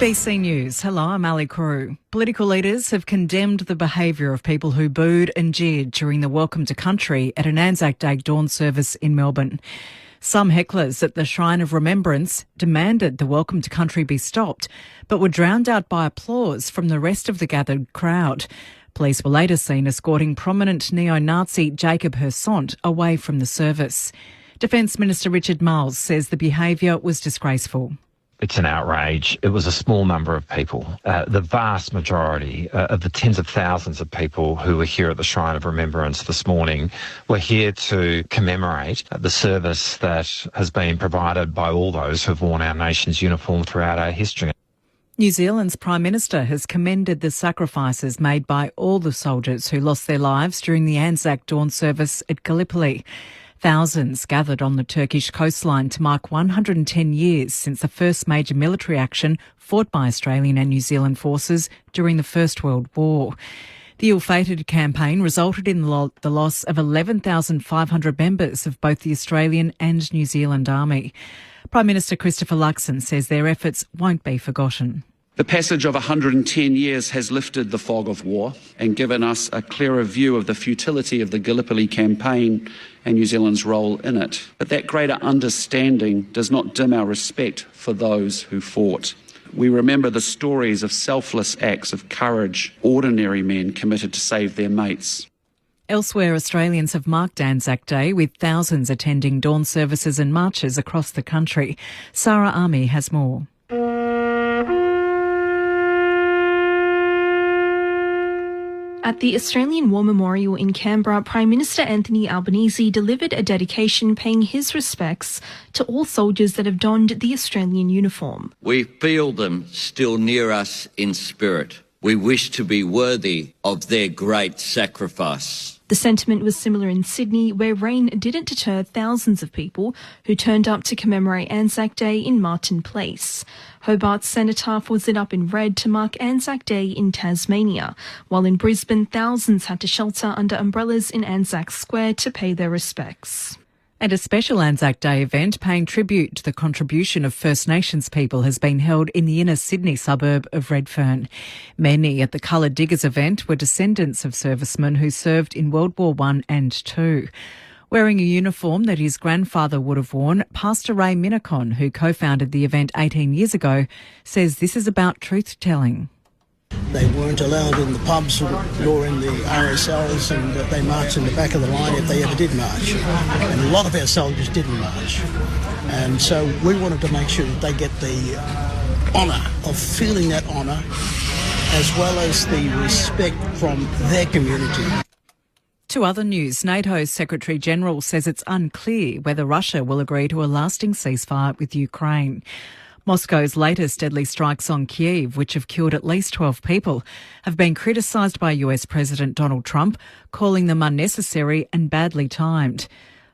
ABC News. Hello, I'm Ali Crew. Political leaders have condemned the behaviour of people who booed and jeered during the Welcome to Country at an ANZAC Day dawn service in Melbourne. Some hecklers at the Shrine of Remembrance demanded the Welcome to Country be stopped, but were drowned out by applause from the rest of the gathered crowd. Police were later seen escorting prominent neo-Nazi Jacob Hersont away from the service. Defence Minister Richard Marles says the behaviour was disgraceful. It's an outrage. It was a small number of people. The vast majority of the tens of thousands of people who were here at the Shrine of Remembrance this morning were here to commemorate the service that has been provided by all those who have worn our nation's uniform throughout our history. New Zealand's Prime Minister has commended the sacrifices made by all the soldiers who lost their lives during the ANZAC dawn service at Gallipoli. Thousands gathered on the Turkish coastline to mark 110 years since the first major military action fought by Australian and New Zealand forces during the First World War. The ill-fated campaign resulted in the loss of 11,500 members of both the Australian and New Zealand Army. Prime Minister Christopher Luxon says their efforts won't be forgotten. The passage of 110 years has lifted the fog of war and given us a clearer view of the futility of the Gallipoli campaign and New Zealand's role in it. But that greater understanding does not dim our respect for those who fought. We remember the stories of selfless acts of courage, ordinary men committed to save their mates. Elsewhere, Australians have marked ANZAC Day with thousands attending dawn services and marches across the country. Sarah Army has more. At the Australian War Memorial in Canberra, Prime Minister Anthony Albanese delivered a dedication paying his respects to all soldiers that have donned the Australian uniform. We feel them still near us in spirit. We wish to be worthy of their great sacrifice. The sentiment was similar in Sydney, where rain didn't deter thousands of people who turned up to commemorate ANZAC Day in Martin Place. Hobart's cenotaph was lit up in red to mark ANZAC Day in Tasmania, while in Brisbane thousands had to shelter under umbrellas in ANZAC Square to pay their respects. And a special ANZAC Day event paying tribute to the contribution of First Nations people has been held in the inner Sydney suburb of Redfern. Many at the Coloured Diggers event were descendants of servicemen who served in World War I and II. Wearing a uniform that his grandfather would have worn, Pastor Ray Minnicon, who co-founded the event 18 years ago, says this is about truth-telling. They weren't allowed in the pubs nor in the RSLs, and they marched in the back of the line if they ever did march. And a lot of our soldiers didn't march. And so we wanted to make sure that they get the honour of feeling that honour, as well as the respect from their community. To other news, NATO's Secretary-General says it's unclear whether Russia will agree to a lasting ceasefire with Ukraine. Moscow's latest deadly strikes on Kyiv, which have killed at least 12 people, have been criticised by US President Donald Trump, calling them unnecessary and badly timed.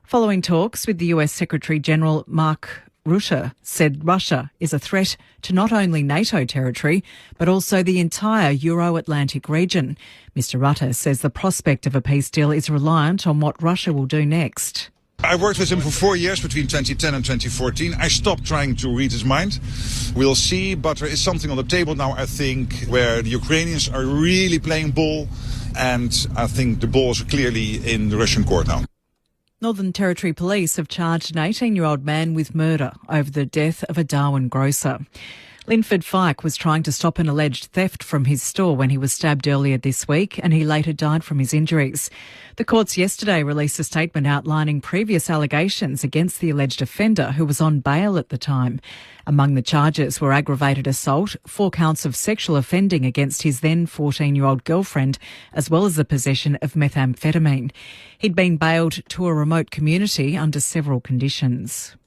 Following talks with the US Secretary-General, Mark Rutte said Russia is a threat to not only NATO territory, but also the entire Euro-Atlantic region. Mr. Rutte says the prospect of a peace deal is reliant on what Russia will do next. I worked with him for 4 years between 2010 and 2014. I stopped trying to read his mind. We'll see, but there is something on the table now, I think, where the Ukrainians are really playing ball, and I think the ball is clearly in the Russian court now. Northern Territory Police have charged an 18-year-old man with murder over the death of a Darwin grocer. Linford Fyke was trying to stop an alleged theft from his store when he was stabbed earlier this week, and he later died from his injuries. The courts yesterday released a statement outlining previous allegations against the alleged offender, who was on bail at the time. Among the charges were aggravated assault, 4 counts of sexual offending against his then 14-year-old girlfriend, as well as the possession of methamphetamine. He'd been bailed to a remote community under several conditions.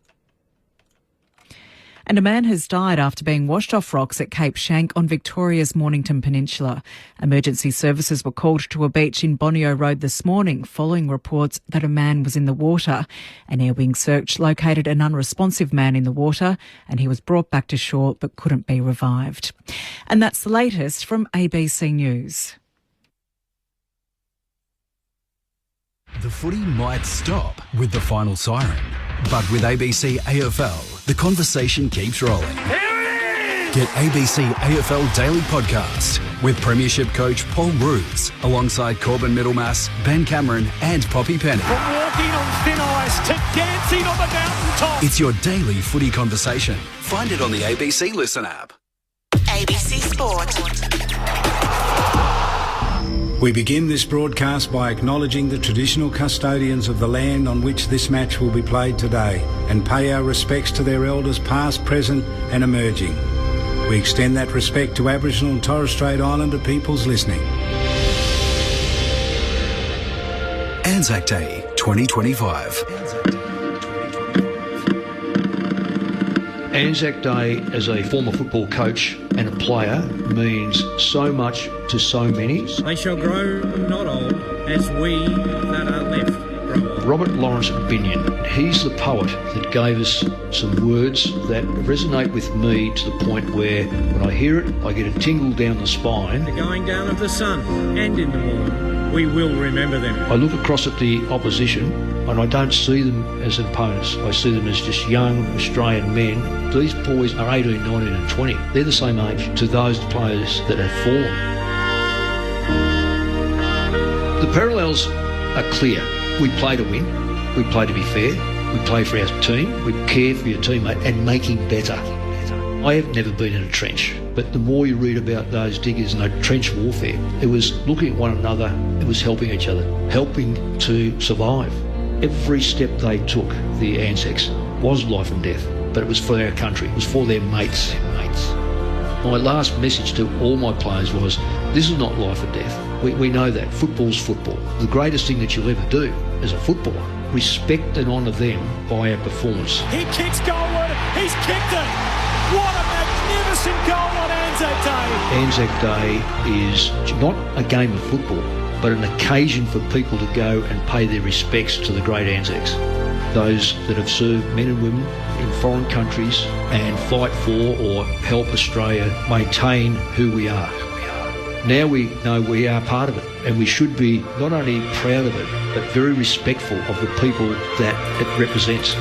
And a man has died after being washed off rocks at Cape Schanck on Victoria's Mornington Peninsula. Emergency services were called to a beach in Bonio Road this morning following reports that a man was in the water. An air wing search located an unresponsive man in the water, and he was brought back to shore but couldn't be revived. And that's the latest from ABC News. The footy might stop with the final siren, but with ABC AFL, the conversation keeps rolling. Here it is! Get ABC AFL Daily Podcast with Premiership coach Paul Roos alongside Corbin Middlemass, Ben Cameron and Poppy Penny. From walking on thin ice to dancing on the mountaintop. It's your daily footy conversation. Find it on the ABC Listen app. ABC Sport. We begin this broadcast by acknowledging the traditional custodians of the land on which this match will be played today and pay our respects to their elders past, present and emerging. We extend that respect to Aboriginal and Torres Strait Islander peoples listening. ANZAC Day 2025. ANZAC Day as a former football coach and a player means so much to so many. They shall grow not old as we that are left grow old. Robert Lawrence Binion, he's the poet that gave us some words that resonate with me to the point where when I hear it, I get a tingle down the spine. The going down of the sun and in the morning, we will remember them. I look across at the opposition and I don't see them as opponents. I see them as just young Australian men. These boys are 18, 19 and 20. They're the same age to those players that have fallen. The parallels are clear. We play to win. We play to be fair. We play for our team. We care for your teammate and make him better. I have never been in a trench, but the more you read about those diggers and that trench warfare, it was looking at one another, it was helping each other, helping to survive. Every step they took, the ANZACs, was life and death, but it was for our country, it was for their mates. My last message to all my players was, this is not life or death. We know that. Football's football. The greatest thing that you'll ever do as a footballer, respect and honour them by our performance. He kicks goalward. He's kicked it. What a magnificent goal on ANZAC Day. ANZAC Day is not a game of football, but an occasion for people to go and pay their respects to the great ANZACs. Those that have served men and women in foreign countries and fight for or help Australia maintain who we are. Now we know we are part of it, and we should be not only proud of it, but very respectful of the people that it represents.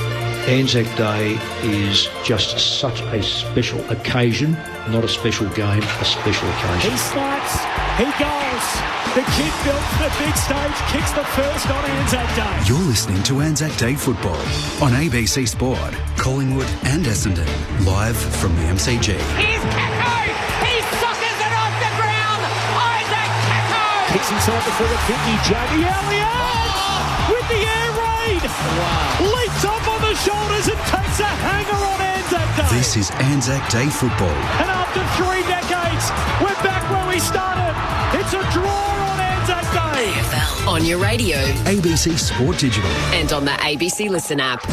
ANZAC Day is just such a special occasion, not a special game, a special occasion. He snipes, he goes. The kid built for the big stage, kicks the first on ANZAC Day. You're listening to ANZAC Day Football on ABC Sport, Collingwood and Essendon, live from the MCG. Here's Kako! He sockers it off the ground! Isaac Kako! Kicks inside the forward 50, Jamie Elliott with the air raid! Wow. Leaps up on the shoulders and takes a hanger on ANZAC Day. This is ANZAC Day Football. And after 3 decades, we're back where we started. It's a draw on ANZAC Day. AFL on your radio. ABC Sport Digital. And on the ABC Listen app.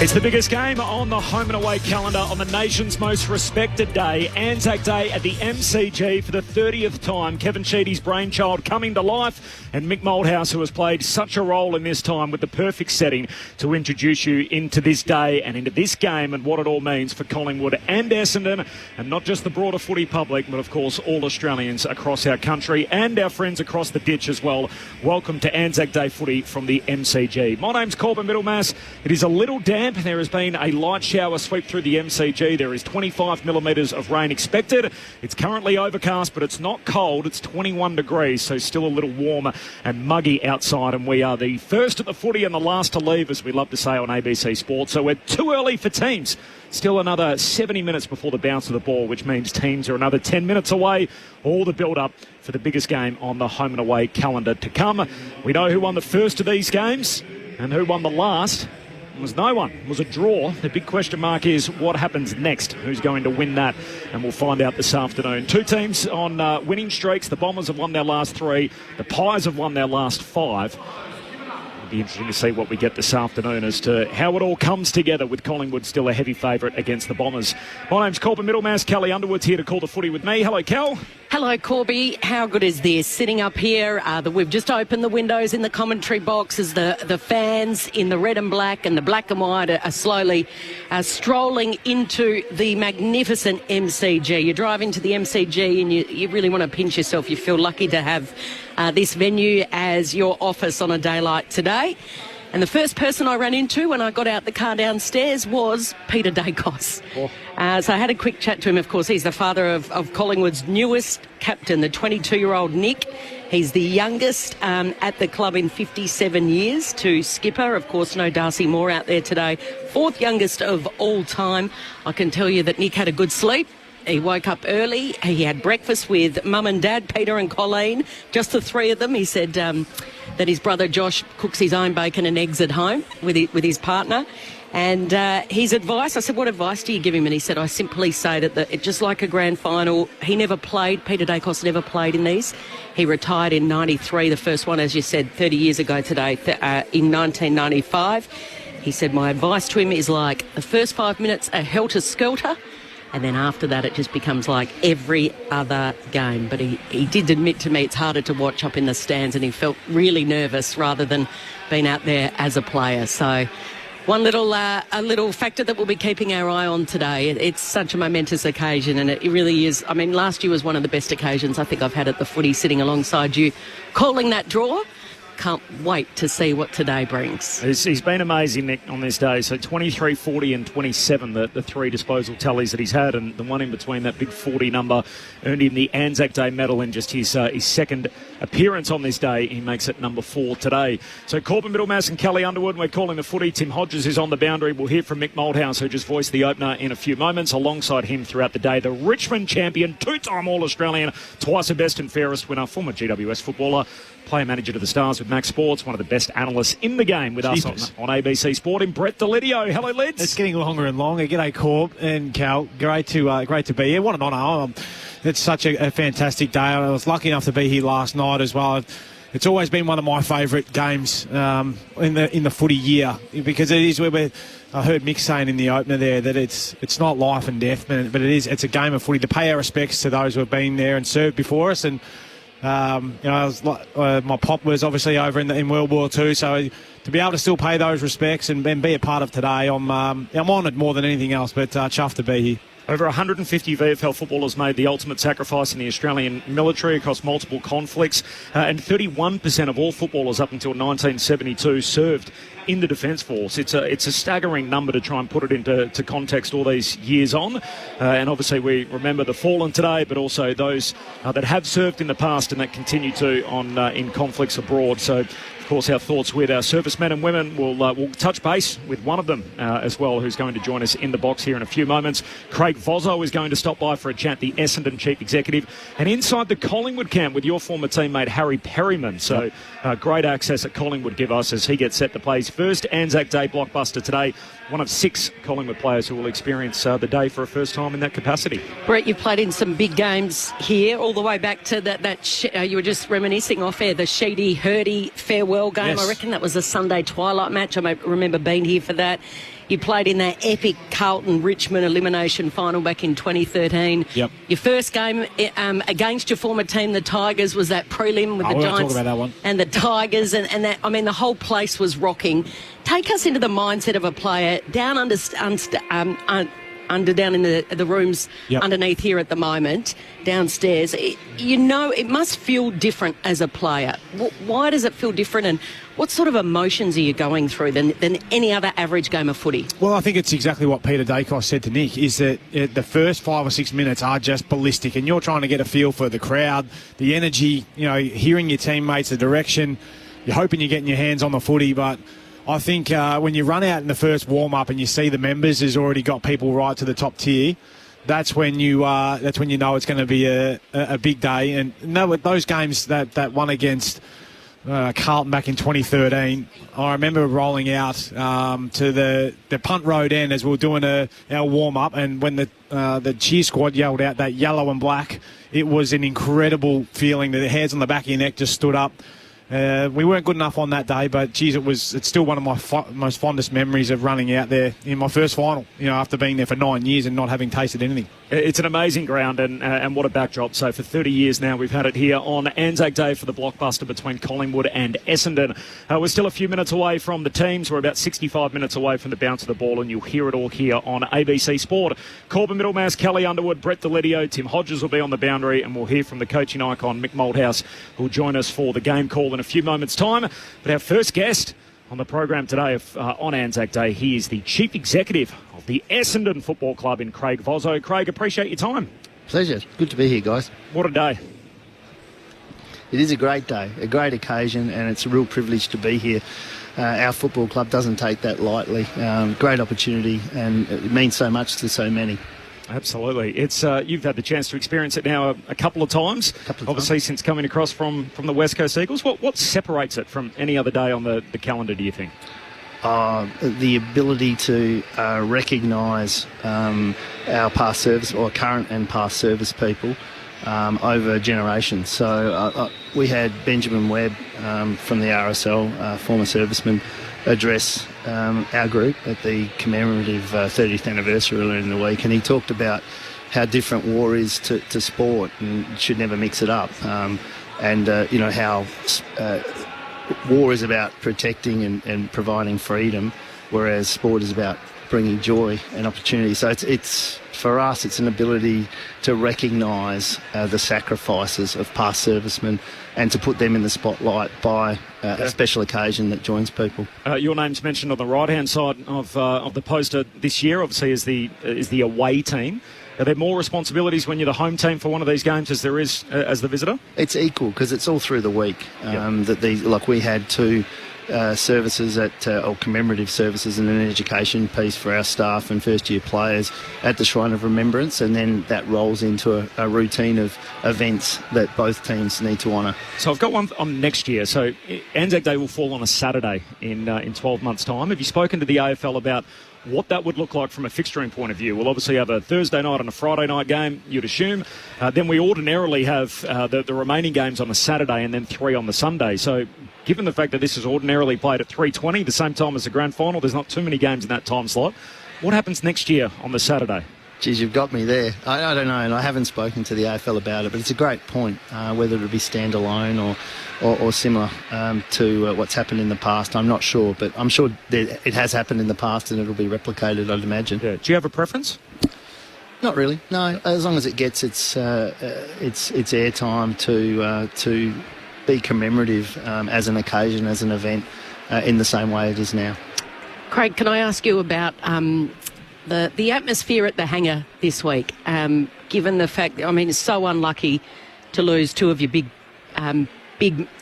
It's the biggest game on the home and away calendar on the nation's most respected day, ANZAC Day at the MCG for the 30th time. Kevin Sheedy's brainchild coming to life, and Mick Moldhouse, who has played such a role in this time with the perfect setting to introduce you into this day and into this game and what it all means for Collingwood and Essendon, and not just the broader footy public, but of course all Australians across our country and our friends across the ditch as well. Welcome to ANZAC Day footy from the MCG. My name's Corbin Middlemass. It is a little damp. There has been a light shower sweep through the MCG. There is 25 millimetres of rain expected. It's currently overcast, but it's not cold. It's 21 degrees, so still a little warm and muggy outside. And we are the first at the footy and the last to leave, as we love to say on ABC Sport. So we're too early for teams. Still another 70 minutes before the bounce of the ball, which means teams are another 10 minutes away. All the build-up for the biggest game on the home and away calendar to come. We know who won the first of these games and who won the last. It was no one. It was a draw. The big question mark is what happens next? Who's going to win that? And we'll find out this afternoon. Two teams on winning streaks. The Bombers have won their last 3. The Pies have won their last 5. It'll be interesting to see what we get this afternoon as to how it all comes together, with Collingwood still a heavy favourite against the Bombers. My name's Corbin Middlemass. Kelly Underwood's here to call the footy with me. Hello, Kel. Hello, Corby. How good is this? Sitting up here, we've just opened the windows in the commentary box as the fans in the red and black and the black and white are slowly strolling into the magnificent MCG. You drive into the MCG and you really want to pinch yourself. You feel lucky to have this venue as your office on a day like today. And the first person I ran into when I got out the car downstairs was Peter Dacos. So I had a quick chat to him. Of course, he's the father of Collingwood's newest captain, the 22-year-old Nick. He's the youngest at the club in 57 years to skipper. Of course, no Darcy Moore out there today. Fourth youngest of all time. I can tell you that Nick had a good sleep. He woke up early. He had breakfast with Mum and Dad, Peter and Colleen, just the three of them. He said that his brother Josh cooks his own bacon and eggs at home with his partner. And his advice, I said, what advice do you give him? And he said, I simply say that just like a grand final, he never played, Peter Dacos never played in these. He retired in 93, the first one, as you said, 30 years ago today, in 1995. He said, my advice to him is like the first 5 minutes, a helter-skelter, and then after that it just becomes like every other game. But he did admit to me it's harder to watch up in the stands, and he felt really nervous rather than being out there as a player. So one little a little factor that we'll be keeping our eye on today. It's such a momentous occasion, and it really is. I mean, last year was one of the best occasions I think I've had at the footy, sitting alongside you, calling that draw. Can't wait to see what today brings. He's been amazing, Nick, on this day. So 23, 40 and 27, the three disposal tallies that he's had, and the one in between, that big 40 number, earned him the ANZAC Day medal in just his second appearance on this day. He makes it number 4 today. So Corbin Middlemass and Kelly Underwood, we're calling the footy. Tim Hodges is on the boundary. We'll hear from Mick Moldhouse, who just voiced the opener, in a few moments. Alongside him throughout the day, the Richmond champion, two-time All-Australian, twice a best and fairest winner, former GWS footballer, player manager to the Stars with Max Sports, one of the best analysts in the game with us on ABC Sport, in Brett Delidio. Hello, Lids. It's getting longer and longer. G'day, Corb and Cal. Great to be here. What an honour. It's such a fantastic day. I was lucky enough to be here last night as well. It's always been one of my favourite games in the footy year, because it is where I heard Mick saying in the opener there that it's not life and death, but it's a game of footy. To pay our respects to those who have been there and served before us, and my pop was obviously over in World War II, so to be able to still pay those respects and be a part of today, I'm honoured more than anything else, but chuffed to be here. Over 150 VFL footballers made the ultimate sacrifice in the Australian military across multiple conflicts, and 31% of all footballers up until 1972 served in the Defence Force. It's a staggering number to try and put it into context all these years on. And obviously we remember the fallen today, but also those that have served in the past and that continue to in conflicts abroad. So, of course, our thoughts with our servicemen and women. We'll touch base with one of them as well, who's going to join us in the box here in a few moments. Craig Vozzo is going to stop by for a chat, the Essendon Chief Executive, and inside the Collingwood camp with your former teammate Harry Perryman. So great access at Collingwood give us as he gets set to play his first ANZAC Day blockbuster today. One of 6 Collingwood players who will experience the day for a first time in that capacity. Brett, you've played in some big games here, all the way back to you were just reminiscing off air, the Sheedy Hurdy farewell game. Yes. I reckon that was a Sunday twilight match. I remember being here for that. You played in that epic Carlton-Richmond elimination final back in 2013. Yep. Your first game against your former team, the Tigers, was that prelim with the Giants talk about that one. And the Tigers, and that, I mean, the whole place was rocking. Take us into the mindset of a player down in the rooms underneath here at the moment, downstairs. It must feel different as a player. Why does it feel different, and what sort of emotions are you going through than any other average game of footy? Well, I think it's exactly what Peter Dacos said to Nick, is that the first 5 or 6 minutes are just ballistic, and you're trying to get a feel for the crowd, the energy, hearing your teammates, the direction. You're hoping you're getting your hands on the footy, but I think when you run out in the first warm-up and you see the members has already got people right to the top tier, that's when you know it's going to be a big day. And those games that one against Carlton back in 2013, I remember rolling out to the punt road end as we were doing our warm-up, and when the cheer squad yelled out that yellow and black, it was an incredible feeling. The hairs on the back of your neck just stood up. We weren't good enough on that day, but geez, it's still one of my most fondest memories of running out there in my first final, after being there for 9 years and not having tasted anything. It's an amazing ground, and what a backdrop. So for 30 years now, we've had it here on ANZAC Day for the blockbuster between Collingwood and Essendon. We're still a few minutes away from the teams. We're about 65 minutes away from the bounce of the ball, and you'll hear it all here on ABC Sport. Corbin Middlemass, Kelly Underwood, Brett Delidio, Tim Hodges will be on the boundary, and we'll hear from the coaching icon, Mick Moldhouse, who'll join us for the game call in a few moments' time. But our first guest, On the program today on Anzac Day, he is the Chief Executive of the Essendon Football Club in Craig Vozzo. Craig, appreciate your time. Pleasure. Good to be here, guys. What a day. It is a great day, a great occasion, and it's a real privilege to be here. Our football club doesn't take that lightly. Great opportunity, and it means so much to so many. Absolutely. It's you've had the chance to experience it now a couple of times, obviously since coming across from the West Coast Eagles. What separates it from any other day on the calendar, do you think? The ability to recognise our past service, or current and past service people, over generations. So we had Benjamin Webb from the RSL, former serviceman, address our group at the commemorative 30th anniversary earlier in the week, and he talked about how different war is to sport and should never mix it up, how war is about protecting and providing freedom, whereas sport is about bringing joy and opportunity. So it's for us, it's an ability to recognise the sacrifices of past servicemen and to put them in the spotlight by a special occasion that joins people. Your name's mentioned on the right-hand side of the poster this year, obviously, is the away team. Are there more responsibilities when you're the home team for one of these games as there is as the visitor? It's equal because it's all through the week. We had two services or commemorative services and an education piece for our staff and first-year players at the Shrine of Remembrance, and then that rolls into a routine of events that both teams need to honour. So I've got one on next year. So Anzac Day will fall on a Saturday in 12 months' time. Have you spoken to the AFL about what that would look like from a fixturing point of view? We'll obviously have a Thursday night and a Friday night game, you'd assume. Then we ordinarily have the remaining games on a Saturday and then 3 on the Sunday. So given the fact that this is ordinarily played at 3:20, the same time as the grand final, there's not too many games in that time slot. What happens next year on the Saturday? Geez, you've got me there. I don't know, and I haven't spoken to the AFL about it, but it's a great point, whether it be standalone or similar to what's happened in the past. I'm not sure, but I'm sure that it has happened in the past and it'll be replicated, I'd imagine. Yeah. Do you have a preference? Not really, no. As long as it gets its airtime to be commemorative as an occasion, as an event, in the same way it is now. Craig, can I ask you about the atmosphere at the hangar this week? Given the fact, it's so unlucky to lose two of your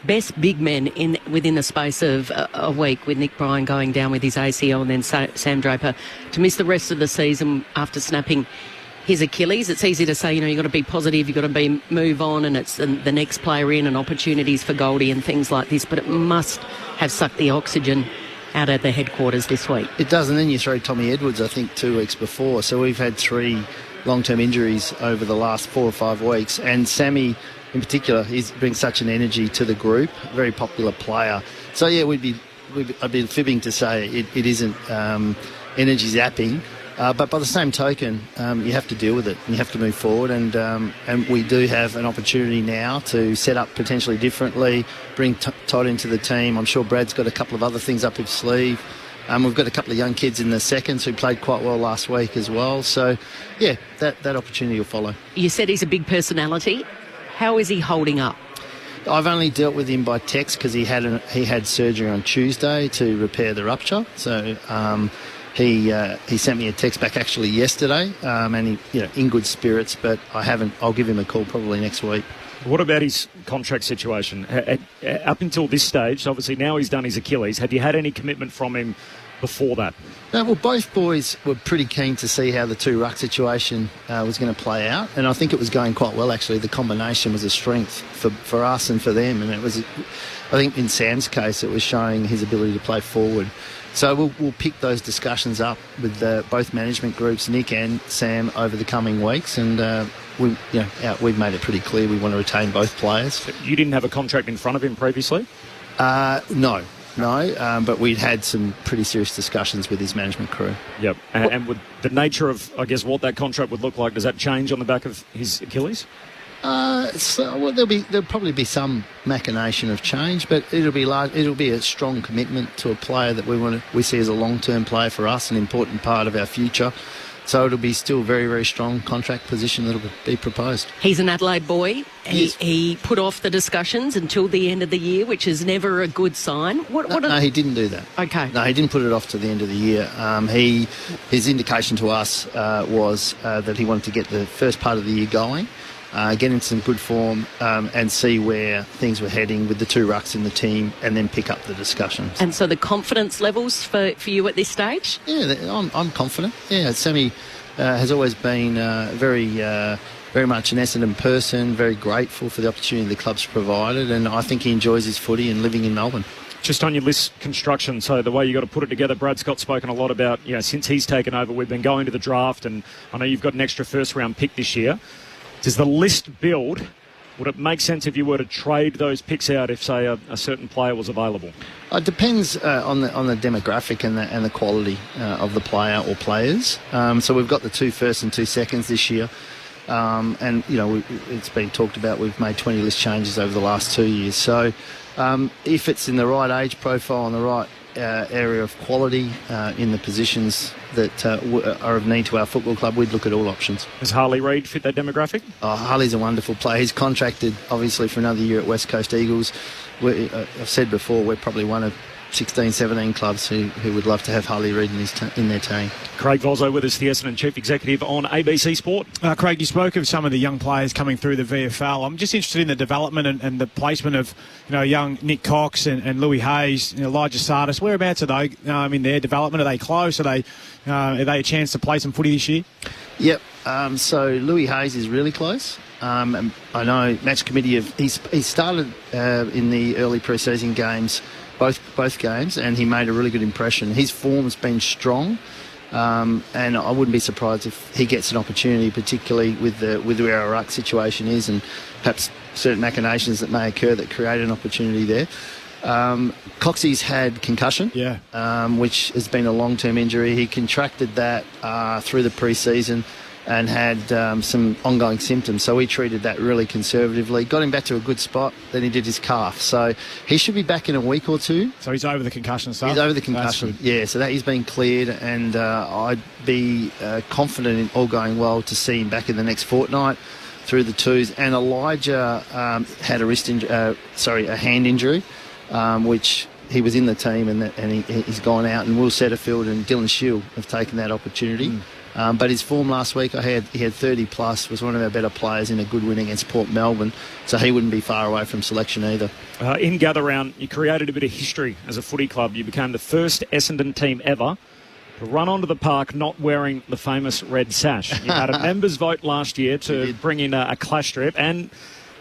best big men within the space of a week, with Nick Bryan going down with his ACL and then Sam Draper to miss the rest of the season after snapping his Achilles. It's easy to say, you've got to be positive, you've got to move on, and it's the next player in and opportunities for Goldie and things like this, but it must have sucked the oxygen out at the headquarters this week. It does, and then you throw Tommy Edwards, I think, 2 weeks before. So we've had 3 long-term injuries over the last 4 or 5 weeks, and Sammy in particular, he brings such an energy to the group, very popular player. So yeah, I'd be fibbing to say it isn't energy zapping, but by the same token, you have to deal with it and you have to move forward, and we do have an opportunity now to set up potentially differently, bring Todd into the team. I'm sure Brad's got a couple of other things up his sleeve. We've got a couple of young kids in the seconds who played quite well last week as well. So yeah, that opportunity will follow. You said he's a big personality. How is he holding up? I've only dealt with him by text because he had surgery on Tuesday to repair the rupture. So he sent me a text back actually yesterday, and he, in good spirits. But I haven't. I'll give him a call probably next week. What about his contract situation? Up until this stage, obviously now he's done his Achilles. Have you had any commitment from him before that? No, well, both boys were pretty keen to see how the 2 ruck situation was going to play out, and I think it was going quite well, actually. The combination was a strength for us and for them, and it was, I think in Sam's case, it was showing his ability to play forward. So we'll pick those discussions up with both management groups, Nick and Sam, over the coming weeks, and we've made it pretty clear we want to retain both players. You didn't have a contract in front of him previously? No, but we'd had some pretty serious discussions with his management crew. Yep. And with the nature of, I guess, what that contract would look like, does that change on the back of his Achilles? There'll probably be some machination of change, but it'll be a strong commitment to a player that we see as a long-term player for us, an important part of our future. So it'll be still very, very strong contract position that'll be proposed. He's an Adelaide boy. He put off the discussions until the end of the year, which is never a good sign. No, he didn't do that. Okay. No, he didn't put it off to the end of the year. His indication to us was that he wanted to get the first part of the year going, get into some good form, and see where things were heading with the 2 rucks in the team, and then pick up the discussions. And so the confidence levels for you at this stage? Yeah, I'm confident. Yeah, Sammy has always been very much an Essendon person, very grateful for the opportunity the club's provided, and I think he enjoys his footy and living in Melbourne. Just on your list construction, so the way you got to put it together, Brad Scott's spoken a lot about, since he's taken over, we've been going to the draft, and I know you've got an extra first-round pick this year. Does the list build? Would it make sense if you were to trade those picks out if, say, a certain player was available? It depends on the demographic and the quality of the player or players. So we've got the 2 firsts and 2 seconds this year. And, it's been talked about, we've made 20 list changes over the last 2 years. So if it's in the right age profile and the right area of quality in the positions that are of need to our football club, we'd look at all options. Does Harley Reid fit that demographic? Harley's a wonderful player. He's contracted, obviously, for another year at West Coast Eagles. I've said before, we're probably one of 16, 17 clubs who would love to have Harley Reid in their team. Craig Volzo with us, the Essendon Chief Executive on ABC Sport. Craig, you spoke of some of the young players coming through the VFL. I'm just interested in the development and the placement of young Nick Cox and Louis Hayes, Elijah Sardis. Whereabouts are they in their development? Are they close? Are they a chance to play some footy this year? Yep. So Louis Hayes is really close. I know match committee he started in the early pre-season games, both games, and he made a really good impression. His form's been strong, and I wouldn't be surprised if he gets an opportunity, particularly with where our ruck situation is, and perhaps certain machinations that may occur that create an opportunity there. Coxie's had concussion, which has been a long-term injury. He contracted that through the pre-season and had some ongoing symptoms. So we treated that really conservatively, got him back to a good spot, then he did his calf. So he should be back in a week or 2. So he's over the concussion stuff? He's over the concussion, so that he's been cleared, and I'd be confident in all going well to see him back in the next fortnight through the 2s. And Elijah had a hand injury, which he was in the team, and he's gone out, and Will Setterfield and Dylan Shield have taken that opportunity. But his form last week, he had 30 plus, was one of our better players in a good win against Port Melbourne, so he wouldn't be far away from selection either. In Gather Round, you created a bit of history as a footy club. You became the first Essendon team ever to run onto the park not wearing the famous red sash. You had a members' vote last year to bring in a clash strip, and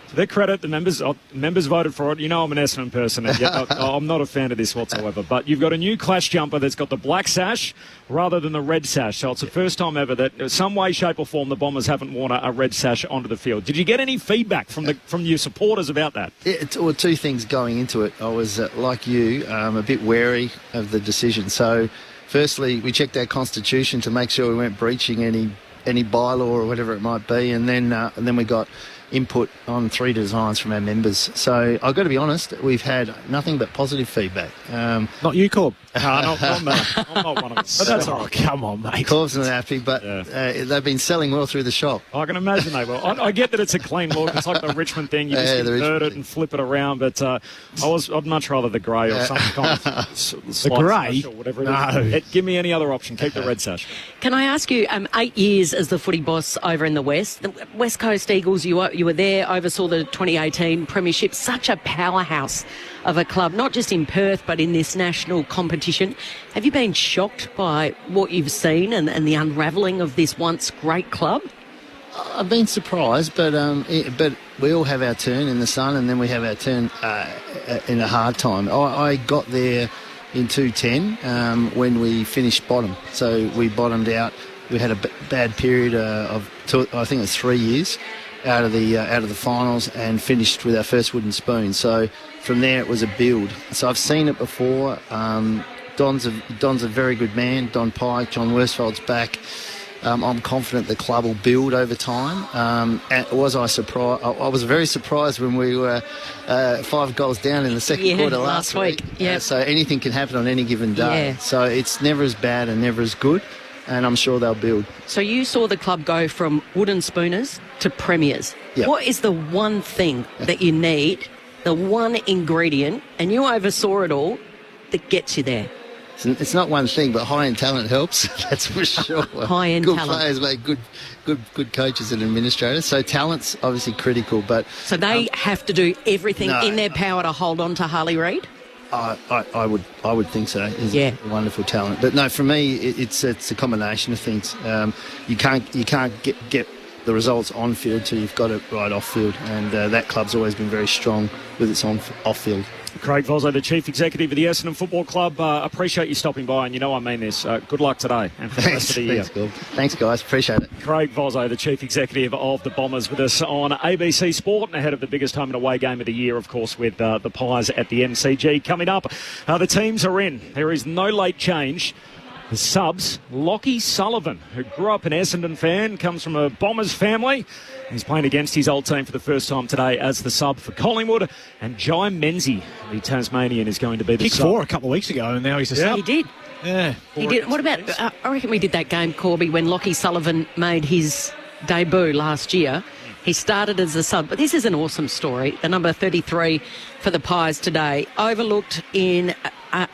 to their credit, the members voted for it. I'm an Essendon person, and yet I'm not a fan of this whatsoever. But you've got a new clash jumper that's got the black sash rather than the red sash. So it's the first time ever that, in some way, shape or form, the Bombers haven't worn a red sash onto the field. Did you get any feedback from your supporters about that? Well, 2 things going into it. I was, like you, a bit wary of the decision. So, firstly, we checked our constitution to make sure we weren't breaching any bylaw or whatever it might be, and then we got input on 3 designs from our members. So I've got to be honest, we've had nothing but positive feedback. Not you, Corb. Not me. I'm not one of us. But that's all right. Come on, mate. Corb's not happy, but they've been selling well through the shop. I can imagine they will. I get that it's a clean look. It's like the Richmond thing. You just invert it and flip it around. But I'd much rather the grey or some kind of the grey or whatever it is. Give me any other option. Keep the red sash. Can I ask you, 8 years as the footy boss over in the West, the West Coast Eagles, you were there, oversaw the 2018 Premiership, such a powerhouse of a club, not just in Perth but in this national competition. Have you been shocked by what you've seen and the unravelling of this once great club? I've been surprised, but we all have our turn in the sun, and then we have our turn in a hard time. I got there in 2010 when we finished bottom, so we bottomed out. We had a bad period of I think it was 3 years out of the finals, and finished with our first wooden spoon. So from there it was a build. So I've seen it before. Don's a very good man. Don Pike, John Worsfold's back. I'm confident the club will build over time. Was I surprised? I was very surprised when we were 5 goals down in the second quarter last week. Yeah. So anything can happen on any given day. Yeah. So it's never as bad and never as good. and I'm sure they'll build. So you saw the club go from wooden spooners to premiers. Yep. What is the one thing that you need, the one ingredient, and you oversaw it all, that gets you there? It's not one thing, but high-end talent helps. That's for sure. High-end good talent. Players make good coaches and administrators. So talent's obviously critical, but so they have to do everything in their power to hold on to Harley Reid. I would think so. He's a wonderful talent, but no, for me, it's a combination of things. You can't get the results on field till you've got it right off field, and that club's always been very strong with its off field. Craig Vozzo, the Chief Executive of the Essendon Football Club. Appreciate you stopping by, and you know I mean this. Good luck today and for the rest of the year. Thanks, guys. Appreciate it. Craig Vozzo, the Chief Executive of the Bombers, with us on ABC Sport and ahead of the biggest home and away game of the year, of course, with the Pies at the MCG. Coming up, the teams are in. There is no late change. The subs, Lockie Sullivan, who grew up an Essendon fan, comes from a Bombers family. He's playing against his old team for the first time today as the sub for Collingwood. And Jai Menzies, the Tasmanian, is going to be the Kicked sub. 4 a couple of weeks ago, and now he's a sub. He did. Yeah. He did. What about, I reckon we did that game, Corby, when Lockie Sullivan made his debut last year. He started as a sub, but this is an awesome story. The number 33 for the Pies today, overlooked in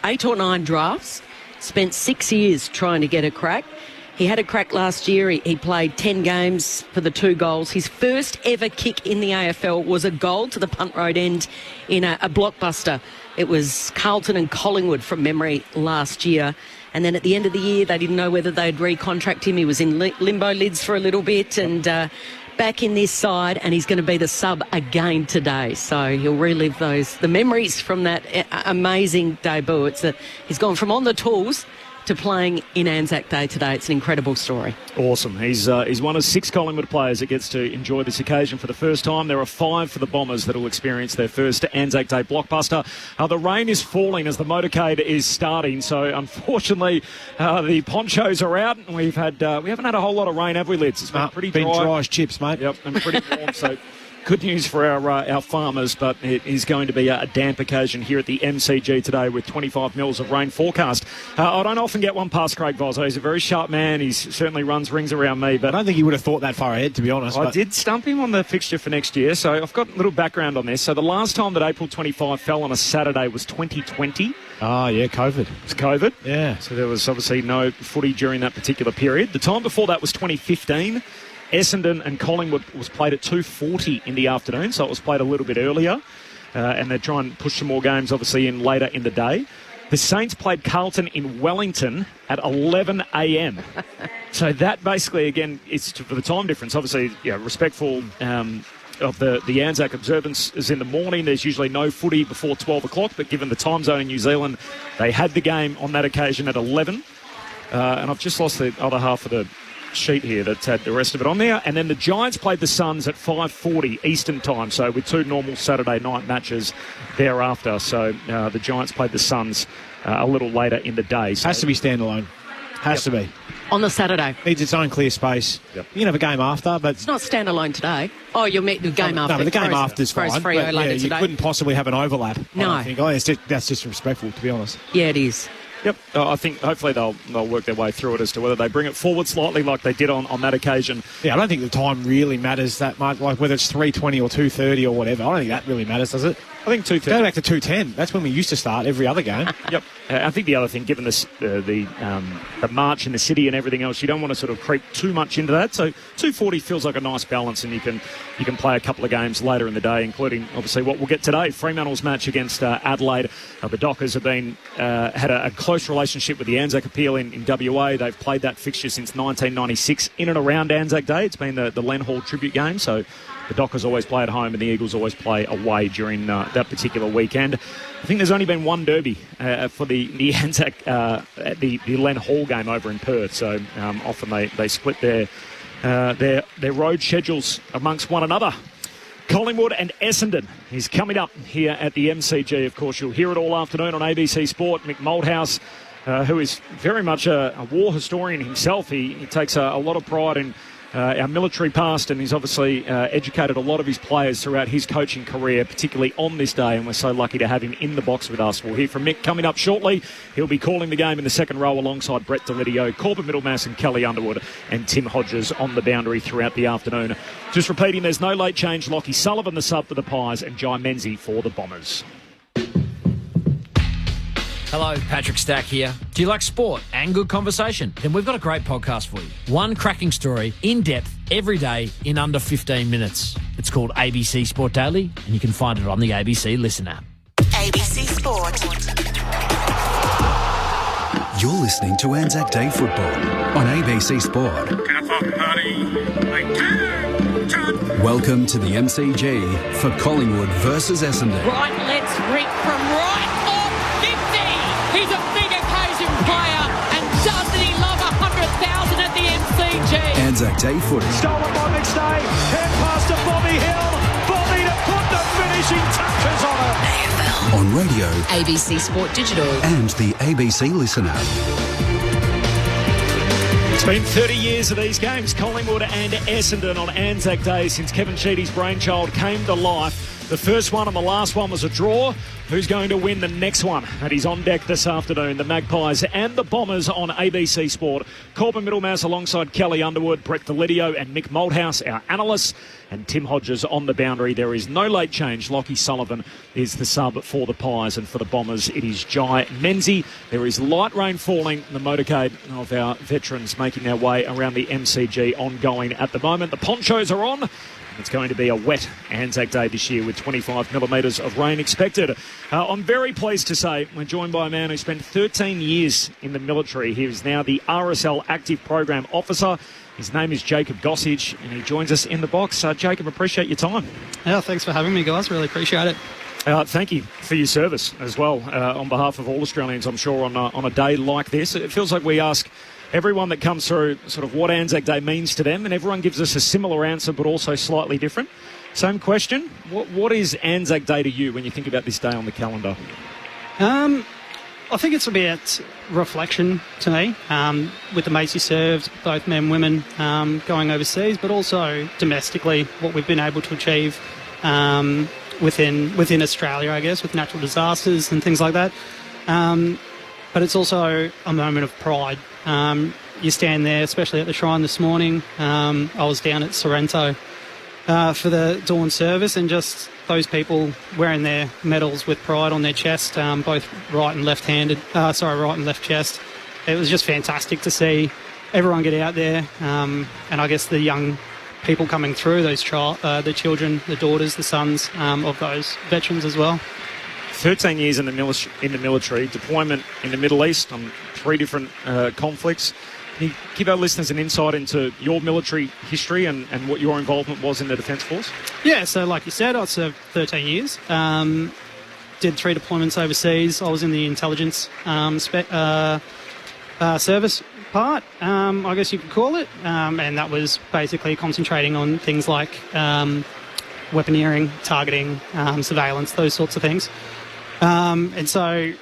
8 or 9 drafts. Spent 6 years trying to get a crack. He had a crack last year. He played 10 games for the 2 goals. His first ever kick in the AFL was a goal to the punt road end in a blockbuster. It was Carlton and Collingwood from memory last year. And then at the end of the year, they didn't know whether they'd recontract him. He was in limbo lids for a little bit and back in this side, and he's going to be the sub again today. So he'll relive the memories from that amazing debut. He's gone from on the tools to playing in ANZAC Day today. It's an incredible story. Awesome. He's one of 6 Collingwood players that gets to enjoy this occasion for the first time. There are 5 for the Bombers that will experience their first ANZAC Day blockbuster. The rain is falling as the motorcade is starting, so unfortunately the ponchos are out. We haven't had a whole lot of rain, have we, Lids? It's been pretty dry. Been dry as chips, mate. Yep, and pretty warm, so good news for our farmers, but it is going to be a damp occasion here at the MCG today with 25 mils of rain forecast. I don't often get one past Craig Vozzo. He's a very sharp man. He certainly runs rings around me. But I don't think he would have thought that far ahead, to be honest. I did stump him on the fixture for next year, so I've got a little background on this. So the last time that April 25 fell on a Saturday was 2020. Oh, yeah, COVID. It's COVID. Yeah. So there was obviously no footy during that particular period. The time before that was 2015. Essendon and Collingwood was played at 2:40 in the afternoon, so it was played a little bit earlier. And they're trying to push some more games, obviously, in later in the day. The Saints played Carlton in Wellington at 11 a.m. So that basically, again, is for the time difference. Obviously, respectful of the ANZAC observance is in the morning. There's usually no footy before 12 o'clock, but given the time zone in New Zealand, they had the game on that occasion at 11. And I've just lost the other half of the sheet here that's had the rest of it on there. And then the Giants played the Suns at 5:40 Eastern time, so with 2 normal Saturday night matches thereafter. So the Giants played the Suns a little later in the day. So has to be standalone. Has to be. On the Saturday. Needs its own clear space. Yep. You can have a game after, but it's not standalone today. Oh, you'll meet the game after. No, but the game after is fine. Freo later today. You couldn't possibly have an overlap. No. I think. That's disrespectful, to be honest. Yeah, it is. Yep, I think hopefully they'll work their way through it as to whether they bring it forward slightly like they did on that occasion. Yeah, I don't think the time really matters that much, like whether it's 3:20 or 2:30 or whatever. I don't think that really matters, does it? I think 2:30. Go back to 2:10. That's when we used to start every other game. Yep. I think the other thing, given the march in the city and everything else, you don't want to sort of creep too much into that. So 2:40 feels like a nice balance, and you can play a couple of games later in the day, including obviously what we'll get today, Fremantle's match against Adelaide. The Dockers have been had a close relationship with the ANZAC appeal in WA. They've played that fixture since 1996 in and around ANZAC Day. It's been the Len Hall tribute game, so the Dockers always play at home and the Eagles always play away during that particular weekend. I think there's only been one derby for the ANZAC at the Len Hall game over in Perth, so often they split their road schedules amongst one another. Collingwood and Essendon is coming up here at the MCG. Of course, you'll hear it all afternoon on ABC Sport. Mick Malthouse, who is very much a war historian himself, he takes a lot of pride in our military past, and he's obviously educated a lot of his players throughout his coaching career, particularly on this day, and we're so lucky to have him in the box with us. We'll hear from Mick coming up shortly. He'll be calling the game in the second row alongside Brett Delidio, Corbin Middlemass and Kelly Underwood, and Tim Hodges on the boundary throughout the afternoon. Just repeating, there's no late change. Lockie Sullivan, the sub for the Pies, and Jai Menzies for the Bombers. Hello, Patrick Stack here. Do you like sport and good conversation? Then we've got a great podcast for you. One cracking story, in depth, every day, in under 15 minutes. It's called ABC Sport Daily, and you can find it on the ABC Listen app. ABC Sport. You're listening to ANZAC Day Football on ABC Sport. Welcome to the MCG for Collingwood versus Essendon. Right, let's Rick from right on 50. He's a big occasion player, and doesn't he love 100,000 at the MCG? ANZAC Day Footy. Stolen by McStay, head pass to Bobby Hill. Bobby to put the finishing touches on it. AFL. On radio. ABC Sport Digital. And the ABC Listen app. It's been 30 years of these games, Collingwood and Essendon on ANZAC Day, since Kevin Sheedy's brainchild came to life. The first one and the last one was a draw. Who's going to win the next one? And he's on deck this afternoon. The Magpies and the Bombers on ABC Sport. Corbin Middlemass alongside Kelly Underwood, Brett Delidio and Mick Malthouse, our analysts, and Tim Hodges on the boundary. There is no late change. Lockie Sullivan is the sub for the Pies, and for the Bombers it is Jai Menzies. There is light rain falling. The motorcade of our veterans making their way around the MCG ongoing at the moment. The ponchos are on. It's going to be a wet ANZAC Day this year with 25 millimetres of rain expected. I'm very pleased to say we're joined by a man who spent 13 years in the military. He is now the RSL Active Program Officer. His name is Jacob Gossage, and he joins us in the box. Jacob, appreciate your time. Yeah, thanks for having me, guys. Really appreciate it. Thank you for your service as well, on behalf of all Australians, I'm sure, on a day like this. It feels like we ask everyone that comes through sort of what ANZAC Day means to them, and everyone gives us a similar answer but also slightly different. Same question, what is ANZAC Day to you when you think about this day on the calendar? I think it's about reflection to me, with the mates you served, both men and women, going overseas, but also domestically, what we've been able to achieve within Australia, I guess, with natural disasters and things like that. But it's also a moment of pride. You stand there, especially at the Shrine this morning. I was down at Sorrento for the dawn service, and just those people wearing their medals with pride on their chest, both right and left chest. It was just fantastic to see everyone get out there, and I guess the young people coming through, those the children, the daughters, the sons of those veterans as well. 13 years in the military, deployment in the Middle East on 3 different conflicts. Can you give our listeners an insight into your military history and what your involvement was in the Defence Force? Yeah, so like you said, I served 13 years. Did 3 deployments overseas. I was in the intelligence service part, I guess you could call it. And that was basically concentrating on things like weaponeering, targeting, surveillance, those sorts of things. And so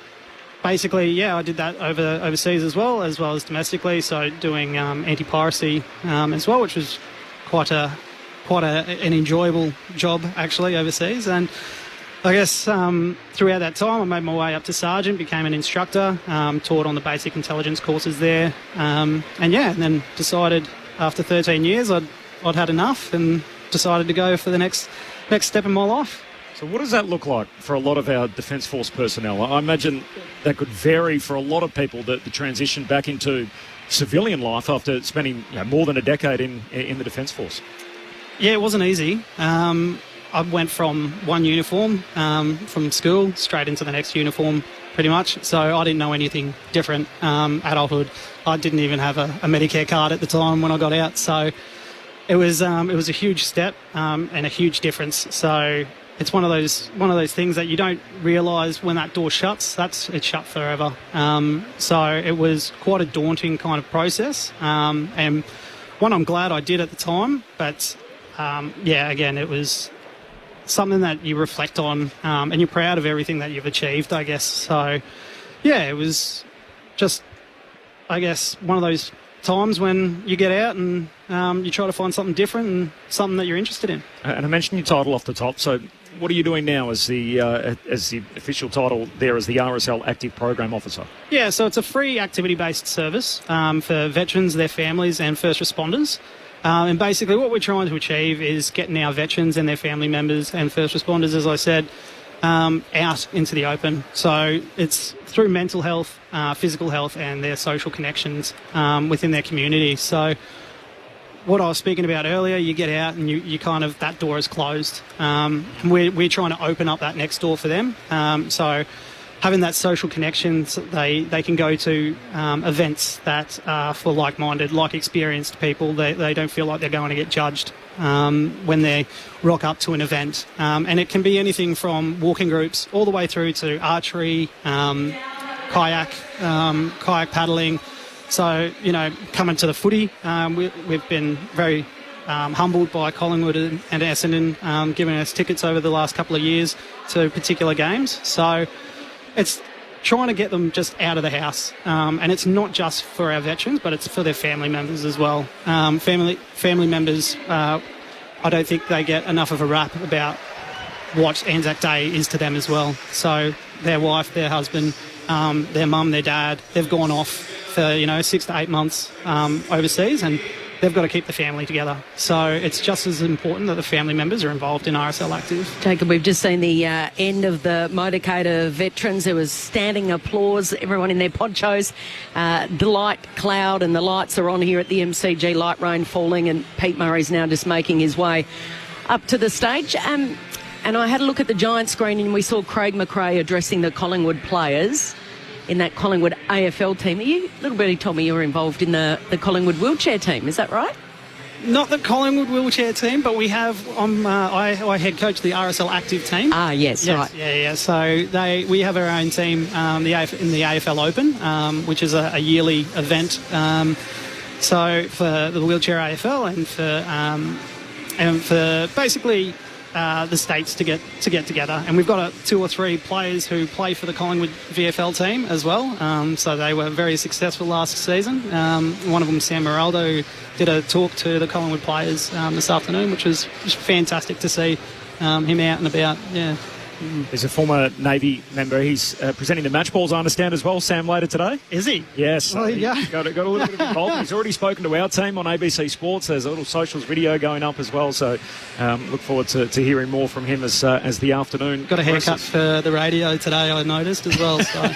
basically, yeah, I did that overseas as well as domestically. So doing anti-piracy as well, which was quite an enjoyable job actually overseas. And I guess throughout that time, I made my way up to sergeant, became an instructor, taught on the basic intelligence courses there, and then decided after 13 years I'd had enough and decided to go for the next step in my life. So what does that look like for a lot of our Defence Force personnel? I imagine that could vary for a lot of people, the transition back into civilian life after spending more than a decade in the Defence Force. Yeah, it wasn't easy. I went from one uniform from school straight into the next uniform pretty much, so I didn't know anything different. Adulthood, I didn't even have a Medicare card at the time when I got out, so it was a huge step and a huge difference. So it's one of those things that you don't realise when that door shuts. It's shut forever. So it was quite a daunting kind of process, and one I'm glad I did at the time. But again, it was something that you reflect on, and you're proud of everything that you've achieved, I guess. So yeah, it was just, I guess, one of those times when you get out and you try to find something different and something that you're interested in. And I mentioned your title off the top, so what are you doing now as the official title there as the RSL Active Program Officer? Yeah, so it's a free activity-based service for veterans, their families and first responders. And basically what we're trying to achieve is getting our veterans and their family members and first responders, as I said, out into the open. So it's through mental health, physical health and their social connections within their community. So what I was speaking about earlier, you get out and you kind of, that door is closed. We're trying to open up that next door for them. So having that social connection, they can go to events that are for like-minded, like-experienced people. They don't feel like they're going to get judged when they rock up to an event. And it can be anything from walking groups all the way through to archery, kayak paddling. So, coming to the footy, we've been very humbled by Collingwood and Essendon giving us tickets over the last couple of years to particular games. So it's trying to get them just out of the house. And it's not just for our veterans, but it's for their family members as well. Family members, I don't think they get enough of a rap about what ANZAC Day is to them as well. So their wife, their husband, their mum, their dad, they've gone off for 6 to 8 months overseas, and they've got to keep the family together. So it's just as important that the family members are involved in RSL Active. Jacob, we've just seen the end of the motorcade of veterans. There was standing applause, everyone in their ponchos. The light cloud and the lights are on here at the MCG, light rain falling, and Pete Murray's now just making his way up to the stage. And I had a look at the giant screen and we saw Craig McRae addressing the Collingwood players in that Collingwood AFL team. Little birdie told me you were involved in the Collingwood wheelchair team, is that right? Not the Collingwood wheelchair team, but we have, I head coach the RSL Active team. Ah, yes, right. Yeah. So we have our own team in the AFL Open, which is a yearly event. So for the wheelchair AFL and for basically the states to get together, and we've got 2 or 3 players who play for the Collingwood VFL team as well. So they were very successful last season. One of them, Sam Moraldo, did a talk to the Collingwood players this afternoon, which was just fantastic to see him out and about. Yeah. He's a former Navy member. He's presenting the match balls, I understand, as well, Sam, later today. Is he? Yes. Oh, yeah. Got a little bit of involvement. He's already spoken to our team on ABC Sports. There's a little socials video going up as well, so look forward to hearing more from him as the afternoon Got a haircut for the radio today, I noticed, as well. So.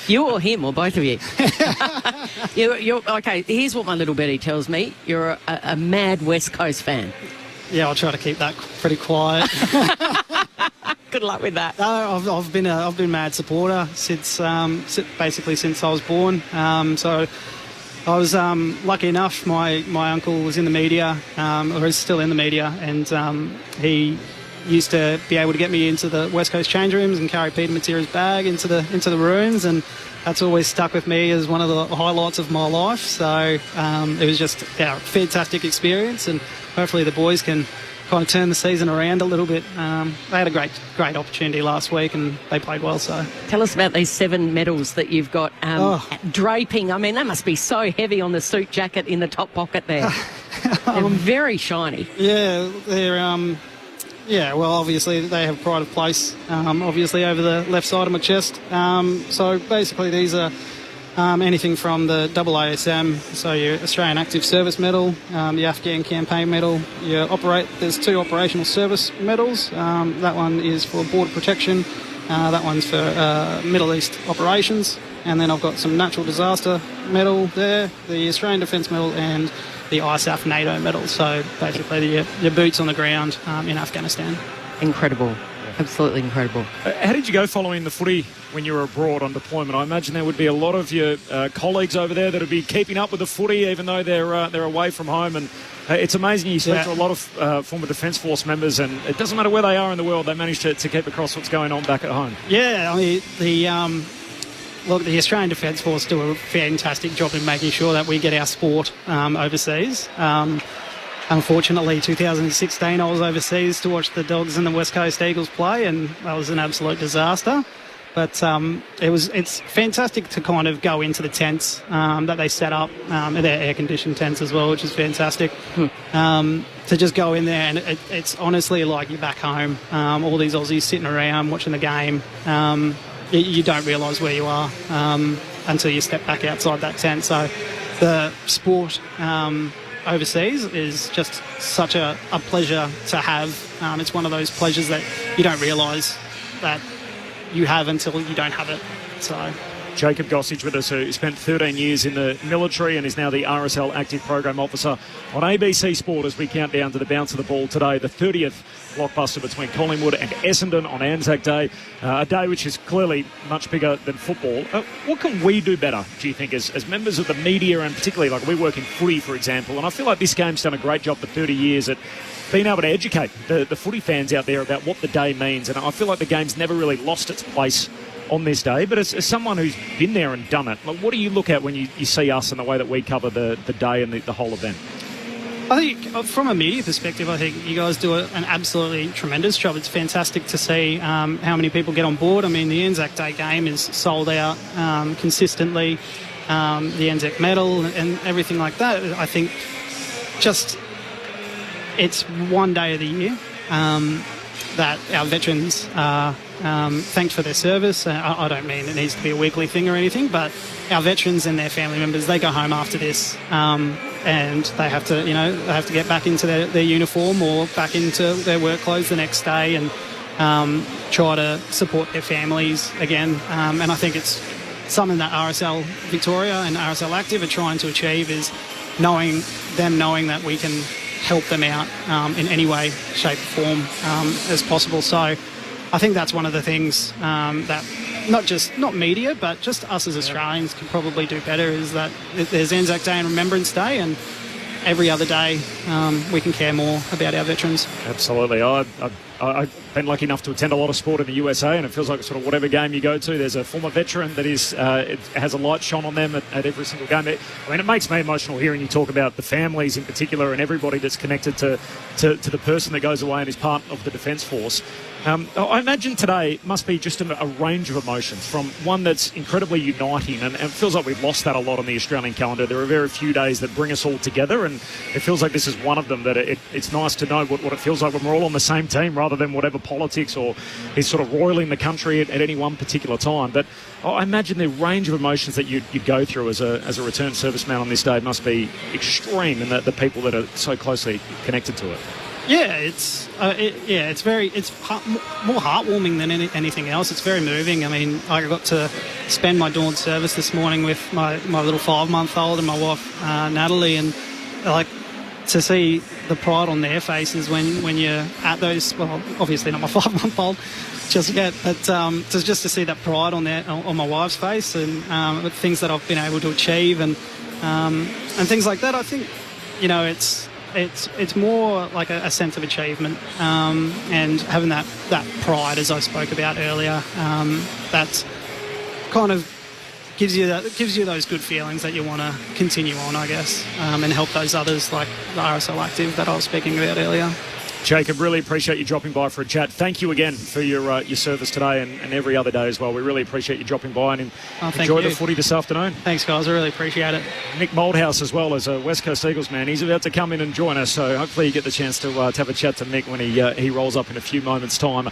You or him, or both of you? You're okay, here's what my little Betty tells me. You're a mad West Coast fan. Yeah, I'll try to keep that pretty quiet. Good luck with that. I've been a mad supporter since basically since I was born. So I was lucky enough. My uncle was in the media, or is still in the media, and he used to be able to get me into the West Coast change rooms and carry Peter Matera's bag into the rooms, and that's always stuck with me as one of the highlights of my life. So it was just a fantastic experience, and hopefully the boys can kind of turn the season around a little bit. They had a great opportunity last week and they played well. So tell us about these 7 medals that you've got draping. I mean, that must be so heavy on the suit jacket in the top pocket there. They're very shiny. Yeah, they're well, obviously they have pride of place, obviously over the left side of my chest. So basically these are anything from the AASM, so your Australian Active Service Medal, the Afghan Campaign Medal. There's 2 operational service medals. That one is for border protection. That one's for Middle East operations. And then I've got some natural disaster medal there, the Australian Defence Medal, and the ISAF NATO medal. So basically your boots on the ground in Afghanistan. Incredible. Absolutely incredible. How did you go following the footy when you were abroad on deployment? I imagine there would be a lot of your colleagues over there that would be keeping up with the footy, even though they're away from home. And it's amazing. You speak to a lot of former Defence Force members, and it doesn't matter where they are in the world, they manage to keep across what's going on back at home. Yeah, I mean, the Australian Defence Force do a fantastic job in making sure that we get our sport overseas. Unfortunately, 2016, I was overseas to watch the Dogs and the West Coast Eagles play, and that was an absolute disaster. But it's fantastic to kind of go into the tents that they set up. They're air-conditioned tents as well, which is fantastic. To just go in there, and it's honestly like you're back home. All these Aussies sitting around watching the game. You don't realise where you are until you step back outside that tent. So the sport overseas is just such a pleasure to have. It's one of those pleasures that you don't realise that you have until you don't have it. So Jacob Gossage with us, who spent 13 years in the military and is now the RSL Active Program Officer on ABC Sport as we count down to the bounce of the ball today, the 30th blockbuster between Collingwood and Essendon on ANZAC Day, a day which is clearly much bigger than football. What can we do better, do you think, as members of the media, and particularly like we work in footy, for example, and I feel like this game's done a great job for 30 years at being able to educate the footy fans out there about what the day means, and I feel like the game's never really lost its place on this day. But as someone who's been there and done it, like, what do you look at when you see us and the way that we cover the day and the whole event? I think from a media perspective, I think you guys do an absolutely tremendous job. It's fantastic to see how many people get on board. I mean, the ANZAC Day game is sold out consistently, the ANZAC medal and everything like that. I think just it's one day of the year that our veterans are thanked for their service. I don't mean it needs to be a weekly thing or anything, but our veterans and their family members, they go home after this and they have to get back into their uniform or back into their work clothes the next day and try to support their families again. And I think it's something that RSL Victoria and RSL Active are trying to achieve, is knowing that we can help them out in any way, shape, or form as possible. So I think that's one of the things that not media, but just us as Australians can probably do better, is that there's ANZAC Day and Remembrance Day, and every other day we can care more about our veterans. Absolutely. I've been lucky enough to attend a lot of sport in the USA, and it feels like sort of whatever game you go to, there's a former veteran that it has a light shone on them at every single game. I mean, it makes me emotional hearing you talk about the families in particular and everybody that's connected to the person that goes away and is part of the Defence Force. I imagine today must be just a range of emotions, from one that's incredibly uniting, and it feels like we've lost that a lot on the Australian calendar. There are very few days that bring us all together, and it feels like this is one of them, that it's nice to know what it feels like when we're all on the same team, rather than whatever politics or is sort of roiling the country at any one particular time. But I imagine the range of emotions that you go through as a returned serviceman on this day must be extreme, and the people that are so closely connected to it. Yeah, it's more heartwarming than anything else. It's very moving. I mean, I got to spend my dawn service this morning with my little 5-month-old and my wife Natalie, and like to see the pride on their faces when you're at those. Well, obviously not my 5-month-old just yet, but just to see that pride on my wife's face, and with things that I've been able to achieve and things like that. I think it's more like a sense of achievement, and having that pride, as I spoke about earlier, that kind of gives you those good feelings that you want to continue on, I guess, and help those others like the RSL Active that I was speaking about earlier. Jacob, really appreciate you dropping by for a chat. Thank you again for your service today and every other day as well. We really appreciate you dropping by, and enjoy the footy this afternoon. Thanks, guys. I really appreciate it. Nick Moldhouse as well, as a West Coast Eagles man. He's about to come in and join us, so hopefully you get the chance to have a chat to Nick when he rolls up in a few moments' time.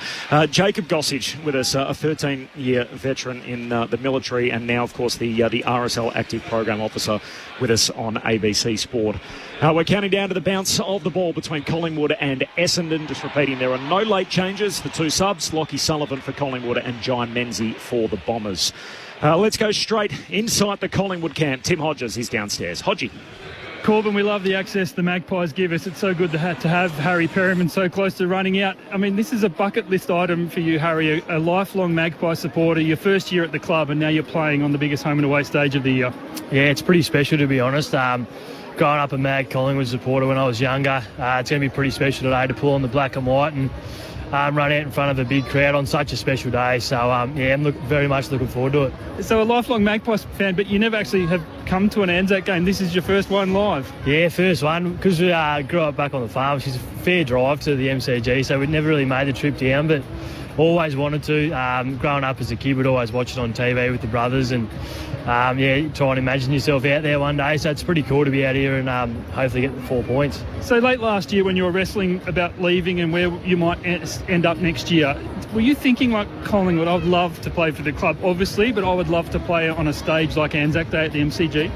Jacob Gossage with us, a 13-year veteran in the military, and now, of course, the RSL Active Program Officer with us on ABC Sport. We're counting down to the bounce of the ball between Collingwood and Essendon. Just repeating, there are no late changes. The two subs, Lockie Sullivan for Collingwood and John Menzies for the Bombers. Let's go straight inside the Collingwood camp. Tim Hodges is downstairs. Hodgie. Corbin, we love the access the Magpies give us. It's so good to have Harry Perryman so close to running out. I mean, this is a bucket list item for you, Harry, a lifelong Magpie supporter, your first year at the club, and now you're playing on the biggest home and away stage of the year. Yeah, it's pretty special, to be honest. Growing up a Mag Collingwood supporter when I was younger, it's going to be pretty special today to pull on the black and white and run out in front of a big crowd on such a special day. So, I'm very much looking forward to it. So a lifelong Magpies fan, but you never actually have come to an ANZAC game. This is your first one live? Yeah, first one, because we grew up back on the farm, which is a fair drive to the MCG, so we'd never really made the trip down, but always wanted to. Growing up as a kid, would always watch it on TV with the brothers, and try and imagine yourself out there one day. So it's pretty cool to be out here and hopefully get the 4 points. So late last year, when you were wrestling about leaving and where you might end up next year, were you thinking like Collingwood, I would love to play for the club, obviously, but I would love to play on a stage like ANZAC Day at the MCG?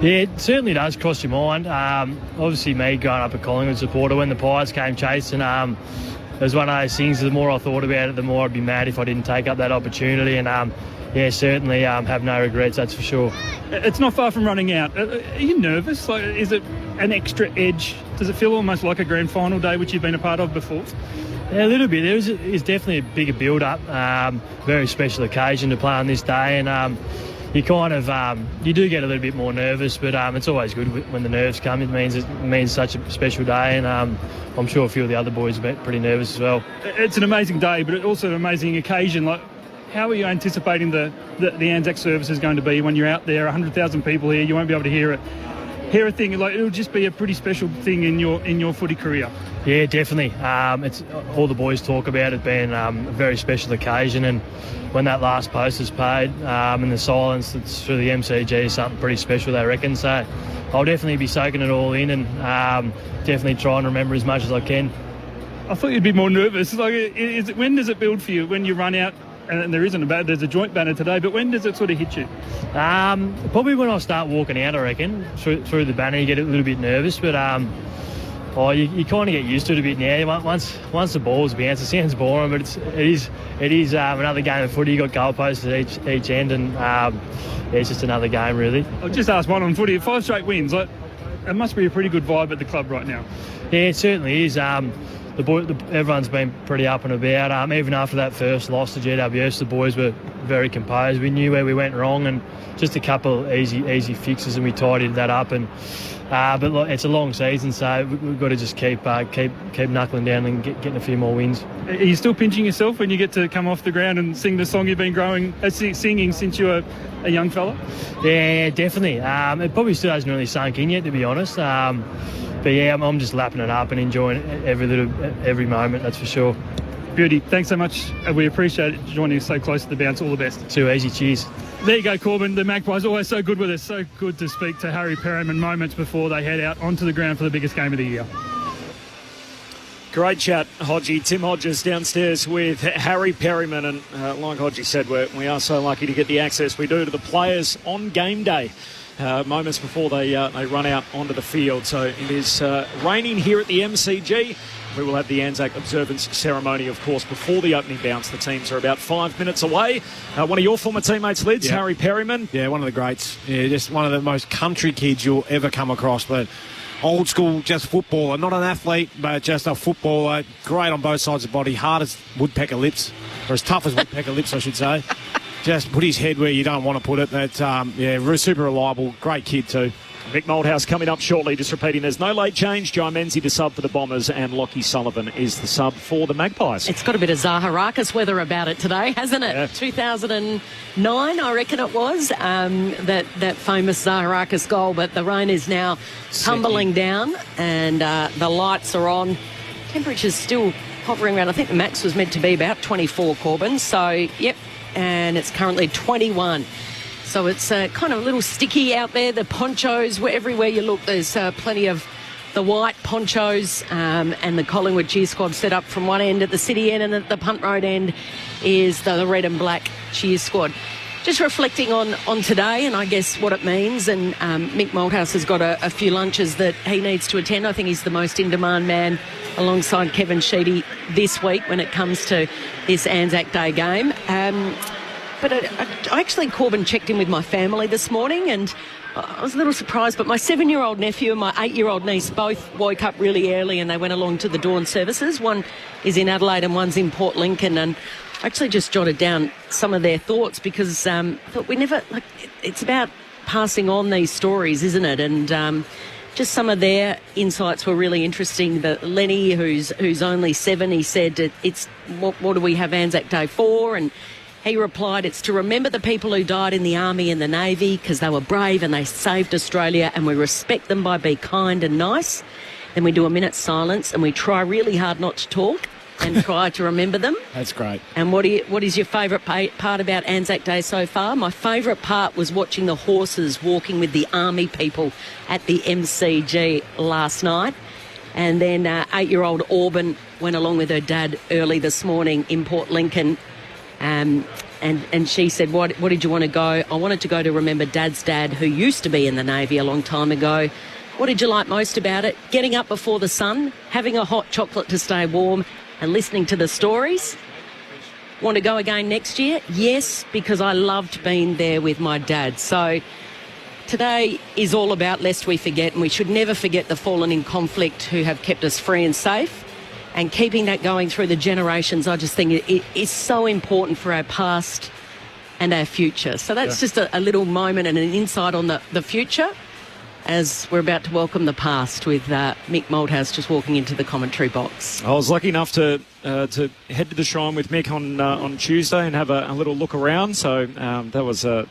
Yeah, it certainly does cross your mind. Obviously, me growing up a Collingwood supporter, when the Pies came chasing, it was one of those things, the more I thought about it, the more I'd be mad if I didn't take up that opportunity. And certainly have no regrets, that's for sure. It's not far from running out. Are you nervous? Like, is it an extra edge? Does it feel almost like a grand final day, which you've been a part of before? Yeah, a little bit. It's definitely a bigger build-up. Very special occasion to play on this day, and you kind of you do get a little bit more nervous, but it's always good when the nerves come. It means such a special day, and I'm sure a few of the other boys are pretty nervous as well. It's an amazing day, but it's also an amazing occasion. Like, how are you anticipating the ANZAC service is going to be when you're out there? 100,000 people here, you won't be able to hear a thing. Like, it'll just be a pretty special thing in your footy career. Yeah, definitely. It's all the boys talk about it being a very special occasion, and when that last post is paid and the silence that's through the MCG is something pretty special, they reckon. So I'll definitely be soaking it all in and definitely try and remember as much as I can. I thought you'd be more nervous. Like, when does it build for you? When you run out, and there's a joint banner today, but when does it sort of hit you? Probably when I start walking out, I reckon. Through the banner, you get a little bit nervous, but you kind of get used to it a bit now. Once the ball's bounced, it sounds boring, but it is another game of footy. You've got goalposts at each end, and it's just another game, really. I'll just ask one on footy. 5 straight wins. Like, it must be a pretty good vibe at the club right now. Yeah, it certainly is. Everyone's been pretty up and about. Even after that first loss to GWS, the boys were very composed. We knew where we went wrong, and just a couple of easy fixes, and we tidied that up. And but look, it's a long season, so we've got to just keep knuckling down and getting a few more wins. Are you still pinching yourself when you get to come off the ground and sing the song you've been singing since you were a young fella? Yeah, definitely. It probably still hasn't really sunk in yet, to be honest. But yeah, I'm just lapping it up and enjoying every moment, that's for sure. Beauty, thanks so much. We appreciate it joining us so close to the bounce. All the best. Too easy, cheers. There you go, Corbin. The Magpies always so good with us. So good to speak to Harry Perryman moments before they head out onto the ground for the biggest game of the year. Great chat, Hodgie. Tim Hodges downstairs with Harry Perryman. And like Hodgie said, we are so lucky to get the access we do to the players on game day. Moments before they run out onto the field. So it is raining here at the MCG. We will have the ANZAC observance ceremony, of course, before the opening bounce. The teams are about 5 minutes away. One of your former teammates, Lids, Harry Perryman. Yeah, one of the greats. Yeah, just one of the most country kids you'll ever come across. But old school, just footballer. Not an athlete, but just a footballer. Great on both sides of the body. Hard as woodpecker lips, or as tough as woodpecker lips, I should say. Just put his head where you don't want to put it. But, super reliable. Great kid too. Mick Moldhouse coming up shortly. Just repeating, there's no late change. Joe Menzies to sub for the Bombers, and Lockie Sullivan is the sub for the Magpies. It's got a bit of Zaharakis weather about it today, hasn't it? Yeah. 2009, I reckon it was, that famous Zaharakis goal. But the rain is now tumbling down, and the lights are on. Temperature's still hovering around. I think the max was meant to be about 24, Corbin. So, yep, and it's currently 21. So it's kind of a little sticky out there. The ponchos, everywhere you look, there's plenty of the white ponchos, and the Collingwood cheer squad set up from one end at the city end, and at the Punt Road end is the red and black cheer squad. Just reflecting on today and I guess what it means, and Mick Moldhouse has got a few lunches that he needs to attend. I think he's the most in-demand man alongside Kevin Sheedy this week when it comes to this ANZAC Day game. But I actually, Corbin, checked in with my family this morning, and I was a little surprised, but my 7-year-old nephew and my 8-year-old niece both woke up really early and they went along to the dawn services. One is in Adelaide and one's in Port Lincoln, and I actually just jotted down some of their thoughts because I thought it's about passing on these stories, isn't it? And just some of their insights were really interesting. Lenny, who's only 7, he said, "It's what do we have ANZAC Day for?" And he replied, "It's to remember the people who died in the Army and the Navy because they were brave and they saved Australia, and we respect them by being kind and nice. Then we do a minute's silence and we try really hard not to talk. and try to remember them. That's great. And what is your favourite part about Anzac Day so far? My favourite part was watching the horses walking with the army people at the MCG last night. And then 8-year-old Auburn went along with her dad early this morning in Port Lincoln. And she said, what did you want to go? I wanted to go to remember Dad's dad, who used to be in the Navy a long time ago. What did you like most about it? Getting up before the sun, having a hot chocolate to stay warm, and listening to the stories. Want to go again next year? Yes, because I loved being there with my dad. So today is all about lest we forget, and we should never forget the fallen in conflict who have kept us free and safe. And keeping that going through the generations, I just think it is so important for our past and our future. So that's just a little moment and an insight on the future, as we're about to welcome the past with Mick Malthouse just walking into the commentary box. I was lucky enough to head to the Shrine with Mick on Tuesday and have a little look around. So that was a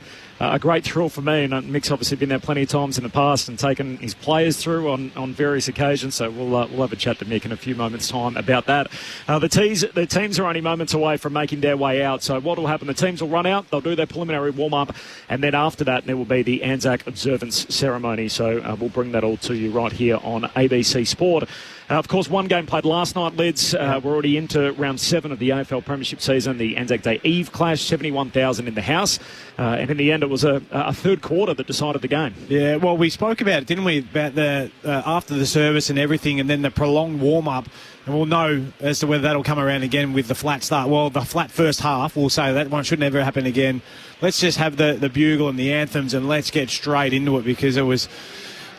great thrill for me. And Mick's obviously been there plenty of times in the past and taken his players through on various occasions. So we'll have a chat to Mick in a few moments' time about that. The teams are only moments away from making their way out. So what will happen? The teams will run out. They'll do their preliminary warm-up. And then after that, there will be the ANZAC observance ceremony. So we'll bring that all to you right here on ABC Sport. Of course, one game played last night, Lids. We're already into round 7 of the AFL Premiership season. The Anzac Day Eve clash, 71,000 in the house. And in the end, it was a third quarter that decided the game. Yeah, well, we spoke about it, didn't we, about the after the service and everything, and then the prolonged warm-up. And we'll know as to whether that'll come around again with the flat start. Well, the flat first half, we'll say that one should never happen again. Let's just have the bugle and the anthems and let's get straight into it, because it was...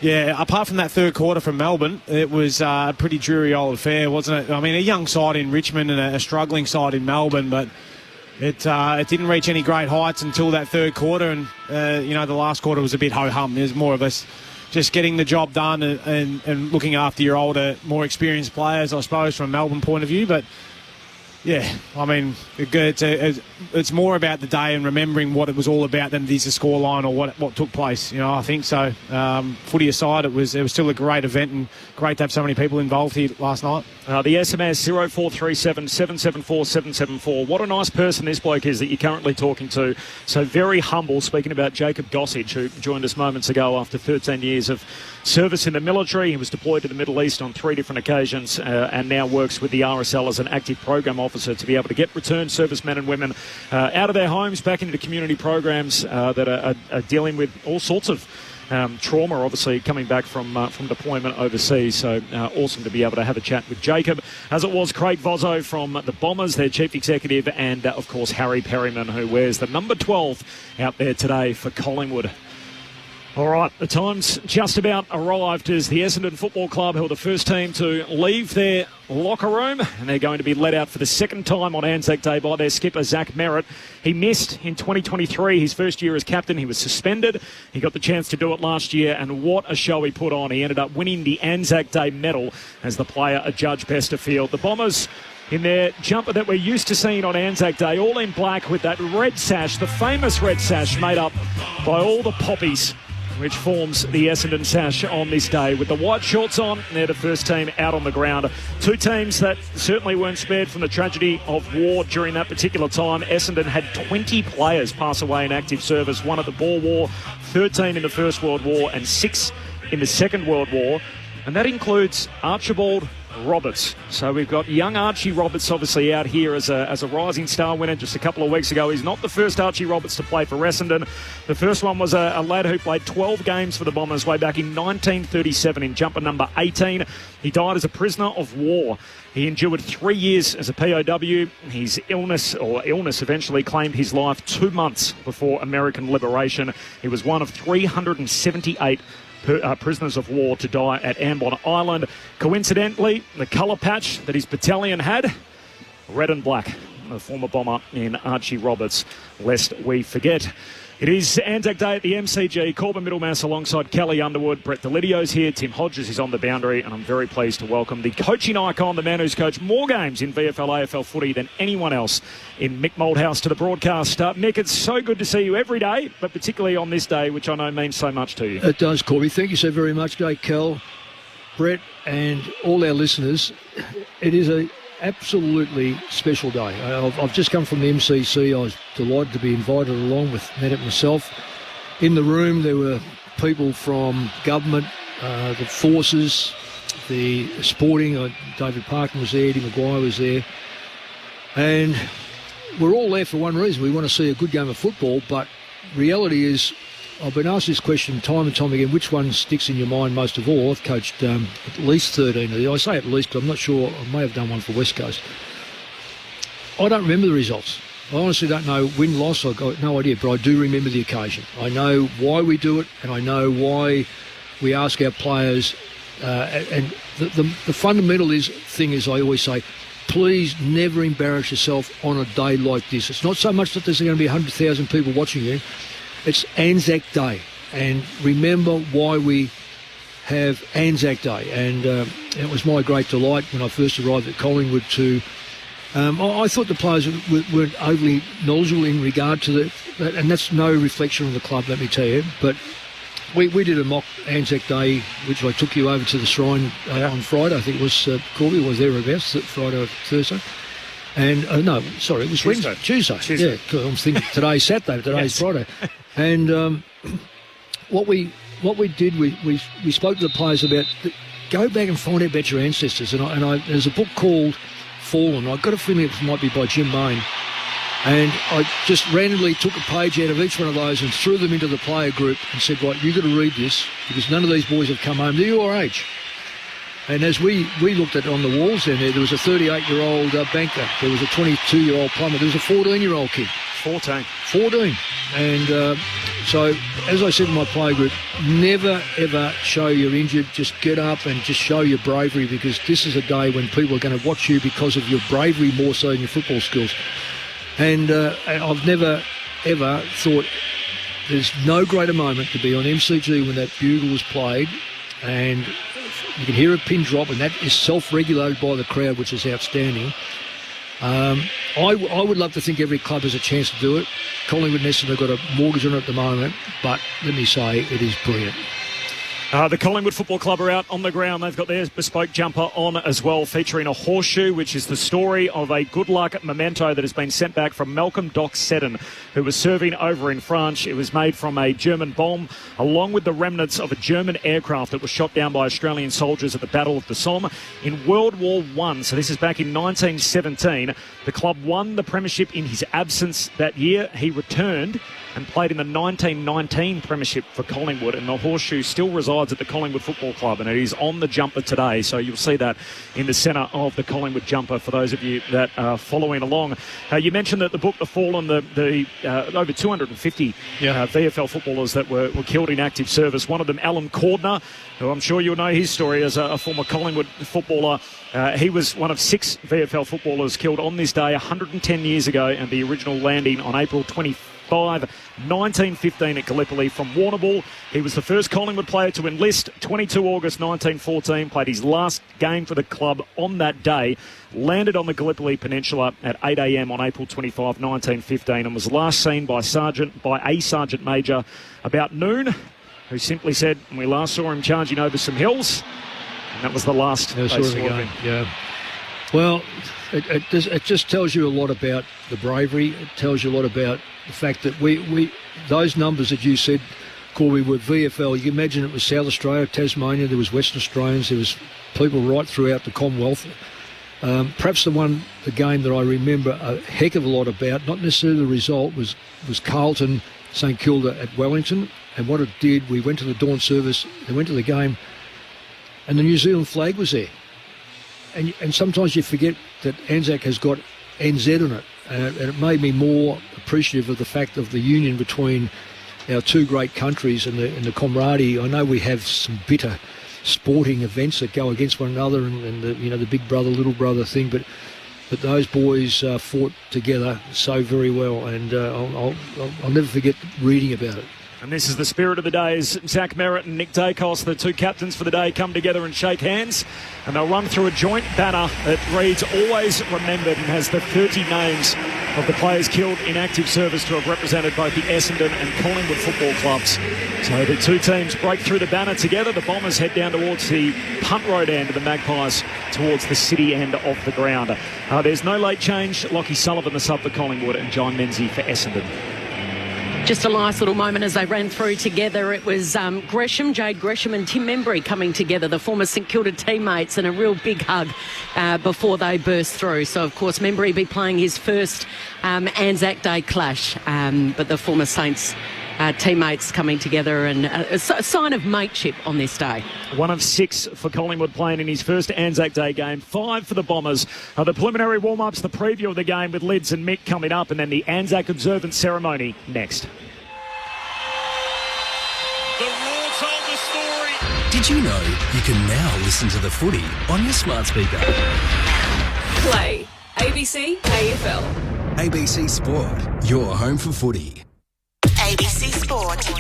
Yeah, apart from that third quarter from Melbourne, it was a pretty dreary old affair, wasn't it? I mean, a young side in Richmond and a struggling side in Melbourne, but it didn't reach any great heights until that third quarter. And, the last quarter was a bit ho-hum. It was more of us just getting the job done and looking after your older, more experienced players, I suppose, from a Melbourne point of view. But, yeah, I mean, it's more about the day and remembering what it was all about than it is the scoreline or what took place. I think so. Footy aside, it was still a great event and great to have so many people involved here last night. The SMS 0437 774 774. What a nice person this bloke is that you're currently talking to. So very humble, speaking about Jacob Gossage, who joined us moments ago after 13 years of service in the military. He was deployed to the Middle East on 3 different occasions and now works with the RSL as an active program officer to be able to get returned servicemen and women out of their homes back into community programs that are dealing with all sorts of trauma, obviously, coming back from deployment overseas. So awesome to be able to have a chat with Jacob, as it was Craig Vozzo from the Bombers, their chief executive, and, of course, Harry Perryman, who wears the number 12 out there today for Collingwood. All right, the time's just about arrived as the Essendon Football Club, who are the first team to leave their locker room, and they're going to be let out for the second time on Anzac Day by their skipper, Zach Merritt. He missed in 2023, his first year as captain. He was suspended. He got the chance to do it last year, and what a show he put on. He ended up winning the Anzac Day medal as the player adjudged best of field. The Bombers, in their jumper that we're used to seeing on Anzac Day, all in black with that red sash, the famous red sash made up by all the poppies, which forms the Essendon sash on this day. With the white shorts on, they're the first team out on the ground. 2 teams that certainly weren't spared from the tragedy of war during that particular time. Essendon had 20 players pass away in active service, 1 at the Boer War, 13 in the First World War, and 6 in the Second World War. And that includes Archibald Roberts. So we've got young Archie Roberts obviously out here as a rising star winner just a couple of weeks ago. He's not the first Archie Roberts to play for Essendon. The first one was a lad who played 12 games for the Bombers way back in 1937 in jumper number 18. He died as a prisoner of war. He endured 3 years as a POW. His illness eventually claimed his life 2 months before American liberation. He was one of 378 prisoners of war to die at Ambon Island. Coincidentally, the colour patch that his battalion had, red and black. The former bomber in Archie Roberts, lest we forget. It is Anzac Day at the MCG. Corbin Middlemass alongside Kelly Underwood. Brett Delidio's here. Tim Hodges is on the boundary. And I'm very pleased to welcome the coaching icon, the man who's coached more games in VFL AFL footy than anyone else, in Mick Malthouse, to the broadcast. Mick, it's so good to see you every day, but particularly on this day, which I know means so much to you. It does, Corby. Thank you so very much, Kel, Brett, and all our listeners. It is absolutely special day. I've just come from the MCC. I was delighted to be invited along with Matt and myself. In the room there were people from government, the forces, the sporting. David Parkin was there, Eddie Maguire was there. And we're all there for one reason. We want to see a good game of football, but reality is, I've been asked this question time and time again, which one sticks in your mind most of all? I've coached at least 13 of these. I say at least, but I'm not sure. I may have done one for West Coast. I don't remember the results. I honestly don't know win-loss. I've got no idea, but I do remember the occasion. I know why we do it, and I know why we ask our players. And the fundamental thing is, I always say, please never embarrass yourself on a day like this. It's not so much that there's going to be 100,000 people watching you. It's ANZAC Day. And remember why we have ANZAC Day. And it was my great delight when I first arrived at Collingwood to... I thought the players weren't overly knowledgeable in regard to that, and that's no reflection on the club, let me tell you. But we did a mock ANZAC Day, which I took you over to the Shrine on Friday. I think it was Corby was thereabouts, Friday or Thursday. And no, sorry, it was Tuesday. Yeah, I'm thinking today's Saturday, today's Friday. And what we did, we spoke to the players about go back and find out about your ancestors. And I there's a book called Fallen. I've got a feeling it might be by Jim Main. And I just randomly took a page out of each one of those and threw them into the player group and said, right, you've got to read this because none of these boys have come home. They're your age. And as we looked at it on the walls down there was a 38-year-old banker. There was a 22-year-old plumber. There was a 14-year-old kid. 14. And so, as I said in my player group, never, ever show you're injured. Just get up and just show your bravery because this is a day when people are going to watch you because of your bravery more so than your football skills. And I've never, ever thought there's no greater moment to be on MCG when that bugle was played and you can hear a pin drop, and that is self-regulated by the crowd, which is outstanding. I would love to think every club has a chance to do it. Collingwood and Essendon have got a mortgage on it at the moment, but let me say it is brilliant. The Collingwood Football Club are out on the ground. They've got their bespoke jumper on as well, featuring a horseshoe, which is the story of a good luck memento that has been sent back from Malcolm Doc Seddon, who was serving over in France. It was made from a German bomb, along with the remnants of a German aircraft that was shot down by Australian soldiers at the Battle of the Somme in World War I. So this is back in 1917. The club won the premiership in his absence that year. He returned and played in the 1919 premiership for Collingwood, and the horseshoe still resides at the Collingwood Football Club, and it is on the jumper today, so you'll see that in the centre of the Collingwood jumper for those of you that are following along. You mentioned that the book, The Fallen, the over 250 VFL footballers that were killed in active service. One of them, Alan Cordner, who I'm sure you'll know his story as a former Collingwood footballer. He was one of 6 VFL footballers killed on this day 110 years ago, and the original landing on April 1915 at Gallipoli from Warrnambool. He was the first Collingwood player to enlist. 22 August 1914, played his last game for the club on that day, landed on the Gallipoli Peninsula at 8 a.m. on April 25, 1915, and was last seen by a sergeant major about noon, who simply said, we last saw him charging over some hills, and that was the last they saw of him. Yeah. Well, it just tells you a lot about the bravery. It tells you a lot about the fact that we those numbers that you said, Corby, were VFL. You can imagine it was South Australia, Tasmania, there was Western Australians, there was people right throughout the Commonwealth. Perhaps the game that I remember a heck of a lot about, not necessarily the result, was Carlton St Kilda at Wellington. And what it did, we went to the dawn service, they went to the game, and the New Zealand flag was there. And sometimes you forget that ANZAC has got NZ on it. And it made me more appreciative of the fact of the union between our two great countries and the camaraderie. I know we have some bitter sporting events that go against one another and the big brother, little brother thing, but those boys fought together so very well, and I'll never forget reading about it. And this is the spirit of the day as Zach Merritt and Nick Dacos, the two captains for the day, come together and shake hands. And they'll run through a joint banner that reads, always remembered, and has the 30 names of the players killed in active service to have represented both the Essendon and Collingwood football clubs. So the two teams break through the banner together. The Bombers head down towards the Punt Road end, and the Magpies towards the city end of the ground. There's no late change. Lockie Sullivan, the sub for Collingwood, and John Menzies for Essendon. Just a nice little moment as they ran through together. It was Jade Gresham and Tim Membry coming together, the former St Kilda teammates, and a real big hug before they burst through. So, of course, Membry be playing his first ANZAC Day clash, but the former Saints teammates coming together, and a sign of mateship on this day. 1 of 6 for Collingwood playing in his first ANZAC Day game, 5 for the Bombers. The preliminary warm-ups, the preview of the game with Lids and Mick coming up, and then the ANZAC observance ceremony next. The Raw told the story. Did you know you can now listen to the footy on your smart speaker? Play ABC AFL. ABC Sport, your home for footy. ABC Sport.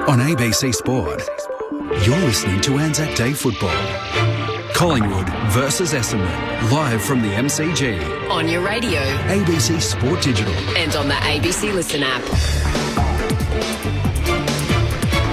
On ABC Sport, you're listening to ANZAC Day football. Collingwood versus Essendon, live from the MCG. On your radio. ABC Sport Digital. And on the ABC Listen app.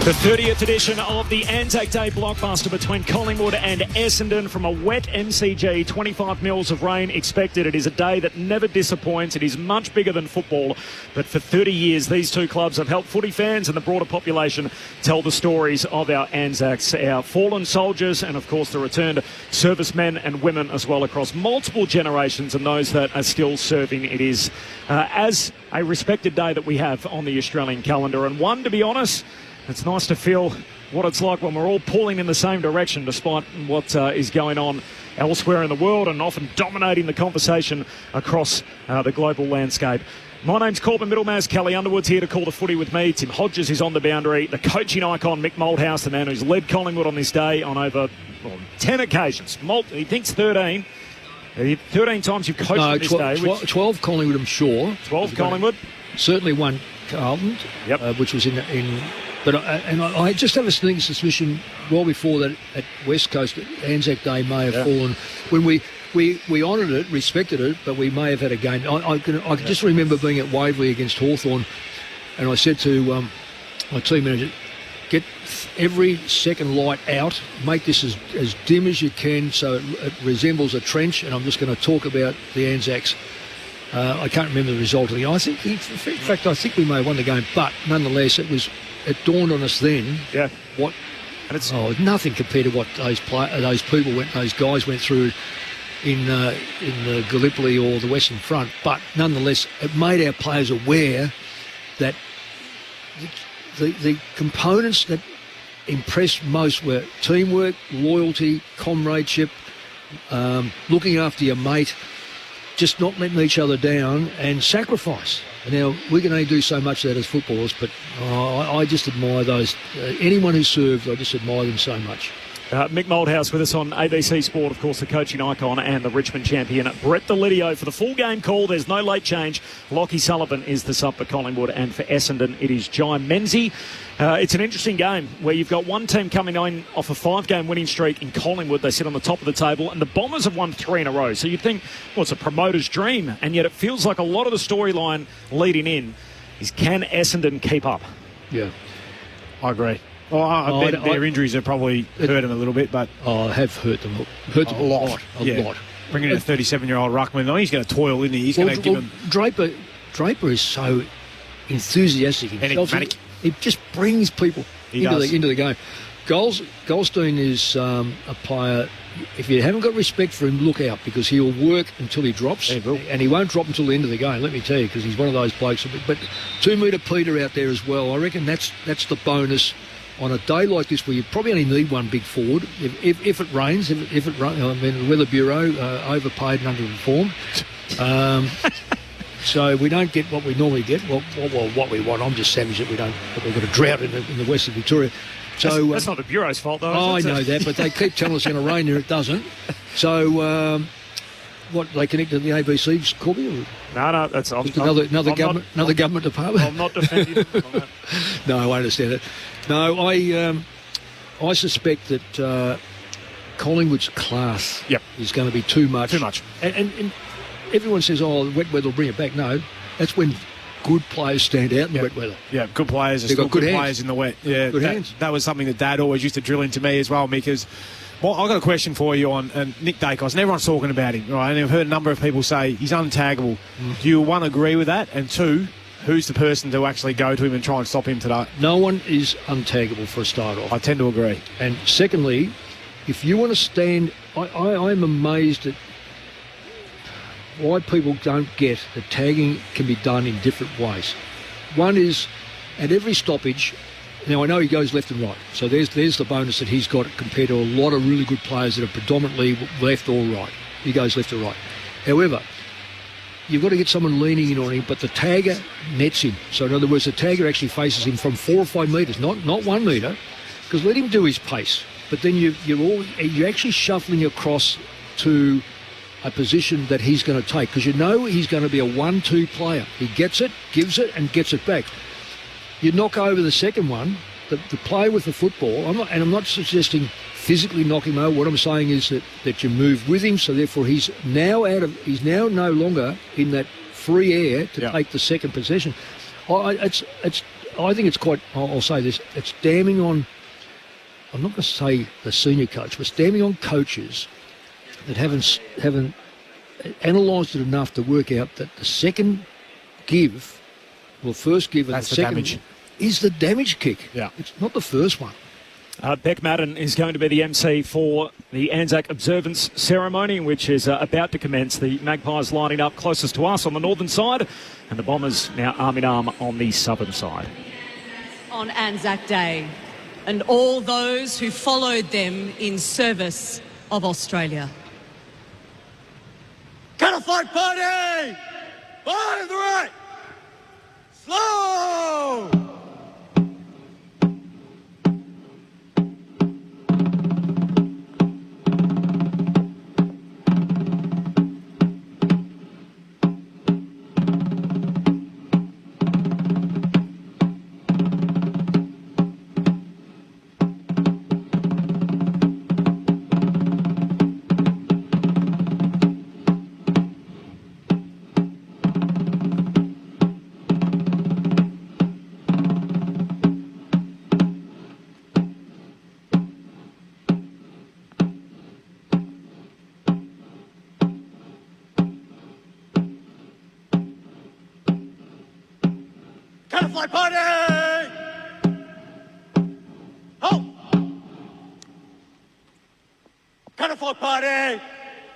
The 30th edition of the ANZAC Day blockbuster between Collingwood and Essendon from a wet MCG, 25 mils of rain expected. It is a day that never disappoints. It is much bigger than football, but for 30 years these two clubs have helped footy fans and the broader population tell the stories of our ANZACs, our fallen soldiers, and of course the returned servicemen and women as well across multiple generations, and those that are still serving. It is as a respected day that we have on the Australian calendar, and one, to be honest, it's nice to feel what it's like when we're all pulling in the same direction despite what is going on elsewhere in the world and often dominating the conversation across the global landscape. My name's Corbin Middlemaz. Kelly Underwood's here to call the footy with me. Tim Hodges is on the boundary. The coaching icon, Mick Malthouse, the man who's led Collingwood on this day on over 10 occasions. He thinks 13. 13 times you've coached on this day. 12 Collingwood, I'm sure. 12 Collingwood. Certainly one Carlton, which was in... But I just have a sneaking suspicion well before that at West Coast Anzac Day may have fallen when we honoured it, respected it, but we may have had a game. I can just remember being at Waverley against Hawthorn, and I said to my team manager, get every second light out, make this as dim as you can so it resembles a trench, and I'm just going to talk about the Anzacs. I can't remember the result of the game. In fact, I think we may have won the game, but nonetheless, it dawned on us then what, and it's nothing compared to what those guys went through in the Gallipoli or the Western Front. But nonetheless, it made our players aware that the components that impressed most were teamwork, loyalty, comradeship, looking after your mate, just not letting each other down, and sacrifice. Now, we can only do so much of that as footballers, but I just admire those. Anyone who served, I just admire them so much. Mick Malthouse with us on ABC Sport, of course, the coaching icon and the Richmond champion, Brett Delidio. For the full game call, there's no late change. Lockie Sullivan is the sub for Collingwood, and for Essendon, it is John Menzies. It's an interesting game where you've got one team coming in off a 5-game winning streak in Collingwood. They sit on the top of the table, and the Bombers have won 3 in a row. So you'd think, well, it's a promoter's dream, and yet it feels like a lot of the storyline leading in is, can Essendon keep up? Yeah, I agree. Their injuries have probably hurt them a little bit, but have hurt them a lot. Bringing in a 37-year-old ruckman, he's going to toil, isn't he? He's going to give him. Draper is so enthusiastic himself. He just brings people into the game. Goldstein is a player. If you haven't got respect for him, look out, because he'll work until he drops, and he won't drop until the end of the game. Let me tell you, because he's one of those blokes. But 2-metre Peter out there as well. I reckon that's the bonus. On a day like this, where you probably only need one big forward, if it rains, I mean, the Weather Bureau overpaid and underperformed. So we don't get what we normally get. Well, what we want. I'm just savage that we've got a drought in the western Victoria. So that's not the Bureau's fault, though. I know that, but they keep telling us it's going to rain there. It doesn't. So what, they connect to the ABC, Corby? No, that's another government department. I'm not defending them on that. No, I understand it. No, I suspect that Collingwood's class is going to be too much. Too much. And everyone says, oh, wet weather will bring it back. No, that's when good players stand out in the wet weather. Yeah, good players are They've still got good hands. players in the wet. Yeah, Good hands. That was something that Dad always used to drill into me as well, because I've got a question for you on Nick Dacos, and everyone's talking about him, right? And I've heard a number of people say he's untaggable. Do you, one, agree with that? And two, who's the person to actually go to him and try and stop him today? No one is untaggable for a start off. I tend to agree. And secondly, if you want to stand, I'm amazed at why people don't get that tagging can be done in different ways. One is, at every stoppage, now I know he goes left and right, so there's the bonus that he's got compared to a lot of really good players that are predominantly left or right. He goes left or right. However, you've got to get someone leaning in on him, but the tagger nets him. So in other words, the tagger actually faces him from 4 or 5 metres, not 1 metre, because let him do his pace. But then you're actually shuffling across to a position that he's going to take, because you know he's going to be a 1-2 player. He gets it, gives it, and gets it back. You knock over the second one, the play with the football, I'm not suggesting physically knock him over. What I'm saying is that you move with him, so therefore he's now no longer in that free air to take the second possession. I think it's quite, I'll say this, it's damning on, I'm not going to say the senior coach, but it's damning on coaches that haven't analysed it enough to work out that the second give, first give and the second damage. Is the damage kick. Yeah. It's not the first one. Beck Madden is going to be the MC for the ANZAC observance ceremony, which is about to commence. The Magpies lining up closest to us on the northern side, and the Bombers now arm in arm on the southern side. On ANZAC Day, and all those who followed them in service of Australia. Cut a fight party! Bar to the right! Slow! Fly party! Halt! Cutterfly party!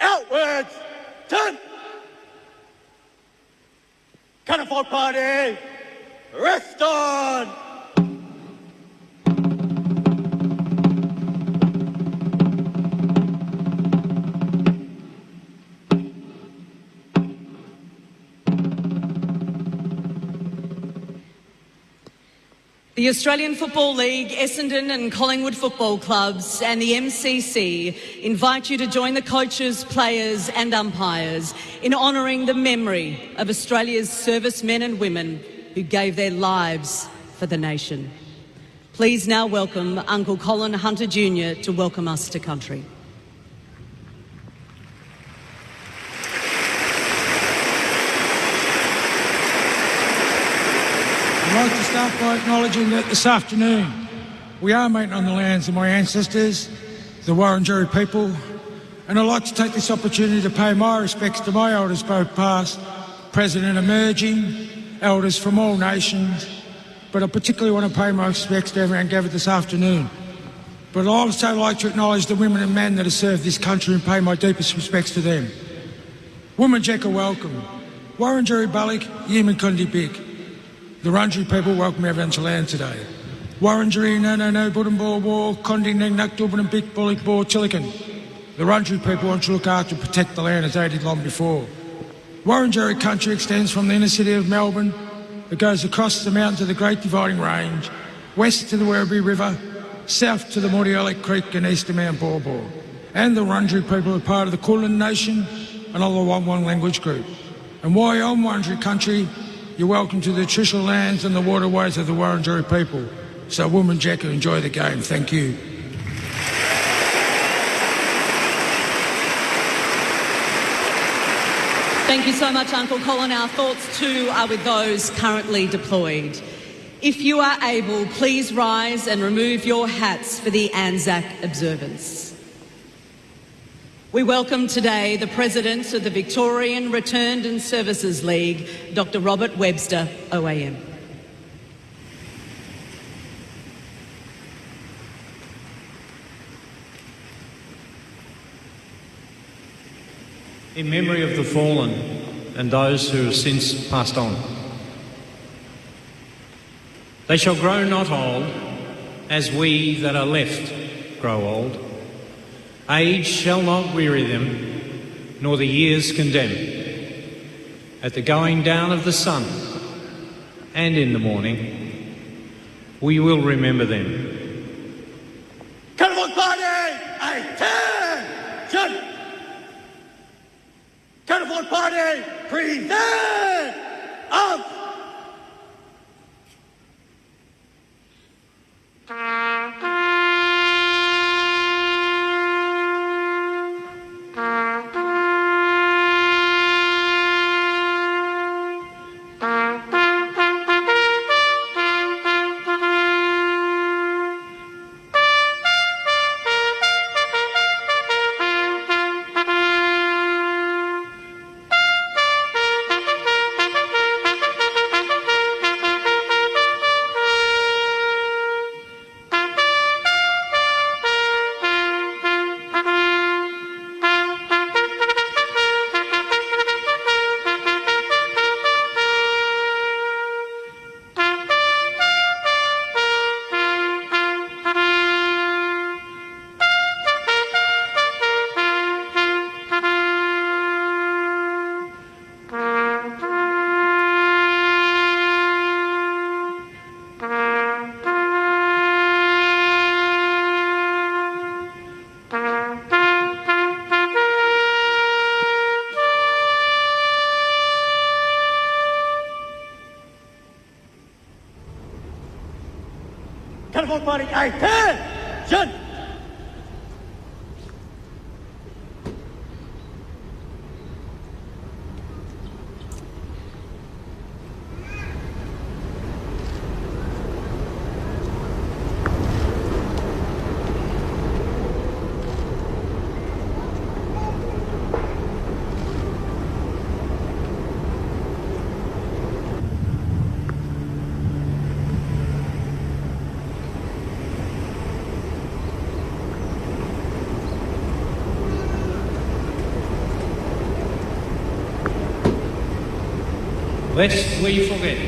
Outwards! Turn! Cutterfly party! Rest on! The Australian Football League, Essendon and Collingwood football clubs and the MCC invite you to join the coaches, players and umpires in honouring the memory of Australia's servicemen and women who gave their lives for the nation. Please now welcome Uncle Colin Hunter Jr. to welcome us to country. I'd like to start by acknowledging that this afternoon we are meeting on the lands of my ancestors, the Wurundjeri people, and I'd like to take this opportunity to pay my respects to my elders, both past, present and emerging, elders from all nations, but I particularly want to pay my respects to everyone gathered this afternoon. But I'd also like to acknowledge the women and men that have served this country and pay my deepest respects to them. Wominjeka welcome. Wurundjeri Balik, Yemen Kundi Big. The Wurundjeri people welcome everyone to land today. Wurundjeri no Budambor War, Kondi Ning Nak Dubban Big Bullock Bor Tillican. The Wurundjeri people want to look after and protect the land as they did long before. Wurundjeri country extends from the inner city of Melbourne. It goes across the mountains of the Great Dividing Range, west to the Werribee River, south to the Mordialloc Creek and east to Mount Borbor. And the Wurundjeri people are part of the Kulin Nation and all the Wonwong language group. And while you're on Wurundjeri country, you're welcome to the traditional lands and the waterways of the Wurundjeri people. So Wominjeka, enjoy the game. Thank you. Thank you so much, Uncle Colin. Our thoughts too are with those currently deployed. If you are able, please rise and remove your hats for the ANZAC observance. We welcome today the President of the Victorian Returned and Services League, Dr. Robert Webster, OAM. In memory of the fallen and those who have since passed on. They shall grow not old, as we that are left grow old. Age shall not weary them, nor the years condemn. At the going down of the sun, and in the morning, we will remember them. Collingwood Party, 8-10! Collingwood Party, present! Up! Collingwood Party, 8-10! Lest we forget.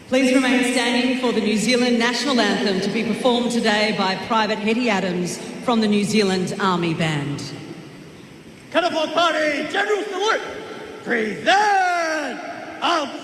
Please remain standing for the New Zealand National Anthem to be performed today by Private Hetty Adams from the New Zealand Army Band. Collingwood Party, General Salute! Present! Up!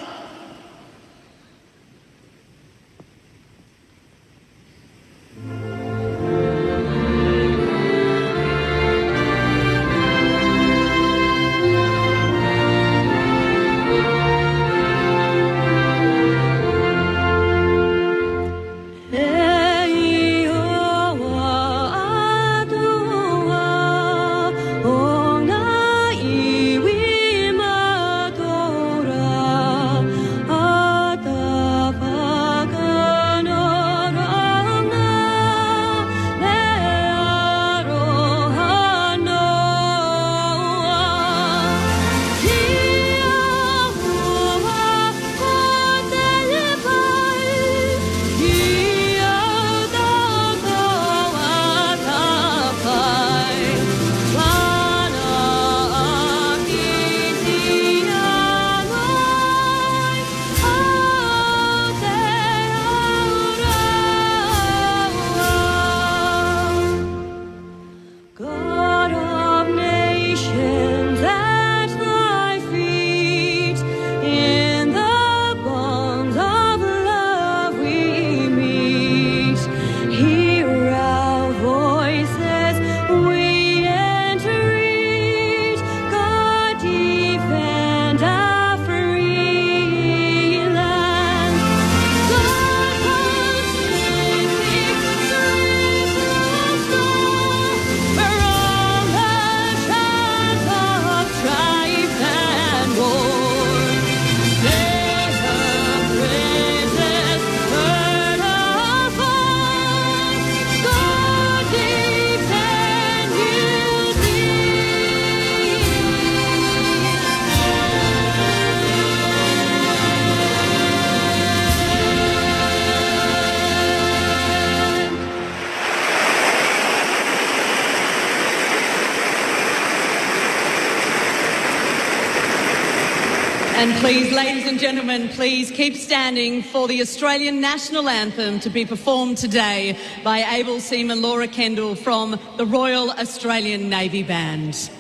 And please, ladies and gentlemen, please keep standing for the Australian National Anthem to be performed today by able seaman Laura Kendall from the Royal Australian Navy Band.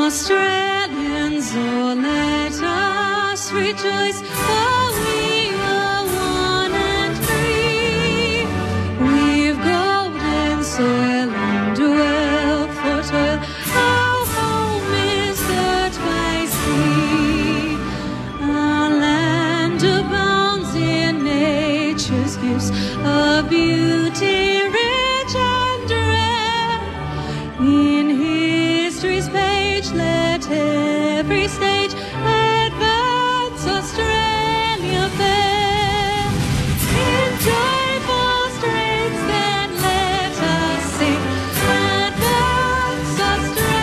Australians, oh, let us rejoice, for we are one and free. We've golden soil and wealth for toil. Our home is the twice sea. Our land abounds in nature's gifts of beauty, rich and rare. In history's page, let every stage advance Australia fair. In joyful strains then let us sing, advance Australia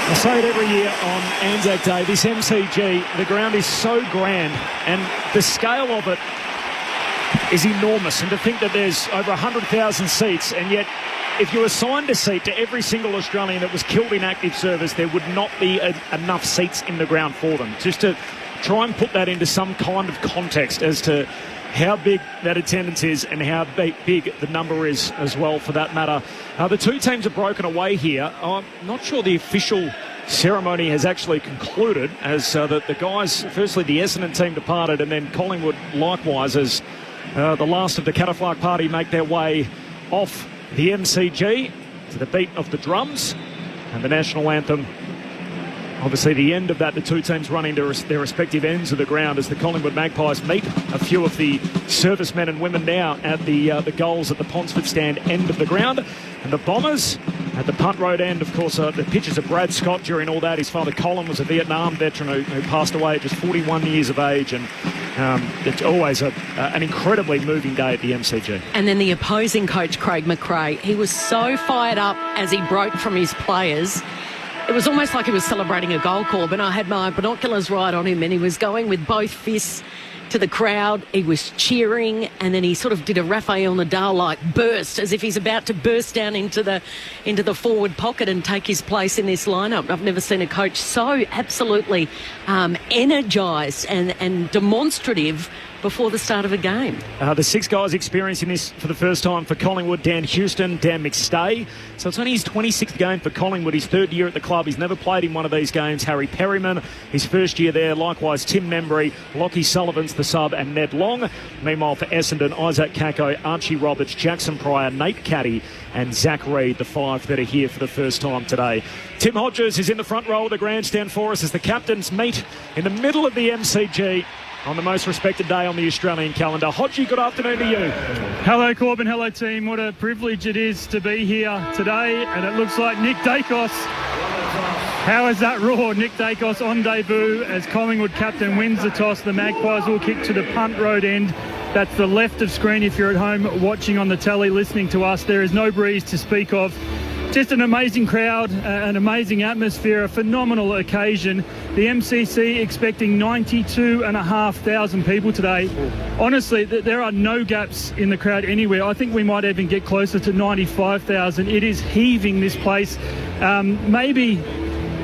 I say it every year on ANZAC Day, this MCG, the ground is so grand and the scale of it is enormous. And to think that there's over 100,000 seats, and yet if you assigned a seat to every single Australian that was killed in active service, there would not be enough seats in the ground for them. Just to try and put that into some kind of context as to how big that attendance is and how big the number is as well, for that matter. The two teams have broken away here. I'm not sure the official ceremony has actually concluded, as the guys, firstly the Essendon team departed, and then Collingwood likewise, as the last of the Cataflark party make their way off the MCG to the beat of the drums and the national anthem. Obviously, the end of that, the two teams running to their respective ends of the ground as the Collingwood Magpies meet a few of the servicemen and women now at the goals at the Ponsford stand end of the ground. And the Bombers at the punt road end, of course, the pictures of Brad Scott during all that. His father, Colin, was a Vietnam veteran who passed away at just 41 years of age. And it's always an incredibly moving day at the MCG. And then the opposing coach, Craig McRae, he was so fired up as he broke from his players. It was almost like he was celebrating a goal call, but I had my binoculars right on him and he was going with both fists to the crowd. He was cheering, and then he sort of did a Rafael Nadal-like burst, as if he's about to burst down into the forward pocket and take his place in this lineup. I've never seen a coach so absolutely energised and demonstrative before the start of a game. The six guys experiencing this for the first time for Collingwood: Dan Houston, Dan McStay. So it's only his 26th game for Collingwood, his third year at the club. He's never played in one of these games. Harry Perryman, his first year there. Likewise, Tim Membry, Lockie Sullivan's the sub, and Ned Long. Meanwhile, for Essendon, Isaac Kako, Archie Roberts, Jackson Pryor, Nate Caddy, and Zach Reid, the five that are here for the first time today. Tim Hodges is in the front row of the grandstand for us as the captains meet in the middle of the MCG on the most respected day on the Australian calendar. Hodgie, good afternoon to you. Hello, Corbin. Hello, team. What a privilege it is to be here today. And it looks like Nick Dacos. How is that roar? Nick Dacos on debut as Collingwood captain wins the toss. The Magpies will kick to the punt road end. That's the left of screen if you're at home watching on the telly, listening to us. There is no breeze to speak of. Just an amazing crowd, an amazing atmosphere, a phenomenal occasion. The MCC expecting 92,500 people today. Honestly, there are no gaps in the crowd anywhere. I think we might even get closer to 95,000. It is heaving, this place.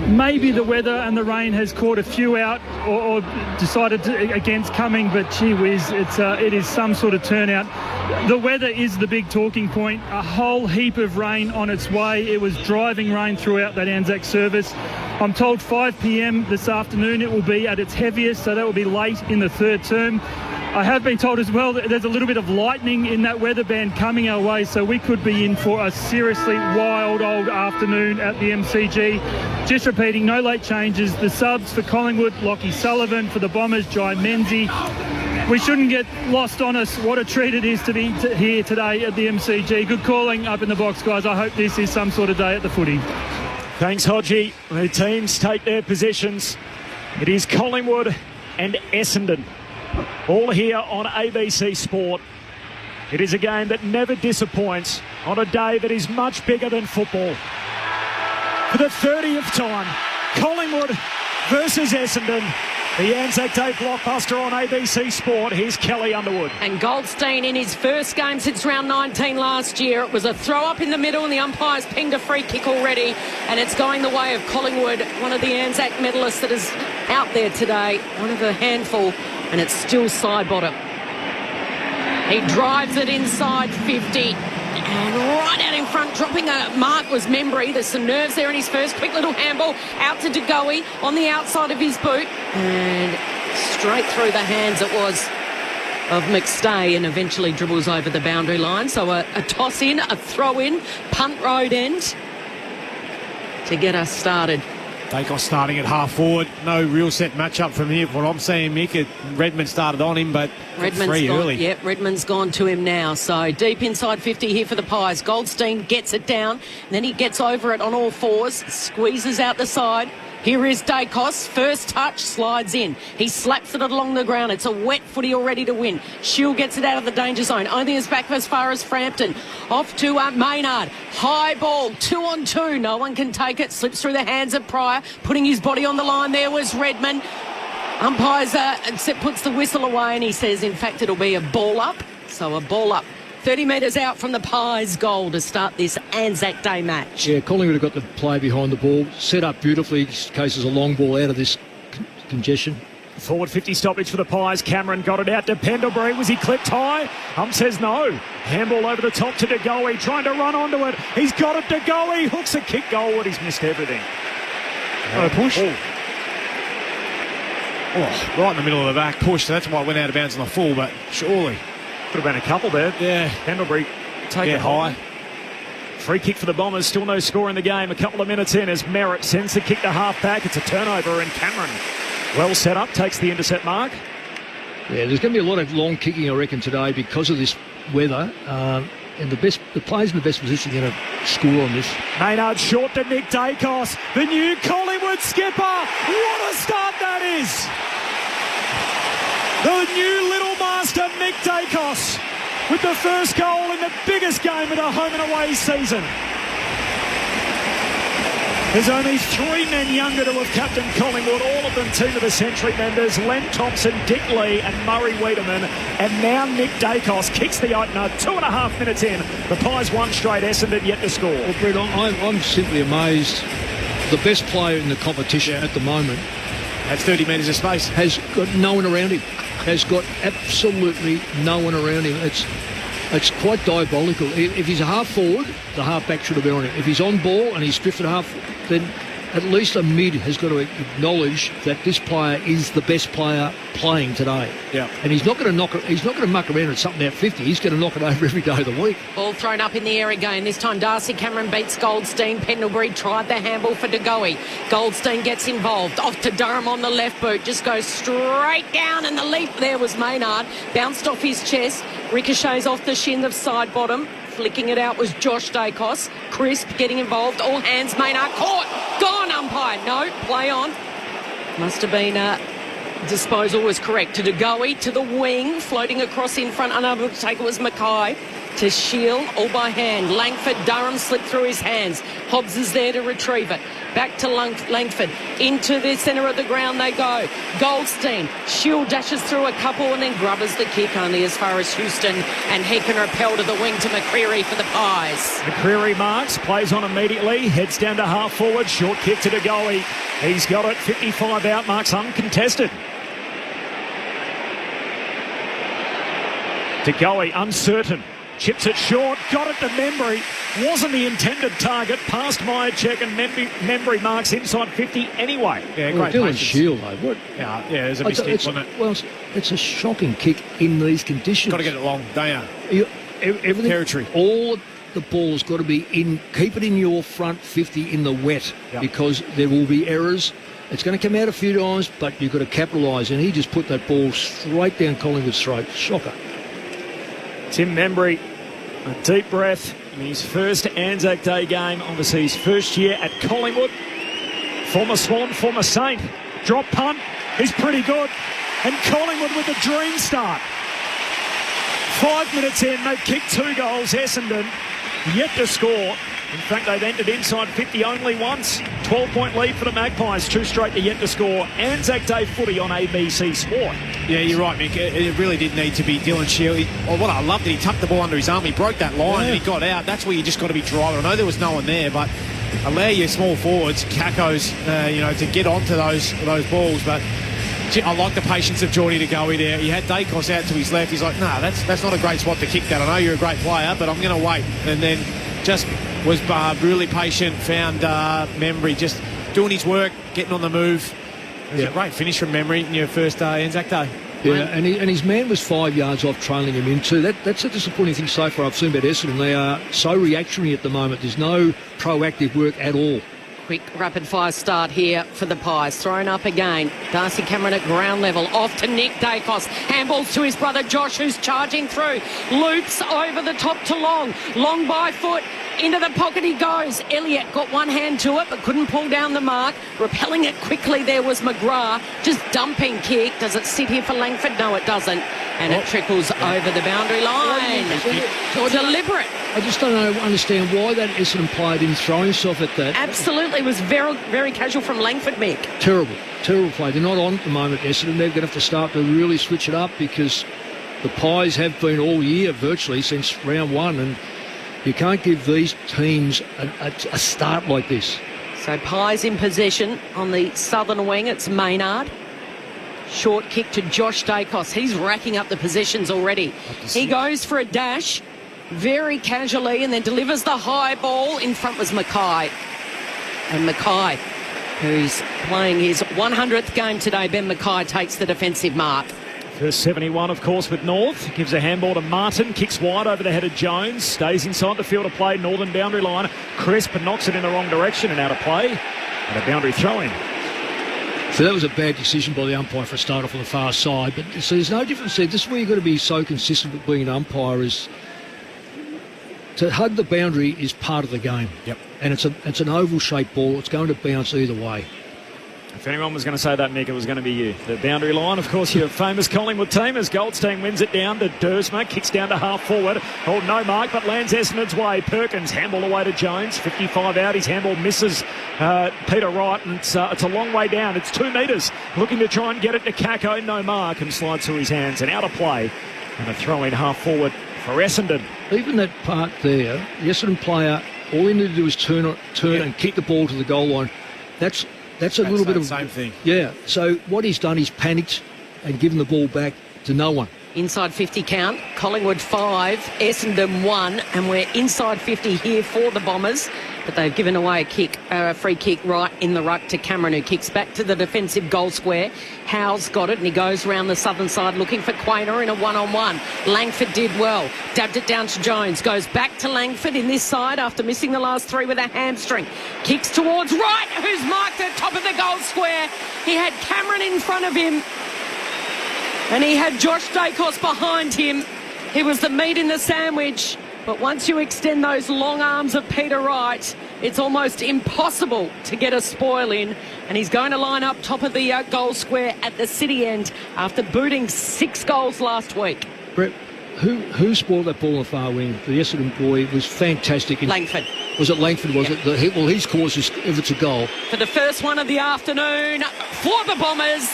Maybe the weather and the rain has caught a few out or decided against coming, but gee whiz, it is some sort of turnout. The weather is the big talking point. A whole heap of rain on its way. It was driving rain throughout that ANZAC service. I'm told 5 p.m. this afternoon it will be at its heaviest, so that will be late in the third term. I have been told as well that there's a little bit of lightning in that weather band coming our way, so we could be in for a seriously wild old afternoon at the MCG. Just repeating, no late changes. The subs for Collingwood, Lockie Sullivan; for the Bombers, Jai Menzies. We shouldn't get lost on us what a treat it is to be here today at the MCG. Good calling up in the box, guys. I hope this is some sort of day at the footy. Thanks, Hodgie. The teams take their positions. It is Collingwood and Essendon, all here on ABC Sport. It is a game that never disappoints on a day that is much bigger than football. For the 30th time, Collingwood versus Essendon. The ANZAC Day blockbuster on ABC Sport. Here's Kelly Underwood. And Goldstein in his first game since round 19 last year. It was a throw up in the middle and the umpires pinged a free kick already. And it's going the way of Collingwood, one of the ANZAC medalists that is out there today. One of a handful, and it's still side bottom. He drives it inside 50. And right out in front, dropping a mark was Membry. There's some nerves there in his first. Quick little handball out to De Goey on the outside of his boot. And straight through the hands it was of McStay, and eventually dribbles over the boundary line. So a toss in, a throw in, punt road end to get us started. Dacos starting at half forward. No real set matchup from here. What I'm seeing, Mick, Redmond started on him, but Redmond's gone, early. Yep, Redmond's gone to him now. So deep inside 50 here for the Pies. Goldstein gets it down, and then he gets over it on all fours, squeezes out the side. Here is Dacos. First touch, slides in. He slaps it along the ground. It's a wet footy already to win. Shield gets it out of the danger zone. Only is back as far as Frampton. Off to Maynard. High ball, 2-on-2. No one can take it. Slips through the hands of Pryor. Putting his body on the line there was Redmond. Umpires puts the whistle away, and he says, in fact, it'll be a ball up. So a ball up. 30 metres out from the Pies goal to start this ANZAC Day match. Yeah, Collingwood have got the play behind the ball, set up beautifully. In case there's a long ball out of this congestion. Forward 50 stoppage for the Pies. Cameron got it out to Pendlebury. Was he clipped high? Says no. Handball over the top to De Goey, trying to run onto it. He's got it, De Goey. Hooks a kick goal, he's missed everything. Oh, push. Oh, right in the middle of the back push. That's why it went out of bounds on the full, but surely. Could have been a couple there. Yeah. Pendlebury take it high. Free kick for the Bombers. Still no score in the game. A couple of minutes in as Merritt sends the kick to half back. It's a turnover, and Cameron, well set up, takes the intercept mark. Yeah, there's going to be a lot of long kicking, I reckon, today because of this weather. And the players in the best position are going to score on this. Maynard short to Nick Dacos, the new Collingwood skipper. What a start that is! The new little master, Nick Dacos, with the first goal in the biggest game of the home and away season. There's only 3 men younger to have captained Collingwood, all of them Team of the Century members, Len Thompson, Dick Lee and Murray Wiedemann. And now Nick Dacos kicks the opener 2.5 minutes in. The Pies won straight, Essendon yet to score. Well, Brett, I'm simply amazed. The best player in the competition at the moment has 30 metres of space. Has got no one around him. Has got absolutely no one around him. It's quite diabolical. If he's a half forward, the half back should have been on him. If he's on ball and he's drifted half, then at least a mid has got to acknowledge that this player is the best player playing today. Yeah. And he's not going to muck around at something out 50. He's going to knock it over every day of the week. Ball thrown up in the air again. This time Darcy Cameron beats Goldstein. Pendlebury tried the handball for De Goey. Goldstein gets involved. Off to Durham on the left boot. Just goes straight down, and the leap there was Maynard. Bounced off his chest. Ricochets off the shin of side bottom. Flicking it out was Josh Dacos. Crisp getting involved. All hands. Maynard caught. Gone, umpire. No, play on. Must have been disposal was correct. To De Goey, to the wing. Floating across in front. Unable to take it was Mackay. To Shield, all by hand. Langford, Durham slipped through his hands. Hobbs is there to retrieve it. Back to Langford. Into the centre of the ground they go. Goldstein. Shield dashes through a couple and then grubbers the kick only as far as Houston. And he can repel to the wing to McCreary for the Pies. McCreary marks, plays on immediately, heads down to half forward. Short kick to De Goey. He's got it. 55 out, marks uncontested. De Goey uncertain. Chips it short, got it to Membry. Wasn't the intended target. Past Myercheck, and Membry marks inside 50 anyway. Yeah, great. Dylan Shield, though. What? Yeah, there's a mistake, wasn't it? Well, it's a shocking kick in these conditions. Got to get it long, don't you? Everything, territory. All the ball's got to be in. Keep it in your front 50 in the wet, because there will be errors. It's going to come out a few times, but you've got to capitalise. And he just put that ball straight down Collingwood's throat. Shocker. Tim Membry, a deep breath, in his first Anzac Day game, obviously his first year at Collingwood. Former Swan, former Saint. Drop punt is pretty good. And Collingwood with a dream start. 5 minutes in, they've kicked 2 goals. Essendon yet to score. In fact, they've entered inside 50 only once. 12-point lead for the Magpies, 2 straight to yet to score. Anzac Day footy on ABC Sport. Yeah, you're right, Mick. It really did need to be Dylan Shield. What I loved it, he tucked the ball under his arm, he broke that line and he got out. That's where you just got to be driving. I know there was no one there, but allow your small forwards, Cacos, to get onto those balls. But I like the patience of Geordie to go in there. He had Dacos out to his left. He's like, nah, that's not a great spot to kick that. I know you're a great player, but I'm going to wait. And then just was really patient, found Membry just doing his work, getting on the move. It was a great finish from Membry in your first Anzac Day. Yeah, and his man was 5 yards off trailing him in too. That's a disappointing thing so far I've seen about Essendon. They are so reactionary at the moment. There's no proactive work at all. Quick rapid-fire start here for the Pies. Thrown up again. Darcy Cameron at ground level. Off to Nick Dacos. Handballs to his brother Josh, who's charging through. Loops over the top to Long. Long by foot. Into the pocket he goes. Elliott got one hand to it but couldn't pull down the mark. Repelling it quickly there was McGrath. Just dumping kick. Does it sit here for Langford? No, it doesn't. And it trickles over the boundary line. Deliberate. I just don't understand why that Essendon player didn't throw himself at that. Absolutely. It was very, very casual from Langford, Mick. Terrible play. They're not on at the moment, Essendon. They're going to have to start to really switch it up because the Pies have been all year virtually since round 1, and you can't give these teams a start like this. So Pies in possession on the southern wing. It's Maynard. Short kick to Josh Dacos. He's racking up the possessions already. He goes for a dash very casually and then delivers the high ball. In front was Mackay. And Mackay, who's playing his 100th game today, Ben Mackay takes the defensive mark. First 71, of course, with North. Gives a handball to Martin. Kicks wide over the head of Jones. Stays inside the field of play. Northern boundary line. Crisp knocks it in the wrong direction and out of play. And a boundary throw-in. So that was a bad decision by the umpire for a start off on the far side. But so there's no difference there. This is where you've got to be so consistent with being an umpire. Is to hug the boundary is part of the game. Yep. And it's an oval-shaped ball. It's going to bounce either way. If anyone was going to say that, Mick, it was going to be you. The boundary line, of course, your famous Collingwood team as Goldstein wins it down to Dersma, kicks down to half forward. Oh, no mark, but lands Essendon's way. Perkins, handball away to Jones, 55 out. His handball misses Peter Wright, and it's a long way down. It's 2 metres. Looking to try and get it to Kako, no mark, and slides through his hands and out of play. And a throw in half forward for Essendon. Even that part there, the Essendon player, all he needed to do was turn and kick the ball to the goal line. That's a little bit of the same thing. Yeah. So what he's done, he's panicked and given the ball back to no one. Inside 50 count. Collingwood 5, Essendon 1, and we're inside 50 here for the Bombers. But they've given away a free kick right in the ruck to Cameron, who kicks back to the defensive goal square. Howe's got it, and he goes round the southern side looking for Quainer in a one-on-one. Langford did well. Dabbed it down to Jones. Goes back to Langford in this side after missing the last 3 with a hamstring. Kicks towards Wright, who's marked at top of the goal square. He had Cameron in front of him, and he had Josh Dacos behind him. He was the meat in the sandwich. But once you extend those long arms of Peter Wright, it's almost impossible to get a spoil in. And he's going to line up top of the goal square at the city end after booting 6 goals last week. Brett, who spoiled that ball on the far wing? The Essendon boy was fantastic. Langford. Was it Langford, was it? Well, he's caused us if it's a goal. For the first one of the afternoon for the Bombers.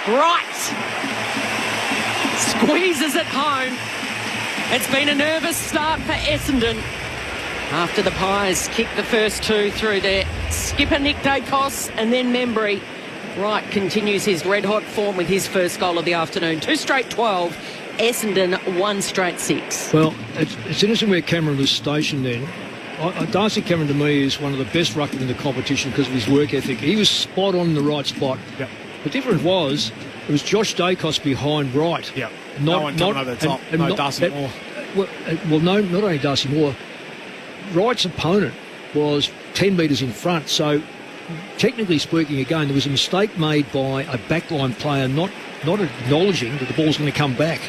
Wright squeezes it home. It's been a nervous start for Essendon after the Pies kicked the first 2 through their skipper Nick Dacos and then Membry. Wright continues his red-hot form with his first goal of the afternoon. 2 straight 12, Essendon 1 straight 6. Well, it's interesting where Cameron was stationed then. Darcy Cameron, to me, is one of the best ruckmen in the competition because of his work ethic. He was spot on in the right spot. Yep. The difference was it was Josh Dacos behind Wright. Yep. No one coming over the top. No Darcy Moore. Well, no, not only Darcy Moore. Wright's opponent was 10 metres in front. So, technically speaking, again, there was a mistake made by a backline player not acknowledging that the ball's going to come back.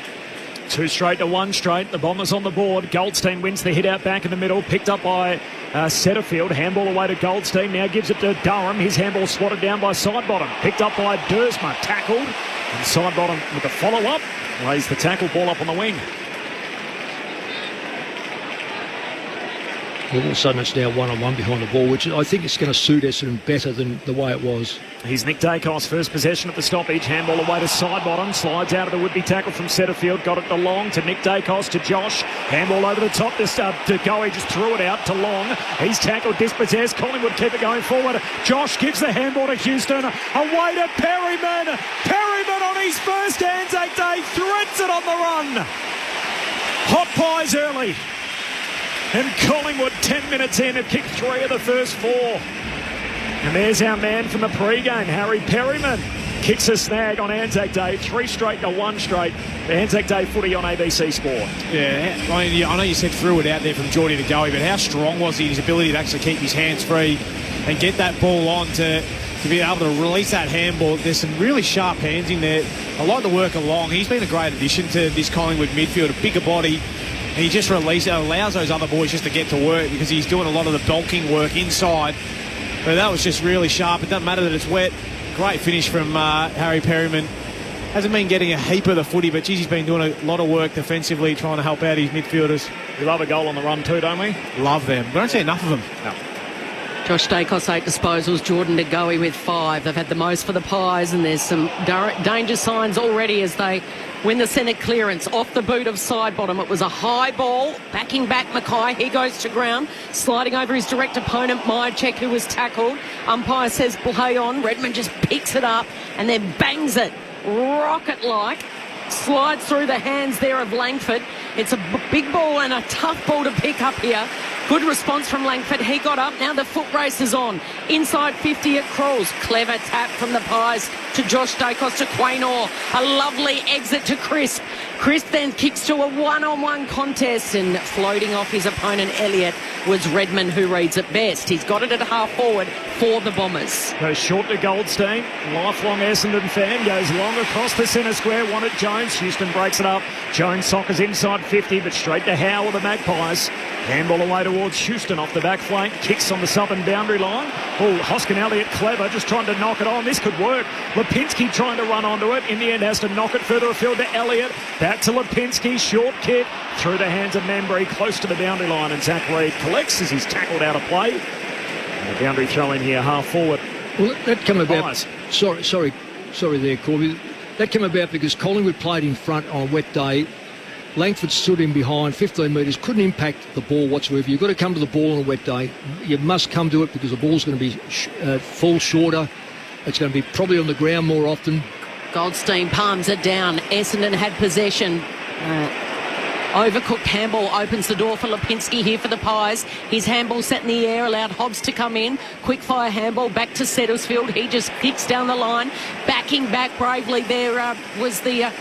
2 straight to 1 straight. The Bombers on the board. Goldstein wins the hit out back in the middle. Picked up by Setterfield. Handball away to Goldstein. Now gives it to Durham. His handball swatted down by Sidebottom. Picked up by Dersma. Tackled. And Sidebottom with the follow-up. Lays the tackle ball up on the wing. All of a sudden it's now 1-on-1 behind the ball, which I think is going to suit Essendon better than the way it was. Here's Nick Dacos, first possession at the stoppage. Handball away to Sidebottom. Slides out of the would-be tackle from Setterfield. Got it to Long, to Nick Dacos, to Josh. Handball over the top to Goey. Just threw it out to Long. He's tackled, dispossessed. Collingwood keep it going forward. Josh gives the handball to Houston. Away to Perryman. Perryman on his first Anzac Day. Threads it on the run. Hot pies early. And Collingwood, 10 minutes in, have kicked 3 of the first 4. And there's our man from the pre-game, Harry Perryman. Kicks a snag on Anzac Day, 3 straight to 1 straight. The Anzac Day footy on ABC Sport. Yeah, I know you said threw it out there from Geordie to Goey, but how strong was he in his ability to actually keep his hands free and get that ball on to be able to release that handball? There's some really sharp hands in there. I like the work along. He's been a great addition to this Collingwood midfield, a bigger body. And he just allows those other boys just to get to work because he's doing a lot of the bulking work inside. But that was just really sharp. It doesn't matter that it's wet. Great finish from Harry Perryman. Hasn't been getting a heap of the footy, but geez, he's been doing a lot of work defensively trying to help out his midfielders. We love a goal on the run too, don't we? Love them. We don't see enough of them. No. Josh Dacos 8 disposals, Jordan De Goey with 5. They've had the most for the Pies, and there's some danger signs already as they win the centre clearance off the boot of Sidebottom. It was a high ball, backing back Mackay. He goes to ground, sliding over his direct opponent, Myercheck, who was tackled. Umpire says play on. Redmond just picks it up and then bangs it rocket-like. Slides through the hands there of Langford. It's a big ball and a tough ball to pick up here. Good response from Langford. He got up. Now the foot race is on. Inside 50 it crawls. Clever tap from the Pies to Josh Dacos to Quaynor. A lovely exit to Crisp. Crisp then kicks to a one-on-one contest, and floating off his opponent Elliott was Redmond, who reads it best. He's got it at half forward for the Bombers. Goes short to Goldstein. Lifelong Essendon fan. Goes long across the centre square. One at Jones. Houston breaks it up. Jones soccers inside 50, but straight to Howe of the Magpies. Handball away towards Houston off the back flank. Kicks on the southern boundary line. Oh, Hoskin Elliott clever, just trying to knock it on. This could work. Lipinski trying to run onto it. In the end has to knock it further afield to Elliott. Back to Lipinski. Short kick through the hands of Membry, close to the boundary line. And Zach Reid collects as he's tackled out of play. And the boundary throw in here, half forward. Well, that came about. Sorry there, Corby. That came about because Collingwood played in front on a wet day. Langford stood in behind 15 metres, couldn't impact the ball whatsoever. You've got to come to the ball on a wet day. You must come to it because the ball's going to be full shorter. It's going to be probably on the ground more often. Goldstein palms it down. Essendon had possession. Overcooked handball opens the door for Lipinski here for the Pies. His handball set in the air, allowed Hobbs to come in. Quick fire handball back to Settlesfield. He just kicks down the line. Backing back bravely there was the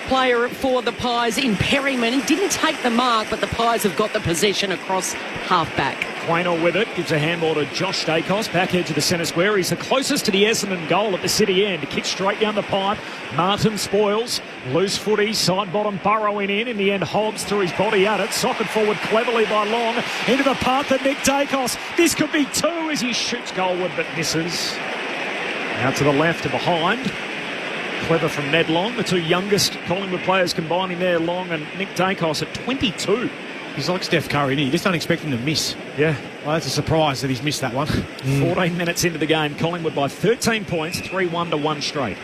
player for the Pies in Perryman. He didn't take the mark, but the Pies have got the possession across half-back. Quaynor with it, gives a handball to Josh Dacos, back edge of the centre square. He's the closest to the Essendon goal at the city end. Kicks straight down the pipe. Martin spoils. Loose footy, side bottom burrowing in. In the end, Hobbs threw his body at it. Socked forward cleverly by Long. Into the path of Nick Dacos. This could be 2 as he shoots goalward but misses. Out to the left and behind. Clever from Ned Long, the 2 youngest Collingwood players combining there, Long and Nick Dacos at 22. He's like Steph Curry, you just don't expect him to miss. Yeah. Well, that's a surprise that he's missed that one. 14 minutes into the game, Collingwood by 13 points, 3-1 to 1 straight.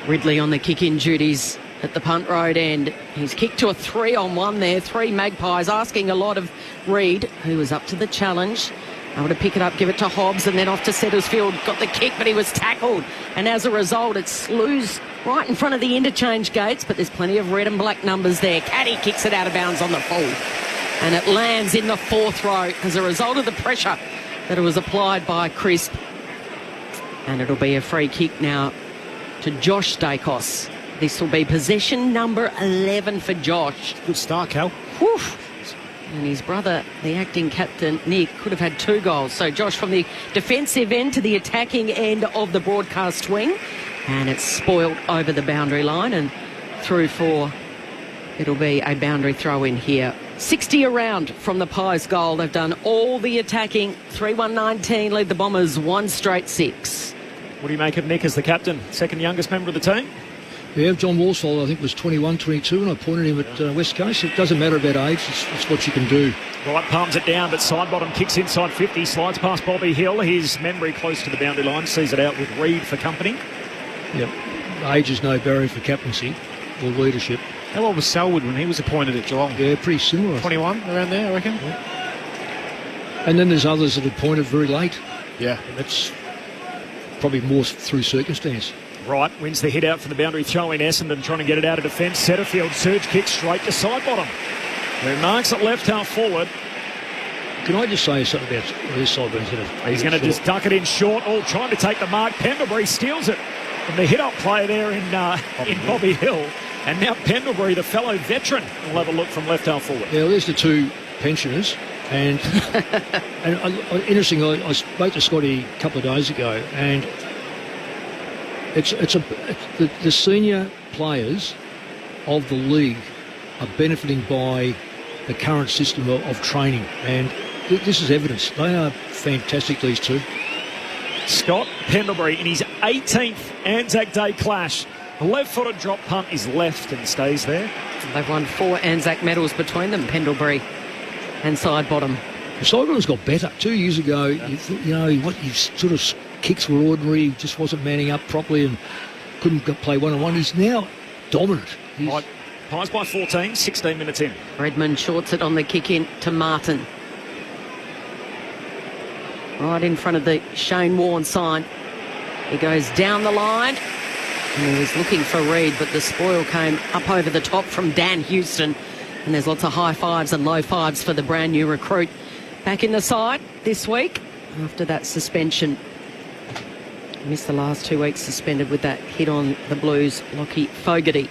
Ridley on the kick-in duties at the punt road end. He's kicked to a 3-on-1 there, 3 Magpies, asking a lot of Reid, who was up to the challenge. Able to pick it up, give it to Hobbs, and then off to Settlesfield. Got the kick, but he was tackled. And as a result, it's Slews right in front of the interchange gates, but there's plenty of red and black numbers there. Caddy kicks it out of bounds on the full. And it lands in the 4th row as a result of the pressure that it was applied by Crisp. And it'll be a free kick now to Josh Dacos. This will be possession number 11 for Josh. Good start, Cal. Whew. And his brother, the acting captain, Nick, could have had 2 goals. So Josh from the defensive end to the attacking end of the broadcast wing. And it's spoiled over the boundary line and through for It'll be a boundary throw in here. 60 around from the Pies goal. They've done all the attacking. 3-1-19 lead the Bombers 1 straight 6. What do you make of Nick as the captain, second youngest member of the team? Yeah, John Worsfold, I think, was 21, 22, and I pointed him at West Coast. It doesn't matter about age, it's what you can do. Right, palms it down, but side bottom kicks inside 50, slides past Bobby Hill. His memory close to the boundary line, sees it out with Reid for company. Yep, age is no barrier for captaincy or leadership. How old was Selwood when he was appointed at Geelong? Yeah, pretty similar. 21, around there, I reckon. Yeah. And then there's others that are appointed very late. Yeah. And that's probably more through circumstance. Right, wins the hit out for the boundary throw in. Essendon trying to get it out of defence. Setterfield surge kick straight to side bottom. Who marks at left half forward. Can I just say something about this side? He's going to just duck it in short. All trying to take the mark. Pendlebury steals it from the hit-up player there in Bobby Hill. And now Pendlebury, the fellow veteran, will have a look from left half forward. Yeah, well, there's the two pensioners. And, interesting, I spoke to Scotty a couple of days ago, and the senior players of the league are benefiting by the current system of training, and this is evidence. They are fantastic, these two. Scott Pendlebury in his 18th Anzac Day clash. A left-footed drop punt is left and stays there. They've won 4 Anzac medals between them, Pendlebury and side bottom. The side bottom's got better. 2 years ago, his sort of kicks were ordinary, just wasn't manning up properly and couldn't play one-on-one. He's now dominant. Right. Pies by 14, 16 minutes in. Redmond shorts it on the kick in to Martin. Right in front of the Shane Warne sign. He goes down the line. And he was looking for Reid, but the spoil came up over the top from Dan Houston. And there's lots of high fives and low fives for the brand new recruit. Back in the side this week after that suspension. Missed the last 2 weeks suspended with that hit on the Blues, Lockie Fogarty.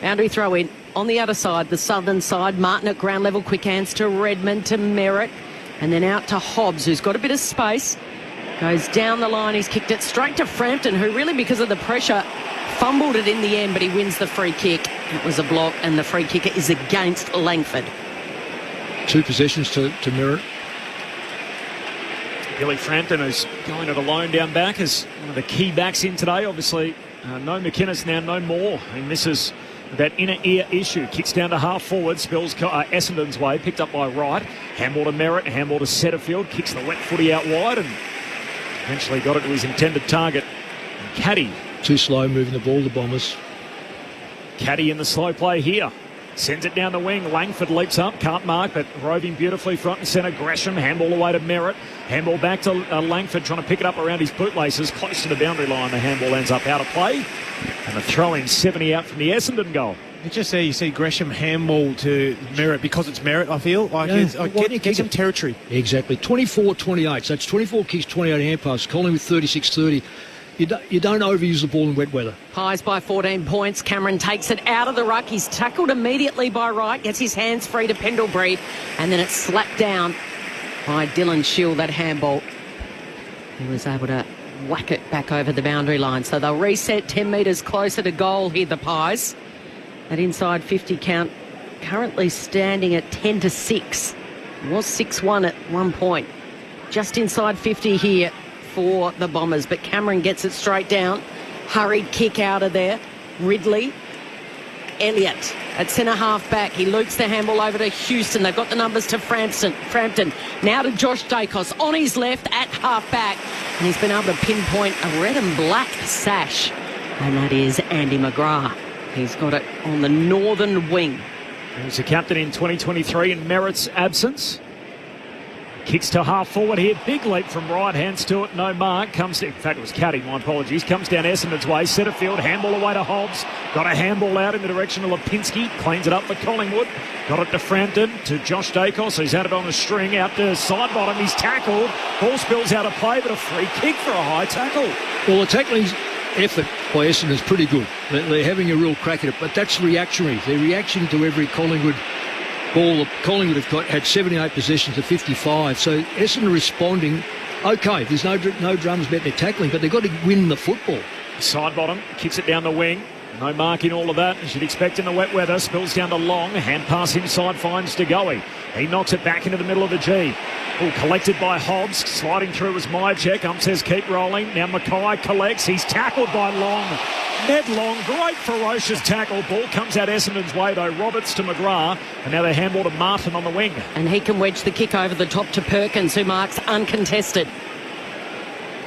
Boundary throw in on the other side, the southern side. Martin at ground level, quick hands to Redmond, to Merritt. And then out to Hobbs, who's got a bit of space. Goes down the line, he's kicked it straight to Frampton, who really, because of the pressure, fumbled it in the end, but he wins the free kick. It was a block, and the free kicker is against Langford. 2 possessions to Merritt. Billy Frampton is going it alone down back as one of the key backs in today. Obviously, no McInnes now, no more. He misses that inner ear issue. Kicks down to half forward, spills Essendon's way, picked up by Wright. Handball to Merritt, handball to Setterfield, kicks the wet footy out wide and eventually got it to his intended target. And Caddy. Too slow moving the ball, the Bombers. Caddy in the slow play here. Sends it down the wing. Langford leaps up. Can't mark, but roving beautifully front and centre. Gresham, handball away to Merritt. Handball back to Langford, trying to pick it up around his bootlaces. Close to the boundary line. The handball ends up out of play. And the throw-in 70 out from the Essendon goal. It's just there you see Gresham handball to Merritt because it's Merritt, I feel. Like get some territory. Exactly. 24-28. So it's 24 kicks, 28 hand passes. Collingwood 36-30. You don't overuse the ball in wet weather. Pies by 14 points. Cameron takes it out of the ruck. He's tackled immediately by Wright. Gets his hands free to Pendlebury. And then it's slapped down by Dylan Shield, that handball. He was able to whack it back over the boundary line. So they'll reset 10 metres closer to goal here, the Pies. That inside 50 count currently standing at 10-6. It was 6-1 at one point. Just inside 50 here for the Bombers, but Cameron gets it straight down. Hurried kick out of there. Ridley. Elliott at centre half back. He loops the handball over to Houston. They've got the numbers to Frampton. Now to Josh Dacos on his left at half back. And he's been able to pinpoint a red and black sash. And that is Andy McGrath. He's got it on the northern wing. He's the captain in 2023 in Merritt's absence. Kicks to half forward here. Big leap from Wright. Hands to it. No mark. In fact, it was Caddy. My apologies. Comes down Essendon's way. Setterfield. Handball away to Hobbs. Got a handball out in the direction of Lipinski. Cleans it up for Collingwood. Got it to Frampton. To Josh Dacos. He's had it on a string. Out to side bottom. He's tackled. Ball spills out of play, but a free kick for a high tackle. Well, the tackling effort by Essendon is pretty good. They're having a real crack at it, but that's reactionary. They're reacting to every Collingwood ball. Collingwood had 78 possessions to 55, so Essendon responding. Okay, there's no drums about their tackling, but they've got to win the football. Side bottom, kicks it down the wing. No mark in all of that, as you'd expect in the wet weather. Spills down to Long. Hand pass inside, finds DeGoey. He knocks it back into the middle of the G. Oh, collected by Hobbs. Sliding through was Myercheck. Says keep rolling. Now Mackay collects. He's tackled by Long. Ned Long, great ferocious tackle. Ball comes out Essendon's way though. Roberts to McGrath. And now they handball to Martin on the wing. And he can wedge the kick over the top to Perkins, who marks uncontested.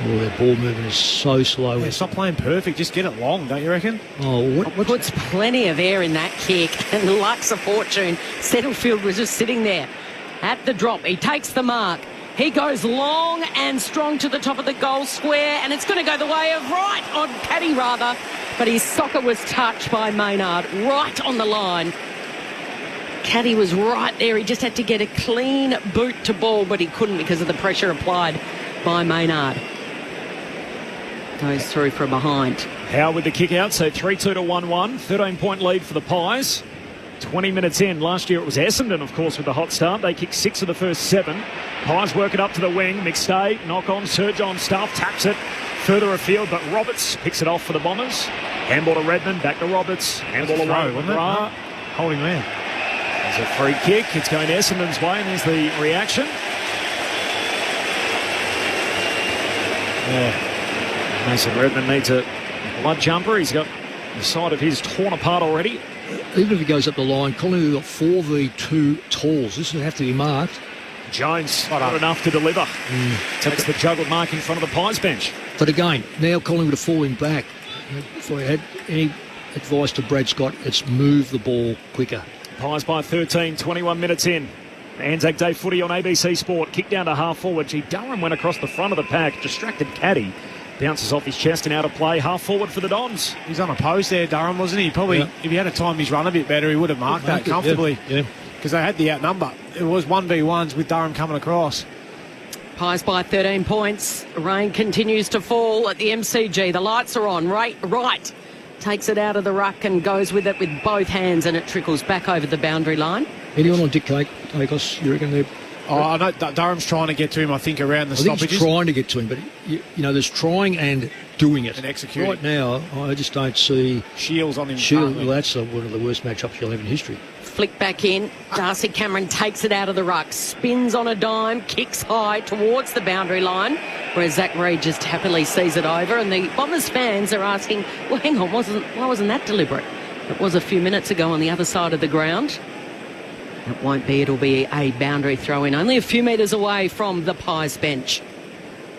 Oh, their ball movement is so slow. Yeah, stop playing perfect. Just get it long, don't you reckon? Oh, Puts plenty of air in that kick. And Lux of fortune. Settlefield was just sitting there at the drop. He takes the mark. He goes long and strong to the top of the goal square, and it's going to go the way of Caddy rather. But his socker was touched by Maynard right on the line. Caddy was right there. He just had to get a clean boot to ball, but he couldn't because of the pressure applied by Maynard. Goes through from behind. Howe with the kick out, so 3-2 to 1-1. 13-point lead for the Pies. 20 minutes in. Last year it was Essendon, of course, with the hot start. They kicked 6 of the first 7. Pies work it up to the wing. McStay, knock on, surge on, Staff taps it further afield, but Roberts picks it off for the Bombers. Handball to Redmond, back to Roberts. Handball away, wasn't it? No. Holding there. There's a free kick. It's going Essendon's way, and there's the reaction. Yeah. Mason Redmond needs a blood jumper. He's got the side of his torn apart already. Even if he goes up the line, Collingwood got 4v2 tools. This would have to be marked. Jones, not enough to deliver. Takes the juggled mark in front of the Pies bench. But again, now Collingwood are falling back. If I had any advice to Brad Scott, it's move the ball quicker. Pies by 13, 21 minutes in. Anzac Day footy on ABC Sport. Kick down to half forward. Durham went across the front of the pack. Distracted Caddy. Bounces off his chest and out of play. Half forward for the Dons. He's unopposed there, Durham, wasn't he? Probably, if he had a time his run a bit better, he would have marked that comfortably. Yeah. Because they had the outnumber. It was 1v1s with Durham coming across. Pies by 13 points. Rain continues to fall at the MCG. The lights are on. Right. Takes it out of the ruck and goes with it with both hands, and it trickles back over the boundary line. Anyone on Dick Dacos, you reckon they're... Oh, I know Durham's trying to get to him, I think, around the stoppages. I think he's trying to get to him, but, you know, there's trying and doing it. And executing. Right now, I just don't see... Shields on him. Well, that's one of the worst matchups you'll have in history. Flick back in. Darcy Cameron takes it out of the ruck, spins on a dime, kicks high towards the boundary line, where Zach Reid just happily sees it over. And the Bombers fans are asking, well, hang on, why wasn't that deliberate? It was a few minutes ago on the other side of the ground. It won't be. It'll be a boundary throw-in, only a few metres away from the Pies bench.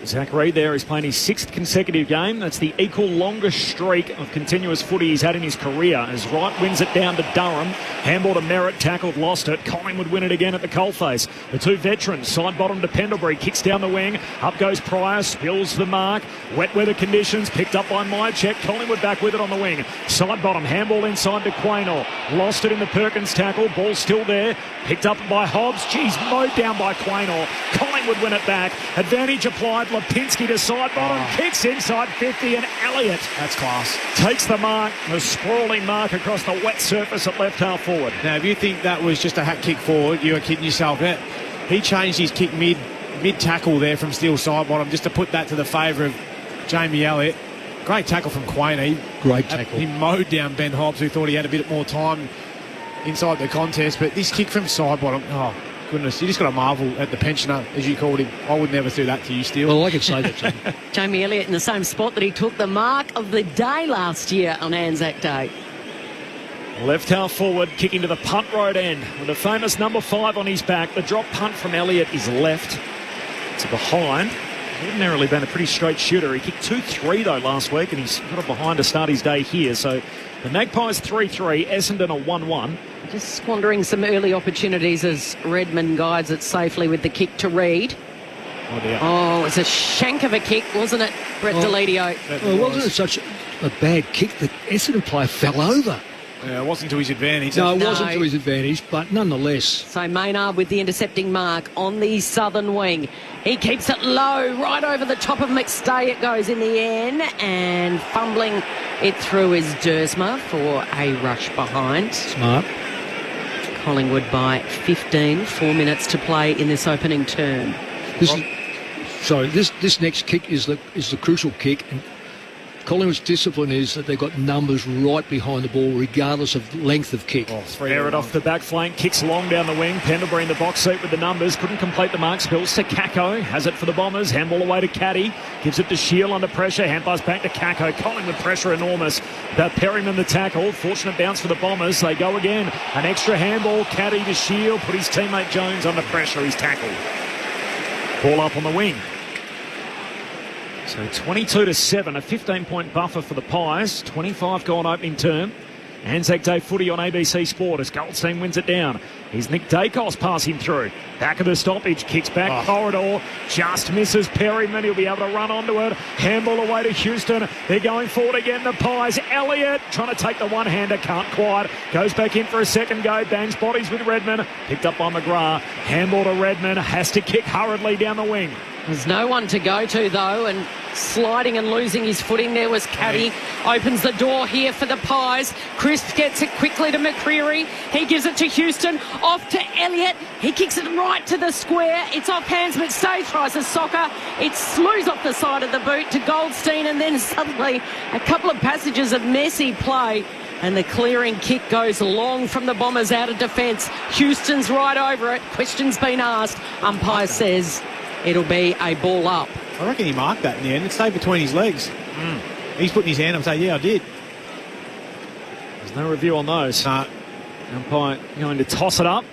Zach Reid there is playing his 6th consecutive game. That's the equal longest streak of continuous footy he's had in his career. As Wright wins it down to Durham. Handball to Merritt, tackled, lost it. Collingwood win it again at the coalface. The two veterans, side bottom to Pendlebury, kicks down the wing. Up goes Pryor, spills the mark. Wet weather conditions, picked up by Myercheck. Collingwood back with it on the wing. Side bottom, handball inside to Quaynor. Lost it in the Perkins tackle. Ball still there. Picked up by Hobbs. Mowed down by Quaynor. Collingwood win it back. Advantage applied. Lipinski to side bottom, kicks inside 50, and Elliott. That's class. Takes the mark, the sprawling mark across the wet surface at left half forward. Now, if you think that was just a hat kick forward, you are kidding yourself. He changed his kick mid tackle there from steel side bottom just to put that to the favour of Jamie Elliott. Great tackle from Quaynor. Great tackle. He mowed down Ben Hobbs, who thought he had a bit more time inside the contest, but this kick from side bottom, oh goodness, you just got to marvel at the pensioner, as you called him. I would never do that to you, Steele. Well, I could say that to him. Jamie Elliott in the same spot that he took the mark of the day last year on Anzac Day. Left half forward, kicking to the punt road end with a famous number 5 on his back. The drop punt from Elliott is left to behind. Ordinarily been a pretty straight shooter. He kicked 2-3 though last week, and he's got it behind to start his day here. So the Magpies 3-3, Essendon a 1-1. Just squandering some early opportunities as Redmond guides it safely with the kick to Reid. Oh, dear. Oh, it's a shank of a kick, wasn't it, Brett Deledio? Well, wasn't it such a bad kick that Essendon player fell over? Yeah, it wasn't to his advantage. No, it wasn't to his advantage, but nonetheless. So Maynard with the intercepting mark on the southern wing. He keeps it low, right over the top of McStay it goes in the end, and fumbling it through is Dersma for a rush behind. Smart. Collingwood by 15, 4 minutes to play in this opening term. This next kick is the crucial kick, and Collingwood's discipline is that they've got numbers right behind the ball, regardless of length of kick. Merritt off the back flank, kicks long down the wing. Pendlebury in the box seat with the numbers. Couldn't complete the mark. Spills to Kako. Has it for the Bombers. Handball away to Caddy. Gives it to Shield under pressure. Hand pass back to Kako. Collingwood pressure enormous. Perryman the tackle. Fortunate bounce for the Bombers. They go again. An extra handball. Caddy to Shield. Put his teammate Jones under pressure. He's tackled. Ball up on the wing. So 22-7, a 15-point buffer for the Pies. 25 gone opening term. Anzac Day footy on ABC Sport as Goldstein wins it down. Here's Nick Dacos passing through. Back of the stoppage, kicks back, corridor, just misses Perryman. He'll be able to run onto it. Handball away to Houston. They're going forward again, the Pies. Elliott trying to take the one-hander, can't quite. Goes back in for a second go, bangs bodies with Redman. Picked up by McGrath. Handball to Redman, has to kick hurriedly down the wing. There's no one to go to, though, and sliding and losing his footing there was Caddy. Opens the door here for the Pies. Crisp gets it quickly to McCreery. He gives it to Houston. Off to Elliott. He kicks it right to the square. It's off hands, but Stay tries a soccer. It slews off the side of the boot to Goldstein, and then suddenly a couple of passages of messy play. And the clearing kick goes long from the Bombers out of defence. Houston's right over it. Question's been asked. Umpire says it'll be a ball up. I reckon he marked that in the end. It stayed between his legs. He's putting his hand up and saying, yeah, I did. There's no review on those. Umpire going to toss it up.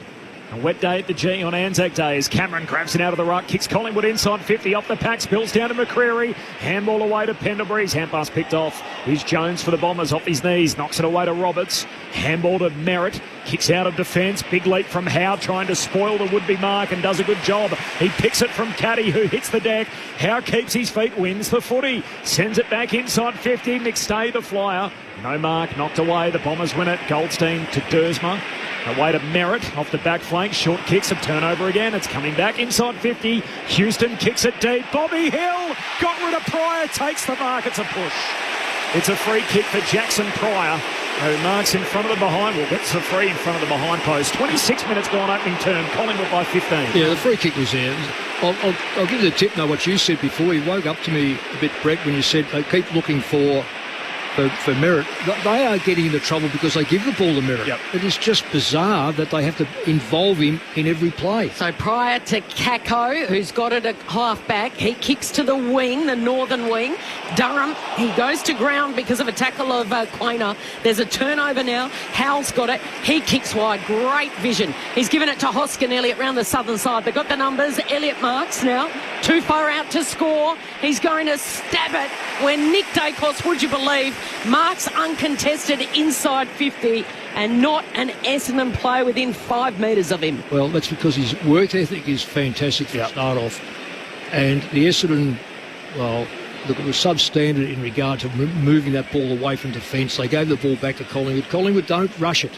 A wet day at the G on Anzac Day as Cameron grabs it out of the ruck, kicks Collingwood inside 50, off the pack, spills down to McCreery. Handball away to Pendlebury. His hand pass picked off. Here's Jones for the Bombers, off his knees, knocks it away to Roberts. Handball to Merritt, kicks out of defence. Big leap from Howe, trying to spoil the would-be mark and does a good job. He picks it from Caddy, who hits the deck. Howe keeps his feet, wins the footy. Sends it back inside 50. McStay, the flyer. No mark, knocked away. The Bombers win it. Goldstein to Dersma. Away to Merritt, off the back flank. Short kicks, a turnover again. It's coming back inside 50. Houston kicks it deep. Bobby Hill got rid of Pryor, takes the mark. It's a push. It's a free kick for Jackson Pryor, who marks in front of the behind. Well, gets a free in front of the behind post. 26 minutes gone opening term. Collingwood by 15. Yeah, the free kick was there. I'll give you the tip now, what you said before. You woke up to me a bit, Brett, when you said they keep looking for Merritt. They are getting into trouble because they give the ball to Merritt. It is just bizarre that they have to involve him in every play. So prior to Kako, who's got it at half back, he kicks to the wing, the northern wing. Durham, he goes to ground because of a tackle of Quainer. There's a turnover now. Howell's got it. He kicks wide. Great vision. He's given it to Hoskin Elliott round the southern side. They've got the numbers. Elliott marks now. Too far out to score. He's going to stab it when Nick Dacos, would you believe, marks uncontested inside 50 and not an Essendon player within 5 metres of him. Well, that's because his work ethic is fantastic for start off. And the Essendon, well, look, it was substandard in regard to moving that ball away from defence. They gave the ball back to Collingwood. Collingwood don't rush it.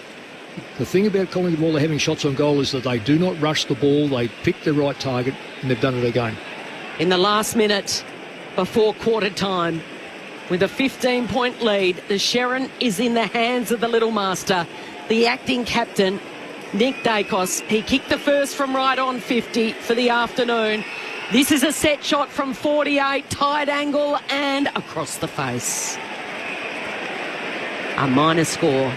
The thing about Collingwood while they're having shots on goal is that they do not rush the ball. They pick the right target, and they've done it again. In the last minute before quarter time, with a 15-point lead, the Sherrin is in the hands of the little master, the acting captain, Nick Dacos. He kicked the first from right on 50 for the afternoon. This is a set shot from 48, tight angle and across the face. A minor score.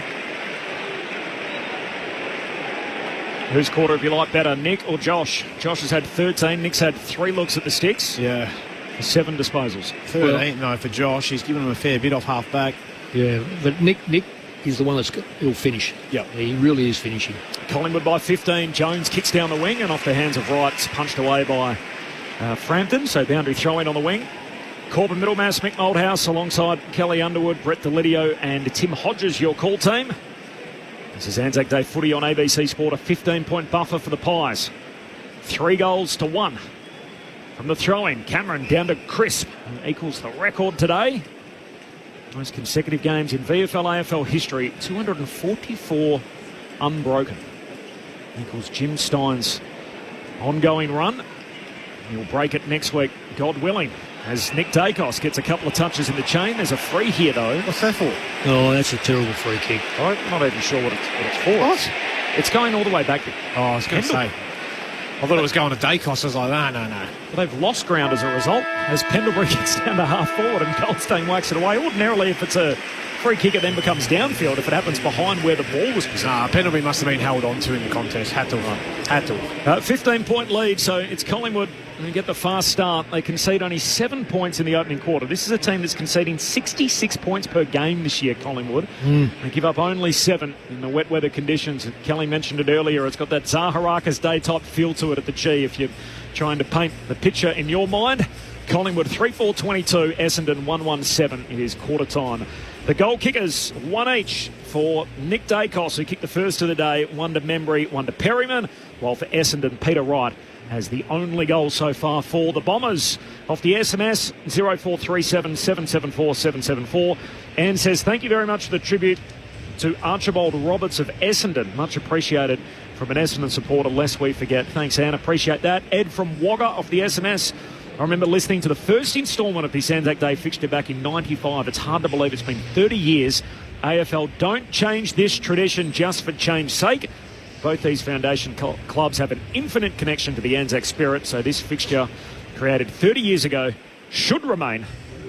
Whose quarter, if you like, better, Nick or Josh? Josh has had 13. Nick's had 3 looks at the sticks. Yeah. 7 disposals. 13, no, for Josh. He's given him a fair bit off half back. Yeah, but Nick is the one he'll finish. Yep. He really is finishing. Collingwood by 15. Jones kicks down the wing and off the hands of Wright, punched away by Frampton. So boundary throw in on the wing. Corbin Middlemass, Mick Moldhouse alongside Kelly Underwood, Brett Delidio and Tim Hodges, your call team. This is Anzac Day footy on ABC Sport, a 15-point buffer for the Pies. 3 goals to 1. From the throw-in, Cameron down to Crisp, equals the record today. Most consecutive games in VFL AFL history, 244 unbroken. Equals Jim Stein's ongoing run. He'll break it next week, God willing, as Nick Dacos gets a couple of touches in the chain. There's a free here, though. What's that for? Oh, that's a terrible free kick. I'm not even sure what it's for. What? It's going all the way back to... Oh, I was going to say. I thought it was going to Dacos. I was like, no. They've lost ground as a result as Pendlebury gets down to half forward and Goldstein whacks it away. Ordinarily, if it's a free kick, it then becomes downfield if it happens behind where the ball was positioned. Pendlebury must have been held on to in the contest. Had to. 15-point lead, so it's Collingwood who get the fast start. They concede only 7 points in the opening quarter. This is a team that's conceding 66 points per game this year, Collingwood. They give up only 7 in the wet weather conditions. Kelly mentioned it earlier. It's got that Zaharakis Day type feel to it at the G if you're trying to paint the picture in your mind. Collingwood 3-4-22, Essendon 1-1-7. It is quarter time. The goal kickers, one each for Nick Dacos, who kicked the first of the day, one to Membry, one to Perryman, while for Essendon, Peter Wright has the only goal so far for the Bombers. Off the SMS, 0437 774 774. Anne says, thank you very much for the tribute to Archibald Roberts of Essendon. Much appreciated from an Essendon supporter, lest we forget. Thanks, Anne. Appreciate that. Ed from Wagga off the SMS. I remember listening to the first instalment of this ANZAC Day fixture back in 95. It's hard to believe it's been 30 years. AFL don't change this tradition just for change's sake. Both these foundation clubs have an infinite connection to the ANZAC spirit, so this fixture, created 30 years ago, should remain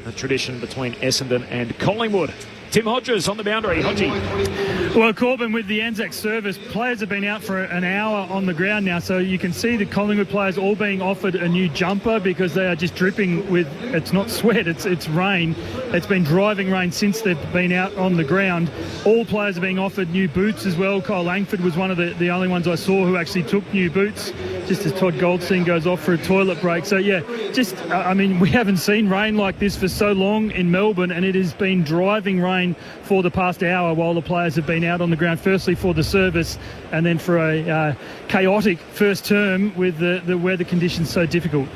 a tradition between Essendon and Collingwood. Tim Hodges on the boundary. Hodgie. Well, Corbin, with the ANZAC service, players have been out for an hour on the ground now, so you can see the Collingwood players all being offered a new jumper because they are just dripping with, it's not sweat, it's rain. It's been driving rain since they've been out on the ground. All players are being offered new boots as well. Kyle Langford was one of the only ones I saw who actually took new boots, just as Todd Goldstein goes off for a toilet break. So, yeah, we haven't seen rain like this for so long in Melbourne, and it has been driving rain for the past hour while the players have been out on the ground, firstly for the service and then for a chaotic first term with the weather conditions so difficult.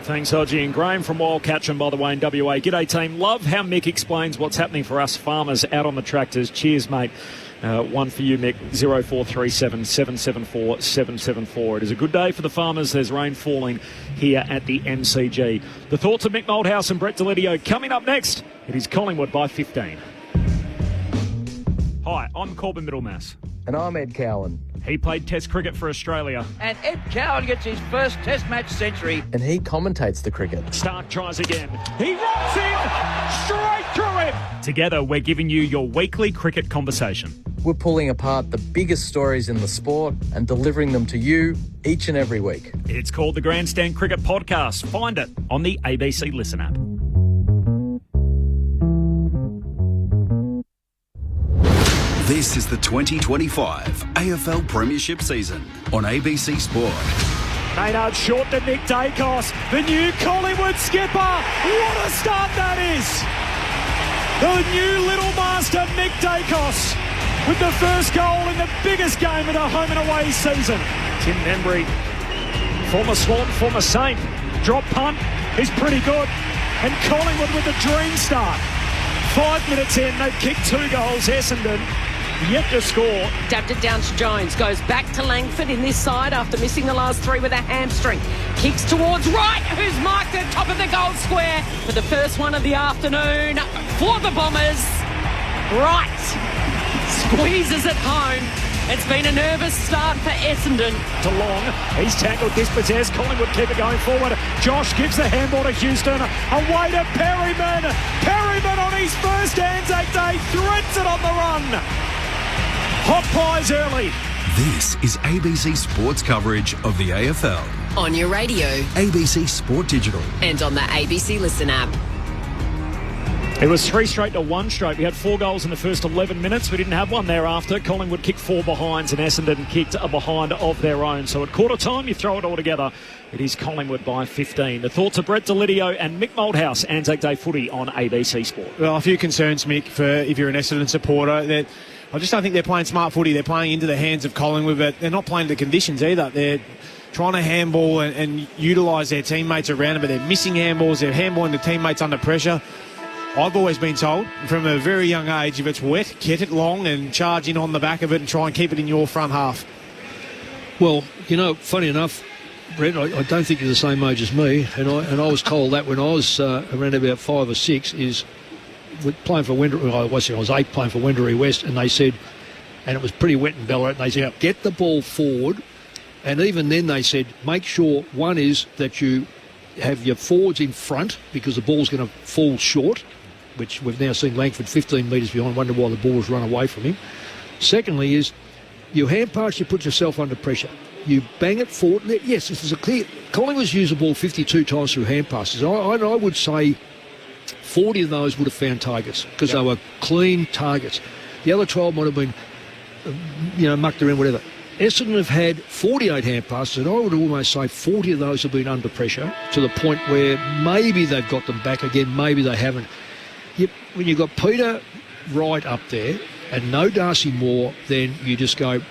Thanks, Hodgie. And Graham from Wildcatcham, by the way, in WA. G'day, team. Love how Mick explains what's happening for us farmers out on the tractors. Cheers, mate. One for you, Mick. 0437 774 774. It is a good day for the farmers. There's rain falling here at the MCG. The thoughts of Mick Malthouse and Brett Delidio coming up next. It is Collingwood by 15. Hi, I'm Corbin Middlemass. And I'm Ed Cowan. He played Test cricket for Australia. And Ed Cowan gets his first Test match century. And he commentates the cricket. Stark tries again. He runs in straight through him. Together, we're giving you your weekly cricket conversation. We're pulling apart the biggest stories in the sport and delivering them to you each and every week. It's called the Grandstand Cricket Podcast. Find it on the ABC Listen app. This is the 2025 AFL Premiership season on ABC Sport. Maynard short to Nick Dacos, the new Collingwood skipper. What a start that is! The new little master, Nick Dacos, with the first goal in the biggest game of the home and away season. Tim Membry, former Swan, former Saint, drop punt is pretty good. And Collingwood with a dream start. 5 minutes in, they've kicked 2 goals. Essendon yet to score. Dabbed it down to Jones. Goes back to Langford in this side after missing the last 3 with a hamstring. Kicks towards Wright, who's marked at top of the goal square for the first one of the afternoon for the Bombers. Wright squeezes it home. It's been a nervous start for Essendon. To Long. He's tackled, dispossessed. Collingwood keep it going forward. Josh gives the handball to Houston. Away to Perryman. Perryman on his first ANZAC Day threads it on the run. Hot pies early. This is ABC Sports coverage of the AFL. On your radio. ABC Sport Digital. And on the ABC Listen app. It was 3 straight to 1 straight. We had 4 goals in the first 11 minutes. We didn't have one thereafter. Collingwood kicked 4 behinds and Essendon kicked a behind of their own. So at quarter time, you throw it all together. It is Collingwood by 15. The thoughts of Brett Delidio and Mick Malthouse, ANZAC Day footy on ABC Sport. Well, a few concerns, Mick, for if you're an Essendon supporter. That I just don't think they're playing smart footy. They're playing into the hands of Collingwood, but they're not playing the conditions either. They're trying to handball and utilise their teammates around them, but they're missing handballs. They're handballing the teammates under pressure. I've always been told from a very young age, if it's wet, get it long and charge in on the back of it and try and keep it in your front half. Well, funny enough, Brett, I don't think you're the same age as me, and I was told that when I was around about 5 or 6, is playing for Wendouree. I was 8 playing for Wendouree West, and they said, and it was pretty wet in Ballarat, and they said, get the ball forward, and even then they said, make sure one is that you have your forwards in front because the ball's going to fall short, which we've now seen Langford 15 metres behind, wonder why the ball's run away from him. Secondly is you hand pass, you put yourself under pressure. You bang it forward. Yes, this is a clear... Collingwood's used the ball 52 times through hand passes. I would say 40 of those would have found targets because they were clean targets. The other 12 might have been, mucked around, whatever. Essendon have had 48 hand passes, and I would almost say 40 of those have been under pressure to the point where maybe they've got them back again, maybe they haven't. When you've got Peter Wright up there and no Darcy Moore, then you just go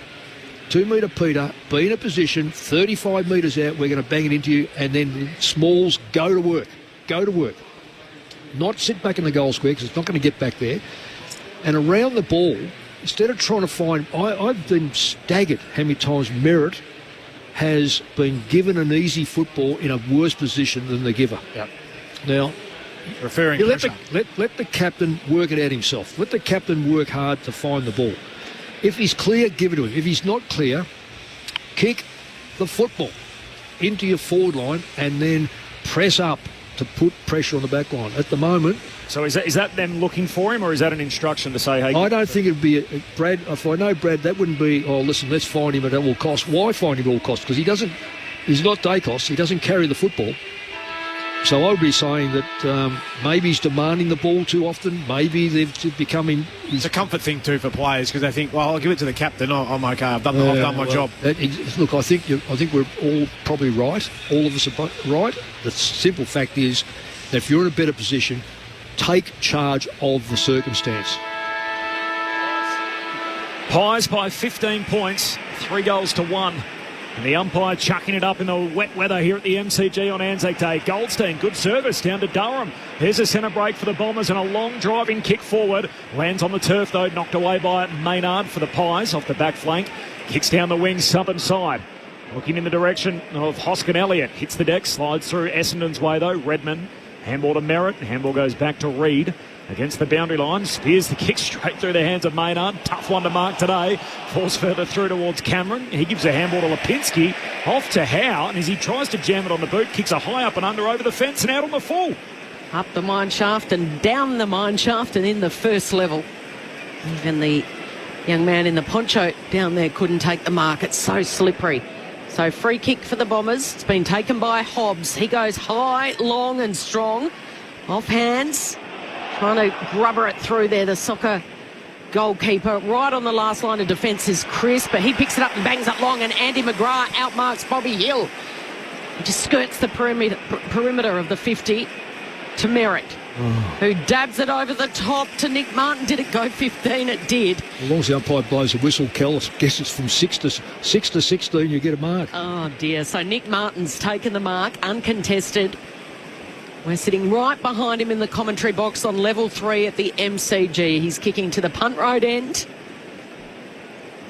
2 metre Peter, be in a position, 35 metres out, we're going to bang it into you, and then Smalls, go to work. Not sit back in the goal square because it's not going to get back there. And around the ball, instead of trying to find... I've been staggered how many times Merritt has been given an easy football in a worse position than the giver. Yep. Now, referring let the captain work it out himself. Let the captain work hard to find the ball. If he's clear, give it to him. If he's not clear, kick the football into your forward line and then press up to put pressure on the back line. At the moment... So is that them looking for him, or is that an instruction to say, hey... I don't think it'd be... Brad, if I know Brad, that wouldn't be, oh, listen, let's find him at all costs. Why find him at all costs? Because he's not Dacos. He doesn't carry the football. So I would be saying that maybe he's demanding the ball too often. Maybe they've become... It's a comfort thing too for players because they think, well, I'll give it to the captain. I'm okay. I've done my job. Look, I think we're all probably right. All of us are right. The simple fact is that if you're in a better position, take charge of the circumstance. Pies by 15 points, 3 goals to 1. And the umpire chucking it up in the wet weather here at the MCG on Anzac Day. Goldstein, good service down to Durham. Here's a centre break for the Bombers and a long driving kick forward. Lands on the turf though, knocked away by Maynard for the Pies off the back flank. Kicks down the wing, southern side. Looking in the direction of Hoskin Elliott. Hits the deck, slides through Essendon's way though. Redmond, handball to Merritt. Handball goes back to Reid. Against the boundary line, spears the kick straight through the hands of Maynard. Tough one to mark today. Falls further through towards Cameron. He gives a handball to Lipinski. Off to Howe, and as he tries to jam it on the boot, kicks a high up and under over the fence and out on the full. Up the mine shaft and down the mine shaft and in the first level. Even the young man in the poncho down there couldn't take the mark. It's so slippery. So free kick for the Bombers. It's been taken by Hobbs. He goes high, long and strong. Off hands. Trying to grubber it through there, the Soccer goalkeeper. Right on the last line of defence is Chris, but he picks it up and bangs it long, and Andy McGrath outmarks Bobby Hill. He just skirts the perimeter of the 50 to Merritt, who dabs it over the top to Nick Martin. Did it go 15? It did. As long as the umpire blows a whistle, Kel, guess it's from 6 to 16, you get a mark. Oh, dear. So Nick Martin's taken the mark, uncontested. We're sitting right behind him in the commentary box on level 3 at the MCG. He's kicking to the punt road end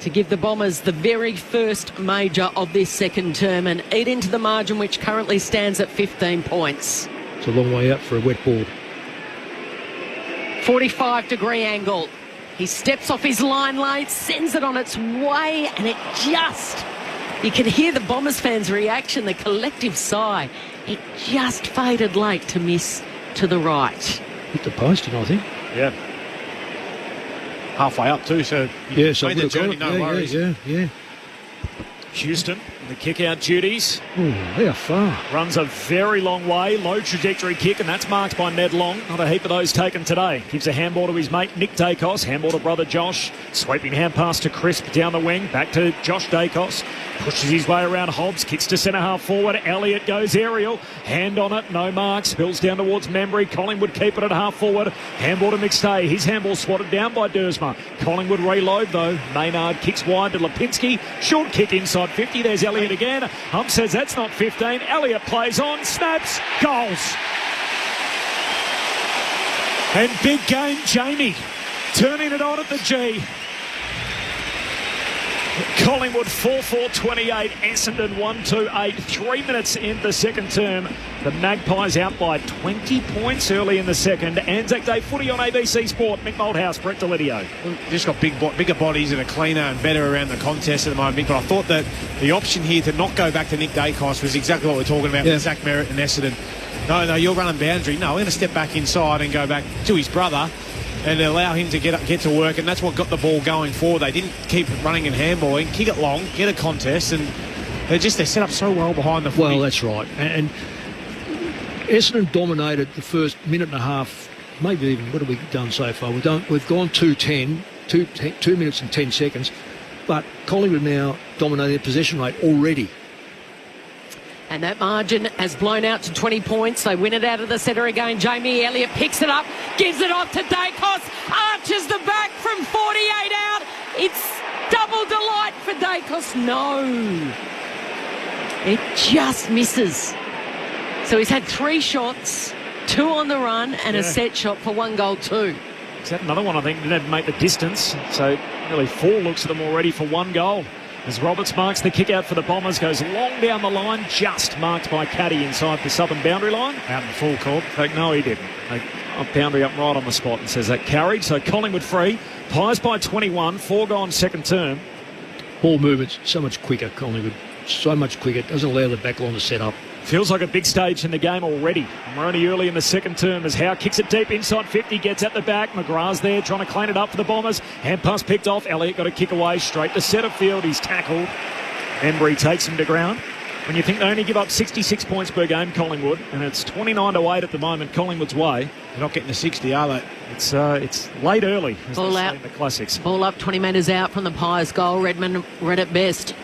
to give the Bombers the very first major of this second term and eat into the margin, which currently stands at 15 points. It's a long way out for a wet board. 45-degree angle. He steps off his line late, sends it on its way, and it just... You can hear the Bombers fans' reaction, the collective sigh. It just faded late to miss to the right. Hit the post, I think. Yeah. Halfway up too, so yeah, so made the journey, no worries. Yeah. Houston, the kick-out duties. Ooh, how far? Runs a very long way, low trajectory kick, and that's marked by Ned Long. Not a heap of those taken today. Gives a handball to his mate Nick Dacos, handball to brother Josh. Sweeping hand pass to Crisp down the wing, back to Josh Dacos. Pushes his way around Hobbs, kicks to centre half forward. Elliott goes aerial, hand on it, no mark. Spills down towards Membry. Collingwood keep it at half forward. Handball to McStay. His handball swatted down by Dersma. Collingwood reload though. Maynard kicks wide to Lipinski. Short kick inside 50. There's Elliott again. Hump says that's not 15. Elliott plays on, snaps, goals. And big game, Jamie turning it on at the G. Collingwood 4-4-28, Essendon 1-2-8, 3 minutes in the second term. The Magpies out by 20 points early in the second. Anzac Day footy on ABC Sport. Mick Malthouse, Brett Delidio. Just got bigger bodies and are cleaner and better around the contest at the moment, Mick. But I thought that the option here to not go back to Nick Dacos was exactly what we're talking about with Zach Merritt and Essendon. No, you're running boundary. No, we're going to step back inside and go back to his brother and allow him to get to work, and that's what got the ball going forward. They didn't keep running and handballing, kick it long, get a contest, and they're set up so well behind the footy. Well, that's right. And Essendon dominated the first minute and a half, maybe even, what have we done so far? We've gone 2:10, 2 minutes and 10 seconds, but Collingwood now dominating the possession rate already. And that margin has blown out to 20 points. They win it out of the centre again. Jamie Elliott picks it up, gives it off to Dacos, arches the back from 48 out. It's double delight for Dacos. No. It just misses. So he's had 3 shots, 2 on the run, and a set shot for 1 goal, 2. Is that another one, I think, didn't make the distance. So nearly 4 looks at them already for 1 goal. As Roberts marks the kick out for the Bombers, goes long down the line, just marked by Caddy inside the southern boundary line. Out in the full court. No, he didn't. Boundary up right on the spot and says that carried. So Collingwood free. Pies by 21, 4 gone second term. Ball movements so much quicker, Collingwood. So much quicker. Doesn't allow the back line to set up. Feels like a big stage in the game already. And we're only early in the second term as Howe kicks it deep inside 50, gets at the back. McGrath's there trying to clean it up for the Bombers. Hand pass picked off. Elliott got a kick away straight to centre field. He's tackled. Embry takes him to ground. When you think they only give up 66 points per game, Collingwood, and it's 29-8 at the moment, Collingwood's way. They're not getting to 60, are they? It's late early, as Ball they say out. in the classics. Ball up 20 metres out from the Pies goal. Redmond read it best.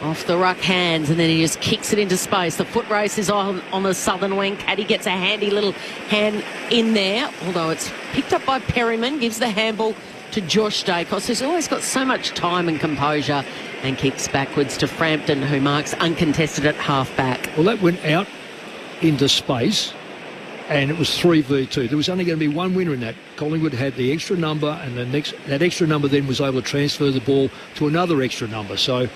Off the ruck hands, and then he just kicks it into space. The foot race is on the southern wing. Caddy gets a handy little hand in there, although it's picked up by Perryman, gives the handball to Josh Dacos, who's always got so much time and composure, and kicks backwards to Frampton, who marks uncontested at half-back. Well, that went out into space, and it was 3v2. There was only going to be one winner in that. Collingwood had the extra number, and that extra number then was able to transfer the ball to another extra number. So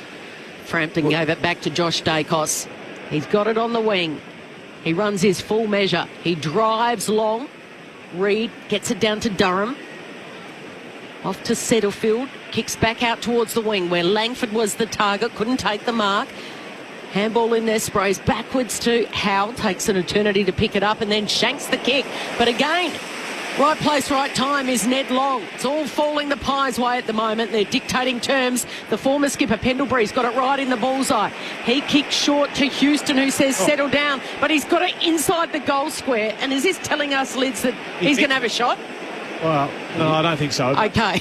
Frampton gave it back to Josh Dacos. He's got it on the wing. He runs his full measure. He drives long. Reid gets it down to Durham. Off to Setterfield. Kicks back out towards the wing where Langford was the target. Couldn't take the mark. Handball in there, sprays backwards to Howell. Takes an eternity to pick it up and then shanks the kick. But again, right place, right time is Ned Long. It's all falling the Pies' way at the moment. They're dictating terms. The former skipper, Pendlebury's got it right in the bullseye. He kicks short to Houston, who says settle down. But he's got it inside the goal square. And is this telling us, Lids, that he's going to have a shot? Well, no, I don't think so. Okay.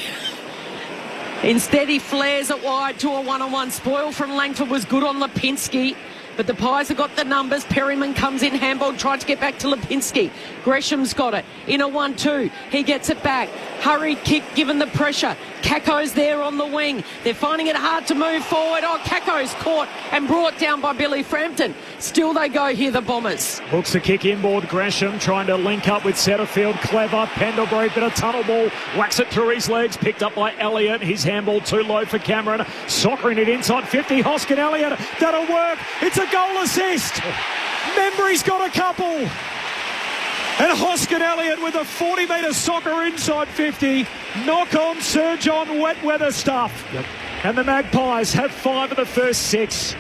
Instead, he flares it wide to a one-on-one. Spoil from Langford was good on Lipinski. But the Pies have got the numbers. Perryman comes in, handball, tried to get back to Lipinski. Gresham's got it. In a 1-2. He gets it back. Hurried kick given the pressure. Kako's there on the wing. They're finding it hard to move forward. Oh, Kako's caught and brought down by Billy Frampton. Still they go here, the Bombers. Hooks the kick inboard. Gresham trying to link up with Setterfield. Clever. Pendlebury, bit of tunnel ball. Whacks it through his legs. Picked up by Elliott. His handball too low for Cameron. Soccering it inside 50. Hoskin Elliott. That'll work. It's a goal assist. Membry's got a couple. And Hoskin Elliott with a 40-metre soccer inside 50. Knock on Sir John wet weather stuff. Yep. And the Magpies have 5 of the first 6.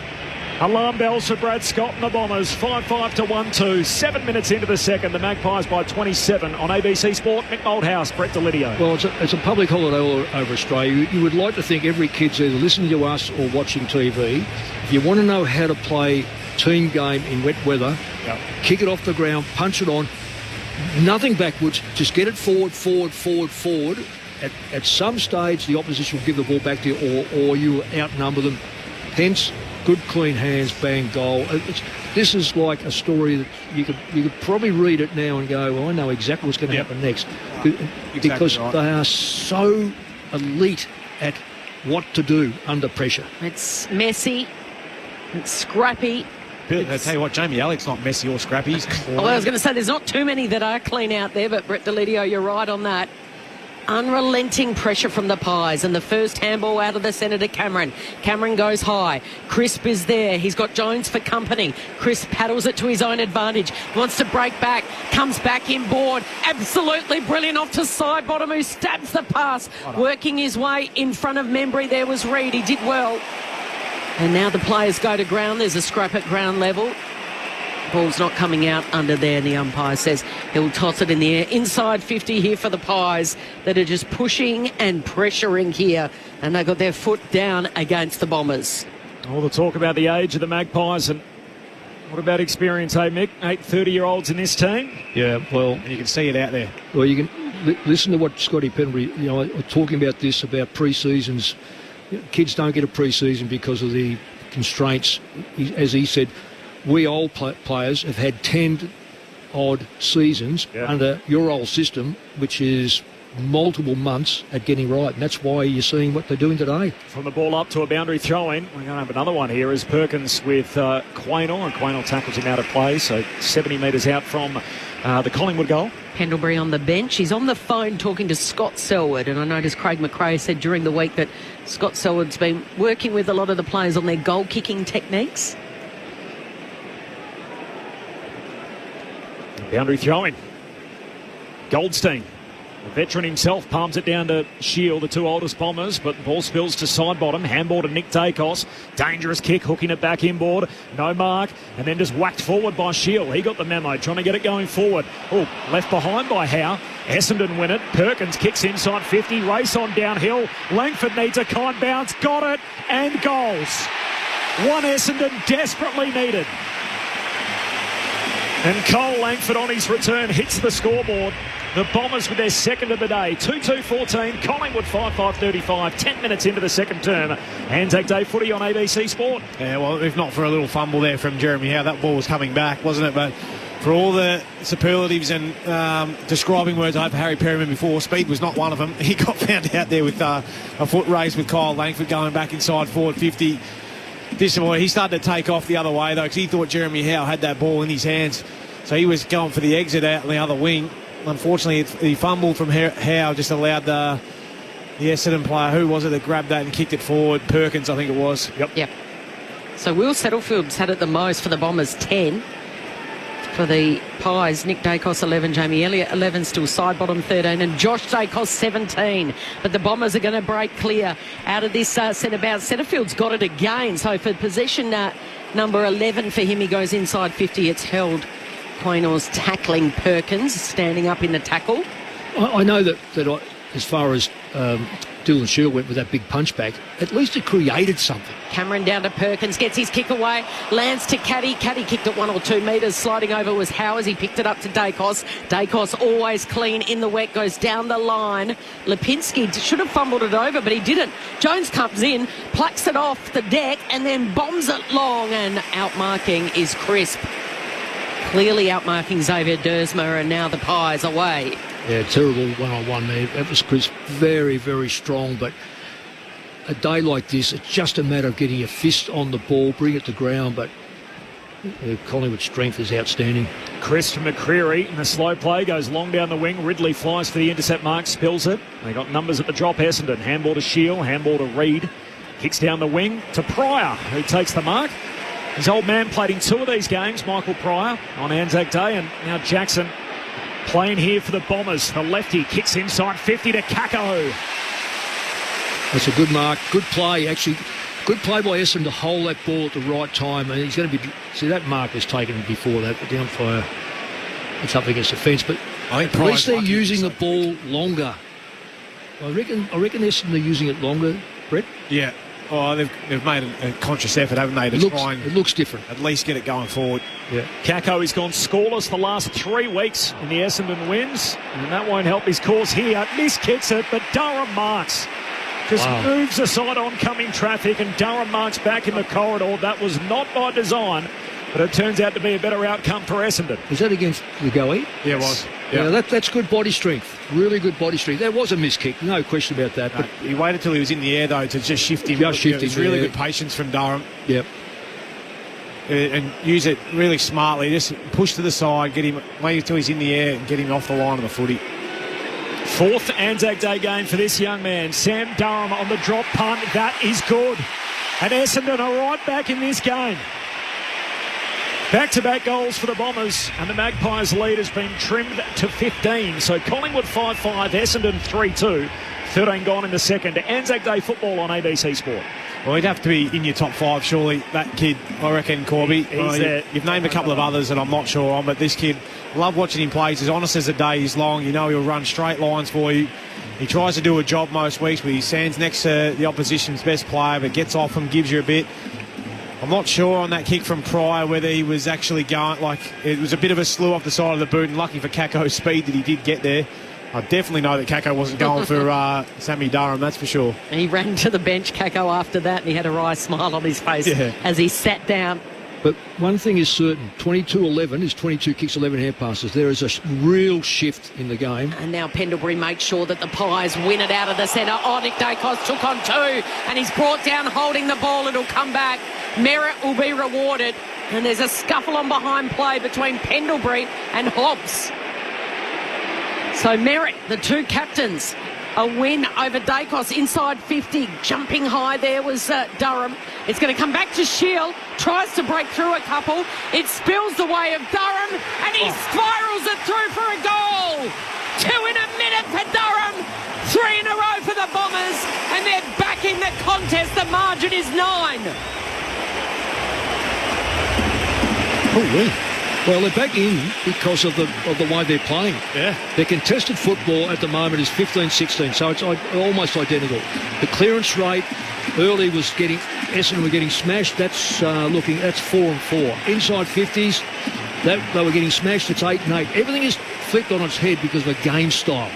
Alarm bells for Brad Scott and the Bombers. 5-5 to 1-2. 7 minutes into the second. The Magpies by 27 on ABC Sport. Mick Malthouse, Brett Delidio. Well, it's a public holiday all over Australia. You would like to think every kid's either listening to us or watching TV. If you want to know how to play team game in wet weather, kick it off the ground, punch it on. Nothing backwards, just get it forward. At some stage, the opposition will give the ball back to you, or you will outnumber them. Hence, good clean hands, bang, goal. This is like a story that you could probably read it now and go, well, I know exactly what's going to happen next. Because they are so elite at what to do under pressure. It's messy. It's scrappy. I tell you what, Jamie Alex not messy or scrappy. He's clean. Well, I was going to say there's not too many that are clean out there, but Brett Delidio, you're right on that. unrelenting pressure from the Pies, and the first handball out of the centre to Cameron. Cameron goes high. Crisp is there. He's got Jones for company. Crisp paddles it to his own advantage. Wants to break back. Comes back inboard. Absolutely brilliant off to side bottom, who stabs the pass. Working his way in front of Membry. There was Reid. He did well. And now the players go to ground. There's a scrap at ground level. Ball's not coming out under there, and the umpire says he'll toss it in the air. Inside 50 here for the Pies that are just pushing and pressuring here, and they've got their foot down against the Bombers. All the talk about the age of the Magpies, and what about experience, hey Mick? 8 30-year-olds in this team? Yeah, well... And you can see it out there. Well, you can listen to what Scotty Penbury, talking about this, about pre-seasons. Kids don't get a pre-season because of the constraints. As he said, we old players have had 10-odd seasons under your old system, which is multiple months at getting right, and that's why you're seeing what they're doing today. From the ball up to a boundary throw-in, we're going to have another one here as Perkins with Quaynor, and Quaynor tackles him out of play, so 70 metres out from the Collingwood goal. Pendlebury on the bench. He's on the phone talking to Scott Selwood, and I noticed Craig McRae said during the week that Scott Selwood's been working with a lot of the players on their goal-kicking techniques. Boundary throwing. Goldstein, the veteran himself, palms it down to Shield, the two oldest Bombers, but the ball spills to side bottom. Handball to Nick Dacos. Dangerous kick, hooking it back inboard. No mark, and then just whacked forward by Shield. He got the memo, trying to get it going forward. Oh, left behind by Howe. Essendon win it. Perkins kicks inside 50. Race on downhill. Langford needs a kind bounce. Got it, and goals. One Essendon desperately needed. And Cole Langford on his return hits the scoreboard. The Bombers with their second of the day. 2-2-14, Collingwood 5-5-35, 10 minutes into the second term. ANZAC Day footy on ABC Sport. Yeah, well, if not for a little fumble there from Jeremy Howe, that ball was coming back, wasn't it? But for all the superlatives and describing words I had for Harry Perryman before, speed was not one of them. He got found out there with a foot race with Kyle Langford going back inside forward 50. He started to take off the other way, though, because he thought Jeremy Howe had that ball in his hands. So he was going for the exit out on the other wing. Unfortunately, the fumble from Howe just allowed the Essendon player, who was it that grabbed that and kicked it forward? Perkins, I think it was. Yep. So Will Settlefield's had it the most for the Bombers, 10. For the Pies, Nick Dacos 11, Jamie Elliott 11, still side bottom 13, and Josh Dacos 17. But the Bombers are going to break clear out of this centre bounce. Setterfield's got it again, so for possession number 11 for him, he goes inside 50. It's held. Quaynor's tackling Perkins, standing up in the tackle. I know that as far as Dylan Shield went with that big punchback, at least it created something. Cameron down to Perkins, gets his kick away, lands to Caddy. Caddy kicked it 1 or 2 metres. Sliding over was Howe as he picked it up to Dacos. Dacos always clean in the wet, goes down the line. Lipinski should have fumbled it over, but he didn't. Jones comes in, plucks it off the deck, and then bombs it long, and outmarking is Crisp. Clearly outmarking Xavier Dersma, and now the Pies away. Yeah, terrible one-on-one there. That was Chris, very, very strong, but a day like this, it's just a matter of getting your fist on the ball, bring it to ground, but Collingwood's strength is outstanding. Chris McCreery in the slow play goes long down the wing. Ridley flies for the intercept mark, spills it. They got numbers at the drop. Essendon, handball to Shield, handball to Reid. Kicks down the wing to Pryor, who takes the mark. His old man played in 2 of these games, Michael Pryor, on ANZAC Day, and now Jackson playing here for the Bombers. The lefty kicks inside 50 to Kako. That's a good mark, good play, actually. Good play by Essendon to hold that ball at the right time. And he's going to be... See, that mark was taken before that, but the umpire, it's up against the fence. But at least they're using the ball longer. I reckon Essendon are using it longer, Brett. Yeah. Oh, they've made a conscious effort, haven't they, to try and... It looks different. At least get it going forward. Yeah. Kako has gone scoreless the last 3 weeks in the Essendon wins, and that won't help his cause here. Miskicks it, but Durham marks. Just moves aside oncoming traffic, and Durham marks back in the corridor. That was not by design, but it turns out to be a better outcome for Essendon. Was that against the goalie? Yeah, it was. Yeah, that's good body strength. Really good body strength. There was a miskick, no question about that. But he waited till he was in the air, though, to just shift him. It's really good patience from Durham. Yep. And use it really smartly. Just push to the side, get him, wait until he's in the air and get him off the line of the footy. Fourth Anzac Day game for this young man. Sam Durham on the drop punt. That is good. And Essendon are right back in this game. Back-to-back goals for the Bombers, and the Magpies' lead has been trimmed to 15. So Collingwood 5-5, Essendon 3-2. 13 gone in the second. Anzac Day football on ABC Sport. Well, he'd have to be in your top 5, surely, that kid, I reckon, Corby. You've named a couple of others that I'm not sure on, but this kid, love watching him play. He's as honest as the day is long. You know he'll run straight lines for you. He tries to do a job most weeks, but he stands next to the opposition's best player, but gets off him, gives you a bit. I'm not sure on that kick from Pryor whether he was actually going, it was a bit of a slew off the side of the boot, and lucky for Caco's speed that he did get there. I definitely know that Caco wasn't going for Sammy Durham, that's for sure. He ran to the bench, Caco, after that, and he had a wry smile on his face as he sat down. But one thing is certain, 22-11 is 22 kicks, 11 hand passes. There is a real shift in the game. And now Pendlebury makes sure that the Pies win it out of the centre. Nick Dacos took on 2, and he's brought down holding the ball. It'll come back. Merritt will be rewarded. And there's a scuffle on behind play between Pendlebury and Hobbs. So Merritt, the 2 captains, a win over Dacos inside 50. Jumping high there was Durham. It's going to come back to Shield. Tries to break through a couple. It spills the way of Durham, and he spirals it through for a goal. 2 in a minute for Durham. 3 in a row for the Bombers, and they're back in the contest. The margin is 9. Well, they're back in because of the way they're playing. Yeah. Their contested football at the moment is 15-16, so it's almost identical. The clearance rate early was Essendon were getting smashed. That's 4-4. Inside 50s, they were getting smashed. It's 8-8. Everything is flipped on its head because of the game style.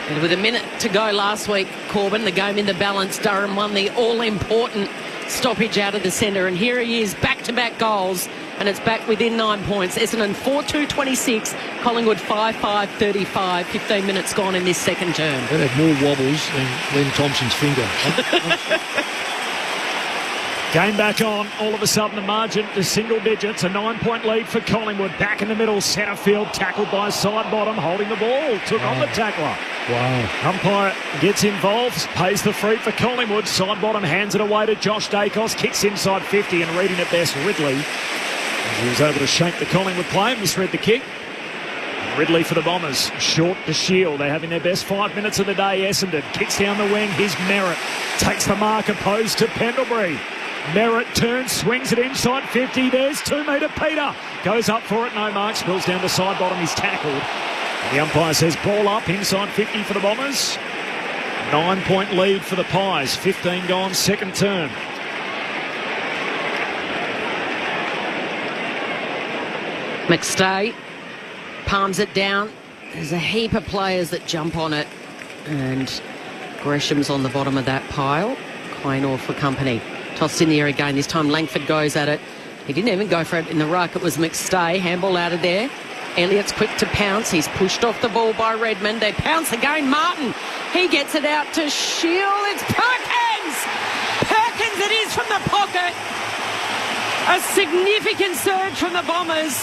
And with a minute to go last week, Corbin, the game in the balance, Durham won the all-important stoppage out of the centre, and here he is, back-to-back goals, and it's back within 9 points. Essendon 4-2-26, Collingwood 5-5-35, 15 minutes gone in this second term. That had more wobbles than Glenn Thompson's finger. Game back on. All of a sudden the margin to single digits. A 9-point lead for Collingwood. Back in the middle, centre field, tackled by Sidebottom, holding the ball. Took on the tackler. Wow. Umpire gets involved, pays the free for Collingwood. Sidebottom hands it away to Josh Dacos. Kicks inside 50 and reading it best, Ridley. He was able to shake the Collingwood player, misread the kick. Ridley for the Bombers, short to Shield. They're having their best 5 minutes of the day. Essendon kicks down the wing. Here's Merritt. Takes the mark, opposed to Pendlebury. Merritt turns, swings it inside 50. There's 2-metre Peter. Goes up for it, no mark. Spills down to Sidebottom. He's tackled. The umpire says ball up inside 50 for the Bombers. 9-point lead for the Pies. 15 gone, second term. McStay palms it down. There's a heap of players that jump on it, and Gresham's on the bottom of that pile. Quaynor for company. Tossed in the air again. This time Langford goes at it. He didn't even go for it in the ruck. It was McStay. Handball out of there. Elliott's quick to pounce. He's pushed off the ball by Redmond. They pounce again. Martin. He gets it out to Shield. It's Perkins. Perkins it is from the pocket. A significant surge from the Bombers.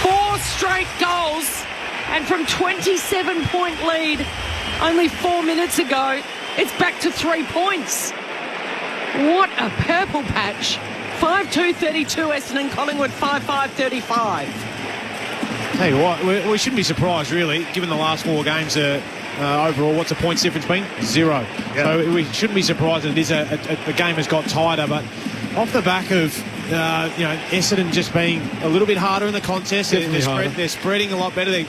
4 straight goals. And from 27-point lead only 4 minutes ago, it's back to 3 points. What a purple patch. 5-2-32 Essendon, Collingwood 5-5-35. Tell you what, we shouldn't be surprised, really, given the last 4 games overall. What's the points difference been? 0. Yeah. So we shouldn't be surprised that it is the game has got tighter, but off the back of Essendon just being a little bit harder in the contest, they're spreading a lot better. Their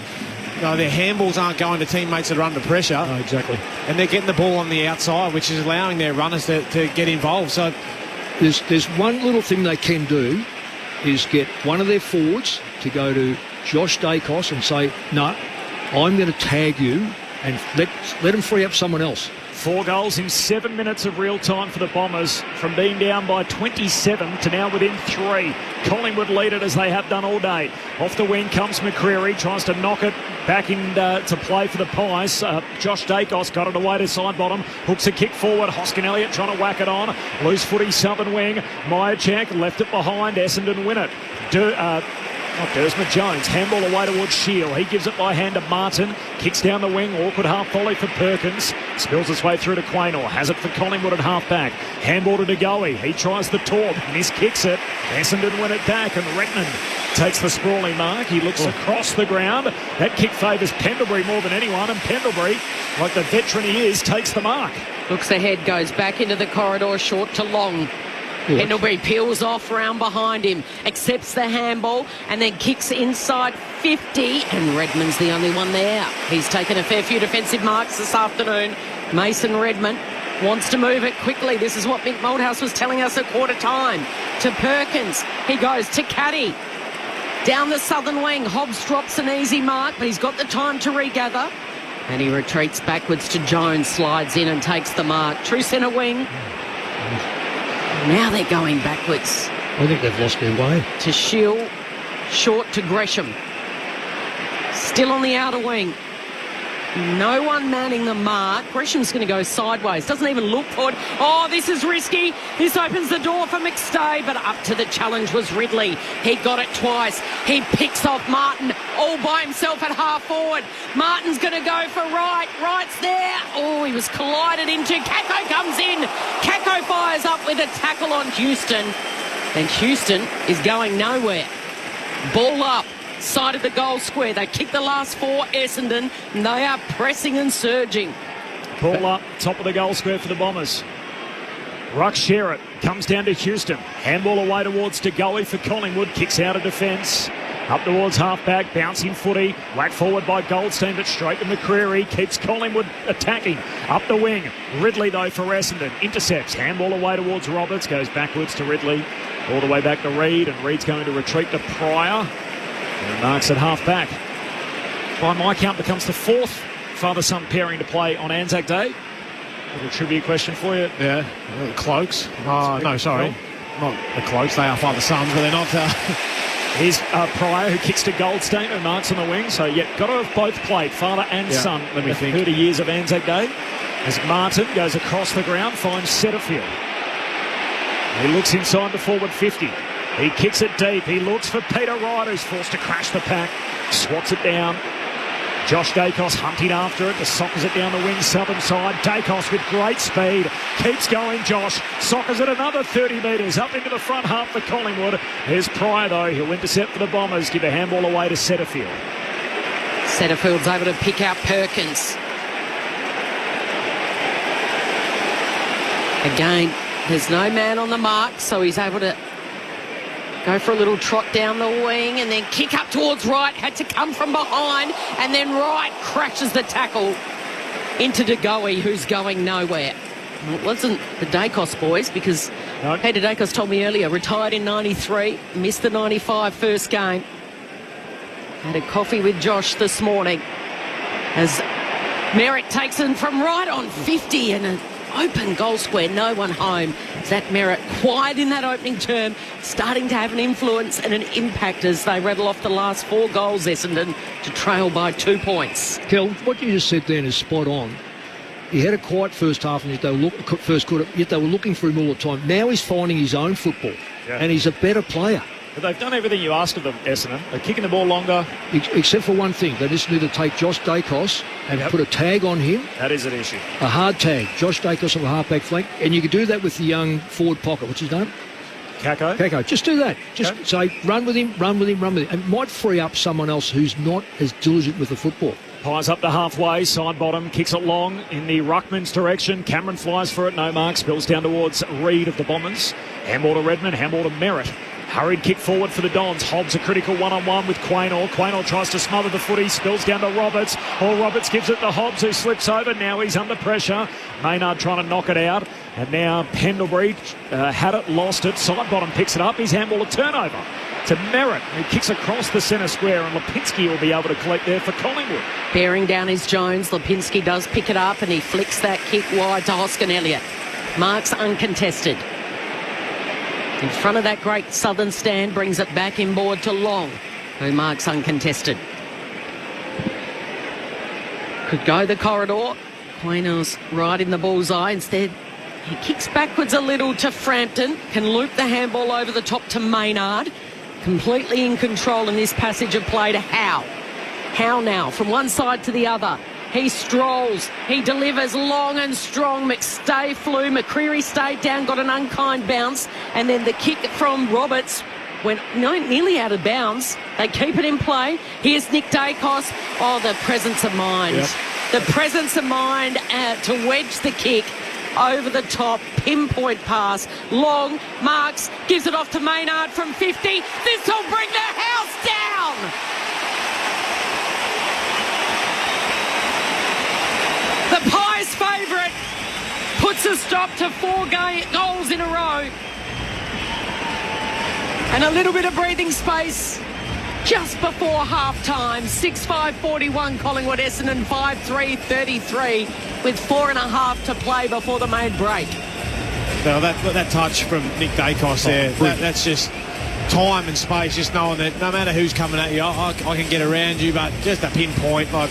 handballs aren't going to teammates that are under pressure. No, exactly. And they're getting the ball on the outside, which is allowing their runners to get involved. So there's one little thing they can do is get one of their forwards to go to Josh Dacos and say, no, I'm going to tag you, and let him free up someone else. 4 goals in 7 minutes of real time for the Bombers, from being down by 27 to now within 3. Collingwood lead it as they have done all day. Off the wing comes McCreary, tries to knock it back to play for the Pies. Josh Dacos got it away to Sidebottom, hooks a kick forward. Hoskin Elliott trying to whack it on. Loose footy southern wing. Myerchek left it behind. Essendon win it. Desmond Jones, handball away towards Shield. He gives it by hand to Martin. Kicks down the wing, awkward half volley for Perkins. Spills its way through to Quaynor. Has it for Collingwood at half back. Handball to De Goey. He tries the torp, miskicks it. Essendon win it back, and Redmond takes the sprawling mark. He looks across the ground. That kick favours Pendlebury more than anyone, and Pendlebury, like the veteran he is, takes the mark. Looks ahead, goes back into the corridor, short to long. Pendlebury peels off round behind him, accepts the handball and then kicks inside 50, and Redmond's the only one there. He's taken a fair few defensive marks this afternoon. Mason Redmond wants to move it quickly. This is what Mick Malthouse was telling us at quarter time. To Perkins, he goes to Caddy. Down the southern wing, Hobbs drops an easy mark, but he's got the time to regather. And he retreats backwards to Jones, slides in and takes the mark. True centre wing. Now they're going backwards. I think they've lost their way. To Shield, short to Gresham. Still on the outer wing. No one manning the mark. Gresham's going to go sideways. Doesn't even look for it. Oh, this is risky. This opens the door for McStay, but up to the challenge was Ridley. He got it twice. He picks off Martin all by himself at half forward. Martin's going to go for right. Right's there. Oh, he was collided into. Kako comes in. Kako fires up with a tackle on Houston. And Houston is going nowhere. Ball up. Side of the goal square. They kick the last four, Essendon, and they are pressing and surging. Ball up, top of the goal square for the Bombers. Ruck Sherritt comes down to Houston. Handball away towards De Goey for Collingwood. Kicks out of defence. Up towards half-back, bouncing footy. Whacked forward by Goldstein, but straight to McCreary. Keeps Collingwood attacking. Up the wing. Ridley, though, for Essendon. Intercepts. Handball away towards Roberts. Goes backwards to Ridley. All the way back to Reid, and Reid's going to retreat to Pryor. And marks at half-back. By my count, becomes the fourth father-son pairing to play on ANZAC Day. A little trivia question for you. Yeah, the Cloaks. Oh, no, sorry. Not the Cloaks. They are father-sons, but they're not... Here's Pryor, who kicks to Goldstein, who marks on the wing. So, got to have both played, father and son. Let me think. 30 years of ANZAC Day. As Martin goes across the ground, finds Setterfield. He looks inside the forward 50. He kicks it deep. He looks for Peter Wright, who's forced to crash the pack. Swats it down. Josh Dacos hunting after it. The sockers it down the wing, southern side. Dacos with great speed. Keeps going, Josh. Sockers it another 30 metres up into the front half for Collingwood. Here's Pryor, though. He'll intercept for the Bombers. Give a handball away to Setterfield. Setterfield's able to pick out Perkins. Again, there's no man on the mark, so he's able to go for a little trot down the wing and then kick up towards right. Had to come from behind, and then Wright crashes the tackle into De Goey, who's going nowhere. Well, it wasn't the Dacos boys, because Peter Dacos told me earlier, retired in 93, missed the 95 first game. Had a coffee with Josh this morning as Merritt takes him from right on 50 and an open goal square, no one home. Zach Merritt, quiet in that opening term, starting to have an influence and an impact as they rattle off the last 4 goals, Essendon, to trail by 2 points. Kel, what you just said then is spot on. He had a quiet first half, and yet they were looking for him all the time. Now he's finding his own football, and he's a better player. But they've done everything you asked of them, Essendon. They're kicking the ball longer. Except for one thing. They just need to take Josh Dacos and put a tag on him. That is an issue. A hard tag. Josh Dacos on the half-back flank. And you can do that with the young forward pocket. What's his name? Kako. Just do that. Just say, run with him, run with him, run with him. It might free up someone else who's not as diligent with the football. Pies up to halfway, side bottom, kicks it long in the Ruckman's direction. Cameron flies for it, no mark, spills down towards Reid of the Bombers. Handball to Redmond, handball to Merritt. Hurried kick forward for the Dons. Hobbs a critical one-on-one with Quaynor. Quaynor tries to smother the footy, spills down to Roberts. Roberts gives it to Hobbs, who slips over. Now he's under pressure. Maynard trying to knock it out. And now Pendlebury had it, lost it. Side bottom picks it up. His handball a turnover to Merritt, who kicks across the centre square, and Lipinski will be able to collect there for Collingwood. Bearing down is Jones. Lipinski does pick it up, and he flicks that kick wide to Hoskin Elliott. Marks uncontested. In front of that great southern stand, brings it back inboard to Long, who marks uncontested. Could go the corridor. Quaynor's right in the bullseye. Instead, he kicks backwards a little to Frampton. Can loop the handball over the top to Maynard. completely in control in this passage of play to Howe. Howe now from one side to the other. He strolls. He delivers long and strong. McStay flew. McCreery stayed down, got an unkind bounce. And then the kick from Roberts went nearly out of bounds. They keep it in play. Here's Nick Dacos. Oh, the presence of mind. Yep. The presence of mind to wedge the kick over the top. Pinpoint pass. Long. Marks. Gives it off to Maynard from 50. This will bring the house down. The Pies' favourite puts a stop to 4 goals in a row. And a little bit of breathing space just before half-time. 6-5-41 Collingwood, Essendon 5-3-33 with 4.5 to play before the main break. Well, that touch from Nick Dacos there, that's just time and space, just knowing that no matter who's coming at you, I can get around you, but just a pinpoint, like...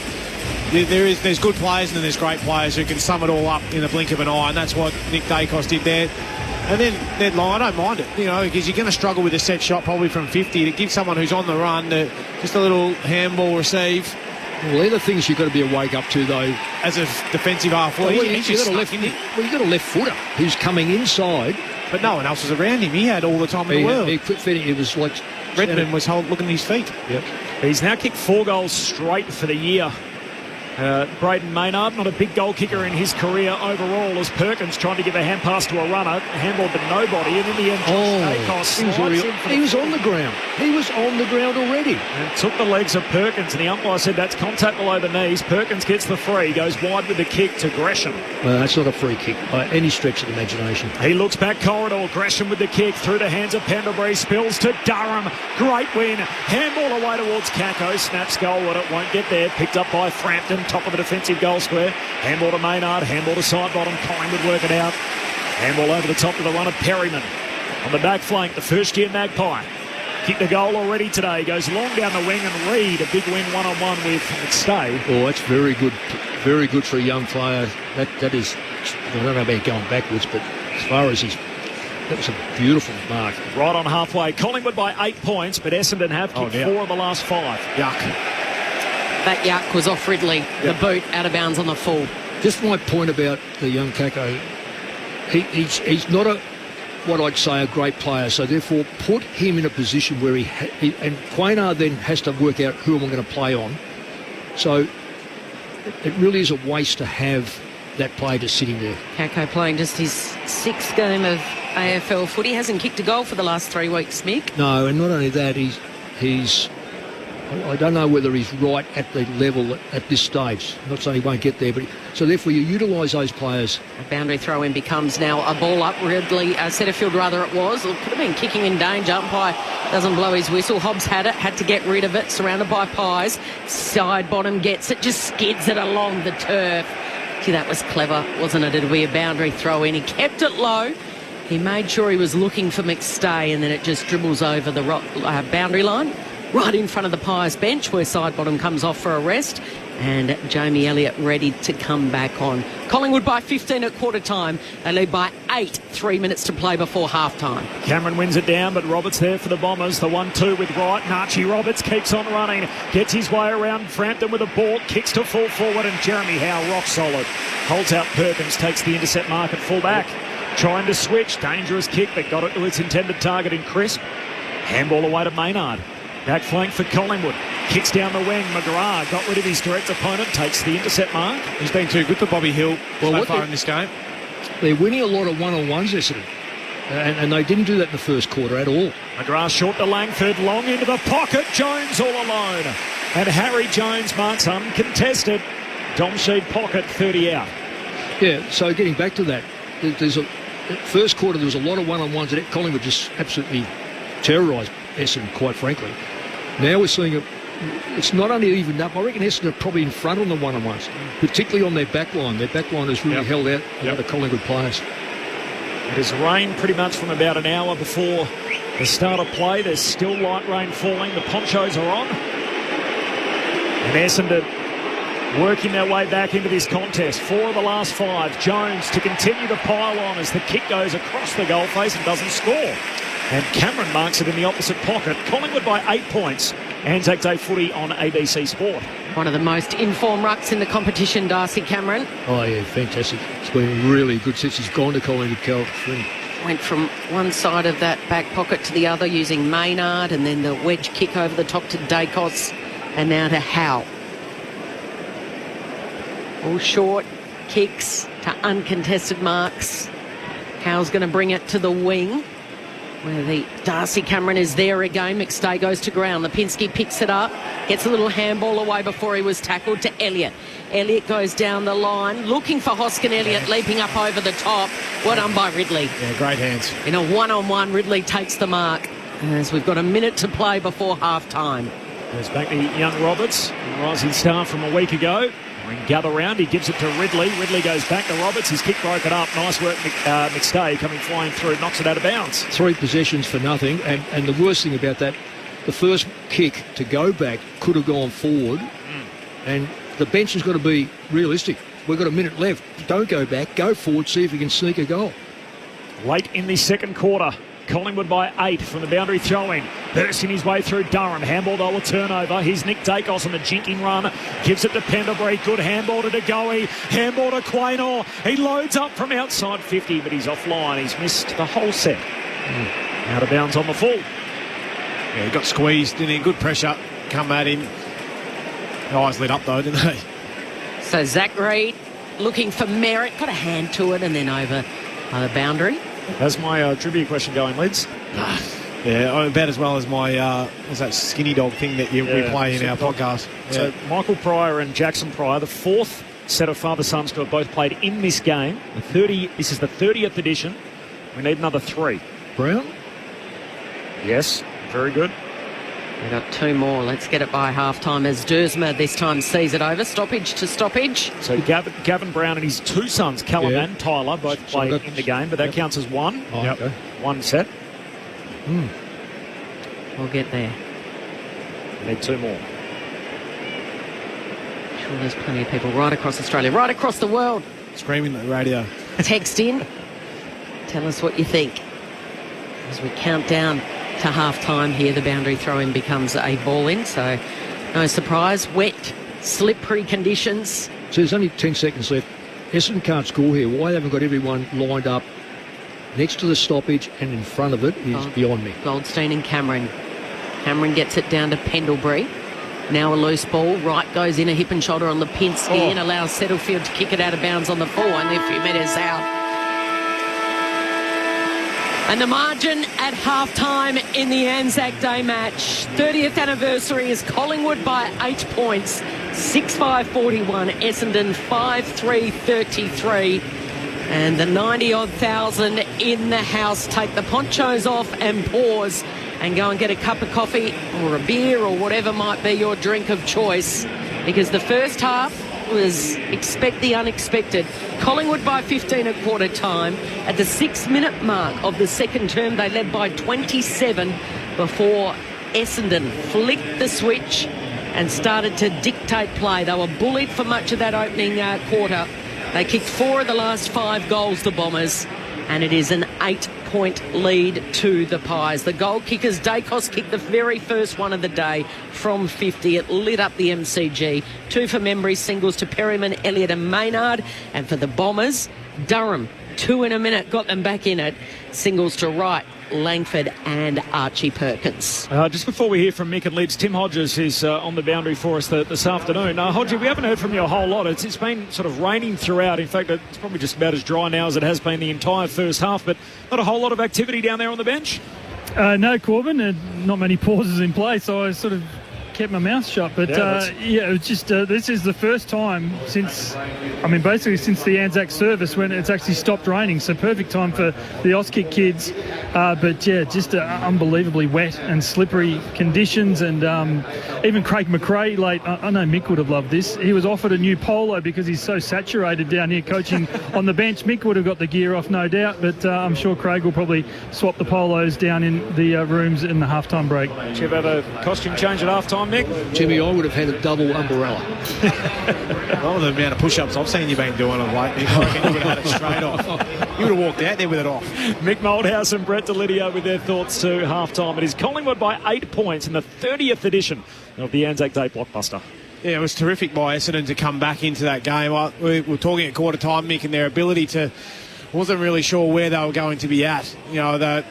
There's good players and there's great players who can sum it all up in the blink of an eye, and that's what Nick Dacos did there. And then that line, I don't mind it, because you're going to struggle with a set shot probably from 50 to give someone who's on the run just a little handball receive. Well, they're the things you've got to be awake up to, though. As a defensive half, you've got a left footer who's coming inside. But no one else was around him. He had all the time in the world. It was like... Redmond was looking at his feet. Yep. He's now kicked 4 goals straight for the year. Braden Maynard, not a big goal kicker in his career overall, as Perkins trying to give a hand pass to a runner, handballed to nobody, and in the end, he was on the ground. He was on the ground already. And took the legs of Perkins, and the umpire said that's contact below the knees. Perkins gets the free, goes wide with the kick to Gresham. Well, that's not a free kick by any stretch of the imagination. He looks back corridor, Gresham with the kick through the hands of Pendlebury, spills to Durham. Great win. Handball away towards Kako, snaps goal, but it won't get there. Picked up by Frampton. Top of the defensive goal square. Handball to Maynard. Handball to side bottom. Collingwood work it out. Handball over the top of the run of Perryman. On the back flank, the first-year Magpie. Kicked the goal already today. Goes long down the wing, and Reid, a big win one-on-one with McStay. Oh, that's very good. Very good for a young player. That is, I don't know about going backwards, but as far as that was a beautiful mark. Right on halfway. Collingwood by 8 points, but Essendon have kicked 4 of the last 5. Yuck. That yuck was off Ridley. The boot out of bounds on the full. Just my point about the young Kako. He's not what I'd say a great player, so therefore put him in a position where and Quaynard then has to work out who am I going to play on. So it really is a waste to have that player just sitting there. Kako playing just his 6th game of AFL footy. Hasn't kicked a goal for the last 3 weeks, Mick. No, and not only that, he's I don't know whether he's right at the level at this stage. I'm not saying he won't get there, but so therefore you utilise those players. A boundary throw-in becomes now a ball up. Ridley, Setterfield rather it was. It could have been kicking in danger. Umpire doesn't blow his whistle. Hobbs had it, had to get rid of it, surrounded by Pies. Side bottom gets it, just skids it along the turf. Gee, that was clever, wasn't it? It'll be a boundary throw-in. He kept it low. He made sure he was looking for McStay, and then it just dribbles over the boundary line. Right in front of the Pies bench where Sidebottom comes off for a rest, and Jamie Elliott ready to come back on. Collingwood by 15 at quarter time. They lead by 8, 3 minutes to play before half time. Cameron wins it down, but Roberts there for the Bombers. The 1-2 with Wright. Archie Roberts keeps on running, gets his way around Frampton with a ball, kicks to full forward, and Jeremy Howe rock solid. Holds out Perkins, takes the intercept mark at full back. Trying to switch, dangerous kick, but got it to its intended target in Crisp. Handball away to Maynard. Back flank for Collingwood. Kicks down the wing. McGrath got rid of his direct opponent. Takes the intercept mark. He's been too good for Bobby Hill so far in this game. They're winning a lot of one-on-ones, Essendon. And they didn't do that in the first quarter at all. McGrath short to Langford. Long into the pocket. Jones all alone. And Harry Jones marks uncontested. Dom Sheed pocket, 30 out. Yeah, so getting back to that, first quarter there was a lot of one-on-ones and Collingwood just absolutely terrorised Essendon, quite frankly. Now we're seeing it's not only evened up. I reckon Essendon are probably in front on the one-on-ones, particularly on their back line. Their back line has really held out a lot of Collingwood players. It has rained pretty much from about an hour before the start of play. There's still light rain falling. The ponchos are on. And Essendon working their way back into this contest. 4 of the last 5. Jones to continue to pile on as the kick goes across the goalface and doesn't score. And Cameron marks it in the opposite pocket. Collingwood by 8 points. Anzac Day footy on ABC Sport. One of the most informed rucks in the competition, Darcy Cameron. Oh, yeah, fantastic. It's been really good since he's gone to Collingwood, Cal. Went from one side of that back pocket to the other using Maynard, and then the wedge kick over the top to Dacos, and now to Howe. All short kicks to uncontested marks. Howe's going to bring it to the wing, where the Darcy Cameron is there again. McStay goes to ground. Lipinski picks it up, gets a little handball away before he was tackled to Elliott. Elliott goes down the line, looking for Hoskin Elliott, leaping up over the top. Well done by Ridley. Yeah, great hands. In a one-on-one, Ridley takes the mark as we've got a minute to play before half-time. There's back to young Roberts, rising star from a week ago. Gather round, he gives it to Ridley. Ridley goes back to Roberts. His kick broken up. Nice work, McStay coming flying through, knocks it out of bounds. 3 possessions for nothing, and the worst thing about that, the first kick to go back could have gone forward, and the bench has got to be realistic. We've got a minute left. Don't go back, go forward, see if we can sneak a goal. Late in the second quarter, Collingwood by 8 from the boundary throw-in. Bursting his way through Durham. Handball though a turnover. Here's Nick Dacos on the jinking run. Gives it to Pendlebury. Good handball to DeGoey. Handball to Quaynor. He loads up from outside 50, but he's offline. He's missed the whole set. Out of bounds on the full. Yeah, he got squeezed, didn't he? Good pressure. Come at him. The eyes lit up though, didn't they? So Zach Reid looking for Merritt. Got a hand to it and then over the boundary. That's my trivia question going, Lids. Yeah, about as well as my what's that skinny dog thing that we play in our podcast. So Michael Pryor and Jackson Pryor, the 4th set of father-sons to have both played in this game. This is the 30th edition. We need another 3. Brown? Yes, very good. We've got 2 more. Let's get it by half-time as Dersma this time sees it over. Stoppage to stoppage. So Gavin Brown and his 2 sons, Callum and Tyler, both played in the game, but that counts as 1. Oh, okay. 1 set. We'll get there. We need 2 more. Sure, there's plenty of people right across Australia, right across the world. Screaming at the radio. Text in. Tell us what you think. As we count down to half-time here, the boundary throw-in becomes a ball-in, so no surprise. Wet, slippery conditions. So there's only 10 seconds left. Essendon can't score here. Why they haven't got everyone lined up next to the stoppage and in front of it is beyond me. Goldstein and Cameron. Cameron gets it down to Pendlebury. Now a loose ball. Wright goes in, a hip and shoulder on Lipinski and allows Settlefield to kick it out of bounds on the full. Only a few metres out. And the margin at half-time in the Anzac Day match. 30th anniversary is Collingwood by 8 points. 6-5-41. Essendon 5-3-33. And the 90-odd thousand in the house take the ponchos off and pause and go and get a cup of coffee or a beer or whatever might be your drink of choice. Because the first half was expect the unexpected. Collingwood by 15 at quarter time. At the 6-minute mark of the second term, they led by 27 before Essendon flicked the switch and started to dictate play. They were bullied for much of that opening quarter. They kicked 4 of the last 5 goals, the Bombers, and it is an 8-point lead to the Pies. The goal kickers, Dacos kicked the very first one of the day from 50. It lit up the MCG. 2 for memory, singles to Perryman, Elliott and Maynard. And for the Bombers, Durham, 2 in a minute, got them back in it. Singles to Wright, Langford and Archie Perkins. Just before we hear from Mick and Lids, Tim Hodges is on the boundary for us this afternoon. Hodgie, we haven't heard from you a whole lot. It's been sort of raining throughout. In fact, it's probably just about as dry now as it has been the entire first half, but not a whole lot of activity down there on the bench? No, Corbin, not many pauses in play, so I sort of kept my mouth shut. But it was just this is the first time since the Anzac service when it's actually stopped raining, so perfect time for the Auskick kids. Just unbelievably wet and slippery conditions, and even Craig McRae late. I know Mick would have loved this. He was offered a new polo because he's so saturated down here coaching on the bench. Mick would have got the gear off, no doubt, but I'm sure Craig will probably swap the polos down in the rooms in the halftime break. Did you have a costume change at halftime? time, Nick? Jimmy, I would have had a double umbrella. Well, the amount of push-ups I've seen you been doing of late, Nick, I reckon you would have had it straight off. You would have walked out there with it off. Mick Moldhouse and Brett Delidio with their thoughts to half-time. It is Collingwood by 8 points in the 30th edition of the ANZAC Day blockbuster. Yeah, it was terrific by Essendon to come back into that game. We were talking at quarter time, Mick, and their ability to... wasn't really sure where they were going to be at. You know,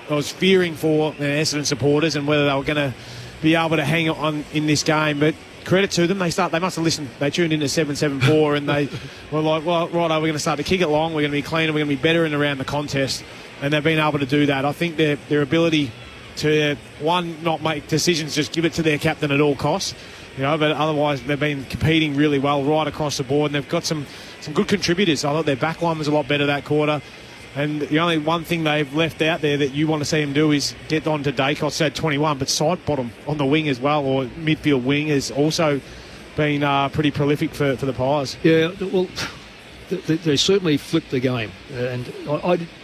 I was fearing for the Essendon supporters and whether they were going to be able to hang on in this game. But credit to them, they must have listened. They tuned in to 774 and they were like, well, right, we're going to start to kick it long. We're going to be cleaner. We're going to be better in around the contest. And they've been able to do that. I think their ability to, one, not make decisions, just give it to their captain at all costs. You know, but otherwise they've been competing really well right across the board, and they've got some good contributors. I thought their back line was a lot better that quarter, and the only one thing they've left out there that you want to see them do is get on to Dacos at 21, but side bottom on the wing as well, or midfield wing, has also been pretty prolific for the Pies. Yeah, well, they certainly flipped the game, and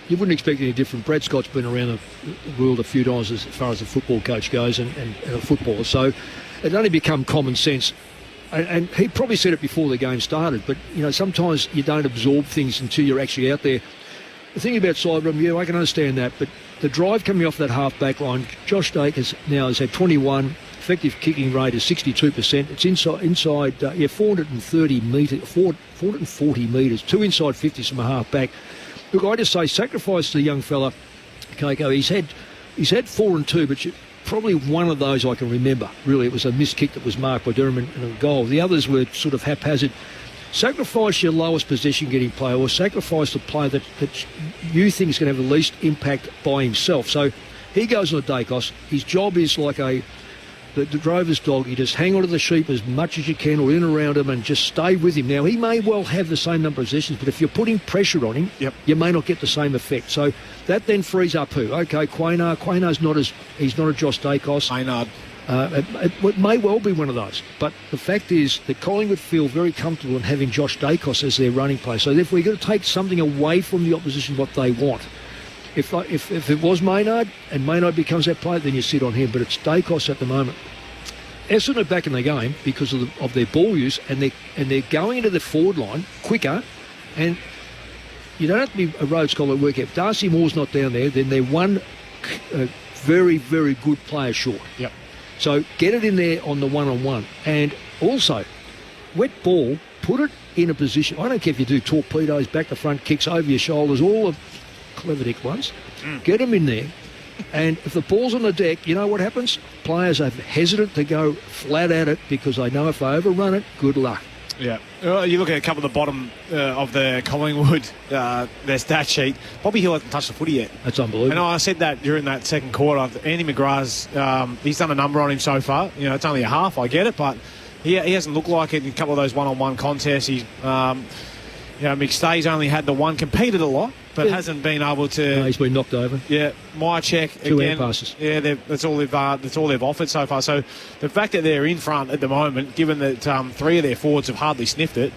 you wouldn't expect any different. Brad Scott's been around the world a few times as far as a football coach goes and a footballer, so it only become common sense. And he probably said it before the game started, but, you know, sometimes you don't absorb things until you're actually out there. The thing about Cyberham, yeah, I can understand that, but the drive coming off that half-back line, Josh Dacos now has had 21, effective kicking rate is 62%. It's inside 440 metres, 2 inside 50s from a half-back. Look, I just say sacrifice to the young fella, Keiko. He's had 4 and 2, but probably one of those I can remember. Really, it was a missed kick that was marked by Durham and a goal. The others were sort of haphazard. Sacrifice your lowest possession-getting player, or sacrifice the player that you think is going to have the least impact by himself. So he goes on a Dacos. His job is like the drover's dog. You just hang on to the sheep as much as you can, or in around him, and just stay with him. Now, he may well have the same number of possessions, but if you're putting pressure on him, you may not get the same effect. So that then frees up who? Okay, Quaynard. He's not a Josh Dacos. Quaynard. It may well be one of those. But the fact is that Collingwood feel very comfortable in having Josh Dacos as their running player. So therefore, you've got to take something away from the opposition, what they want. If it was Maynard, and Maynard becomes that player, then you sit on him. But it's Dacos at the moment. Essendon are back in the game because of their ball use, and they're going into the forward line quicker. And you don't have to be a Rhodes Scholar to work out. If Darcy Moore's not down there, then they're one very, very good player short. Yep. So get it in there on the one-on-one. And also, wet ball, put it in a position. I don't care if you do torpedoes, back to front, kicks over your shoulders, all of clever dick ones. Get them in there. And if the ball's on the deck, you know what happens? Players are hesitant to go flat at it because they know if they overrun it, good luck. Yeah. You look at a couple of the bottom of the Collingwood, their stat sheet. Bobby Hill hasn't touched the footy yet. That's unbelievable. And I said that during that second quarter. Andy McGrath's, he's done a number on him so far. You know, it's only a half, I get it, but he hasn't looked like it in a couple of those one-on-one contests. He's, McStay's only had the one, competed a lot, but hasn't been able to. No, he's been knocked over. Yeah, my check 2 again. air passes. Yeah, that's all they've offered so far. So the fact that they're in front at the moment, given that 3 of their forwards have hardly sniffed it,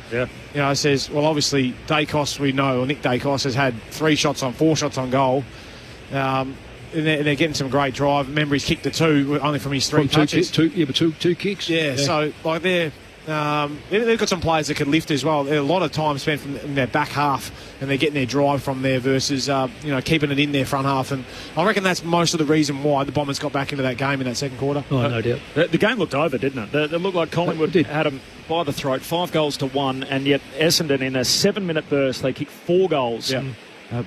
says, well, obviously Dacos, we know, or Nick Dacos has had 4 shots on goal. And they're getting some great drive. Remember, he's kicked the 2 only from his 3 touches. Two kicks. Yeah, so like they've got some players that can lift as well. A lot of time spent in their back half, and they're getting their drive from there versus keeping it in their front half. And I reckon that's most of the reason why the Bombers got back into that game in that second quarter. Oh, no doubt. The game looked over, didn't it? It looked like Collingwood had them by the throat, 5 goals to 1, and yet Essendon in a 7-minute burst, they kicked 4 goals. Yeah.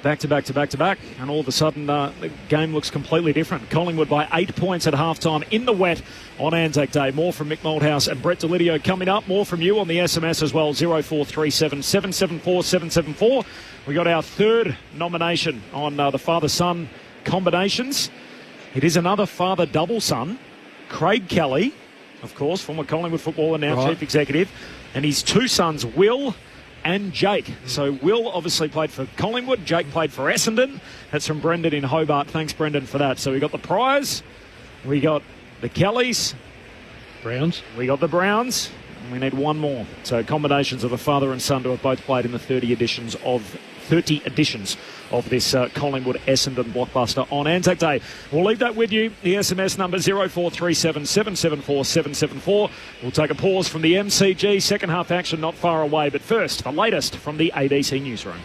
Back to back, and all of a sudden the game looks completely different. Collingwood by 8 points at halftime in the wet on Anzac Day. More from Mick Moldhouse and Brett Delidio coming up. More from you on the SMS as well, 0437 774 774. We got our 3rd nomination on the father-son combinations. It is another father double son, Craig Kelly, of course, former Collingwood footballer, now Chief Executive, and his 2 sons, Will and Jake. So Will obviously played for Collingwood, Jake played for Essendon. That's from Brendan in Hobart. Thanks, Brendan, for that. So we got the Priors, we got the Kellys, Browns, we got the Browns, and we need one more. So combinations of a father and son to have both played in the 30 editions of 30 editions of this Collingwood Essendon blockbuster on Anzac Day. We'll leave that with you. The SMS number 0437 774 774. We'll take a pause from the MCG. Second half action not far away. But first, the latest from the ABC Newsroom.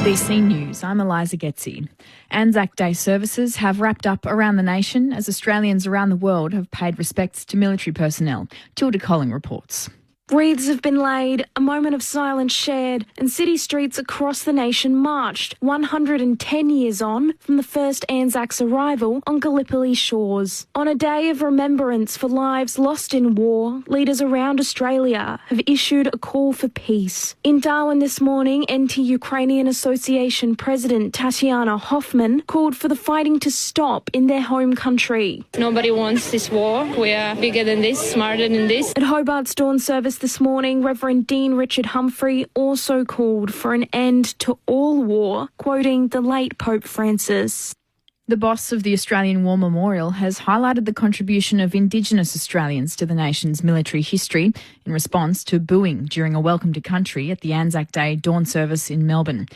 ABC News, I'm Eliza Getzi. ANZAC Day services have wrapped up around the nation as Australians around the world have paid respects to military personnel. Tilda Colling reports. Wreaths have been laid, a moment of silence shared, and city streets across the nation marched 110 years on from the first ANZAC's arrival on Gallipoli shores. On a day of remembrance for lives lost in war, leaders around Australia have issued a call for peace. In Darwin this morning, Anti-Ukrainian Association President Tatiana Hoffman called for the fighting to stop in their home country. Nobody wants this war. We are bigger than this, smarter than this. At Hobart's dawn service this morning, Reverend Dean Richard Humphrey also called for an end to all war, quoting the late Pope Francis. The boss of the Australian War Memorial has highlighted the contribution of Indigenous Australians to the nation's military history in response to booing during a welcome to country at the Anzac Day dawn service in Melbourne.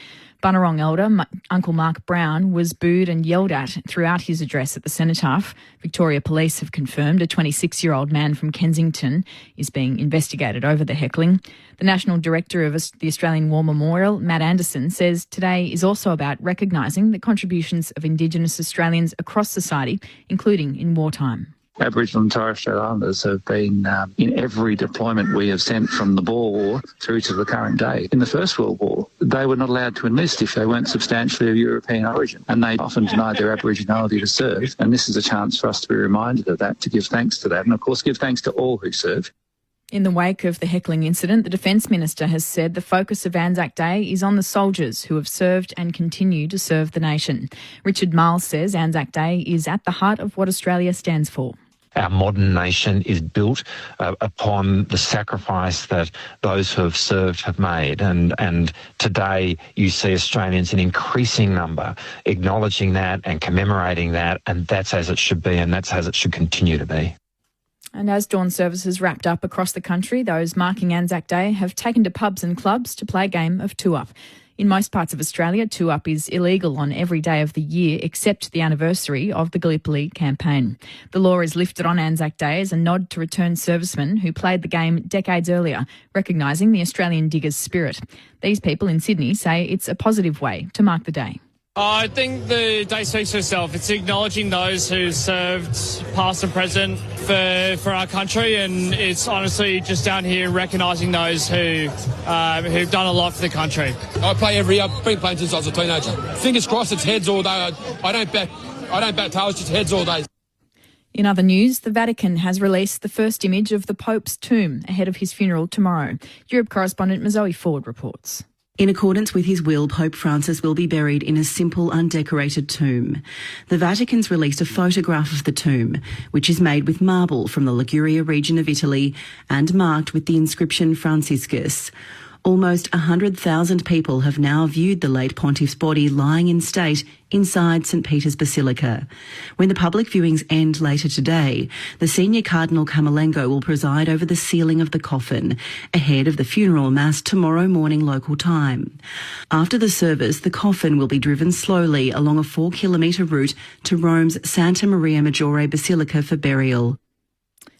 Bunurong elder Uncle Mark Brown was booed and yelled at throughout his address at the cenotaph. Victoria Police have confirmed a 26-year-old man from Kensington is being investigated over the heckling. The National Director of the Australian War Memorial, Matt Anderson, says today is also about recognising the contributions of Indigenous Australians across society, including in wartime. Aboriginal and Torres Strait Islanders have been in every deployment we have sent from the Boer War through to the current day. In the First World War, they were not allowed to enlist if they weren't substantially of European origin, and they often denied their Aboriginality to serve. And this is a chance for us to be reminded of that, to give thanks to that, and of course give thanks to all who serve. In the wake of the heckling incident, the Defence Minister has said the focus of Anzac Day is on the soldiers who have served and continue to serve the nation. Richard Miles says Anzac Day is at the heart of what Australia stands for. Our modern nation is built upon the sacrifice that those who have served have made. And today you see Australians in increasing number acknowledging that and commemorating that, and that's as it should be, and that's as it should continue to be. And as dawn services wrapped up across the country, those marking Anzac Day have taken to pubs and clubs to play a game of two-up. In most parts of Australia, two-up is illegal on every day of the year except the anniversary of the Gallipoli campaign. The law is lifted on Anzac Day as a nod to returned servicemen who played the game decades earlier, recognising the Australian diggers' spirit. These people in Sydney say it's a positive way to mark the day. I think the day speaks for itself. It's acknowledging those who served past and present for our country, and it's honestly just down here recognising those who've done a lot for the country. I play every year. I've been playing since I was a teenager. Fingers crossed it's heads all day. I don't bat tails, just heads all day. In other news, the Vatican has released the first image of the Pope's tomb ahead of his funeral tomorrow. Europe correspondent Mazoe Ford reports. In accordance with his will, Pope Francis will be buried in a simple, undecorated tomb. The Vatican's released a photograph of the tomb, which is made with marble from the Liguria region of Italy and marked with the inscription Franciscus. Almost 100,000 people have now viewed the late pontiff's body lying in state inside St Peter's Basilica. When the public viewings end later today, the senior Cardinal Camerlengo will preside over the sealing of the coffin ahead of the funeral mass tomorrow morning local time. After the service, the coffin will be driven slowly along a 4-kilometre route to Rome's Santa Maria Maggiore Basilica for burial.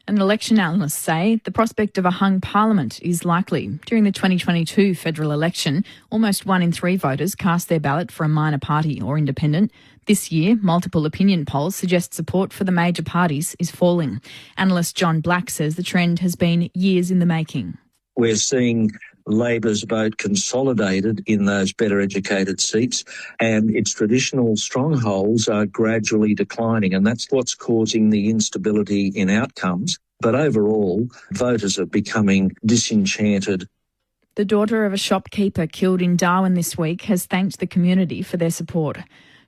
And election analysts say the prospect of a hung parliament is likely. During the 2022 federal election, almost 1 in 3 voters cast their ballot for a minor party or independent. This year, multiple opinion polls suggest support for the major parties is falling. Analyst John Black says the trend has been years in the making. We're seeing Labor's vote consolidated in those better educated seats, and its traditional strongholds are gradually declining, and that's what's causing the instability in outcomes. But overall, voters are becoming disenchanted. The daughter of a shopkeeper killed in Darwin this week has thanked the community for their support.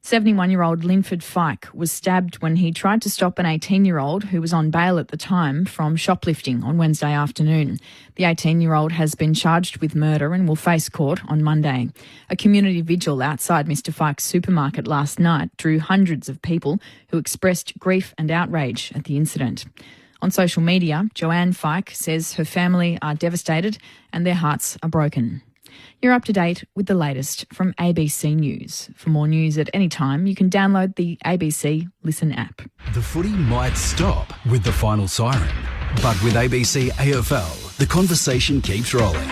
71-year-old Linford Fyke was stabbed when he tried to stop an 18-year-old who was on bail at the time from shoplifting on Wednesday afternoon. The 18-year-old has been charged with murder and will face court on Monday. A community vigil outside Mr Fyke's supermarket last night drew hundreds of people who expressed grief and outrage at the incident. On social media, Joanne Fyke says her family are devastated and their hearts are broken. You're up to date with the latest from ABC News. For more news at any time, you can download the ABC Listen app. The footy might stop with the final siren, but with ABC AFL, the conversation keeps rolling.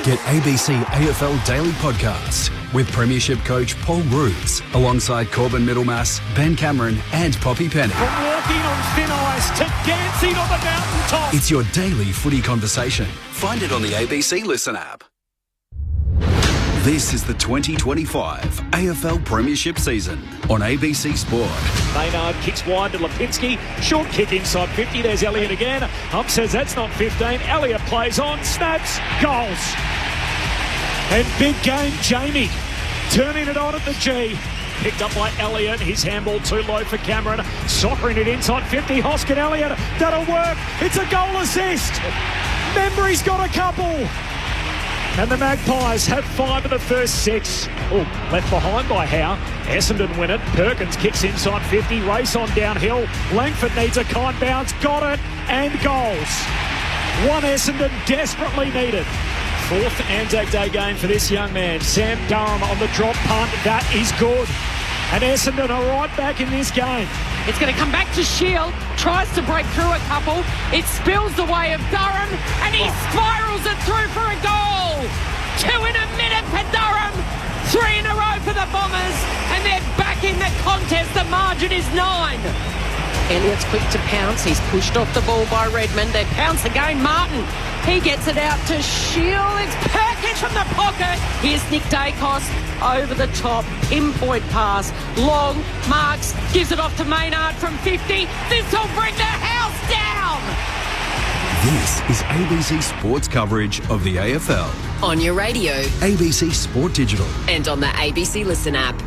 Get ABC AFL Daily Podcast with Premiership coach Paul Roos alongside Corbin Middlemass, Ben Cameron and Poppy Penny. From walking on thin ice to dancing on the mountaintop. It's your daily footy conversation. Find it on the ABC Listen app. This is the 2025 AFL Premiership season on ABC Sport. Maynard kicks wide to Lipinski. Short kick inside 50. There's Elliott again. Hump says that's not 15. Elliott plays on. Snaps. Goals. And big game, Jamie. Turning it on at the G. Picked up by Elliott. His handball too low for Cameron. Soccering it inside 50. Hoskin Elliott. That'll work. It's a goal assist. Membry's got a couple. And the Magpies have 5 of the first 6. Oh, left behind by Howe. Essendon win it. Perkins kicks inside 50. Race on downhill. Langford needs a kind bounce. Got it. And goals. One Essendon desperately needed. 4th Anzac Day game for this young man. Sam Durham on the drop punt. That is good. And Essendon are right back in this game. It's going to come back to Shield. Tries to break through a couple. It spills the way of Durham. And he spirals it through for a goal. 2 in a minute for Durham. 3 in a row for the Bombers. And they're back in the contest. The margin is 9. Elliott's quick to pounce. He's pushed off the ball by Redmond. They pounce again. Martin. He gets it out to Shield. It's Perkins from the pocket. Here's Nick Dacos over the top. Pinpoint pass. Long. Marks. Gives it off to Maynard from 50. This will bring the house down. This is ABC Sports coverage of the AFL. On your radio. ABC Sport Digital. And on the ABC Listen app.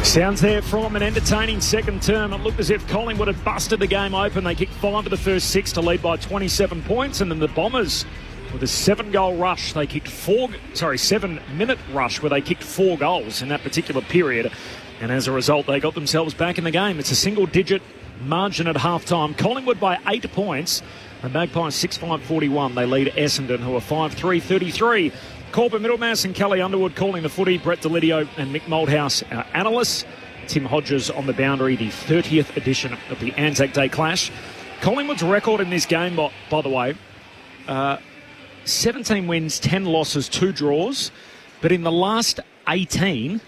Sounds there from an entertaining second term. It looked as if Collingwood had busted the game open. They kicked 5 of the first 6 to lead by 27 points. And then the Bombers, with a 7-goal rush, they kicked 7-minute rush where they kicked 4 goals in that particular period. And as a result, they got themselves back in the game. It's a single-digit margin at half-time. Collingwood by 8 points. And Magpies 6-5-41. They lead Essendon, who are 5-3-33. Corbin Middlemass and Kelly Underwood calling the footy. Brett Delidio and Mick Moldhouse, our analysts. Tim Hodges on the boundary, the 30th edition of the Anzac Day Clash. Collingwood's record in this game, by the way, 17 wins, 10 losses, 2 draws. But in the last 18,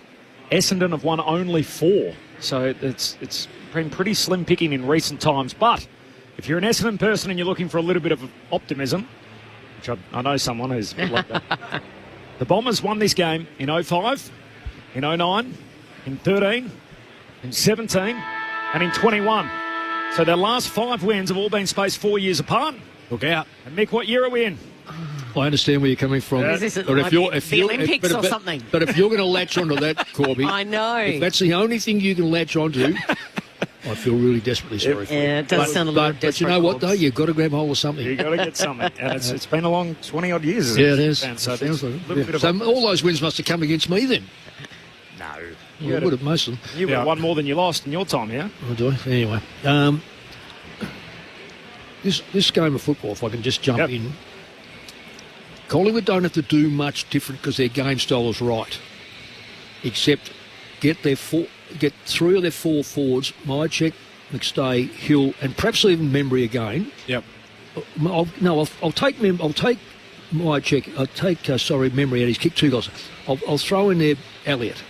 Essendon have won only 4. So it's been pretty slim picking in recent times. But if you're an Essendon person and you're looking for a little bit of optimism, which I know someone who's like that. The Bombers won this game in 05, in 09, in 13, in 17, and in 21. So their last 5 wins have all been spaced 4 years apart. Look out. And Mick, what year are we in? I understand where you're coming from. Is this like the Olympics or something? But if you're going to latch onto that, Corby, I know. If that's the only thing you can latch onto, I feel really desperately sorry for you. Yeah, it does sound a little desperate. But you know what, though? You've got to grab hold of something. You've got to get something. And it's been a long 20-odd years. Yeah, it is. So all those wins must have come against me then. No. You would have, most of them. You would have won more than you lost in your time, yeah? I do. Anyway. This game of football, if I can just jump in, Collingwood don't have to do much different because their game style is right, except get 3 of their 4 forwards, Myercheck, McStay, Hill, and perhaps even Membry again. Yep. I'll take Myercheck. I'll take Membry out. He's kicked 2 goals. I'll throw in there Elliott.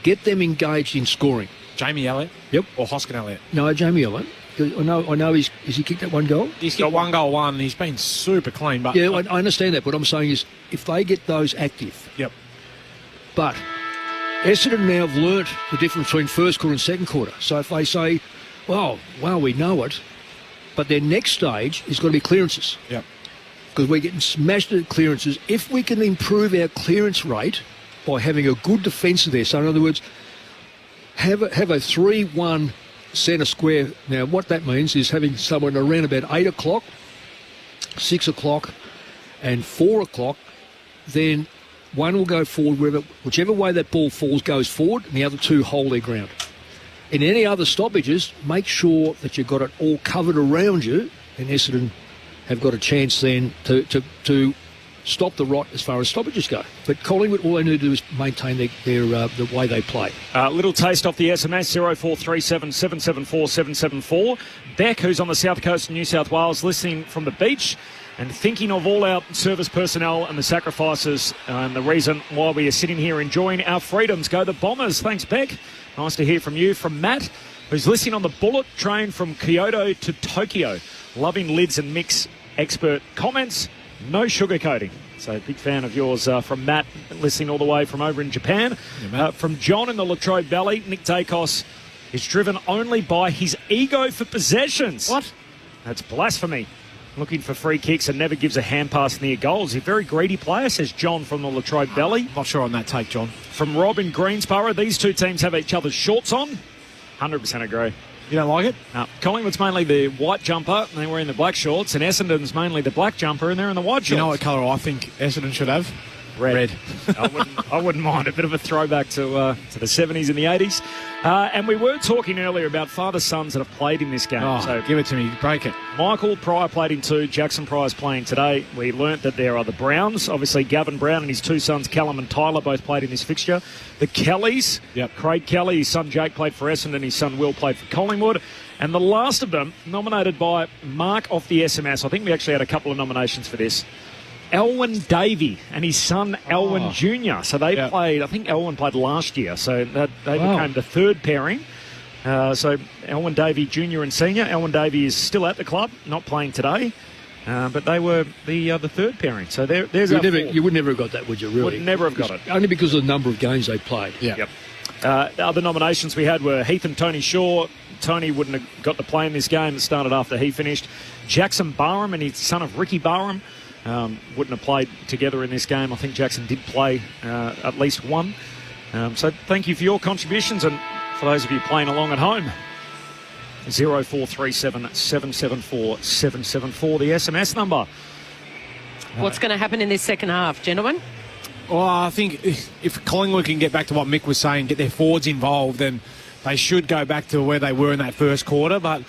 Get them engaged in scoring. Jamie Elliott. Yep. Or Hoskin Elliott. No, Jamie Elliott. I know. Has he kicked that 1 goal? He's got 1 goal, 1. He's been super clean. But yeah, I understand that. What I'm saying is, if they get those active. Yep. But Essendon now have learnt the difference between first quarter and second quarter. So if they say, well, we know it, but their next stage is going to be clearances. Yep. Because we're getting smashed at clearances. If we can improve our clearance rate, by having a good defence there. So in other words, have a 3-1 centre square. Now what that means is having someone around about 8 o'clock, 6 o'clock and 4 o'clock, then one will go forward, whichever way that ball falls goes forward, and the other two hold their ground. In any other stoppages, make sure that you've got it all covered around you, and Essendon have got a chance then to stop the rot as far as stoppages go. But Collingwood, all they need to do is maintain the way they play. Little taste off the SMS, 0437 774 774. Beck, who's on the south coast of New South Wales, listening from the beach and thinking of all our service personnel and the sacrifices and the reason why we are sitting here enjoying our freedoms. Go the Bombers. Thanks, Beck. Nice to hear from you. From Matt, who's listening on the bullet train from Kyoto to Tokyo. Loving lids and mix expert comments. No sugarcoating. So big fan of yours from Matt, listening all the way from over in Japan. Yeah, from John in the Latrobe Valley, Nick Dacos is driven only by his ego for possessions. What? That's blasphemy. Looking for free kicks and never gives a hand pass near goals. He's a very greedy player, says John from the Latrobe Valley. Not sure on that take, John. From Rob in Greensborough, these two teams have each other's shorts on. 100% agree. You don't like it? No. Collingwood's mainly the white jumper, and they're wearing the black shorts, and Essendon's mainly the black jumper, and they're in the white shorts. You know what colour I think Essendon should have? Red. I wouldn't mind. A bit of a throwback to the 70s and the 80s. And we were talking earlier about father-sons that have played in this game. Oh, so give it to me. Break it. Michael Pryor played in 2. Jackson Pryor's playing today. We learnt that there are the Browns. Obviously, Gavin Brown and his 2 sons, Callum and Tyler, both played in this fixture. The Kellys. Yep. Craig Kelly, his son Jake played for Essendon. His son Will played for Collingwood. And the last of them, nominated by Mark off the SMS. I think we actually had a couple of nominations for this. Elwyn Davey and his son Elwyn Jr. So they played, I think Elwyn played last year, so they became the third pairing. So Elwyn Davey Jr. and Senior. Elwyn Davey is still at the club, not playing today, but they were the third pairing. So there's you would never have got that, would you, really? Would never have got it. Only because of the number of games they played. Yeah. Yep. The other nominations we had were Heath and Tony Shaw. Tony wouldn't have got to play in this game. It started after he finished. Jackson Barham and his son of Ricky Barham wouldn't have played together in this game. I think Jackson did play at least one. So thank you for your contributions, and for those of you playing along at home, 0437 774 774, the SMS number. What's going to happen in this second half, gentlemen? Well, I think if Collingwood can get back to what Mick was saying, get their forwards involved, then they should go back to where they were in that first quarter. But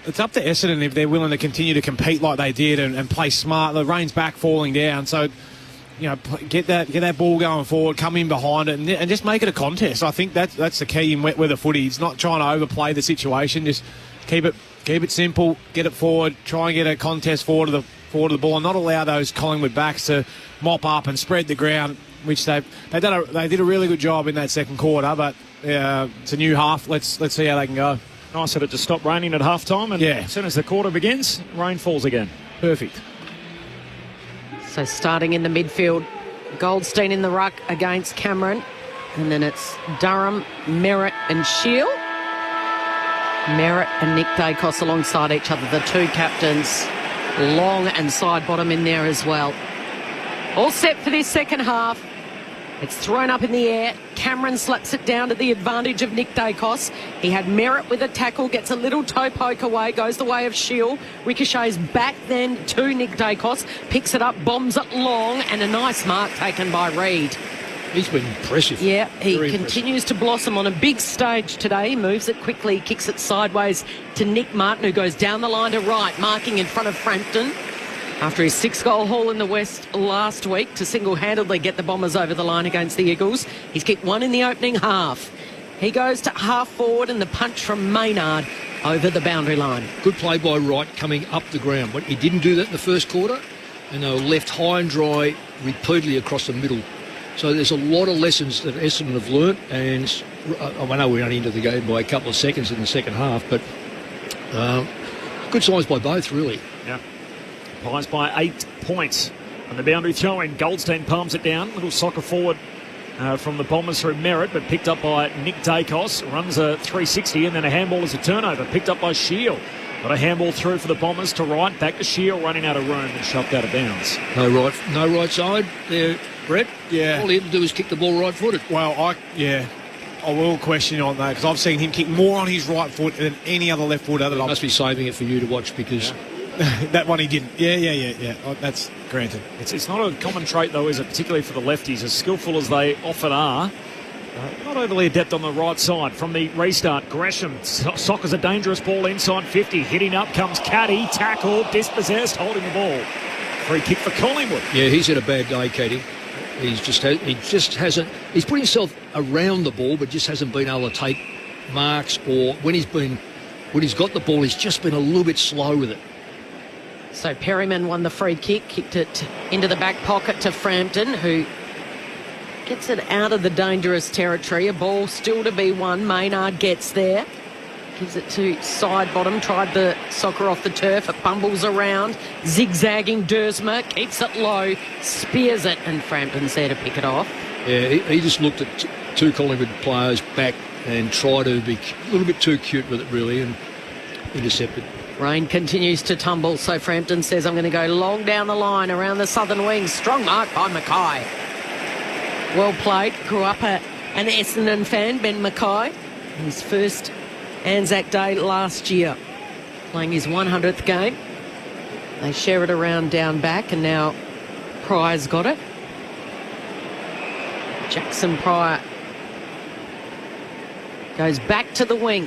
it's up to Essendon if they're willing to continue to compete like they did and play smart. The rain's back falling down, so get that ball going forward, come in behind it, and just make it a contest. I think that's the key in wet weather footy. It's not trying to overplay the situation. Just keep it simple, get it forward, try and get a contest forward to the ball, and not allow those Collingwood backs to mop up and spread the ground, which they did a really good job in that second quarter. But it's a new half. Let's see how they can go. Nice of it to stop raining at half time, and as soon as the quarter begins, rain falls again. Perfect. So starting in the midfield, Goldstein in the ruck against Cameron, and then it's Durham, Merritt and Shield. Merritt and Nick Dacos alongside each other, the two captains. Long and side bottom in there as well. All set for this second half. It's thrown up in the air. Cameron slaps it down to the advantage of Nick Dacos. He had Merritt with a tackle, gets a little toe poke away, goes the way of Shield. Ricochets back then to Nick Dacos, picks it up, bombs it long, and a nice mark taken by Reid. He's been impressive. Yeah, he Very continues to blossom on a big stage today. Moves it quickly, kicks it sideways to Nick Martin, who goes down the line to right, marking in front of Frampton. After his 6-goal haul in the West last week to single-handedly get the Bombers over the line against the Eagles. He's kicked one in the opening half. He goes to half forward, and the punch from Maynard over the boundary line. Good play by Wright coming up the ground. But he didn't do that in the first quarter, and they were left high and dry repeatedly across the middle. So there's a lot of lessons that Essendon have learnt, and I know we're only into the game by a couple of seconds in the second half, but good signs by both, really. Yeah. Pies by 8 points. And the boundary throw-in, Goldstein palms it down. Little soccer forward from the Bombers through Merritt, but picked up by Nick Dacos. Runs a 360, and then a handball as a turnover. Picked up by Shield. Got a handball through for the Bombers to right. Back to Shield, running out of room and shoved out of bounds. No right side. They're Brett. Yeah. All he had to do was kick the ball right-footed. Well, I will question you on that because I've seen him kick more on his right foot than any other left footer. He must be saving it for you to watch because... that one he didn't. Yeah. Oh, that's granted. It's not a common trait, though, is it? Particularly for the lefties, as skillful as they often are. Not overly adept on the right side. From the restart, Gresham soccers a dangerous ball inside 50. Hitting up comes Caddy, tackled, dispossessed, holding the ball. Free kick for Collingwood. Yeah, he's had a bad day, Caddy. He just hasn't. He's put himself around the ball, but just hasn't been able to take marks. Or when he's got the ball, he's just been a little bit slow with it. So Perryman won the free kick, kicked it into the back pocket to Frampton, who gets it out of the dangerous territory. A ball still to be won. Maynard gets there. Gives it to side bottom. Tried the soccer off the turf. It bumbles around. Zigzagging Dersma. Keeps it low. Spears it. And Frampton's there to pick it off. Yeah, he just looked at two Collingwood players back and tried to be a little bit too cute with it, really, and intercepted. Rain continues to tumble, so Frampton says, I'm going to go long down the line around the southern wing. Strong mark by Mackay. Well played. Grew up an Essendon fan, Ben Mackay. His first ANZAC Day last year. Playing his 100th game. They share it around down back, and now Pryor's got it. Jackson Pryor goes back to the wing.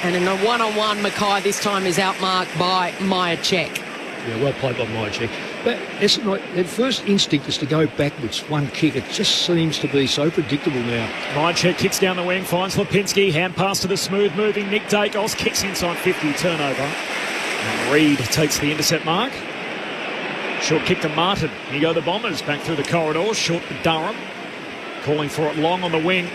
And in a one-on-one, Mackay this time is outmarked by Myercheck. Yeah, well played by Myercheck. But their first instinct is to go backwards, one kick. It just seems to be so predictable now. Myercheck kicks down the wing, finds Lipinski, hand pass to the smooth-moving Nick Dacos, kicks inside 50, turnover. And Reid takes the intercept mark. Short kick to Martin. Here go the Bombers, back through the corridor, short to Durham. Calling for it long on the wing.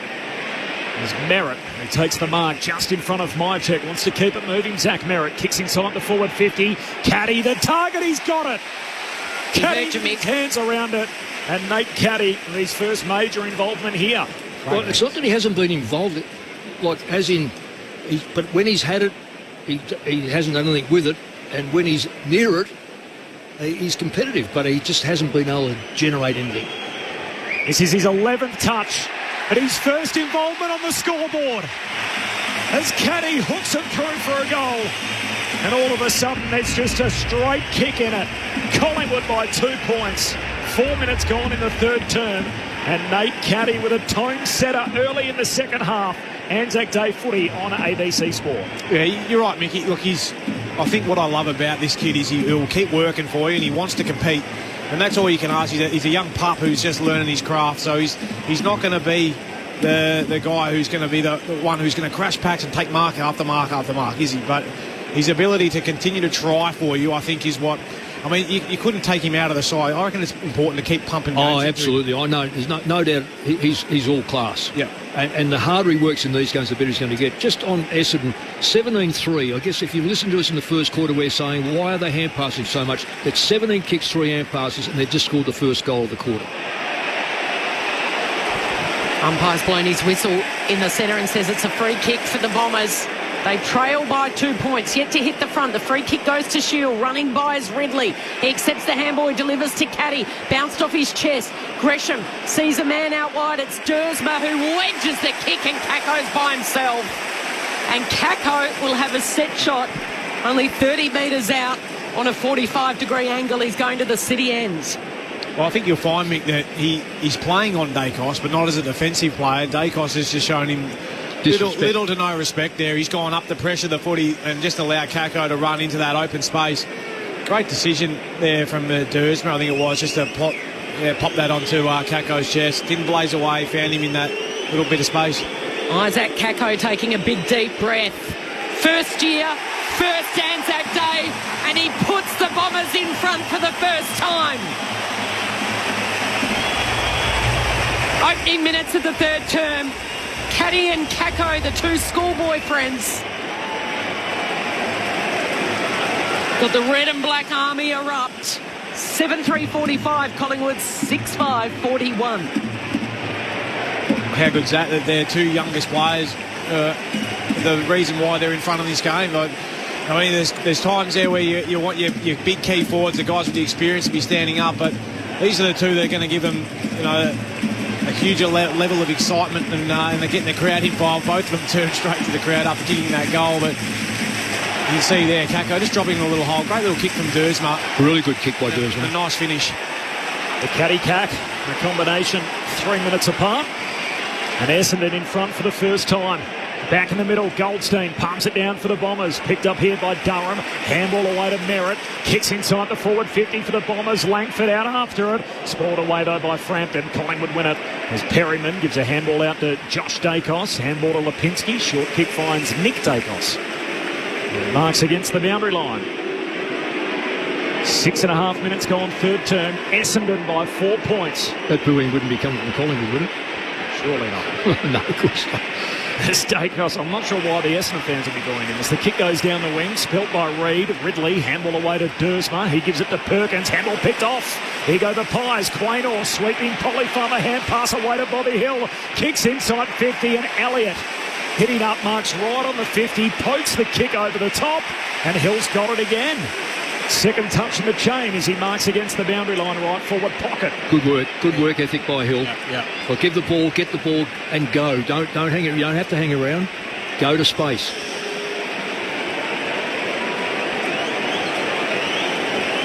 There's Merritt, who takes the mark just in front of Myercheck, wants to keep it moving. Zach Merritt kicks inside the forward 50. Caddy, the target, he's got it. Caddy, his hands around it. And Nate Caddy, his first major involvement here. Well, it's not that he hasn't been involved, like as in, but when he's had it, he hasn't done anything with it. And when he's near it, he's competitive, but he just hasn't been able to generate anything. This is his 11th touch. And his first involvement on the scoreboard as Caddy hooks it through for a goal. And all of a sudden, there's just a straight kick in it. Collingwood by 2 points. 4 minutes gone in the third term. And Nate Caddy with a tone setter early in the second half. ANZAC Day footy on ABC Sport. Yeah, you're right, Mickey. Look, I think what I love about this kid is he'll keep working for you and he wants to compete. And that's all you can ask. He's a young pup who's just learning his craft, so he's not going to be the guy who's going to be the one who's going to crash packs and take mark after mark after mark, is he? But his ability to continue to try for you, I think, is what... I mean, you couldn't take him out of the side. I reckon it's important to keep pumping games. Oh, absolutely. I know. There's no doubt he's all class. Yeah. And the harder he works in these games, the better he's going to get. Just on Essendon, 17-3. I guess if you listen to us in the first quarter, we're saying, why are they hand passing so much? It's 17 kicks, 3 hand passes, and they've just scored the first goal of the quarter. Umpire's blown his whistle in the centre and says it's a free kick for the Bombers. They trail by 2 points, yet to hit the front. The free kick goes to Shield, running by is Ridley. He accepts the handball, he delivers to Caddy, bounced off his chest. Gresham sees a man out wide. It's Dersma who wedges the kick, and Kako's by himself. And Kako will have a set shot only 30 metres out on a 45-degree angle. He's going to the city ends. Well, I think you'll find, Mick, that he's playing on Dacos, but not as a defensive player. Dacos has just shown him little to no respect there. He's gone up to pressure the footy and just allow Kako to run into that open space. Great decision there from Dersma, I think it was, just to pop that onto Kako's chest. Didn't blaze away, found him in that little bit of space. Isaac Kako taking a big deep breath. First year, first ANZAC Day, and he puts the Bombers in front for the first time. Opening minutes of the third term. Caddy and Kako, the two schoolboy friends. Got the red and black army erupt. 7-3-45, Collingwood 6-5-41. How good's that their two youngest players, the reason why they're in front of this game. I mean, there's times there where you want your big key forwards, the guys with the experience, to be standing up, but these are the two that are going to give them, a huge level of excitement, and they're getting the crowd involved. Both of them turned straight to the crowd after kicking that goal, but you can see there, Kako just dropping in a little hole. Great little kick from Dersma. Really good kick by Dersma. A nice finish. The caddy-cack, the combination 3 minutes apart. And Essendon in front for the first time. Back in the middle, Goldstein pumps it down for the Bombers. Picked up here by Durham. Handball away to Merritt. Kicks inside the forward 50 for the Bombers. Langford out after it. Spoiled away though by Frampton. Collingwood win it as Perryman gives a handball out to Josh Dacos. Handball to Lipinski. Short kick finds Nick Dacos. Marks against the boundary line. 6.5 minutes gone, third term. Essendon by 4 points. That booing wouldn't be coming from Collingwood, would it? Surely not. No, of course not. This Dacos, I'm not sure why the Essendon fans will be going in this. The kick goes down the wing, spelt by Reid. Ridley, handball away to Dersma. He gives it to Perkins, handball picked off. Here go the Pies. Quaynor sweeping Polyfarmer, hand pass away to Bobby Hill. Kicks inside 50 and Elliott hitting up, marks right on the 50, pokes the kick over the top, and Hill's got it again. Second touch in the chain as he marks against the boundary line right forward pocket. Good work ethic by Hill. Yeah. Well, give the ball, get the ball, and go. Don't hang it. You don't have to hang around. Go to space.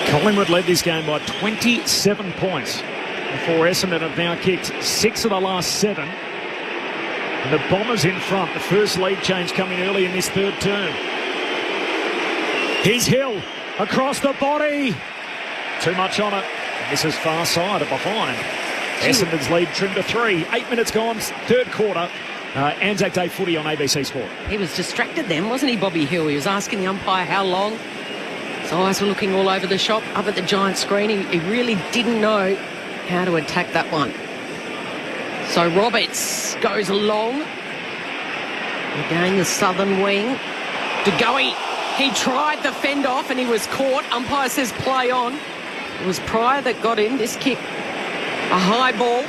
Collingwood led this game by 27 points before Essendon have now kicked 6 of the last 7. And the Bombers in front. The first lead change coming early in this third term. Here's Hill. Across the body. Too much on it. This is far side of behind. Essendon's lead trimmed to 3. 8 minutes gone, third quarter. Anzac Day footy on ABC Sport. He was distracted then, wasn't he, Bobby Hill? He was asking the umpire how long. His eyes were looking all over the shop, up at the giant screen. He really didn't know how to attack that one. So Roberts goes along. Again, the southern wing. DeGoey. He tried the fend off and he was caught. Umpire says play on. It was Pryor that got in. This kick, a high ball.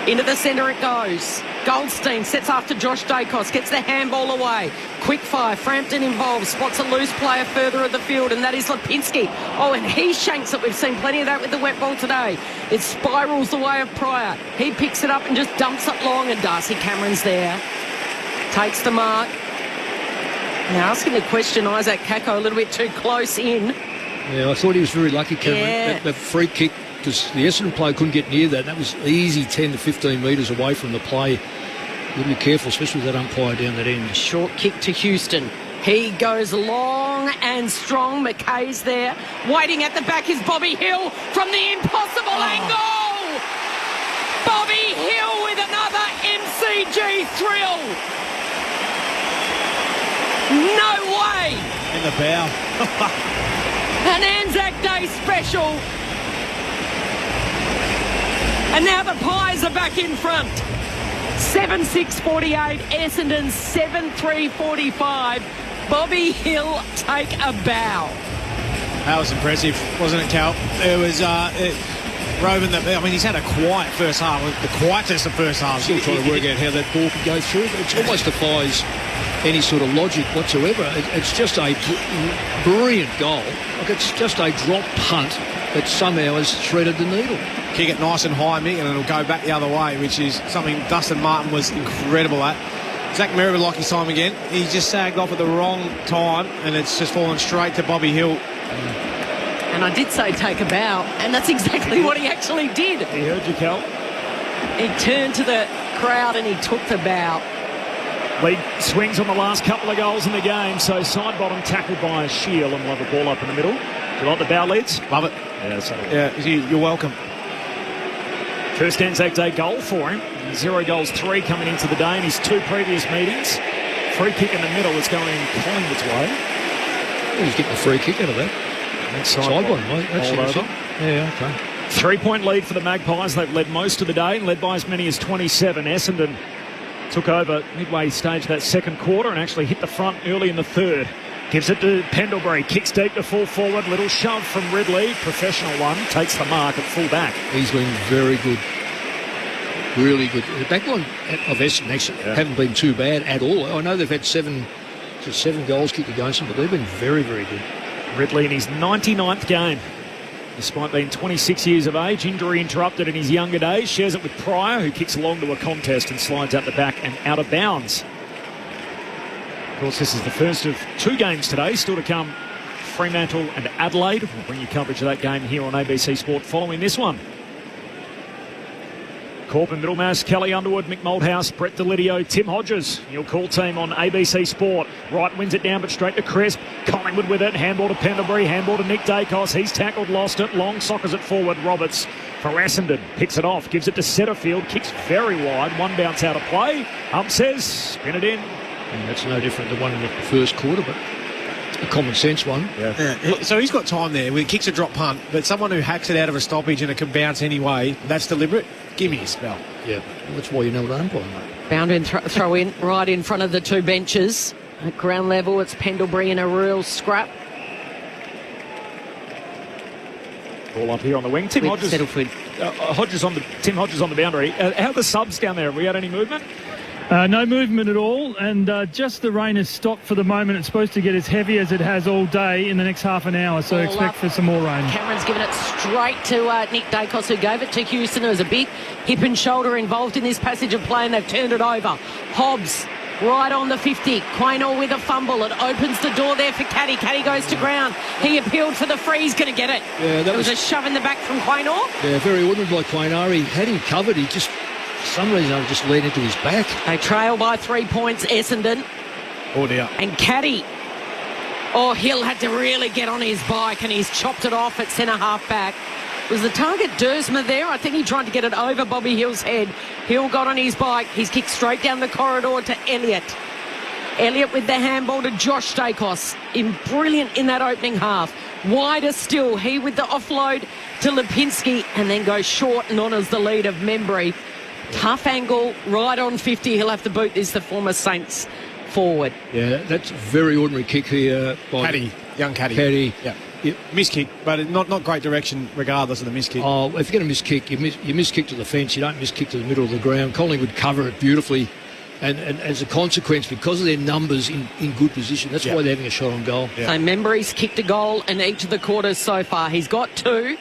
Into the centre it goes. Goldstein sets after Josh Dacos. Gets the handball away. Quick fire. Frampton involved. Spots a loose player further of the field, and that is Lipinski. Oh, and he shanks it. We've seen plenty of that with the wet ball today. It spirals the way of Pryor. He picks it up and just dumps it long, and Darcy Cameron's there. Takes the mark. Now asking the question, Isaac Kako a little bit too close in. Yeah, I thought he was very lucky, Cameron. Yeah. That free kick, because the Essendon player couldn't get near that. That was easy 10 to 15 metres away from the play. You'll be careful, especially with that umpire down that end. Short kick to Houston. He goes long and strong. McKay's there. Waiting at the back is Bobby Hill from the impossible angle. Bobby Hill with another MCG thrill. No way! In the bow. An Anzac Day special. And now the Pies are back in front. 7-6-48. Essendon 7-3-45. Bobby Hill take a bow. That was impressive, wasn't it, Cal? It was Roven. He's had a quiet first half. The quietest of first half. Still trying to work out how that ball can go through. It almost defies any sort of logic whatsoever. It's just a brilliant goal. Like, it's just a drop punt that somehow has threaded the needle. Kick it nice and high, Mick, and it'll go back the other way, which is something Dustin Martin was incredible at. Zach Merritt would like his time again. He just sagged off at the wrong time, and it's just fallen straight to Bobby Hill. And I did say take a bow, and that's exactly what he actually did. He heard you, Cal. He turned to the crowd and he took the bow. League swings on the last couple of goals in the game, so side bottom tackled by a Shield, and we'll have a ball up in the middle. Do you like the bow leads? Love it. Yeah, you're welcome. First Anzac Day goal for him. 0 goals, 3 coming into the day in his 2 previous meetings. Free kick in the middle is going Collingwood's way. Well, he's getting a free kick out of that. Side one, mate. That's over. Yeah, okay. 3-point lead for the Magpies. They've led most of the day, led by as many as 27. Essendon took over midway stage of that second quarter and actually hit the front early in the third. Gives it to Pendlebury. Kicks deep to full forward. Little shove from Ridley. Professional one. Takes the mark at full back. He's been very good. Really good. The back line of Essendon actually haven't been too bad at all. I know they've had 7 goals kicked against them, but they've been very, very good. Ridley in his 99th game. despite being 26 years of age. Injury interrupted in his younger days. Shares it with Pryor, who kicks along to a contest and slides out the back and out of bounds. Of course, this is the first of 2 games today. Still to come, Fremantle and Adelaide. We'll bring you coverage of that game here on ABC Sport following this one. Corbin, Middlemass, Kelly Underwood, Mick Malthouse, Brett Delidio, Tim Hodges. Your call team on ABC Sport. Wright wins it down, but straight to Crisp. Collingwood with it. Handball to Pendlebury. Handball to Nick Dacos. He's tackled, lost it. Long soccers it forward. Roberts for Essendon. Picks it off, gives it to Setterfield. Kicks very wide. One bounce out of play. Ump says, spin it in. And that's no different than one in the first quarter, but a common sense one. Yeah. So he's got time there. He kicks a drop punt, but someone who hacks it out of a stoppage and it can bounce anyway, that's deliberate. Give me a spell. Yeah, that's why you know what I'm playing, mate. Bound and throw in right in front of the 2 benches. At ground level, it's Pendlebury in a real scrap. Ball up here on the wing. Tim Hodges. Tim Hodges on the boundary. How are the subs down there? Have we had any movement? No movement at all, and just the rain has stopped for the moment. It's supposed to get as heavy as it has all day in the next half an hour, so expect for some more rain. Cameron's given it straight to Nick Dacos, who gave it to Houston. There was a big hip and shoulder involved in this passage of play, and they've turned it over. Hobbs right on the 50. Quaynor with a fumble. It opens the door there for Caddy. Caddy goes to ground. He appealed for the free. He's going to get it. Yeah, that was a shove in the back from Quaynor. Yeah, very ordinary by Quaynor. He had him covered. He just... For some reason, I just led into his back. They trail by 3 points, Essendon. Oh, dear. And Caddy. Oh, Hill had to really get on his bike, and he's chopped it off at centre half back. Was the target Dersma there? I think he tried to get it over Bobby Hill's head. Hill got on his bike. He's kicked straight down the corridor to Elliott. Elliott with the handball to Josh Dacos. Brilliant in that opening half. Wider still, he with the offload to Lipinski, and then goes short and honours the lead of Membry. Tough angle, right on 50. He'll have to boot this, the former Saints forward. Yeah, that's a very ordinary kick here by Caddy, young Caddy. Caddy. Yeah. Miss kick, but not great direction regardless of the miss kick. Oh, if you're going to miss kick, you miss kick to the fence. You don't miss kick to the middle of the ground. Collingwood cover it beautifully, and as a consequence, because of their numbers in good position, that's why they're having a shot on goal. So Membry's kicked a goal in each of the quarters so far. He's got 2.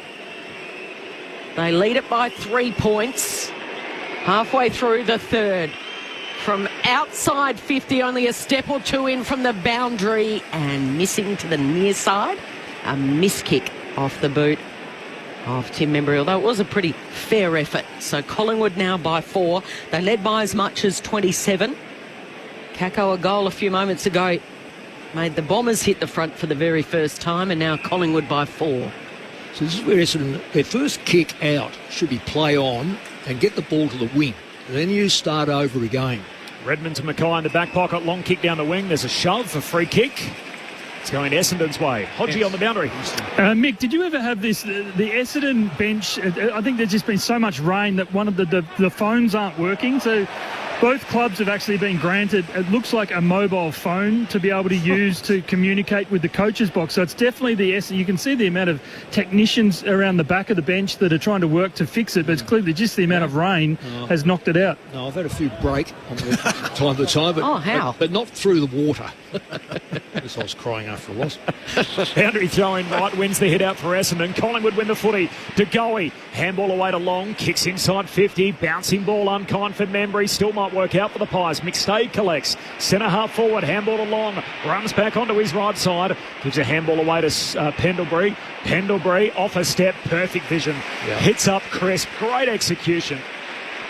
They lead it by 3 points. Halfway through the third. From outside 50, only a step or 2 in from the boundary, and missing to the near side. A miss kick off the boot of Tim Membry, although it was a pretty fair effort. So Collingwood now by 4. They led by as much as 27. Kako, a goal a few moments ago, made the Bombers hit the front for the very first time, and now Collingwood by 4. So this is where Essendon, their first kick out should be play on and get the ball to the wing. And then you start over again. Redmond to Mackay in the back pocket. Long kick down the wing. There's a shove for free kick. It's going Essendon's way. Hodgie on the boundary. Mick, did you ever have this, the Essendon bench? I think there's just been so much rain that one of the phones aren't working. So both clubs have actually been granted, it looks like a mobile phone to be able to use to communicate with the coach's box. So it's definitely you can see the amount of technicians around the back of the bench that are trying to work to fix it, but it's clearly just the amount of rain has knocked it out. No, I've had a few break on the time to time, but not through the water. I guess I was crying after a loss. Boundary throwing right, wins the hit out for Essendon. Collingwood win the footy. De Goey, handball away to Long, kicks inside 50, bouncing ball unkind for Membry, still might work out for the Pies. McStade collects, centre half forward, handball to Long, runs back onto his right side, gives a handball away to Pendlebury. Pendlebury off a step, perfect vision, hits up Crisp, great execution.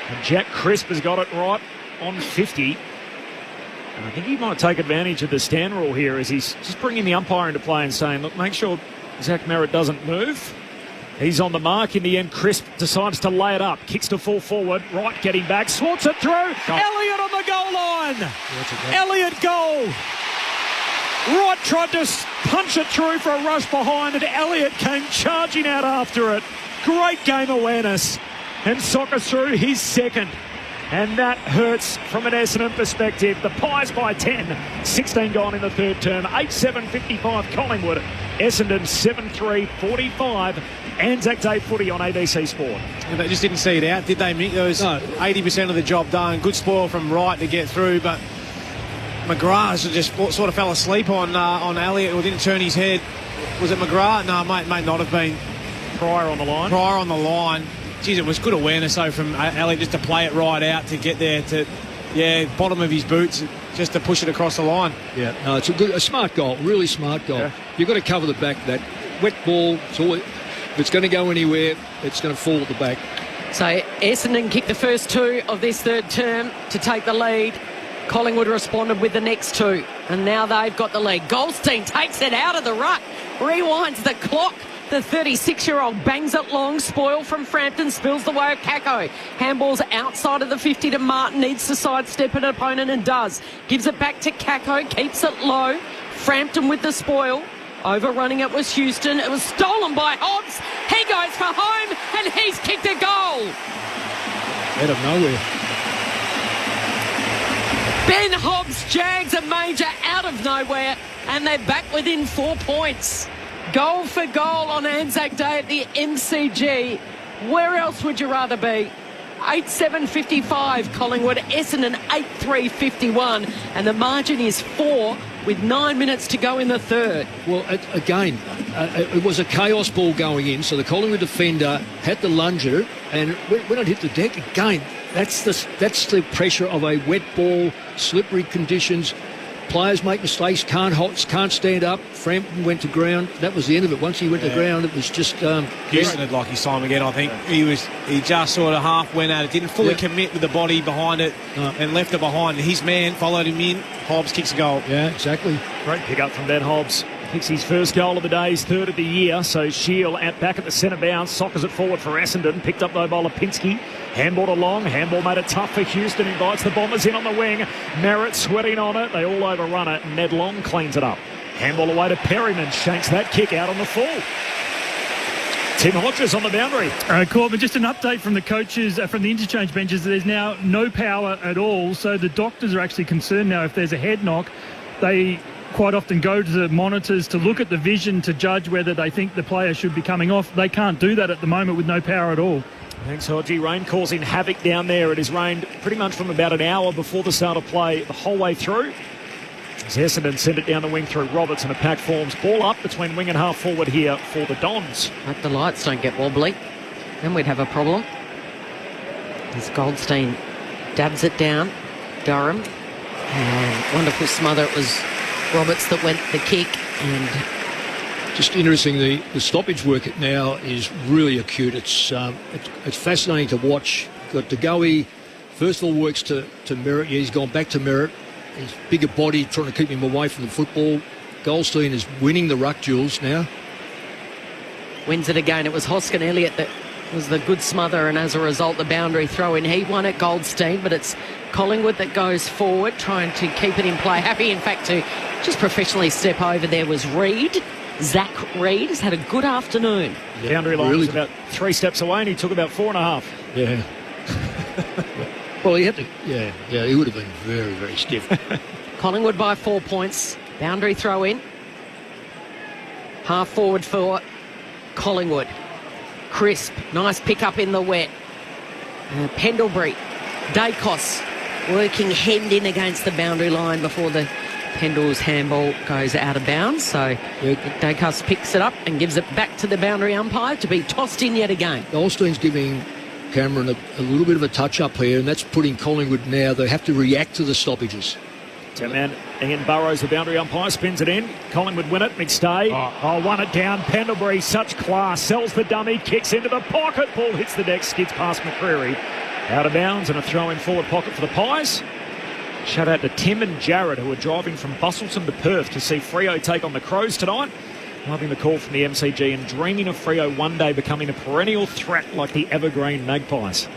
And Jack Crisp has got it right on 50. And I think he might take advantage of the stand rule here as he's just bringing the umpire into play and saying, look, make sure Zach Merritt doesn't move. He's on the mark. In the end, Crisp decides to lay it up. Kicks to full forward. Right, getting back. Swats it through. Elliott on the goal line. Elliott goal. Wright tried to punch it through for a rush behind, and Elliott came charging out after it. Great game awareness. And Soccer through his second. And that hurts from an Essendon perspective. The Pies by 10. 16 gone in the third term. 8-7-55 Collingwood. Essendon 7-3-45. ANZAC Day footy on ABC Sport. And they just didn't see it out, did they, Mick? There was 80% of the job done. Good spoil from Wright to get through, but McGrath just sort of fell asleep on Elliott, or didn't turn his head. Was it McGrath? No, might not have been. Pryor on the line. Pryor on the line. Geez, it was good awareness, though, from Elliott just to play it right out to get there to, bottom of his boots, just to push it across the line. Yeah, no, it's a smart goal, really smart goal. Yeah. You've got to cover the back. That wet ball, if it's going to go anywhere, it's going to fall at the back. So Essendon kicked the first 2 of this third term to take the lead. Collingwood responded with the next 2, and now they've got the lead. Goldstein takes it out of the ruck, rewinds the clock. The 36-year-old bangs it long. Spoil from Frampton spills the way of Kako. Handball's outside of the 50 to Martin. Needs to sidestep an opponent and does. Gives it back to Kako. Keeps it low. Frampton with the spoil. Overrunning it was Houston. It was stolen by Hobbs. He goes for home and he's kicked a goal. Out of nowhere. Ben Hobbs jags a major out of nowhere and they're back within 4 points. Goal for goal on ANZAC Day at the MCG. Where else would you rather be? 8-7-55 Collingwood, Essendon 8-3-51, and the margin is 4 with 9 minutes to go in the third. Well, again, it was a chaos ball going in, so the Collingwood defender had to lunge at it, and when it hit the deck, again, that's the pressure of a wet ball, slippery conditions. Players make mistakes, can't stand up. Frampton went to ground. That was the end of it. Once he went to ground, it was just... Houston had like his time again, I think. He just sort of half went at it, didn't fully commit with the body behind it, and left it behind. His man followed him in. Hobbs kicks a goal. Yeah, exactly. Great pick up from Ben Hobbs. Kicks his first goal of the day, his third of the year. So Shield back at the centre bounce, soccers it forward for Essendon. Picked up though by Lipinski. Handball to Long. Handball made it tough for Houston. Invites the Bombers in on the wing. Merritt sweating on it. They all overrun it. Ned Long cleans it up. Handball away to Perryman. Shanks that kick out on the full. Tim Hodges on the boundary. Corbin, just an update from the coaches, from the interchange benches. There's now no power at all. So the doctors are actually concerned now if there's a head knock. They quite often go to the monitors to look at the vision to judge whether they think the player should be coming off. They can't do that at the moment with no power at all. Thanks, Hodgie. Rain causing havoc down there. It has rained pretty much from about an hour before the start of play the whole way through. As Essendon send it down the wing through Roberts and a pack forms. Ball up between wing and half forward here for the Dons. Hope the lights don't get wobbly. Then we'd have a problem. As Goldstein dabs it down. Durham. And wonderful smother. It was Roberts that went the kick, and just interesting. The stoppage work now is really acute. It's fascinating to watch. Got DeGoey, first of all, works to Merritt. Yeah, he's gone back to Merritt. His bigger body trying to keep him away from the football. Goldstein is winning the ruck duels now. Wins it again. It was Hoskin Elliott that was the good smother, and as a result the boundary throw in. He won at Goldstein, but it's Collingwood that goes forward trying to keep it in play. Happy in fact to just professionally step over there was Reid. Zach Reid has had a good afternoon. The boundary line was about 3 steps away and he took about 4.5. Yeah. Well, he had to, he would have been very, very stiff. Collingwood by 4 points. Boundary throw in. Half forward for Collingwood. Crisp, nice pick up in the wet. Pendlebury, Dacos working hemmed in against the boundary line before the Pendle's handball goes out of bounds. So Dacos picks it up and gives it back to the boundary umpire to be tossed in yet again. Goldstein's giving Cameron a little bit of a touch up here, and that's putting Collingwood now. They have to react to the stoppages. Man, Ian Burrows, the boundary umpire, spins it in. Collingwood win it. McStay. Won it down. Pendlebury, such class. Sells the dummy. Kicks into the pocket. Ball hits the deck. Skids past McCreary. Out of bounds and a throw in forward pocket for the Pies. Shout out to Tim and Jared, who are driving from Busselton to Perth to see Freo take on the Crows tonight. Loving the call from the MCG and dreaming of Freo one day becoming a perennial threat like the Evergreen Magpies.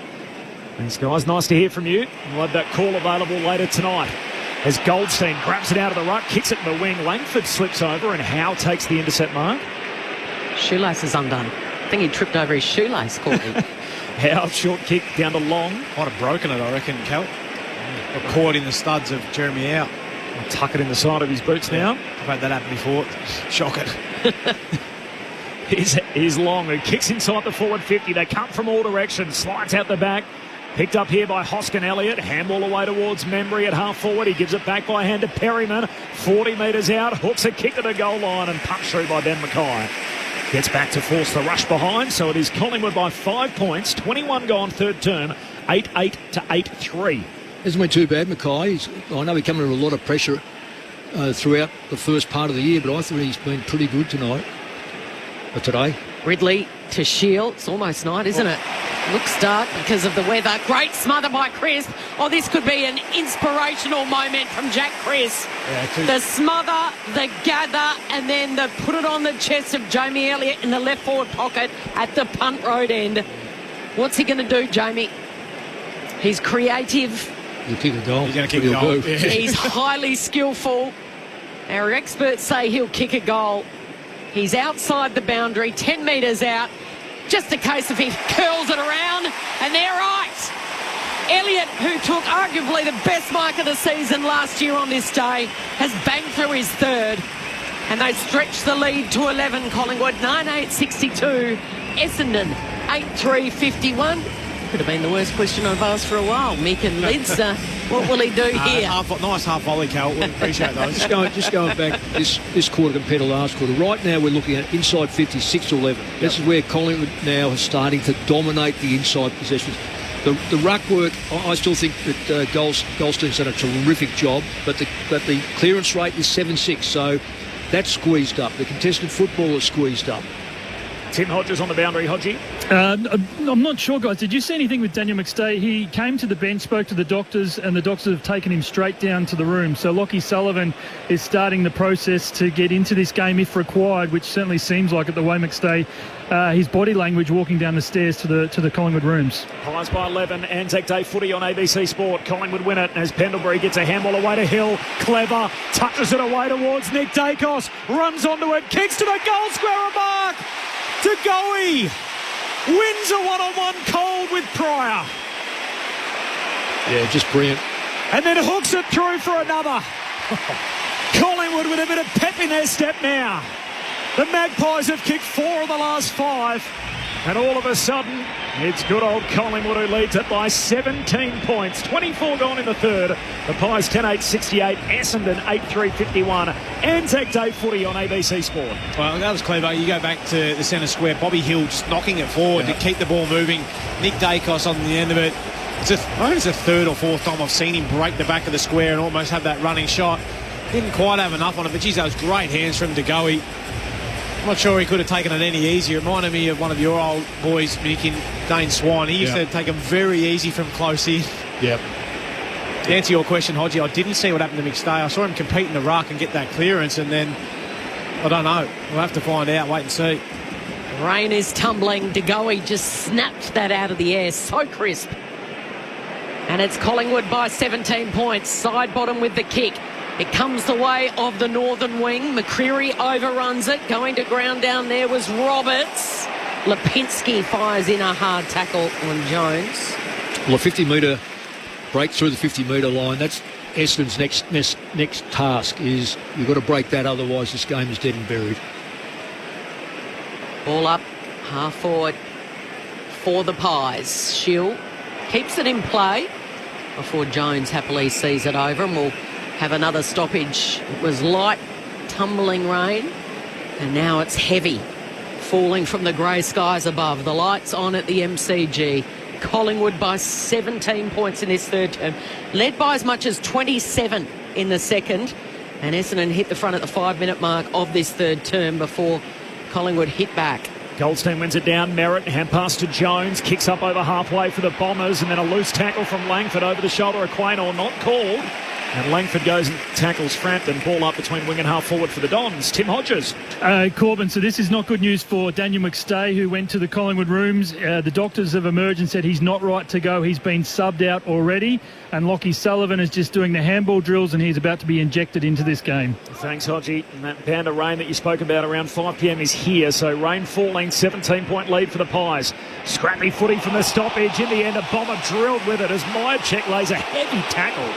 Thanks, guys. Nice to hear from you. We'll have that call available later tonight. As Goldstein grabs it out of the ruck, kicks it in the wing. Langford slips over and Howe takes the intercept mark. Shoelace is undone. I think he tripped over his shoelace, Courtney. Howe, short kick down to Long. Might have broken it, I reckon, Cal. Got caught in the studs of Jeremy Howe. I'll tuck it in the side of his boots now. I've had that happen before. Shocking. Here's Long, who kicks inside the forward 50. They come from all directions. Slides out the back. Picked up here by Hoskin Elliott. Handball away towards Membry at half forward. He gives it back by hand to Perryman. 40 metres out. Hooks a kick to the goal line and punched through by Ben Mackay. Gets back to force the rush behind, so it is Collingwood by 5 points. 21 gone third term, 8-8 to 8-3. Hasn't been too bad, Mackay. I know he's coming under a lot of pressure throughout the first part of the year, but I thought he's been pretty good today. Ridley to Shield. It's almost night, isn't it? Looks dark because of the weather. Great smother by Chris. Oh, this could be an inspirational moment from Jack Chris. Yeah, the smother, the gather, and then the put it on the chest of Jamie Elliott in the left forward pocket at the punt road end. What's he going to do, Jamie? He's creative. He'll kick a goal. He's going to kick a goal. Yeah. He's highly skillful. Our experts say he'll kick a goal. He's outside the boundary, 10 metres out. Just a case of he curls it around, and they're right. Elliott, who took arguably the best mark of the season last year on this day, has banged through his third. And they stretch the lead to 11, Collingwood, 9-8-62. Essendon, 8-3-51. Could have been the worst question I've asked for a while. Mick and Lids, what will he do here? Nice half volley, Cal. We appreciate those. just going back this quarter compared to last quarter. Right now we're looking at inside 50, 6-11. This is where Collingwood now is starting to dominate the inside possessions. The ruck work, I still think that Goldstein's done a terrific job, but the clearance rate is 7-6, so that's squeezed up. The contested football is squeezed up. Tim Hodges on the boundary, Hodgie. I'm not sure, guys. Did you see anything with Daniel McStay? He came to the bench, spoke to the doctors, and the doctors have taken him straight down to the room. So Lachie Sullivan is starting the process to get into this game if required, which certainly seems like it, the way McStay, his body language walking down the stairs to the Collingwood rooms. Pies by 11, Anzac Day footy on ABC Sport. Collingwood win it as Pendlebury gets a handball away to Hill. Clever, touches it away towards Nick Dacos, runs onto it, kicks to the goal square mark. To Goey, wins a one-on-one cold with Pryor. Yeah, just brilliant. And then hooks it through for another. Collingwood with a bit of pep in their step now. The Magpies have kicked 4 of the last 5. And all of a sudden, it's good old Collingwood who leads it by 17 points. 24 gone in the third. The Pies 10-8-68. Essendon 8-3-51. Anzac Day footy on ABC Sport. Well, that was clever. You go back to the centre square. Bobby Hill just knocking it forward to keep the ball moving. Nick Dacos on the end of it. I think it's the third or fourth time I've seen him break the back of the square and almost have that running shot. Didn't quite have enough on it, but geez, those great hands from De Goey. I'm not sure he could have taken it any easier. It reminded me of one of your old boys, Mick, in Dane Swan. He used to take them very easy from close in. Yep. To answer your question, Hodgie, I didn't see what happened to McStay. I saw him compete in the ruck and get that clearance, and then, I don't know. We'll have to find out. Wait and see. Rain is tumbling. De Goey just snapped that out of the air. So crisp. And it's Collingwood by 17 points. Side bottom with the kick. It comes the way of the northern wing. McCreary overruns it. Going to ground down there was Roberts. Lipinski fires in a hard tackle on Jones. Well, a 50-metre break through the 50-metre line, that's Essendon's next task is you've got to break that, otherwise this game is dead and buried. Ball up, half forward for the Pies. Shield keeps it in play before Jones happily sees it over, and we'll have another stoppage. It was light, tumbling rain, and now it's heavy, falling from the grey skies above. The lights on at the MCG. Collingwood by 17 points in this third term, led by as much as 27 in the second, and Essendon hit the front at the 5-minute mark of this third term before Collingwood hit back. Goldstein wins it down. Merritt, hand pass to Jones, kicks up over halfway for the Bombers, and then a loose tackle from Langford over the shoulder of Quaynor, not called. And Langford goes and tackles Frampton. Ball up between wing and half forward for the Dons. Tim Hodges. Corbin, so this is not good news for Daniel McStay, who went to the Collingwood rooms. The doctors have emerged and said he's not right to go. He's been subbed out already. And Lachie Sullivan is just doing the handball drills, and he's about to be injected into this game. Thanks, Hodgie. And that band of rain that you spoke about around 5 p.m. is here. So rain falling, 17-point lead for the Pies. Scrappy footy from the stoppage. In the end, a Bomber drilled with it as Myercheck lays a heavy tackle.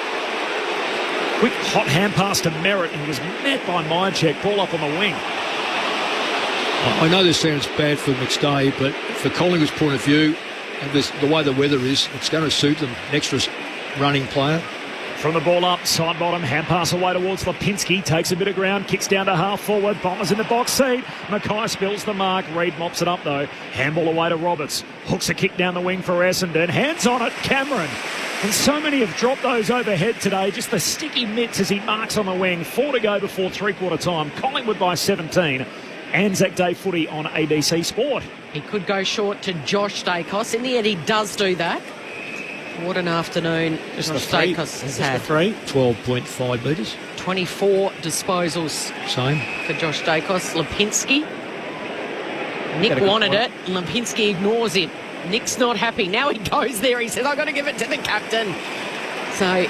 Quick hot hand pass to Merritt, and he was met by Myercheck. Ball up on the wing. I know this sounds bad for McStay, but for Collingwood's point of view, and the way the weather is, it's going to suit them. An extra running player. From the ball up, side bottom, hand pass away towards Lipinski, takes a bit of ground, kicks down to half forward, Bombers in the box seat. Mackay spills the mark, Reid mops it up though. Handball away to Roberts, hooks a kick down the wing for Essendon, hands on it, Cameron. And so many have dropped those overhead today, just the sticky mitts as he marks on the wing. 4 to go before three-quarter time, Collingwood by 17. Anzac Day footy on ABC Sport. He could go short to Josh Dacos. In the end, he does do that. What an afternoon Josh Dacos has had. 12.5 metres. 24 disposals. Same. For Josh Dacos. Lipinski. Nick wanted it. Lipinski ignores him. Nick's not happy. Now he goes there. He says, I've got to give it to the captain. So,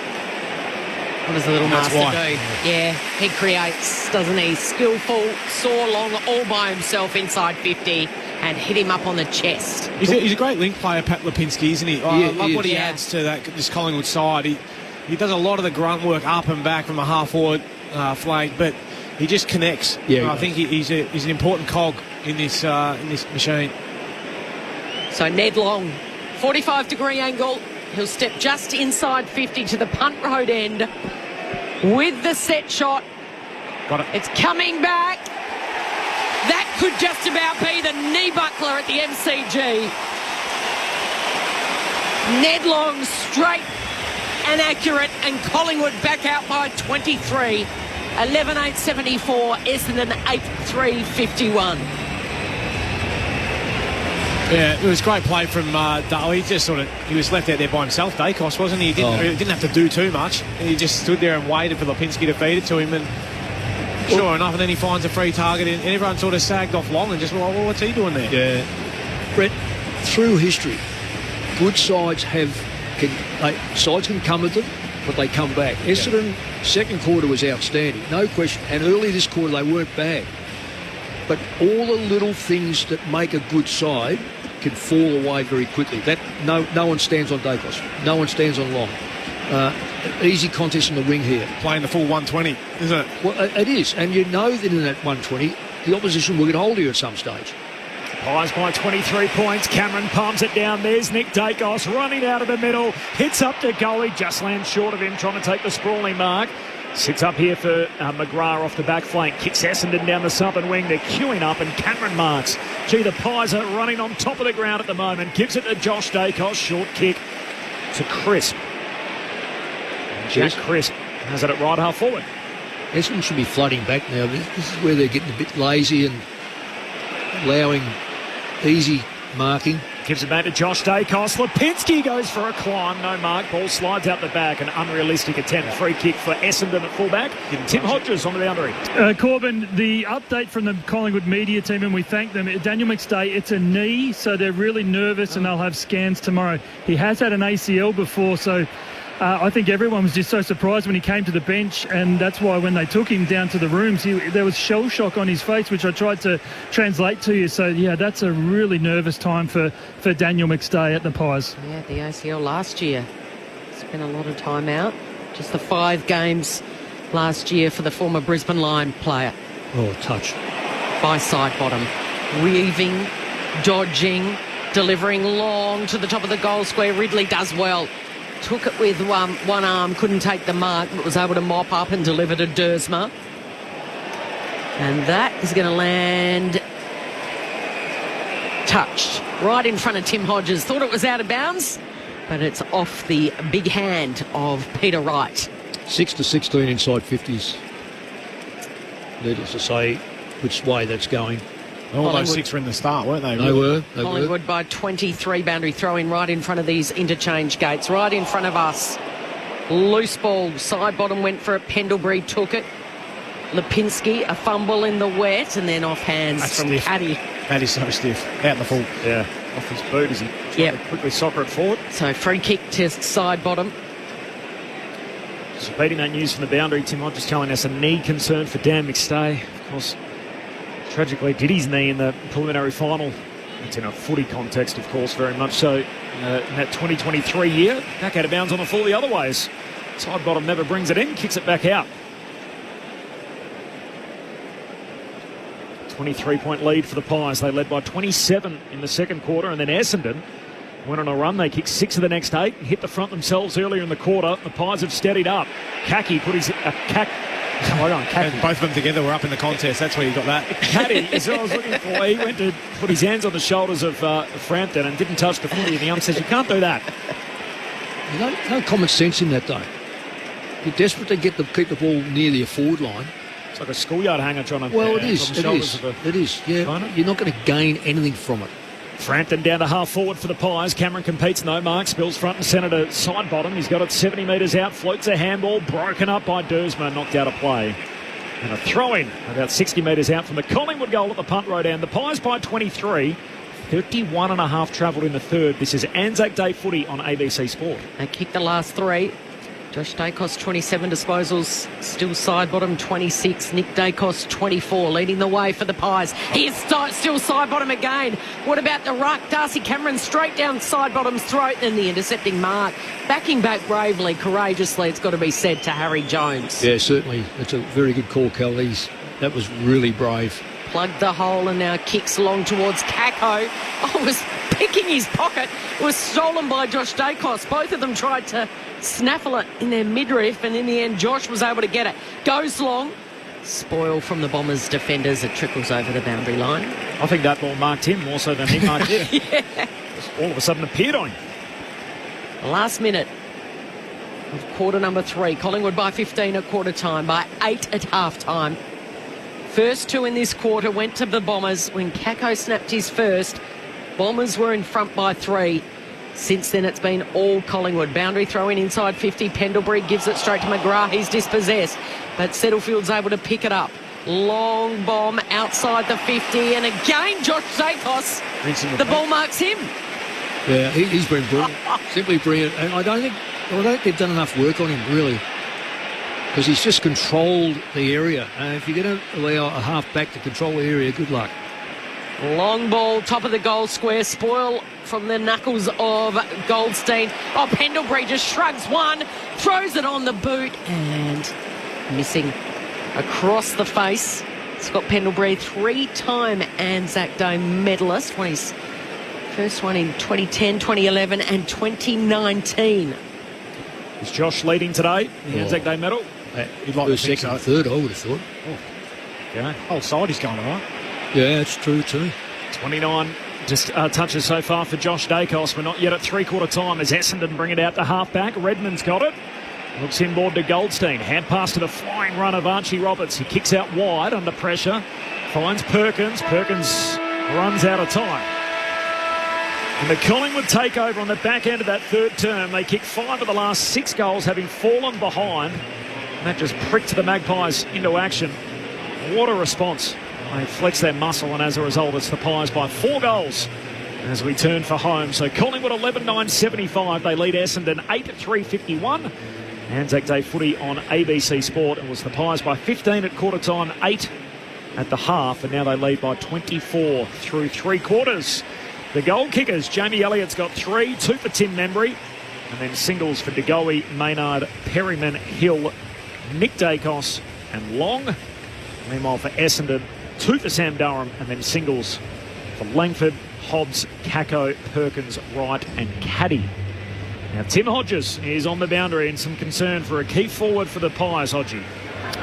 what does the little master do? Yeah, he creates, doesn't he? Skillful, saw long, all by himself inside 50. And hit him up on the chest. He's a great link player, Pat Lipinski, isn't he? I love what he adds to this Collingwood side. He does a lot of the grunt work up and back from a half-forward flank, but he just connects. Yeah, I think he's an important cog in this machine. So Ned Long, 45-degree angle. He'll step just inside 50 to the punt road end with the set shot. Got it. It's coming back. That could just about be the knee buckler at the MCG. Ned Long straight and accurate, and Collingwood back out by 23. 11-8-74, Essendon 8-3-51. Yeah, it was a great play from Dale. He was left out there by himself, Dacos, wasn't he? He didn't have to do too much. He just stood there and waited for Lipinski to feed it to him, and sure enough, and then he finds a free target, and everyone sort of sagged off long and just, well, what's he doing there? Yeah. Brett, through history, good sides sides can come at them, but they come back. Essendon, second quarter was outstanding, no question. And early this quarter, they weren't bad. But all the little things that make a good side can fall away very quickly. That no one stands on Dacos. No one stands on Long. Easy contest in the wing here. Playing the full 120, isn't it? Well, it is. And you know that in that 120, the opposition will get hold of you at some stage. Pies by 23 points. Cameron palms it down. There's Nick Dacos running out of the middle. Hits up to goal. He just lands short of him, trying to take the sprawling mark. Sits up here for McGrath off the back flank. Kicks Essendon down the southern wing. They're queuing up, and Cameron marks. Gee, the Pies are running on top of the ground at the moment. Gives it to Josh Dacos. Short kick to Crisp. Jack Crisp has it at right half forward. Essendon should be flooding back now. This is where they're getting a bit lazy and allowing easy marking. Gives it back to Josh Dacos. Lipinski goes for a climb. No mark. Ball slides out the back. An unrealistic attempt. Free kick for Essendon at fullback. Tim Hodges on the boundary. Corbin, the update from the Collingwood media team, and we thank them. Daniel McStay, it's a knee, so they're really nervous, and they'll have scans tomorrow. He has had an ACL before, so I think everyone was just so surprised when he came to the bench, and that's why when they took him down to the rooms, there was shell shock on his face, which I tried to translate to you. So, yeah, that's a really nervous time for Daniel McStay at the Pies. Yeah, the ACL last year. Spent a lot of time out. Just the 5 games last year for the former Brisbane Lion player. Oh, touch. By side bottom. Weaving, dodging, delivering long to the top of the goal square. Ridley does well. Took it with one arm, couldn't take the mark, but was able to mop up and deliver to Dersma. And that is going to land touched right in front of Tim Hodges. Thought it was out of bounds, but it's off the big hand of Peter Wright. 6-16 inside 50s. Needless to say which way that's going. All those 6 were in the start, weren't they? They were. Collingwood by 23, boundary throw in right in front of these interchange gates, right in front of us. Loose ball, side bottom went for it, Pendlebury took it. Lipinski, a fumble in the wet, and then off hands from Caddy. That is so stiff. Out in the full. Yeah, off his boot as he tried to quickly soccer it forward. So free kick to side bottom. Just repeating that news from the boundary, Tim Hodges telling us a knee concern for Dan McStay. Of course, tragically did his knee in the preliminary final. It's in a footy context, of course, very much so. In that 2023 year, back out of bounds on the full the other ways. Side bottom never brings it in, kicks it back out. 23-point lead for the Pies. They led by 27 in the second quarter, and then Essendon went on a run. They kicked 6 of the next 8 and hit the front themselves earlier in the quarter. The Pies have steadied up. Kaki put his... And both of them together were up in the contest. That's where you got that. Caddy is what I was looking for. He went to put his hands on the shoulders of Frampton and didn't touch the footy. And the ump says, you can't do that. There's no common sense in that, though. You're desperate to keep the ball near the forward line. It's like a schoolyard hanger trying to... Well, it is. Yeah, you're not going to gain anything from it. Frampton down to half forward for the Pies. Cameron competes, no mark. Spills front and centre to side bottom. He's got it 70 metres out. Floats a handball. Broken up by Dersma. Knocked out of play. And a throw-in about 60 metres out from the Collingwood goal at the punt road end. The Pies by 23. 31 and a half travelled in the third. This is Anzac Day footy on ABC Sport. They kicked the last 3. Josh Dacos, 27 disposals, still side bottom 26. Nick Dacos, 24, leading the way for the Pies. He is still side bottom again. What about the ruck? Darcy Cameron straight down side bottom's throat, and the intercepting mark. Backing back bravely, courageously, it's got to be said, to Harry Jones. Yeah, certainly. It's a very good call, Cal. That was really brave. Plugged the hole and now kicks along towards Kako. Oh, was picking his pocket. It was stolen by Josh Dacos. Both of them tried to snaffle it in their midriff, and in the end Josh was able to get it. Goes long. Spoil from the Bombers defenders. It trickles over the boundary line. I think that ball marked him more so than he marked it. Yeah. All of a sudden appeared on him. Last minute of quarter number 3. Collingwood by 15 at quarter time, by 8 at half time. First 2 in this quarter went to the Bombers. When Kako snapped his first, Bombers were in front by 3. Since then, it's been all Collingwood. Boundary throw in inside 50. Pendlebury gives it straight to McGrath. He's dispossessed, but Settlefield's able to pick it up. Long bomb outside the 50, and again Josh Dacos. The ball marks him. Yeah, he's been brilliant. Simply brilliant. And I don't think they've done enough work on him, really, because he's just controlled the area. If you're going to allow a half-back to control the area, good luck. Long ball, top of the goal square. Spoil from the knuckles of Goldstein. Oh, Pendlebury just shrugs one, throws it on the boot, and missing across the face. Scott Pendlebury, 3-time Anzac Day medalist. Won his first one in 2010, 2011 and 2019. Is Josh leading today, the Anzac Day medal? He'd like first, second, third, I would have thought. Yeah, whole side is going all right. Yeah, it's true too. 29 just touches so far for Josh Dacos. We're not yet at three-quarter time as Essendon bring it out to half-back. Redmond's got it. Looks inboard to Goldstein. Hand pass to the flying run of Archie Roberts. He kicks out wide under pressure. Finds Perkins. Perkins runs out of time. And the Collingwood takeover on the back end of that third term. They kicked 5 of the last 6 goals, having fallen behind. And that just pricked the Magpies into action. What a response. They flex their muscle, and as a result, it's the Pies by 4 goals as we turn for home. So Collingwood 11-9-75. They lead Essendon 8-3-51. Anzac Day footy on ABC Sport. It was the Pies by 15 at quarter time, 8 at the half, and now they lead by 24 through 3 quarters. The goal kickers, Jamie Elliott's got 3, 2 for Tim Membry, and then singles for De Goey, Maynard, Perryman, Hill, Nick Dacos and Long. Meanwhile for Essendon, 2 for Sam Durham, and then singles for Langford, Hobbs, Kako, Perkins, Wright and Caddy. Now Tim Hodges is on the boundary, and some concern for a key forward for the Pies, Hodgie.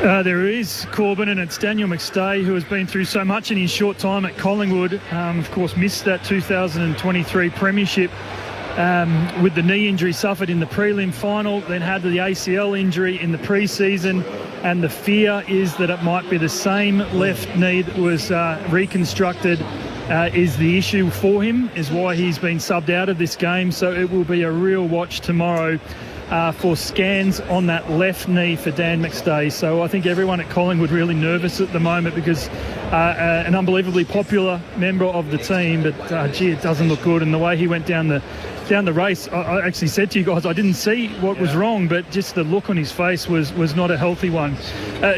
There is, Corbin, and it's Daniel McStay, who has been through so much in his short time at Collingwood. Of course, missed that 2023 premiership with the knee injury suffered in the prelim final, then had the ACL injury in the pre-season, and the fear is that it might be the same left knee that was reconstructed is the issue for him, is why he's been subbed out of this game. So it will be a real watch tomorrow for scans on that left knee for Dan McStay. So I think everyone at Collingwood really nervous at the moment because an unbelievably popular member of the team, but gee, it doesn't look good. And the way he went down the race, I actually said to you guys, I didn't see what was wrong, but just the look on his face was not a healthy one.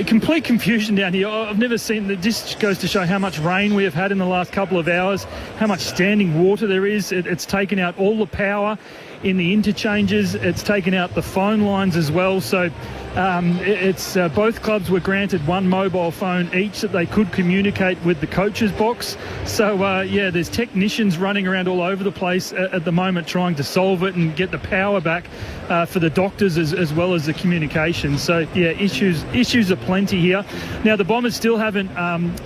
Complete confusion down here. I've never seen that. Just goes to show how much rain we have had in the last couple of hours, how much standing water there is. It's taken out all the power in the interchanges. It's taken out the phone lines as well. So both clubs were granted one mobile phone each that they could communicate with the coach's box. So, there's technicians running around all over the place at the moment trying to solve it and get the power back for the doctors as well as the communication. So, issues are plenty here. Now, the Bombers still haven't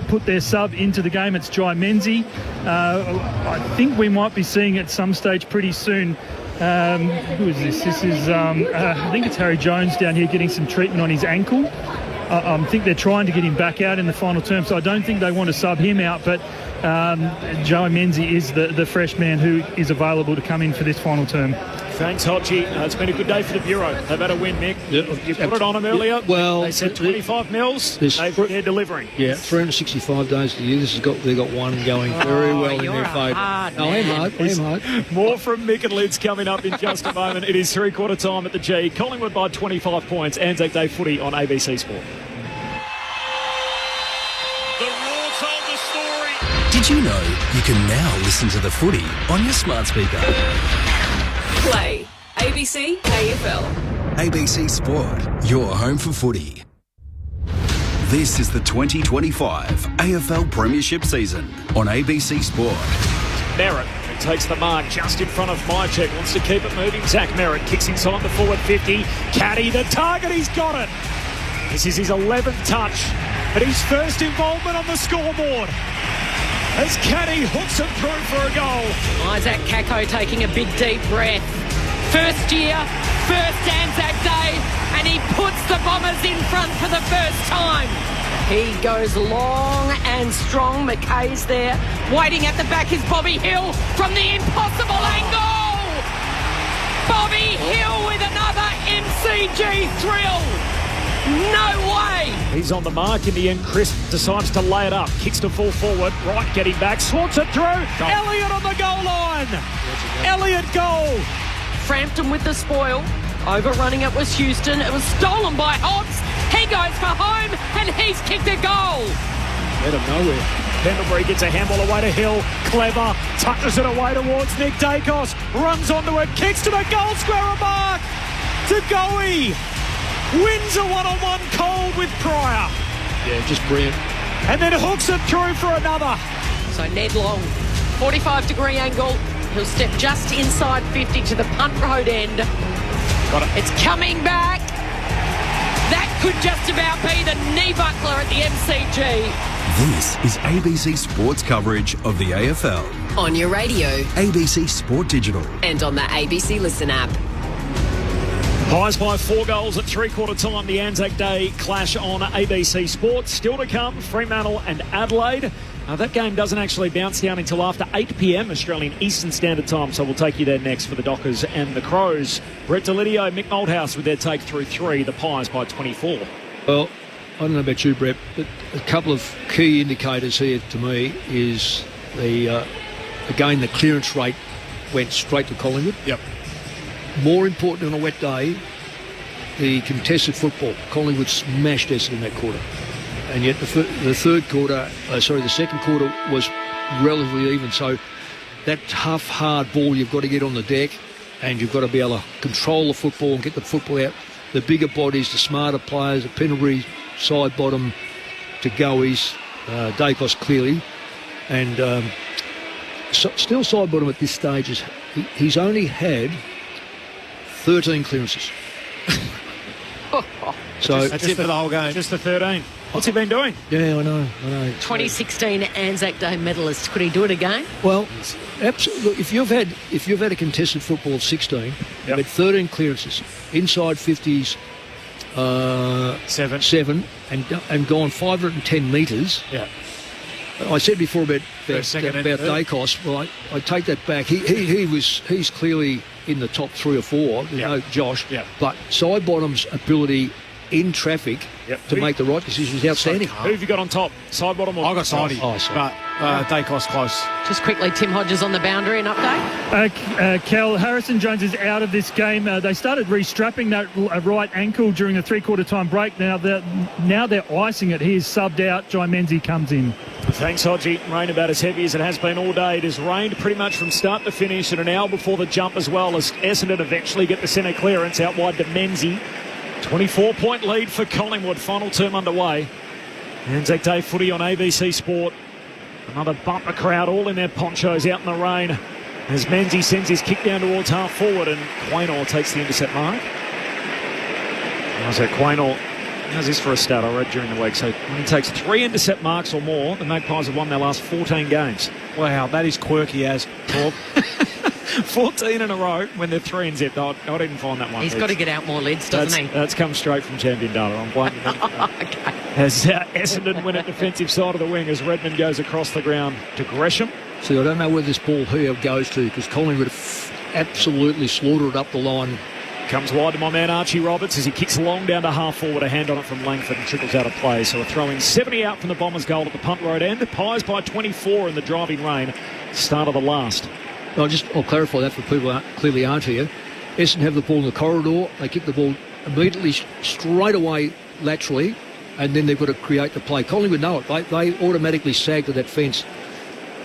put their sub into the game. It's Jai Menzies. I think we might be seeing at some stage pretty soon. Who is this? This is, I think it's Harry Jones down here getting some treatment on his ankle. I think they're trying to get him back out in the final term, so I don't think they want to sub him out, but Jai Menzies is the fresh man who is available to come in for this final term. Thanks, Hodgie. It's been a good day for the Bureau. They've had a win, Mick. You put it on them earlier. Well, they said 25 mils. They're delivering. Yeah, 365 days of the year. They've got one going very well in their favour. I am hard. More from Mick and Lids coming up in just a moment. It is three-quarter time at the G. Collingwood by 25 points. Anzac Day footy on ABC Sport. Did you know you can now listen to the footy on your smart speaker? Play ABC AFL. ABC Sport, your home for footy. This is the 2025 AFL Premiership season on ABC Sport. Merritt takes the mark just in front of Mychek, wants to keep it moving. Zach Merritt kicks inside the forward 50. Caddy, the target, he's got it. This is his 11th touch, but his first involvement on the scoreboard. As Caddy hooks it through for a goal. Isaac Kako taking a big deep breath. First year, first Anzac Day, and he puts the Bombers in front for the first time. He goes long and strong. McKay's there. Waiting at the back is Bobby Hill from the impossible angle. Bobby Hill with another MCG thrill. No way! He's on the mark in the end. Chris decides to lay it up. Kicks to full forward. Right, getting back. Swats it through. Goal. Elliott on the goal line. Elliott goal. Frampton with the spoil. Overrunning it was Houston. It was stolen by Hobbs. He goes for home and he's kicked a goal. Out of nowhere. Pendlebury gets a handball away to Hill. Clever. Touches it away towards Nick Dacos. Runs onto it. Kicks to the goal square mark. To Goey. Wins a one-on-one cold with Pryor. Yeah, just brilliant. And then hooks it through for another. So Ned Long, 45-degree angle. He'll step just inside 50 to the punt road end. Got it. It's coming back. That could just about be the knee buckler at the MCG. This is ABC Sports coverage of the AFL. On your radio. ABC Sport Digital. And on the ABC Listen app. Pies by 4 goals at three-quarter time. The Anzac Day clash on ABC Sport. Still to come, Fremantle and Adelaide. That game doesn't actually bounce down until after 8 p.m. Australian Eastern Standard Time, so we'll take you there next for the Dockers and the Crows. Brett Delidio, Mick Malthouse with their take through 3. The Pies by 24. Well, I don't know about you, Brett, but a couple of key indicators here to me is again the clearance rate went straight to Collingwood. Yep. More important on a wet day, the contested football. Collingwood smashed Essendon in that quarter. And yet the second quarter was relatively even. So that tough, hard ball, you've got to get on the deck and you've got to be able to control the football and get the football out. The bigger bodies, the smarter players, the Pendlebury side bottom to Goey's, Dacos clearly. And still side bottom at this stage is he's only had 13 clearances. So that's it for the whole game. Just the 13. What's he been doing? Yeah, I know. 2016 Anzac Day medalist. Could he do it again? Well, absolutely. If you've had a contested football of 16, you've had 13 clearances inside 50s, 7, and gone 510 metres. Yeah. I said before about Dacos. Well, I take that back. He's clearly in the top 3 or 4. You know, Josh. Yeah. But side bottom's ability in traffic to make the right decision is outstanding. Who have you got on top? Side, bottom, or? I got Sidey, but Dacos close. Just quickly, Tim Hodges on the boundary, an update? Cal, Harrison Jones is out of this game. They started restrapping that right ankle during the three-quarter time break. Now they're icing it. He is subbed out. Jai Menzies comes in. Thanks, Hodgie. Rain about as heavy as it has been all day. It has rained pretty much from start to finish, and an hour before the jump as well, as Essendon eventually get the centre clearance out wide to Menzies. 24-point lead for Collingwood. Final term underway. ANZAC Day footy on ABC Sport. Another bumper crowd, all in their ponchos out in the rain, as Menzies sends his kick down towards half forward, and Quaynor takes the intercept mark. Quaynor, how's this for a stat I read during the week? So when he takes 3 intercept marks or more, the Magpies have won their last 14 games. Wow, that is quirky as Bob. 14 in a row when they're 3 and zipped. I didn't find that one. He's got to get out more lids, doesn't he? That's come straight from champion data. I'm blaming him. Okay. As Essendon win at defensive side of the wing as Redmond goes across the ground to Gresham. See, I don't know where this ball here goes to, because Collingwood absolutely slaughtered it up the line. Comes wide to my man Archie Roberts as he kicks long down to half forward, a hand on it from Langford and trickles out of play. So a throw-in 70 out from the Bombers' goal at the punt road end. The Pies by 24 in the driving rain. Start of the last. I'll clarify that for people who clearly aren't here. Essendon have the ball in the corridor. They kick the ball immediately straight away laterally, and then they've got to create the play. Collingwood know it. They automatically sag to that fence.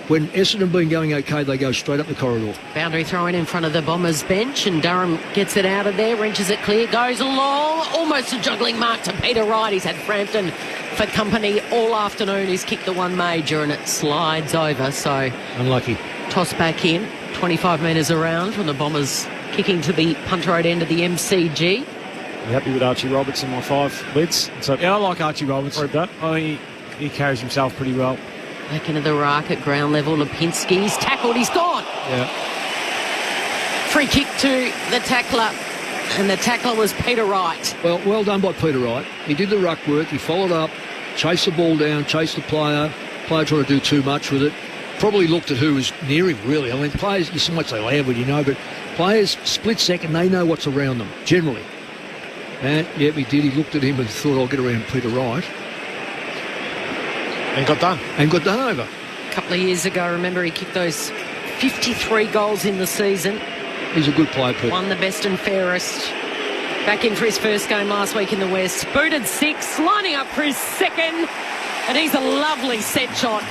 When Essendon been going okay, they go straight up the corridor. Boundary throw-in in front of the Bombers bench, and Durham gets it out of there, wrenches it clear, goes along, almost a juggling mark to Peter Wright. He's had Frampton for company all afternoon. He's kicked the one major, and it slides over, so... Unlucky. Toss back in, 25 metres around from the Bombers kicking to the punt road end of the MCG. You happy with Archie Roberts in my 5 lids? So, yeah, I like Archie Roberts. He carries himself pretty well. Back into the ruck at ground level. Lipinski's tackled. He's gone. Yeah. Free kick to the tackler. And the tackler was Peter Wright. Well done by Peter Wright. He did the ruck work. He followed up, chased the ball down, chased the player. Player trying to do too much with it. Probably looked at who was near him, really. I mean, players, you so much they laugh when you know, but players, split second, they know what's around them, generally. And, yeah, he did. He looked at him and thought, I'll get around Peter Wright. And got done. And got done over. A couple of years ago, remember, he kicked those 53 goals in the season. He's a good player, Peter. Won the best and fairest. Back in for his first game last week in the West. Booted 6, lining up for his second. And he's a lovely set shot.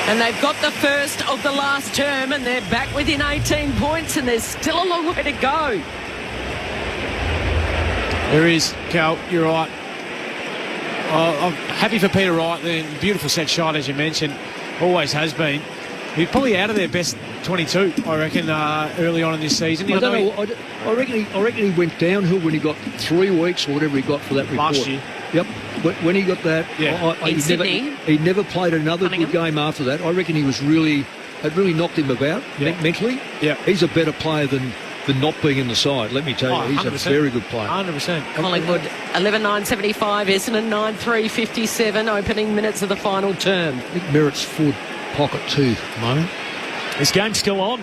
And they've got the first of the last term, and they're back within 18 points, and there's still a long way to go. There is, Cal, you're right. I'm happy for Peter Wright. The beautiful set shot, as you mentioned, always has been. He's probably out of their best 22, I reckon, early on in this season. I reckon he went downhill when he got 3 weeks or whatever he got for that report. Last year. Yep. When he got that, he never played another good game after that. I reckon it really knocked him about mentally. Yeah. He's a better player than not being in the side, let me tell you. He's 100%. A very good player. 100%. Collingwood 11-9-75, Essendon 9-3-57, opening minutes of the final term. I think Merritt's forward pocket too at the moment. This game's still on.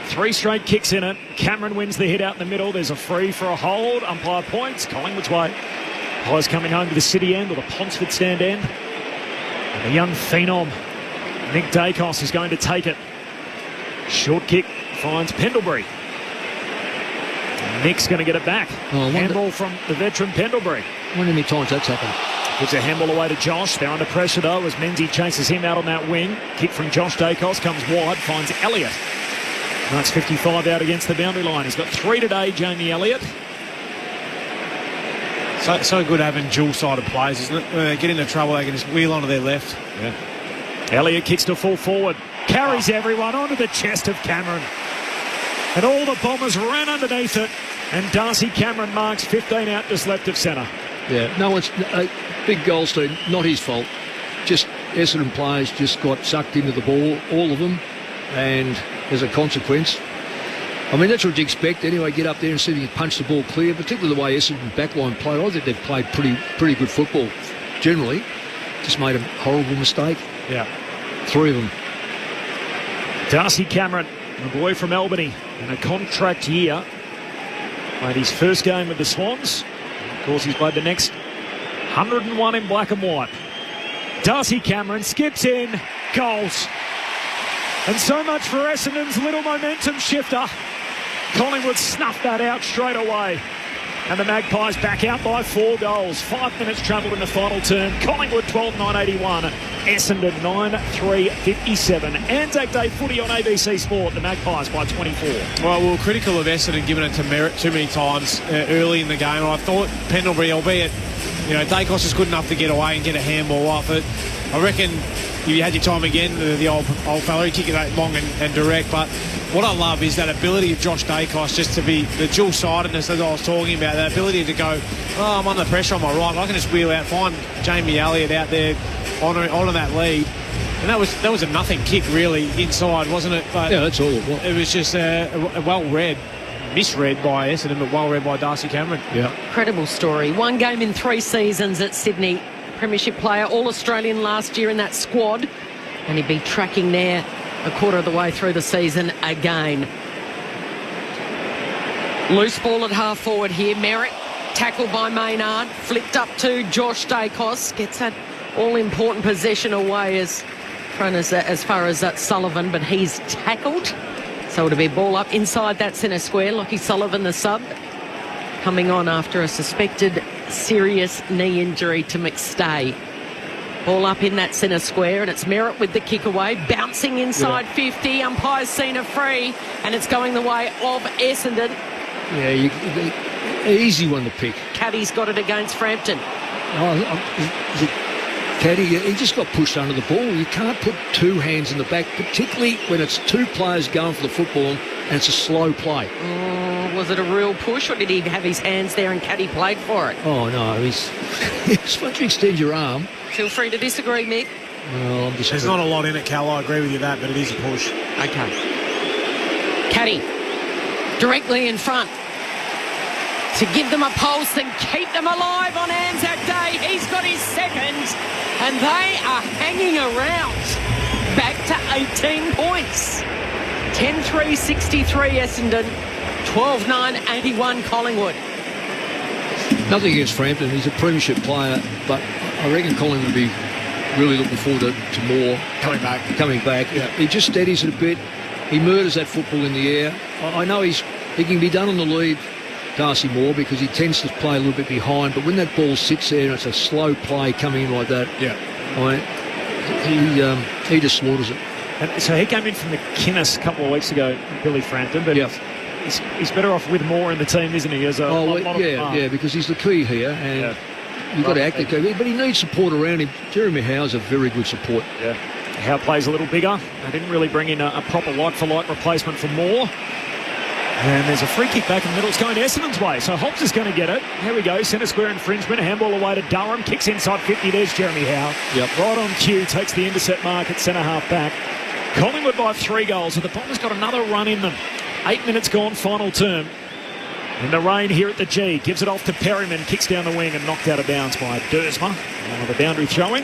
3 straight kicks in it. Cameron wins the hit out in the middle. There's a free for a hold. Umpire points. Collingwood's way. Pies coming home to the city end or the Ponsford stand end. And the young phenom, Nick Dacos, is going to take it. Short kick finds Pendlebury. Nick's going to get it back. Handball from the veteran Pendlebury. I wonder how many times that's happened. Puts a handball away to Josh. They're under pressure, though, as Menzies chases him out on that wing. Kick from Josh Dacos comes wide, finds Elliott. That's 55 out against the boundary line. He's got 3 today, Jamie Elliott. So good having dual-sided players, isn't it? When they get into trouble, they can just wheel onto their left. Yeah. Elliott kicks to full forward. Carries everyone onto the chest of Cameron. And all the Bombers ran underneath it. And Darcy Cameron marks 15 out just left of centre. Yeah, no one's... big Goldstein, not his fault. Just Essendon players just got sucked into the ball, all of them. And as a consequence... I mean, that's what you expect anyway, get up there and see them punch the ball clear, particularly the way Essendon backline played. I think they've played pretty good football, generally. Just made a horrible mistake. Yeah. 3 of them. Darcy Cameron, a boy from Albany, in a contract year. Made his first game with the Swans. Of course, he's played the next 101 in black and white. Darcy Cameron skips in, goals. And so much for Essendon's little momentum shifter. Collingwood snuffed that out straight away. And the Magpies back out by 4 goals. 5 minutes travelled in the final term. Collingwood 12-9-81. Essendon 9-3-57. Anzac Day footy on ABC Sport. The Magpies by 24. Well, we were critical of Essendon giving it to Merritt too many times early in the game. I thought Pendlebury, albeit, Dacos is good enough to get away and get a handball off it. I reckon if you had your time again, the old fella, he'd kick it out long and direct. But what I love is that ability of Josh Dacos just to be the dual-sidedness that I was talking about, that ability to go, I'm under pressure on my right, I can just wheel out, find Jamie Elliott out there on that lead. And that was a nothing kick, really, inside, wasn't it? But yeah, that's all it was. It was just well-read. Misread by Essendon, but well-read by Darcy Cameron. Yeah. Incredible story. 1 game in 3 seasons at Sydney. Premiership player, All-Australian last year in that squad. And he'd be tracking there a quarter of the way through the season again. Loose ball at half forward here. Merritt, tackled by Maynard. Flicked up to Josh Dacos. Gets that all-important possession away as far as Sullivan, but he's tackled. So it'll be a ball up inside that centre square. Lockie Sullivan, the sub, coming on after a suspected serious knee injury to McStay. Ball up in that centre square, and it's Merritt with the kick away, bouncing inside 50. Umpire's seen a free, and it's going the way of Essendon. Yeah, easy one to pick. Caddy's got it against Frampton. Caddy, he just got pushed under the ball. You can't put 2 hands in the back, particularly when it's 2 players going for the football and it's a slow play. Was it a real push, or did he have his hands there and Caddy played for it? Oh, no, he's once you extend your arm. Feel free to disagree, Mick. Well, there's not a lot in it, Cal. I agree with you that, but it is a push. Okay. Caddy, directly in front to give them a pulse and keep them alive on Anzac Day. He's got his second, and they are hanging around. Back to 18 points. 10-3-63 Essendon, 12-9-81 Collingwood. Nothing against Frampton. He's a premiership player, but I reckon Collingwood would be really looking forward to more. Coming back. Yeah. He just steadies it a bit. He murders that football in the air. I know he can be done on the lead, Darcy Moore, because he tends to play a little bit behind, but when that ball sits there and it's a slow play coming in like that, he just slaughters it. And so he came in from the Kinnis a couple of weeks ago, Billy Frampton, but he's better off with Moore in the team, isn't he? Because he's the key here, and you've got to act the key, but he needs support around him. Jeremy Howe's a very good support. Yeah. Howe plays a little bigger. They didn't really bring in a proper like-for-like replacement for Moore. And there's a free kick back in the middle. It's going to Essendon's way. So Hobbs is going to get it. Here we go. Centre square infringement. Handball away to Durham. Kicks inside 50. There's Jeremy Howe. Right on cue. Takes the intercept mark at centre half back. Collingwood by 3 goals. And the Bombers got another run in them. 8 minutes gone. Final term. In the rain here at the G. Gives it off to Perryman. Kicks down the wing and knocked out of bounds by Dersma. On the boundary throwing.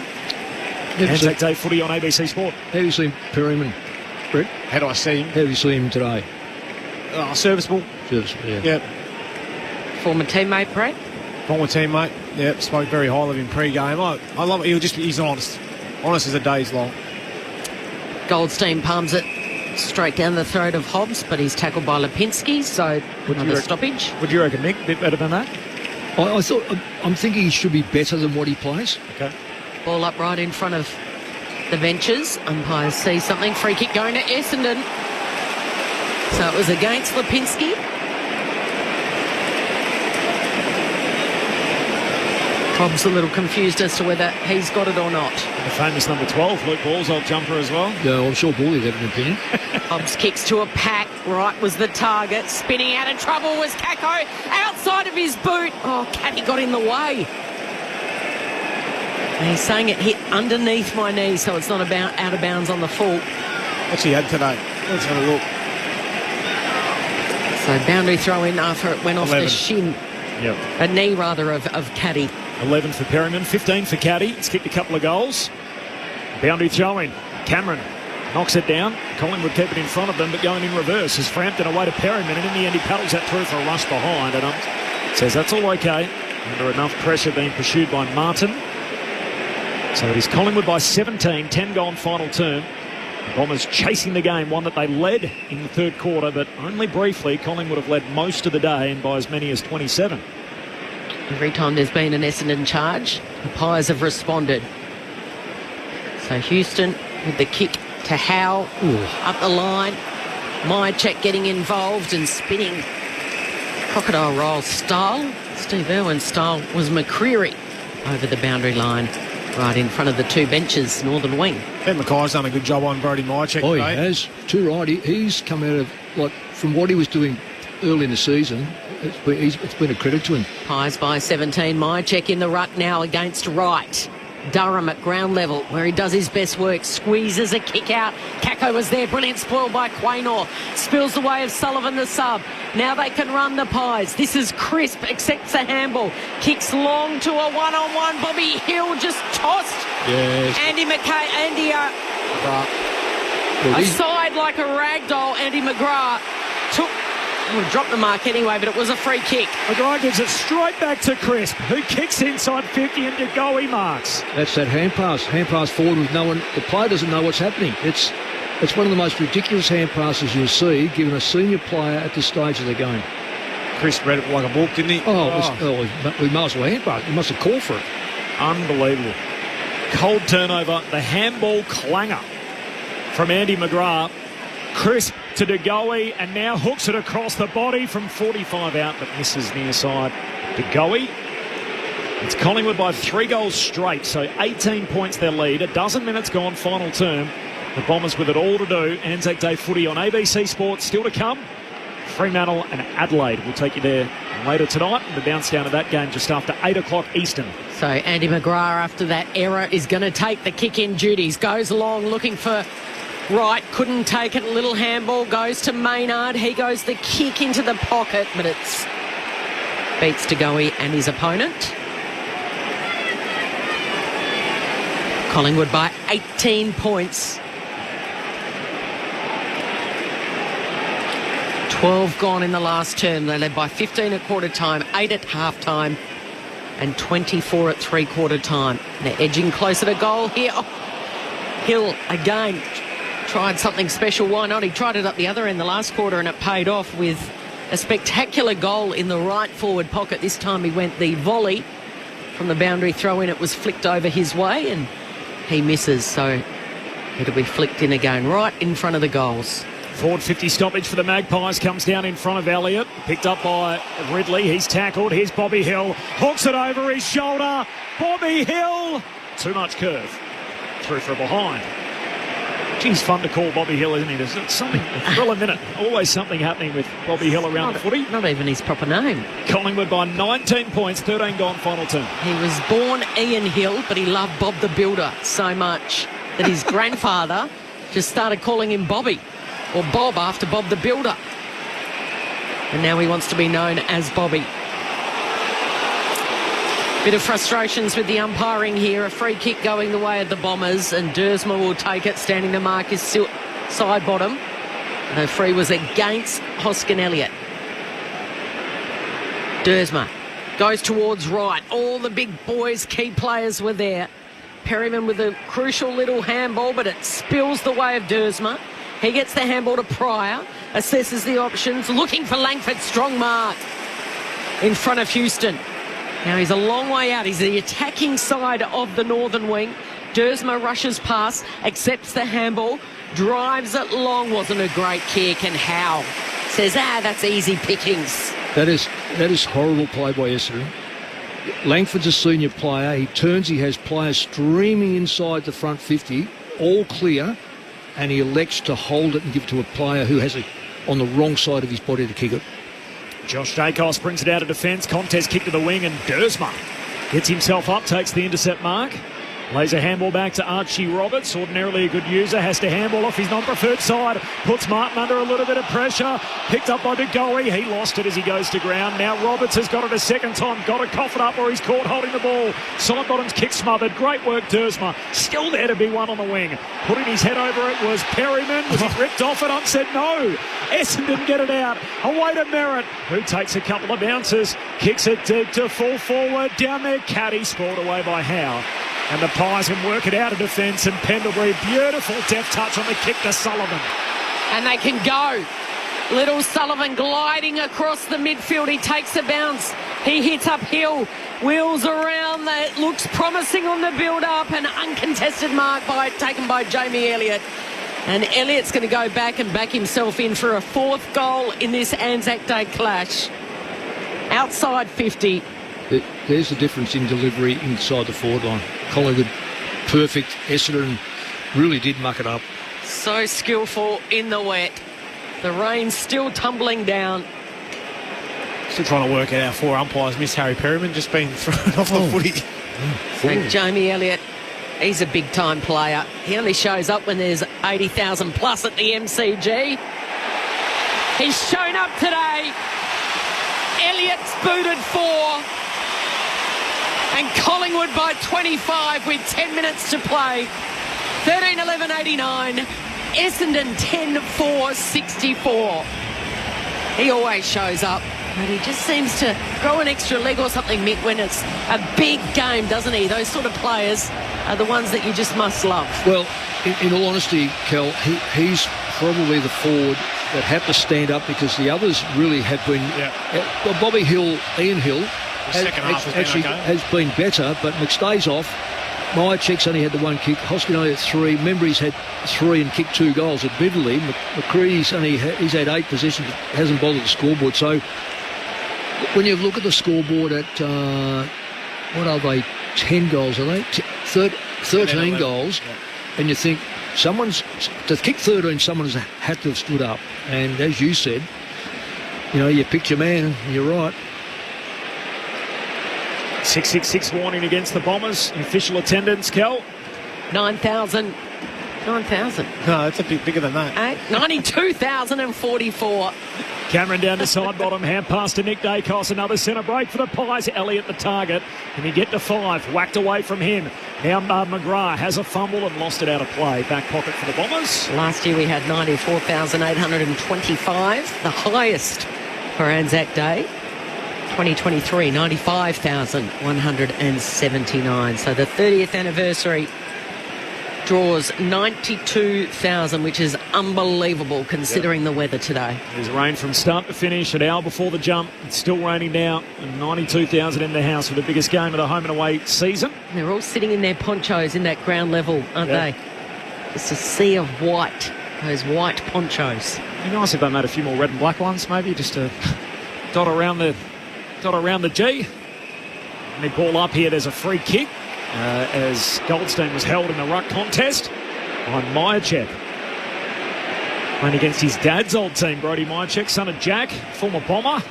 Anzac Day footy on ABC Sport. How do you see Perryman, Brett? How do I see him? How do you see him today? Serviceable. Yeah. Former teammate, Brett? Former teammate. Yeah, spoke very highly of him pre-game. I love it. He's honest. Honest as a day's long. Goldstein palms it straight down the throat of Hobbs, but he's tackled by Lipinski, so another stoppage. Would you reckon, Mick? A bit better than that? I'm thinking he should be better than what he plays. Okay. Ball up right in front of the benches. Umpires see something. Free kick going to Essendon. So it was against Lipinski. Hobbs a little confused as to whether he's got it or not. The famous number 12, Luke Ball's old jumper as well. Yeah, I'm sure Ball's got an opinion. Hobbs kicks to a pack. Right was the target. Spinning out of trouble was Kako. Outside of his boot. Oh, Caddy got in the way. And he's saying it hit underneath my knee, so it's not out of bounds on the full. What's he had today? Let's have a look. So boundary throw in after it went off 11. the shin. A knee, rather, of Caddy. 11 for Perryman, 15 for Caddy. It's kicked a couple of goals. Boundary throw in. Cameron knocks it down. Collingwood keep it in front of them, but going in reverse as Frampton away to Perryman, and in the end he paddles that through for a rush behind, and says that's all okay. Under enough pressure being pursued by Martin. So it is Collingwood by 17, 10-gone final term. The Bombers chasing the game, one that they led in the third quarter, but only briefly. Collingwood have led most of the day and by as many as 27. Every time there's been an Essendon charge, the Pies have responded. So Houston with the kick to Howe, up the line. Myercheck getting involved and spinning crocodile roll style. Steve Irwin's style was McCreery over the boundary line, right in front of the two benches, northern wing. Ben Mackay's done a good job on Brody Myercheck. Oh, he has. Too right. He's come out of, like, from what he was doing early in the season, it's been a credit to him. Pies by 17. Myercheck in the ruck now against Wright. Durham at ground level, where he does his best work, squeezes a kick out. Kako was there, brilliant spoil by Quaynor. Spills the way of Sullivan, the sub. Now they can run the Pies. This is crisp, accepts the handball. Kicks long to a one-on-one. Bobby Hill just tossed. Yes. Andy McKay, aside like a rag doll. Andy McGrath dropped the mark anyway, but it was a free kick. McGrath gives it straight back to Crisp, who kicks inside 50 and DeGoey marks. That's that hand pass forward with no one. The player doesn't know what's happening. It's one of the most ridiculous hand passes you'll see, given a senior player at this stage of the game. Crisp read it like a book, didn't he? We might as well hand pass. He must have called for it. Unbelievable. Cold turnover, the handball clanger from Andy McGrath. Crisp to DeGoey, and now hooks it across the body from 45 out, but misses near side. DeGoey. It's Collingwood by 3 goals straight, so 18 points their lead. A dozen minutes gone, final term. The Bombers with it all to do. Anzac Day footy on ABC Sports still to come. Fremantle and Adelaide. We'll take you there later tonight. The bounce down of that game just after 8 o'clock Eastern. So Andy McGrath, after that error, is going to take the kick-in duties. Goes along looking for Wright, couldn't take it. A little handball goes to Maynard. He goes the kick into the pocket, but it's beats DeGoey and his opponent. Collingwood by 18 points. 12 gone in the last term. They led by 15 at quarter time, 8 at half time, and 24 at three-quarter time. They're edging closer to goal here. Hill again tried something special. Why not? He tried it up the other end the last quarter and it paid off with a spectacular goal in the right forward pocket. This time he went the volley from the boundary throw in. It was flicked over his way and he misses. So it'll be flicked in again right in front of the goals. Forward 50 stoppage for the Magpies, comes down in front of Elliott. Picked up by Ridley. He's tackled. Here's Bobby Hill. Hooks it over his shoulder. Bobby Hill. Too much curve. Through for a behind. Geez, fun to call Bobby Hill, isn't he? There's something, a thrill a minute. Always something happening with Bobby Hill around the footy. Not even his proper name. Collingwood by 19 points, 13 gone final term. He was born Ian Hill, but he loved Bob the Builder so much that his grandfather just started calling him Bobby, or Bob after Bob the Builder. And now he wants to be known as Bobby. Bit of frustrations with the umpiring here. A free kick going the way of the Bombers, and Dersma will take it, standing to mark his side bottom. The free was against Hoskin Elliott. Dersma goes towards Wright. All the big boys, key players were there. Perryman with a crucial little handball, but it spills the way of Dersma. He gets the handball to Pryor, assesses the options, looking for Langford. Strong mark in front of Houston. Now he's a long way out. He's the attacking side of the northern wing. Dersma rushes past, accepts the handball, drives it long. Wasn't a great kick, and Howe says, that's easy pickings. That is horrible play by Essendon. Langford's a senior player. He turns, he has players streaming inside the front 50, all clear, and he elects to hold it and give it to a player who has it on the wrong side of his body to kick it. Josh Dacos brings it out of defence. Contest kick to the wing, and Dersma gets himself up, takes the intercept mark. Lays a handball back to Archie Roberts, ordinarily a good user, has to handball off his non-preferred side, puts Martin under a little bit of pressure, picked up by De Goey, he lost it as he goes to ground. Now Roberts has got it a second time, got to cough it up or he's caught holding the ball. Sidebottom's kick smothered, great work Dersma, still there to be one on the wing. Putting his head over it was Perryman, was he ripped off it? I said no, Essendon get it out, away to Merritt, who takes a couple of bounces, kicks it to full forward, down there Caddy, scored away by Howe. And the Pies can work it out of defence, and Pendlebury, beautiful deft touch on the kick to Sullivan. And they can go. Little Sullivan gliding across the midfield. He takes a bounce. He hits uphill, wheels around. That looks promising on the build-up. An uncontested mark taken by Jamie Elliott. And Elliott's going to go back and back himself in for a fourth goal in this Anzac Day clash. Outside 50. There's the difference in delivery inside the forward line. Collingwood, perfect. Essendon really did muck it up. So skillful in the wet. The rain's still tumbling down. Still trying to work out how 4 umpires missed Harry Perryman just being thrown off the footy. So Jamie Elliott, he's a big-time player. He only shows up when there's 80,000 plus at the MCG. He's shown up today. Elliott's booted 4. And Collingwood by 25 with 10 minutes to play. 13-11-89. Essendon 10-4-64. He always shows up, but he just seems to grow an extra leg or something, Mick, when it's a big game, doesn't he? Those sort of players are the ones that you just must love. Well, in all honesty, Kel, he's probably the forward that had to stand up because the others really have been... Yeah. Bobby Hill, Ian Hill... has been better, but McStay's off. Myercheck's only had the 1 kick. Hoskin only had 3. Membry's had 3 and kicked 2 goals. Admittedly, McCree's he's had 8 possessions, hasn't bothered the scoreboard. So when you look at the scoreboard at what are they? 10 goals, are they? 13 goals, and you think to kick 13, someone's had to have stood up. And as you said, you picked your man. And you're right. 666 warning against the Bombers. Official attendance, Kel? 9,000. 9,000. No, it's a bit bigger than that. 92,044. Cameron down to side bottom, hand pass to Nick Dacos, another centre break for the Pies. Elliott the target. Can he get to 5? Whacked away from him. Now McGrath has a fumble and lost it out of play. Back pocket for the Bombers. Last year we had 94,825, the highest for Anzac Day. 2023, 95,179. So the 30th anniversary draws 92,000, which is unbelievable considering the weather today. There's rain from start to finish. An hour before the jump. It's still raining now. And 92,000 in the house for the biggest game of the home and away season. And they're all sitting in their ponchos in that ground level, aren't they? It's a sea of white, those white ponchos. It'd be nice if they made a few more red and black ones, maybe, just to dot around the G. And they ball up here. There's a free kick as Goldstein was held in the ruck contest on Myercheck. Playing against his dad's old team, Brodie Myercheck, son of Jack, former Bomber.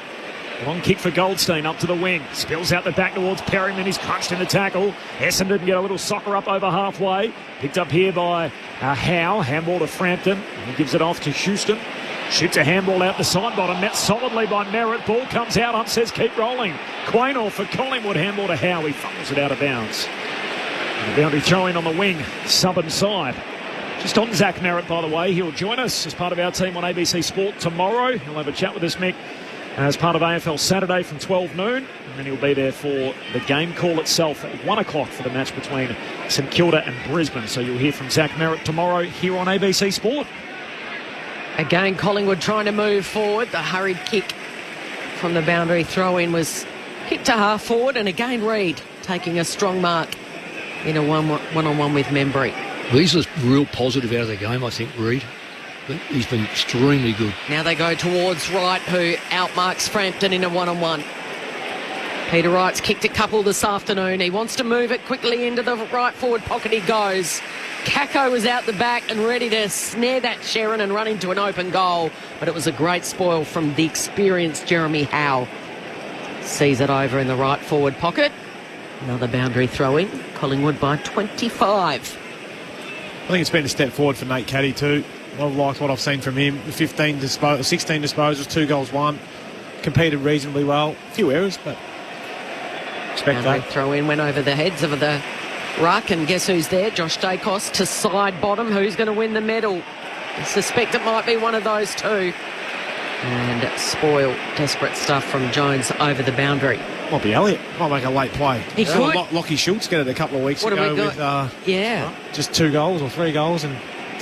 Long kick for Goldstein up to the wing. Spills out the back towards Perryman. He's crunched in the tackle. Essendon get a little soccer up over halfway. Picked up here by Howe. Handball to Frampton. He gives it off to Houston. Shoots a handball out the side bottom. Met solidly by Merritt. Ball comes out. Ump says keep rolling. Quaynor for Collingwood. Handball to Howe. He fumbles it out of bounds. And a boundary throw in on the wing. Southern side. Just on Zach Merritt, by the way. He'll join us as part of our team on ABC Sport tomorrow. He'll have a chat with us, Mick, as part of AFL Saturday from 12 noon. And then he'll be there for the game call itself at 1 o'clock for the match between St Kilda and Brisbane. So you'll hear from Zach Merritt tomorrow here on ABC Sport. Again, Collingwood trying to move forward. The hurried kick from the boundary throw-in was kicked to half forward. And again, Reid taking a strong mark in a one-on-one with Membry. He's a real positive out of the game, I think, Reid. He's been extremely good. Now they go towards Wright, who outmarks Frampton in a one-on-one. Peter Wright's kicked a couple this afternoon. He wants to move it quickly into the right forward pocket. He goes. Kako was out the back and ready to snare that Sherrin and run into an open goal. But it was a great spoil from the experienced Jeremy Howe. Sees it over in the right forward pocket. Another boundary throw-in. Collingwood by 25. I think it's been a step forward for Nate Caddy too. I've liked what I've seen from him. 16 disposals, 2 goals, 1. Competed reasonably well. A few errors, but expect that. Throw-in went over the heads of the ruck, and guess who's there? Josh Dacos to side bottom. Who's going to win the medal? I suspect it might be one of those two. And spoil. Desperate stuff from Jones over the boundary. Might be Elliott. Might make a late play. He could. Lockie Schultz got it a couple of weeks ago with just 2 goals or 3 goals and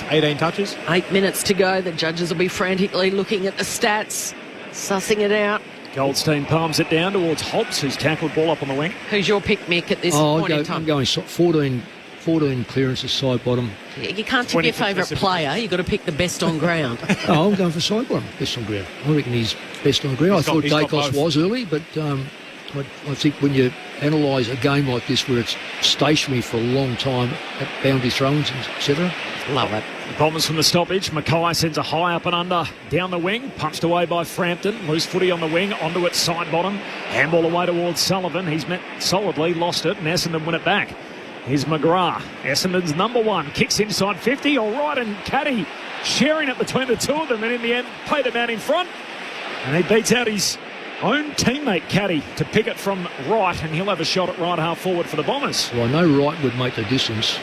18 touches. 8 minutes to go. The judges will be frantically looking at the stats, sussing it out. Goldstein palms it down towards Hobbs, who's tackled ball up on the wing. Who's your pick, Mick, at this point in time? I'm going 14 clearances side bottom. You can't pick your favourite player. You've got to pick the best on ground. I'm going for side bottom, best on ground. I reckon he's best on ground. I thought Dacos was early, but I think when you analyse a game like this where it's stationary for a long time at boundary throw-ins, etc. Love it. The Bombers from the stoppage. Mackay sends a high up and under down the wing. Punched away by Frampton. Loose footy on the wing. Onto it side bottom. Handball away towards Sullivan. He's met solidly. Lost it. And Essendon win it back. Here's McGrath. Essendon's number 1. Kicks inside 50. All right. And Caddy sharing it between the two of them. And in the end, played him out in front. And he beats out his own teammate Caddy to pick it from right. And he'll have a shot at right half forward for the Bombers. Well, I know right would make the distance.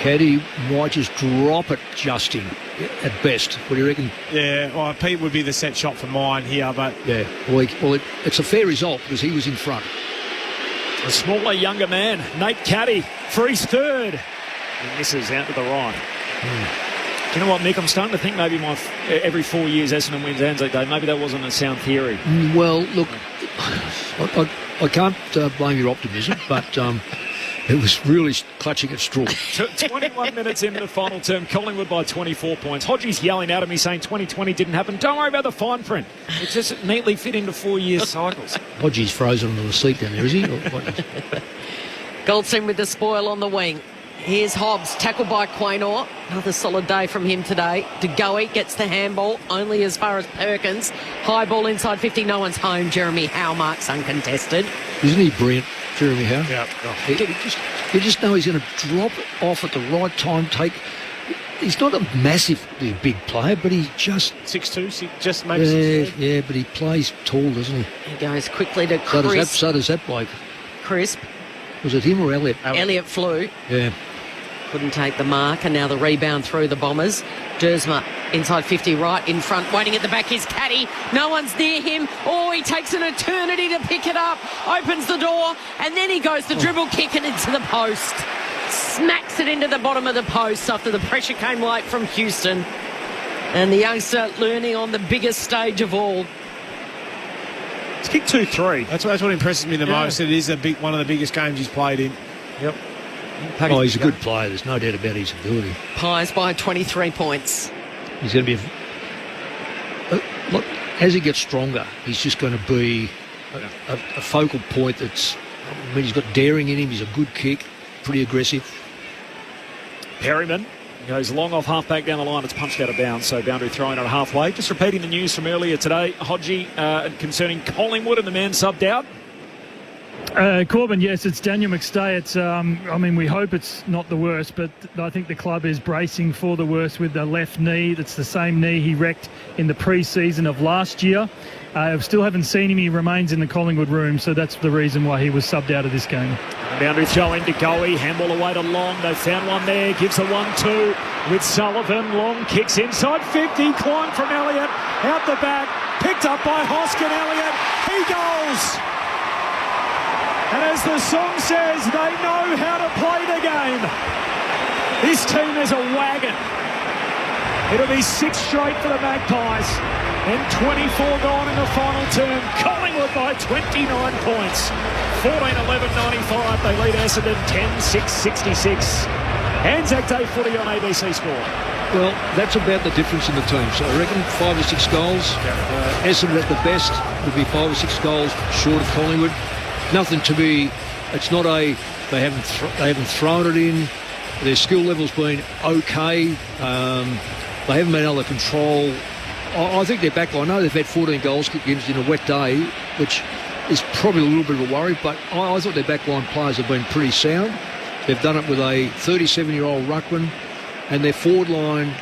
Caddy might just drop it just in at best. What do you reckon? Yeah, well, Pete would be the set shot for mine here, but... Yeah, well, it's a fair result because he was in front. A smaller, younger man, Nate Caddy, for his third. He misses out to the right. Do you know what, Mick? I'm starting to think maybe every 4 years Essendon wins ANZAC Day. Maybe that wasn't a sound theory. Well, look, I can't blame your optimism, but... it was really clutching at straw. 21 minutes into the final term, Collingwood by 24 points. Hodgie's yelling out at me saying 2020 didn't happen. Don't worry about the fine print. It just neatly fit into 4-year cycles. Hodgie's frozen on the seat down there, is he? Goldstein with the spoil on the wing. Here's Hobbs, tackled by Quaynor. Another solid day from him today. DeGoey gets the handball, only as far as Perkins. High ball inside 50, no one's home. Jeremy Howe marks uncontested. Isn't he brilliant, Jeremy Howe? Yeah. You just know he's going to drop it off at the right time, He's not a massively big player, but he just... 6'2", just maybe 6'2". Yeah, but he plays tall, doesn't he? He goes quickly to Crisp. So does that bloke. Crisp. Was it him or Elliott? Elliott flew. Yeah. Couldn't take the mark, and now the rebound through the Bombers. Dersma inside 50, right in front, waiting at the back is Caddy. No one's near him. Oh, he takes an eternity to pick it up, opens the door, and then he goes the dribble kick and into the post. Smacks it into the bottom of the post after the pressure came late from Houston. And the youngster learning on the biggest stage of all. It's kicked 2-3. That's what impresses me the most. It is one of the biggest games he's played in. Yep. Oh, he's a good player. There's no doubt about his ability. Pies by 23 points. He's going to be... Look, as he gets stronger, he's just going to be a focal point that's... I mean, he's got daring in him. He's a good kick. Pretty aggressive. Perryman goes long off half-back down the line. It's punched out of bounds, so boundary throwing on halfway. Just repeating the news from earlier today, Hodgie, concerning Collingwood and the man subbed out. Corbin, yes, it's Daniel McStay. It's, we hope it's not the worst, but I think the club is bracing for the worst with the left knee. That's the same knee he wrecked in the pre-season of last year. I still haven't seen him. He remains in the Collingwood room, so that's the reason why he was subbed out of this game. Boundary throw in DeGoey, handball away to Long. They found one there, gives a 1-2 with Sullivan. Long kicks inside 50, climb from Elliott, out the back, picked up by Hoskin. Elliott, he goes! And as the song says, they know how to play the game. This team is a wagon. It'll be 6 straight for the Magpies. And 24 gone in the final term. Collingwood by 29 points. 14-11-95. They lead Essendon 10-6-66. ANZAC Day footy on ABC Sport. Well, that's about the difference in the team. So I reckon 5 or 6 goals. Essendon at the best would be 5 or 6 goals short of Collingwood. Nothing to be. It's not a. They haven't thrown it in. Their skill level's been okay. They haven't been able to control. I think they're back. I know they've had 14 goals kicked against in a wet day, which is probably a little bit of a worry, but I thought their backline players have been pretty sound. They've done it with a 37-year-old ruckman, and their forward line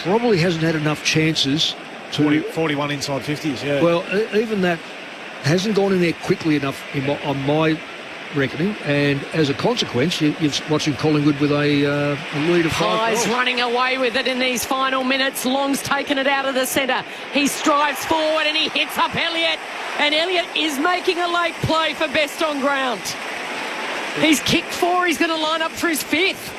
probably hasn't had enough chances to... 41 inside 50s, yeah. Well, even that hasn't gone in there quickly enough on my reckoning, and as a consequence, you're watching Collingwood with a lead of 5 Pies goals. running away with it in these final minutes. Long's taken it out of the centre. He strives forward and he hits up Elliott. And Elliott is making a late play for best on ground. He's kicked 4. He's going to line up for his 5th.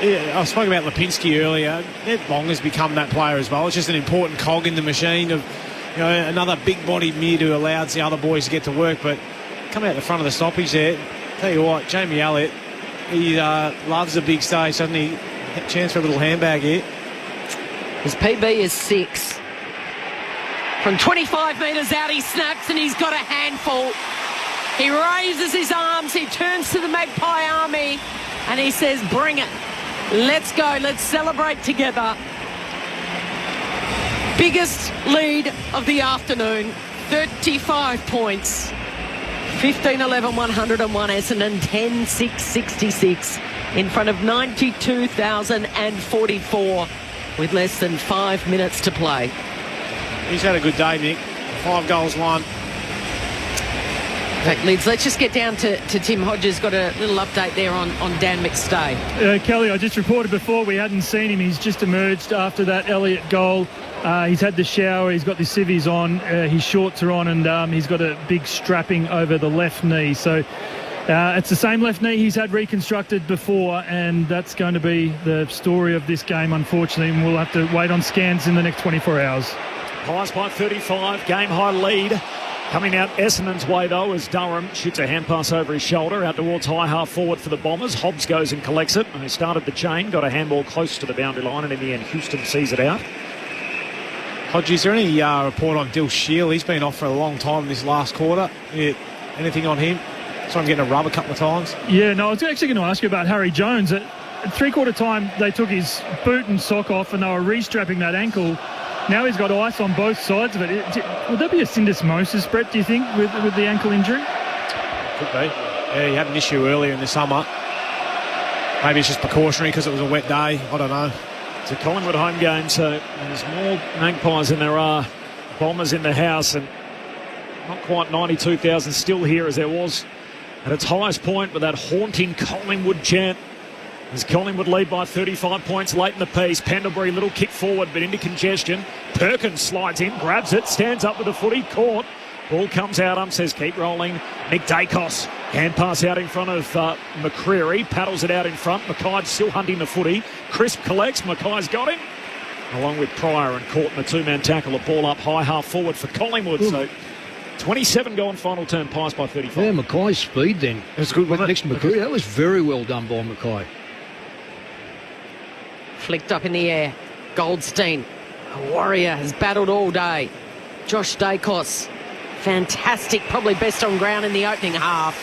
Yeah, I spoke about Lipinski earlier. Ned Long has become that player as well. It's just an important cog in the machine of, you know, another big-bodied mid who allows the other boys to get to work. But come out the front of the stoppage there. Tell you what, Jamie Elliott, he loves the big stage, doesn't he? Chance for a little handbag here. His PB is 6. From 25 metres out, he snaps and he's got a handful. He raises his arms, he turns to the Magpie Army and he says, bring it. Let's go, let's celebrate together. Biggest lead of the afternoon, 35 points. 15-11-101 Essendon, 10-6-66 in front of 92,044 with less than 5 minutes to play. He's had a good day, Nick. 5 goals, 1. In fact, Lids, let's just get down to Tim Hodges. Got a little update there on Dan McStay. Kelly, I just reported before we hadn't seen him. He's just emerged after that Elliott goal. He's had the shower. He's got the civvies on. His shorts are on, and he's got a big strapping over the left knee. So it's the same left knee he's had reconstructed before, and that's going to be the story of this game, unfortunately, and we'll have to wait on scans in the next 24 hours. Pies by 35, game-high lead. Coming out Essendon's way, though, as Durham shoots a hand pass over his shoulder out towards high half forward for the Bombers. Hobbs goes and collects it, and they started the chain, got a handball close to the boundary line, and in the end, Houston sees it out. Hodge, is there any report on Dill Shield? He's been off for a long time in this last quarter. Anything on him? So I'm getting a rub a couple of times. Yeah, no, I was actually going to ask you about Harry Jones. At three-quarter time, they took his boot and sock off, and they were restrapping that ankle. Now he's got ice on both sides of it. Would that be a syndesmosis, Brett, do you think, with the ankle injury? Could be. Yeah, he had an issue earlier in the summer. Maybe it's just precautionary because it was a wet day. I don't know. It's a Collingwood home game, so there's more Magpies than there are Bombers in the house, and not quite 92,000 still here as there was at its highest point with that haunting Collingwood chant. As Collingwood lead by 35 points late in the piece. Pendlebury, little kick forward, but into congestion. Perkins slides in, grabs it, stands up with the footy, caught. Ball comes out, says keep rolling. Nick Dacos, hand pass out in front of McCreary, paddles it out in front. Mackay's still hunting the footy. Crisp collects, Mackay's got him. Along with Pryor and caught in a two-man tackle. A ball up high half forward for Collingwood. Ooh. So 27 go on final turn, Pies by 35. Yeah, Mackay's speed then. It was good, wasn't it? Next to McCreary, that was very well done by Mackay. Flicked up in the air. Goldstein, a warrior, has battled all day. Josh Dacos, fantastic, probably best on ground in the opening half.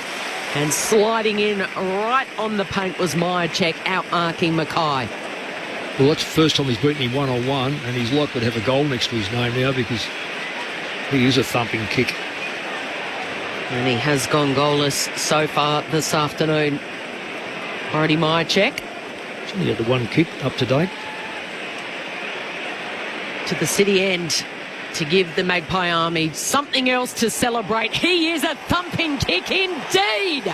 And sliding in right on the paint was Myercheck, out-marking Mackay. Well, that's the first time he's beaten him one-on-one, and he's likely to have a goal next to his name now because he is a thumping kick. And he has gone goalless so far this afternoon. Already Myercheck. He's only had the one kick up to date. To the city end to give the Magpie Army something else to celebrate. He is a thumping kick indeed.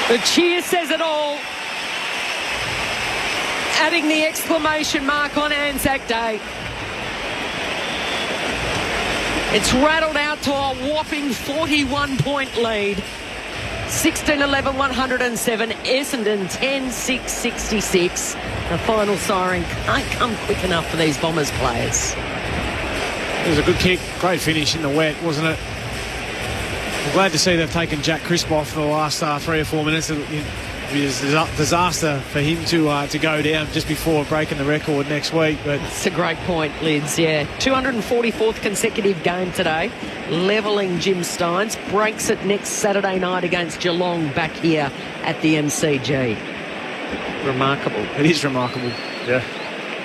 The cheer says it all. Adding the exclamation mark on ANZAC Day. It's rattled out to a whopping 41-point lead. 16-11-107, Essendon 10-6-66. The final siren can't come quick enough for these Bombers players. It was a good kick, great finish in the wet, wasn't it? I'm glad to see they've taken Jack Crisp off for the last 3 or 4 minutes. It was a disaster for him to go down just before breaking the record next week. But it's a great point, Lids, yeah. 244th consecutive game today, levelling Jim Steins. Breaks it next Saturday night against Geelong back here at the MCG. Remarkable. It is remarkable. Yeah.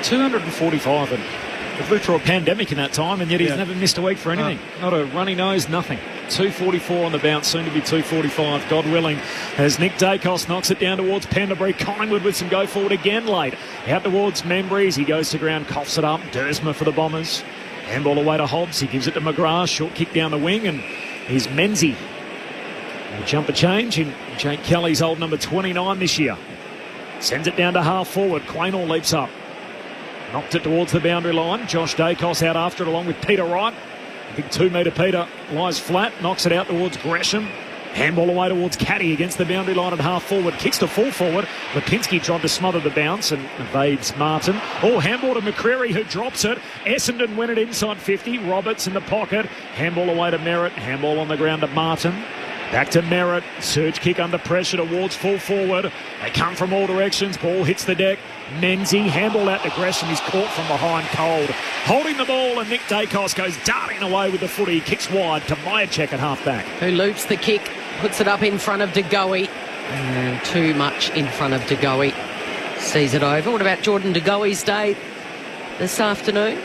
245 and We've lived through a pandemic in that time, and yet he's never missed a week for anything. Not a runny nose, nothing. 2.44 on the bounce, soon to be 2.45, God willing, as Nick Dacos knocks it down towards Pendlebury. Collingwood with some go forward again late. Out towards Membry as he goes to ground, coughs it up. Dersma for the Bombers. Handball away to Hobbs. He gives it to McGrath. Short kick down the wing, and here's Menzies. A jumper change in Jake Kelly's old number 29 this year. Sends it down to half forward. Quaynor leaps up. Knocked it towards the boundary line. Josh Dacos out after it along with Peter Wright. Big 2-metre Peter lies flat. Knocks it out towards Gresham. Handball away towards Caddy against the boundary line at half forward. Kicks to full forward. Lipinski tried to smother the bounce and evades Martin. Handball to McCreary, who drops it. Essendon win it inside 50. Roberts in the pocket. Handball away to Merritt. Handball on the ground to Martin. Back to Merritt. Surge kick under pressure towards full forward. They come from all directions. Ball hits the deck. Menzies, handball out to Gresham. He's caught from behind cold. Holding the ball, and Nick Dacos goes darting away with the footy. Kicks wide to Myercheck at half-back. Who loops the kick, puts it up in front of DeGoey. And too much in front of DeGoey. Sees it over. What about Jordan DeGoey's day this afternoon?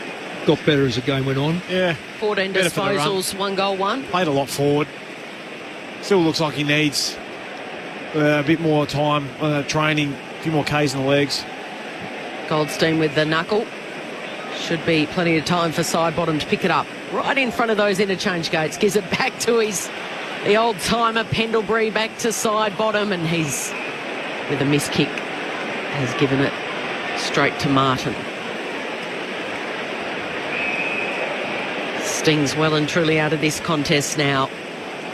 Got better as the game went on. Yeah. 14 disposals, 1 goal, 1. Played a lot forward. Still looks like he needs a bit more time training, a few more Ks in the legs. Goldstein with the knuckle. Should be plenty of time for Sidebottom to pick it up. Right in front of those interchange gates. Gives it back to the old-timer Pendlebury, back to Sidebottom, and he's, with a miss kick, has given it straight to Martin. Sting's well and truly out of this contest now.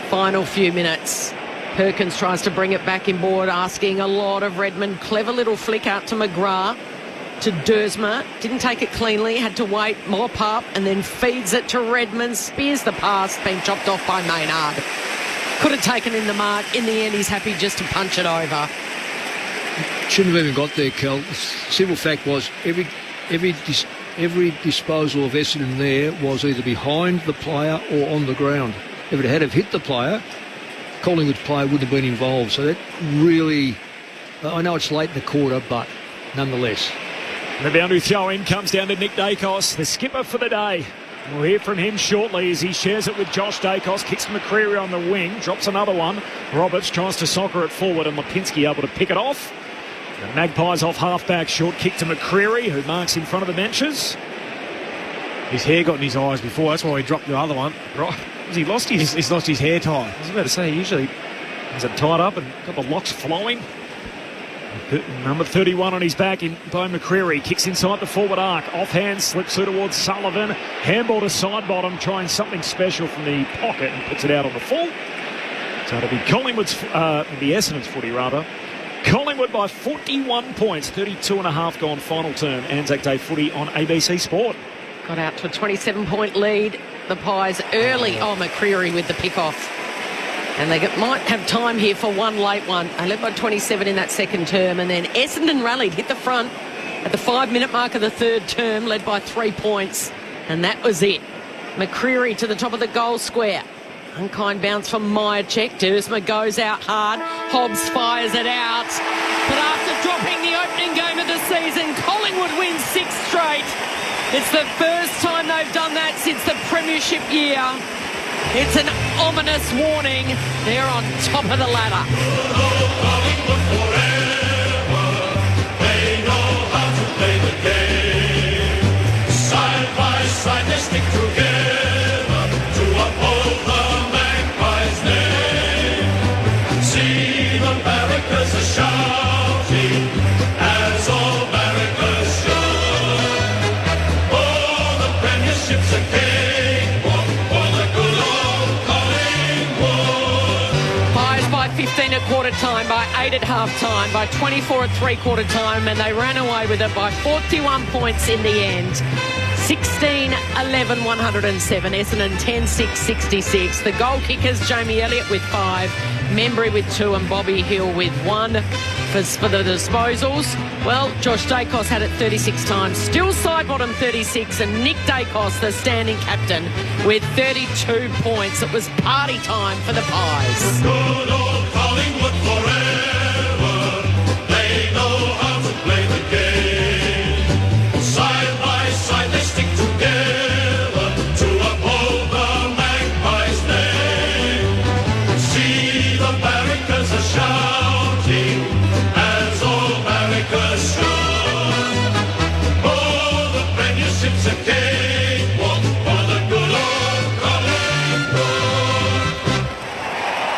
Final few minutes. Perkins tries to bring it back inboard, asking a lot of Redmond. Clever little flick out to McGrath, to Dersma. Didn't take it cleanly, had to wait, mop up, and then feeds it to Redmond. Spears the pass, being chopped off by Maynard. Could have taken in the mark. In the end, he's happy just to punch it over. Shouldn't have even got there, Kel. The simple fact was every disposal of Essendon there was either behind the player or on the ground. If it had have hit the player, Collingwood's player wouldn't have been involved. So that really, I know it's late in the quarter, but nonetheless. The boundary throw-in comes down to Nick Dacos, the skipper for the day. We'll hear from him shortly as he shares it with Josh Dacos. Kicks McCreary on the wing, drops another one. Roberts tries to soccer it forward, and Lipinski able to pick it off. The Magpies off half-back, short kick to McCreary, who marks in front of the benches. His hair got in his eyes before, that's why he dropped the other one. Right. He lost his... He's lost his hair tie. I was about to say, usually has it tied up and got the locks flowing. Number 31 on his back by McCreary. Kicks inside the forward arc. Offhand, slips through towards Sullivan. Handball to Sidebottom, trying something special from the pocket and puts it out on the full. So it'll be Collingwood's, the Essendon's footy rather. Collingwood by 41 points, 32.5 gone final term. ANZAC Day footy on ABC Sport. Got out to a 27-point lead. The Pies early. McCreary with the pick-off. And they might have time here for one late one. They led by 27 in that second term. And then Essendon rallied, hit the front at the 5-minute mark of the third term, led by 3 points. And that was it. McCreary to the top of the goal square. Unkind bounce from Myercheck. Dersma goes out hard. Hobbs fires it out. But after dropping the opening game of the season, Collingwood wins 6 straight. It's the first time they've done that since the premiership year. It's an ominous warning. They're on top of the ladder. They know how to play the game. Side by side they stick together to uphold the Magpies' name. See the barrackers are shouting as all barrackers shout. Oh, the premiership's a cakewalk for the good old Collingwood. Pies by 15 at quarter time, by 8 at half time, by 24 at 3/4 time, and they ran away with it by 41 points in the end. 16-11, 107. Essendon 10-6, 66. The goal kickers, Jamie Elliott with 5, Membry with 2, and Bobby Hill with 1 for the disposals. Well, Josh Dacos had it 36 times. Still Sidebottom 36, and Nick Dacos, the standing captain, with 32 points. It was party time for the Pies. Good old Collingwood forever. They know how to play the game. Side by side they stick together.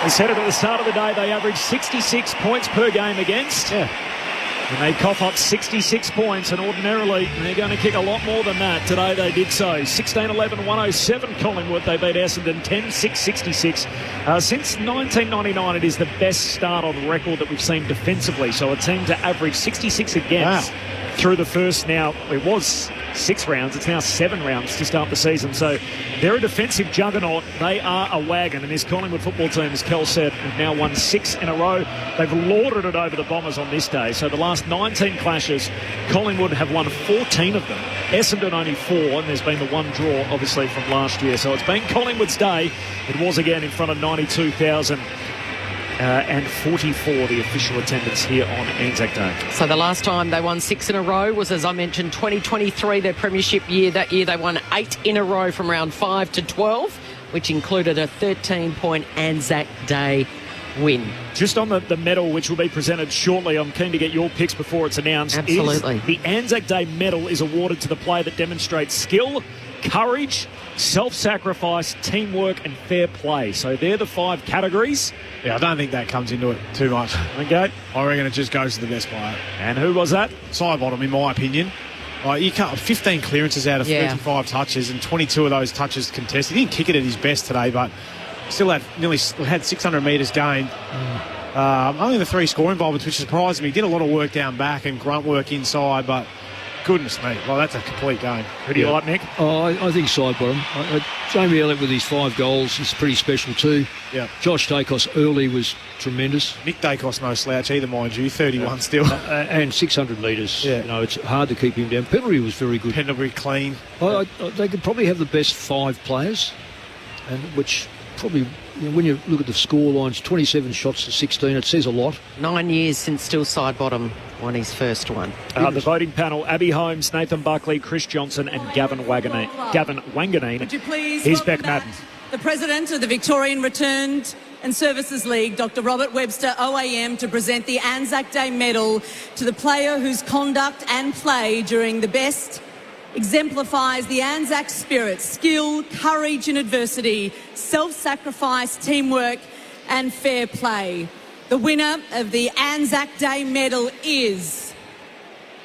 We said it at the start of the day, they averaged 66 points per game against. Yeah. And they cough up 66 points, and ordinarily they're going to kick a lot more than that. Today they did so. 16-11-107 Collingwood. They beat Essendon 10-6-66. Since 1999, it is the best start on record that we've seen defensively. So a team to average 66 against through the first, now it was 6 rounds, it's now 7 rounds to start the season. So they're a defensive juggernaut. They are a wagon, and this Collingwood football team, as Kel said, have now won 6 in a row. They've lauded it over the Bombers on this day. So the last 19 clashes, Collingwood have won 14 of them. Essendon only 4, and there's been the one draw, obviously, from last year. So it's been Collingwood's day. It was again in front of 92,000. And 44 the official attendance here on Anzac Day. So the last time they won 6 in a row was, as I mentioned, 2023, their premiership year. That year they won 8 in a row from round 5 to 12, which included a 13-point Anzac Day win. Just on the medal, which will be presented shortly, I'm keen to get your picks before it's announced. Absolutely. The Anzac Day medal is awarded to the player that demonstrates skill, courage, self-sacrifice, teamwork and fair play. So they're the 5 categories. Yeah, I don't think that comes into it too much. Okay. I reckon it just goes to the best player. And who was that? Sidebottom, in my opinion. You can't 15 clearances out of 35 touches and 22 of those touches contested. He didn't kick it at his best today, but still had 600 metres gained. Only the 3 score involvements, which surprised me. He did a lot of work down back and grunt work inside, but goodness me, well, that's a complete game. Who do you like, Nick? I think Sidebottom. Jamie Elliott with his 5 goals is pretty special too. Yeah. Josh Dacos early was tremendous. Nick Dacos no slouch either, mind you, 31 still. And 600 metres. Yeah. You know, it's hard to keep him down. Pendlebury was very good. Pendlebury clean. They could probably have the best 5 players, and which probably, when you look at the score lines, 27 shots to 16, it says a lot. 9 years since Still Sidebottom won his first one. The voting panel: Abby Holmes, Nathan Buckley, Chris Johnson and Gavin Wanganeen. Would you please Here's welcome Beck Madden. the President of the Victorian Returned and Services League, Dr. Robert Webster OAM, to present the Anzac Day Medal to the player whose conduct and play during the best exemplifies the Anzac spirit, skill, courage in adversity, self-sacrifice, teamwork and fair play. The winner of the Anzac Day Medal is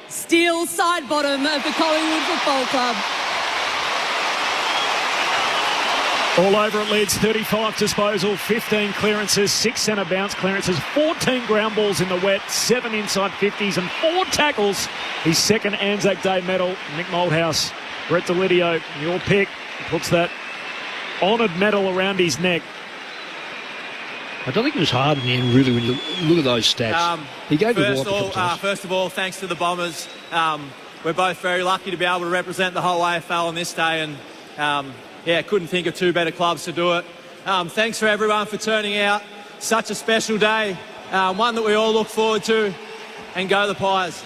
Steele Sidebottom of the Collingwood Football Club. All over it leads 35 disposal, 15 clearances, 6 centre bounce clearances, 14 ground balls in the wet, 7 inside 50s and 4 tackles. His second Anzac Day medal. Nick Moldhouse, Brett Delidio, your pick, puts that honoured medal around his neck. I don't think it was hard in the end, really, when you look at those stats. He gave it all. First of all, thanks to the Bombers. We're both very lucky to be able to represent the whole AFL on this day, and couldn't think of 2 better clubs to do it. Thanks for everyone for turning out. Such a special day, one that we all look forward to, and go the Pies.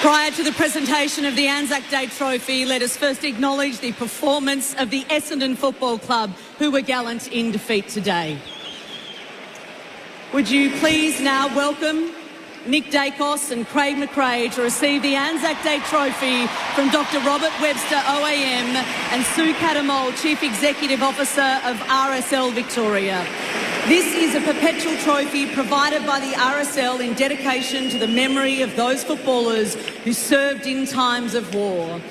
Prior to the presentation of the Anzac Day Trophy, let us first acknowledge the performance of the Essendon Football Club, who were gallant in defeat today. Would you please now welcome Nick Dacos and Craig McRae to receive the Anzac Day Trophy from Dr. Robert Webster OAM and Sue Catamol, Chief Executive Officer of RSL Victoria. This is a perpetual trophy provided by the RSL in dedication to the memory of those footballers who served in times of war.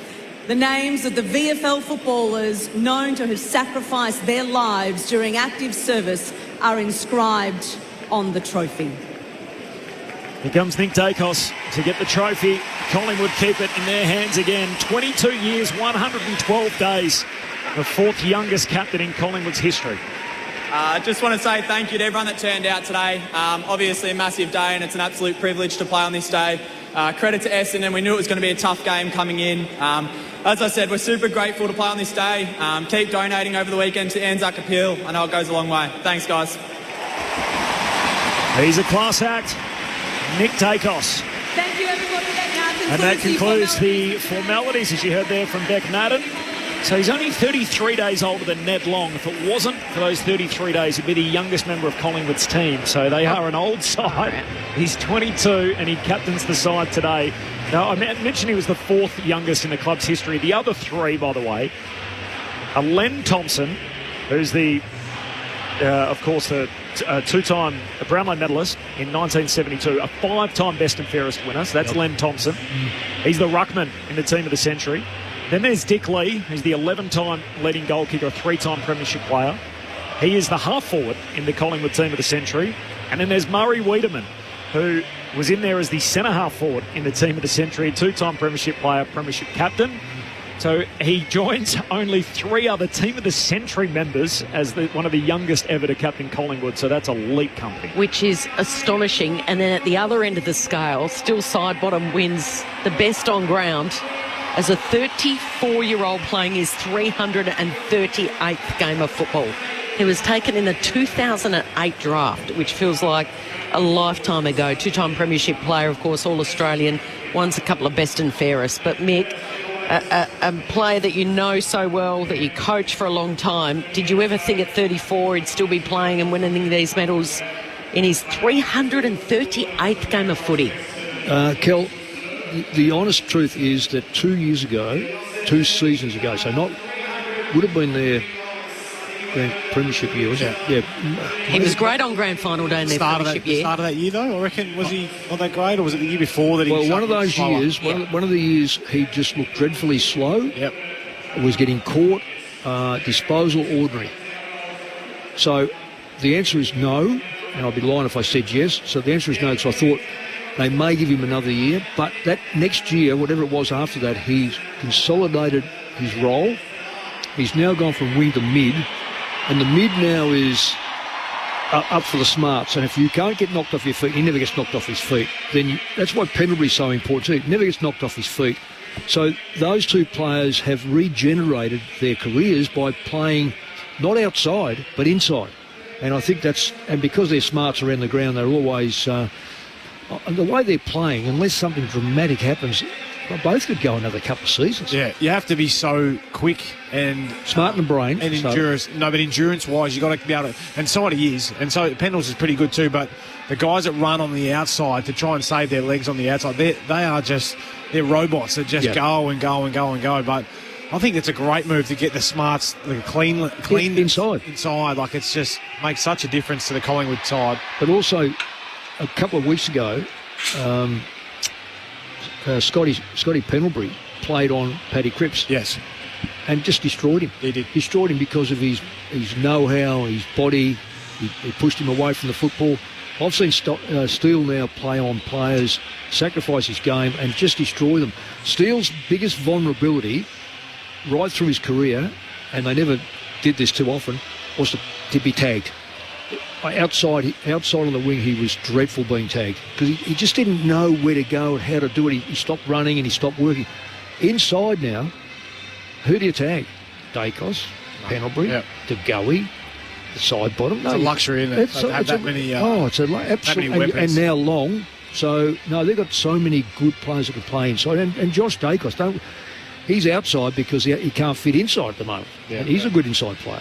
The names of the VFL footballers known to have sacrificed their lives during active service are inscribed on the trophy. Here comes Nick Dacos to get the trophy. Collingwood keep it in their hands again. 22 years, 112 days. The 4th youngest captain in Collingwood's history. I just want to say thank you to everyone that turned out today. Obviously a massive day, and it's an absolute privilege to play on this day. Credit to Essendon. We knew it was going to be a tough game coming in. As I said, we're super grateful to play on this day. Keep donating over the weekend to Anzac Appeal. I know it goes a long way. Thanks, guys. He's a class act, Nick Dacos. Thank you, everybody. And that concludes the formalities, as you heard there from Beck Madden. So he's only 33 days older than Ned Long. If it wasn't for those 33 days, he'd be the youngest member of Collingwood's team. So they are an old side. He's 22 and he captains the side today. Now, I mentioned he was the 4th youngest in the club's history. The other 3, by the way, are Len Thompson, who's of course, the 2-time Brownlow medalist in 1972, a 5-time best and fairest winner. So that's Len Thompson. He's the ruckman in the team of the century. Then there's Dick Lee, who's the 11-time leading goal kicker, a 3-time premiership player. He is the half-forward in the Collingwood team of the century. And then there's Murray Wiedemann, who was in there as the centre half-forward in the team of the century, 2-time premiership player, premiership captain. So he joins only 3 other team of the century members as one of the youngest ever to captain Collingwood. So that's elite company. Which is astonishing. And then at the other end of the scale, still Sidebottom wins the best on ground as a 34-year-old playing his 338th game of football. He was taken in the 2008 draft, which feels like a lifetime ago. 2-time premiership player, of course, All-Australian, won a couple of best and fairest. But Mick, a player that you know so well, that you coach for a long time, did you ever think at 34 he'd still be playing and winning these medals in his 338th game of footy? Kel, the honest truth is that 2 seasons ago, so would have been their premiership year, wasn't it? Yeah. He was great on grand final day in their premiership year. Start of that year, though, I reckon. Was he not that great, or was it the year before that he was one of those slower? years, one of the years he just looked dreadfully slow. Yep. Was getting caught, disposal ordinary. So the answer is no, and I'd be lying if I said yes. So the answer is no, because I thought they may give him another year. But that next year, whatever it was after that, he's consolidated his role. He's now gone from wing to mid, and the mid now is up for the smarts. And if you can't get knocked off your feet, he never gets knocked off his feet. Then that's why Pendlebury's so important too. He never gets knocked off his feet. So those 2 players have regenerated their careers by playing not outside but inside. And I think and because they're smarts around the ground, they're always the way they're playing, unless something dramatic happens, both could go another couple of seasons. Yeah, you have to be so quick and smart in the brain and endurance. No, but endurance-wise, you got to be able to. And so he is, and so Pendles is pretty good too. But the guys that run on the outside to try and save their legs on the outside, they're robots that just go and go and go and go. But I think it's a great move to get the smarts, the clean inside. Like it's just makes such a difference to the Collingwood side. But also, a couple of weeks ago. Scotty Pendlebury played on Paddy Cripps. Yes. And just destroyed him. He did. Destroyed him because of his know-how, his body. He pushed him away from the football. I've seen Steele now play on players, sacrifice his game and just destroy them. Steele's biggest vulnerability right through his career, and they never did this too often, was to be tagged. Outside on the wing, he was dreadful being tagged because he just didn't know where to go and how to do it. He stopped running and he stopped working. Inside now, who do you tag? Dacos, Pendlebury, DeGoey, the side bottom. It's a luxury, isn't it? It's that many. Absolutely, and now Long. So no, they've got so many good players that can play inside. And Josh Dacos, he's outside because he can't fit inside at the moment. Yeah, and he's a good inside player.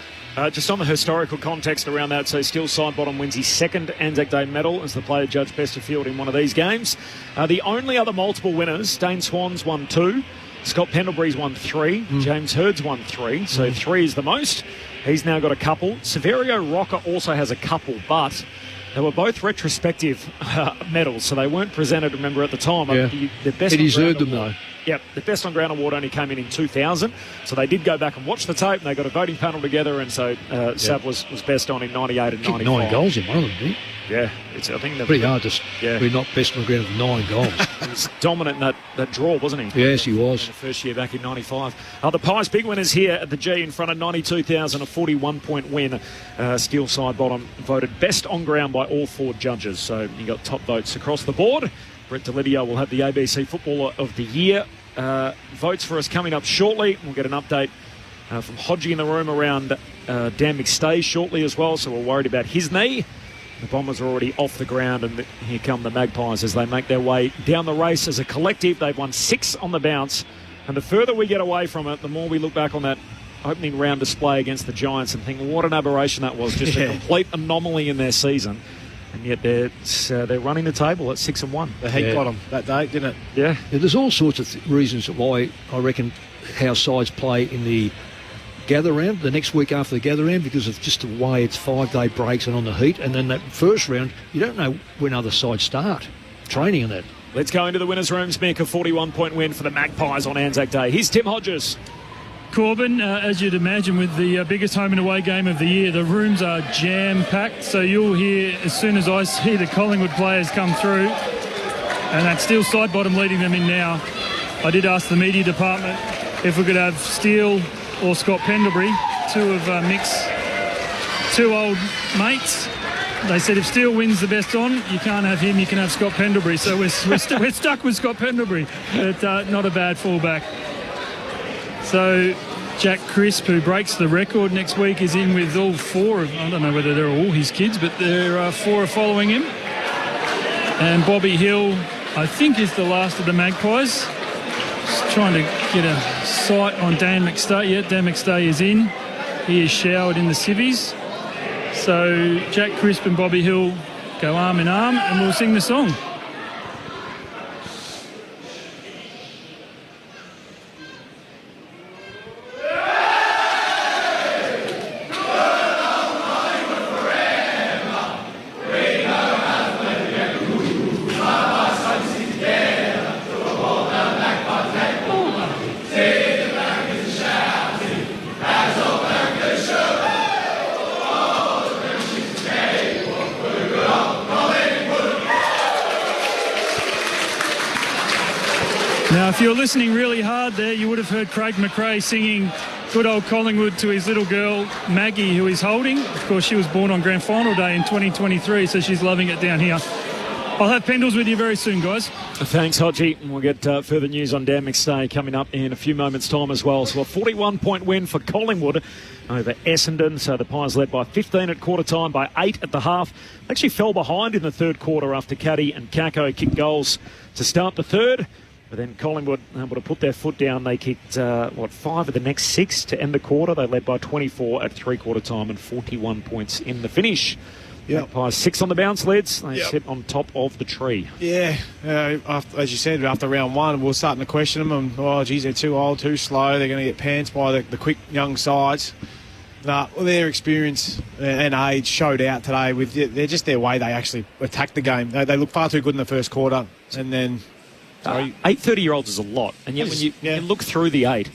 Just on the historical context around that, so still Sidebottom wins his 2nd Anzac Day medal as the player judged best of field in one of these games. The only other multiple winners, Dane Swan's won 2, Scott Pendlebury's won 3, James Hurd's won 3, so 3 is the most. He's now got a couple. Severio Rocker also has a couple, but they were both retrospective medals, so they weren't presented, remember, at the time. Yeah. The best he deserved them, though. Yep, the Best on Ground award only came in 2000, so they did go back and watch the tape, and they got a voting panel together, and so Sav was best on in 98 and 95. 9 goals in one of them, didn't he? Yeah, I think pretty hard to be not best on the ground with 9 goals. He was dominant in that draw, wasn't he? Yes, he was. In the first year back in 95. The Pies big winners here at the G in front of 92,000, a 41-point win. Steel Sidebottom voted best on ground by all 4 judges, so you got top votes across the board. Brett Delidio will have the ABC Footballer of the Year votes for us coming up shortly. We'll get an update from Hodgie in the room around Dan McStay shortly as well, so we're worried about his knee. The Bombers are already off the ground, and here come the Magpies as they make their way down the race as a collective. They've won 6 on the bounce, and the further we get away from it, the more we look back on that opening round display against the Giants and think, what an aberration that was, just a complete anomaly in their season. And yet they're running the table at 6-1. The heat got them that day, didn't it? Yeah. There's all sorts of reasons why I reckon how sides play in the gather round, the next week after the gather round, because of just the way it's 5-day breaks and on the heat. And then that first round, you don't know when other sides start training in that. Let's go into the winners' rooms. Mick, a 41-point win for the Magpies on Anzac Day. Here's Tim Hodges. Corbin, as you'd imagine, with the biggest home and away game of the year, the rooms are jam-packed. So you'll hear, as soon as I see the Collingwood players come through, and that's still Sidebottom leading them in now. I did ask the media department if we could have Steele or Scott Pendlebury, two of Mick's two old mates. They said if Steele wins the best on, you can't have him, you can have Scott Pendlebury. So we're stuck with Scott Pendlebury, but not a bad fallback. So Jack Crisp, who breaks the record next week, is in with all four of, I don't know whether they're all his kids, but there are four are following him. And Bobby Hill, I think, is the last of the Magpies. Just trying to get a sight on Dan McStay. Yeah, Dan McStay is in. He is showered in the civvies. So Jack Crisp and Bobby Hill go arm in arm, and we'll sing the song. Now, if you're listening really hard there, you would have heard Craig McRae singing good old Collingwood to his little girl, Maggie, who he's holding. Of course, she was born on Grand Final Day in 2023, so she's loving it down here. I'll have Pendles with you very soon, guys. Thanks, Hodgie. And we'll get further news on Dan McStay coming up in a few moments' time as well. So a 41-point win for Collingwood over Essendon. So the Pies led by 15 at quarter time, by 8 at the half. They actually fell behind in the third quarter after Caddy and Kako kicked goals to start the third. But then Collingwood able to put their foot down. They kicked, 5 of the next 6 to end the quarter. They led by 24 at three-quarter time and 41 points in the finish. Magpies 6 on the bounce, Lids. They sit on top of the tree. Yeah, as you said, after round one, we're starting to question them. And, they're too old, too slow. They're going to get pants by the quick young sides. Their experience and age showed out today. They're just their way they actually attacked the game. They look far too good in the first quarter, and then... 8 30-year-olds is a lot, and yet when you look through the 8,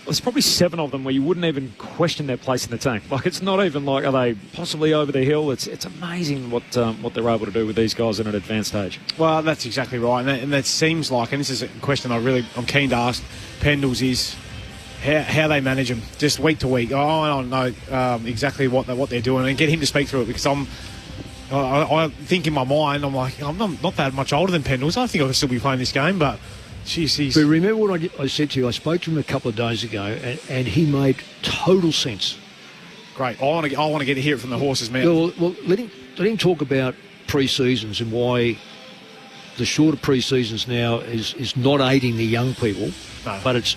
there's probably 7 of them where you wouldn't even question their place in the team. Like, it's not even like, are they possibly over the hill? It's amazing what they're able to do with these guys at an advanced age. Well, that's exactly right, and that seems like, and this is a question I'm keen to ask Pendles, is how they manage them just week to week. I don't know exactly what they're doing, and get him to speak through it, because I think in my mind, I'm like, I'm not that much older than Pendles. I think I could still be playing this game, but geez, But remember what I said to you? I spoke to him a couple of days ago, and he made total sense. Great. I want to get to hear it from the horse's mouth. Well, let him talk about pre-seasons and why the shorter pre-seasons now is not aiding the young people, but it's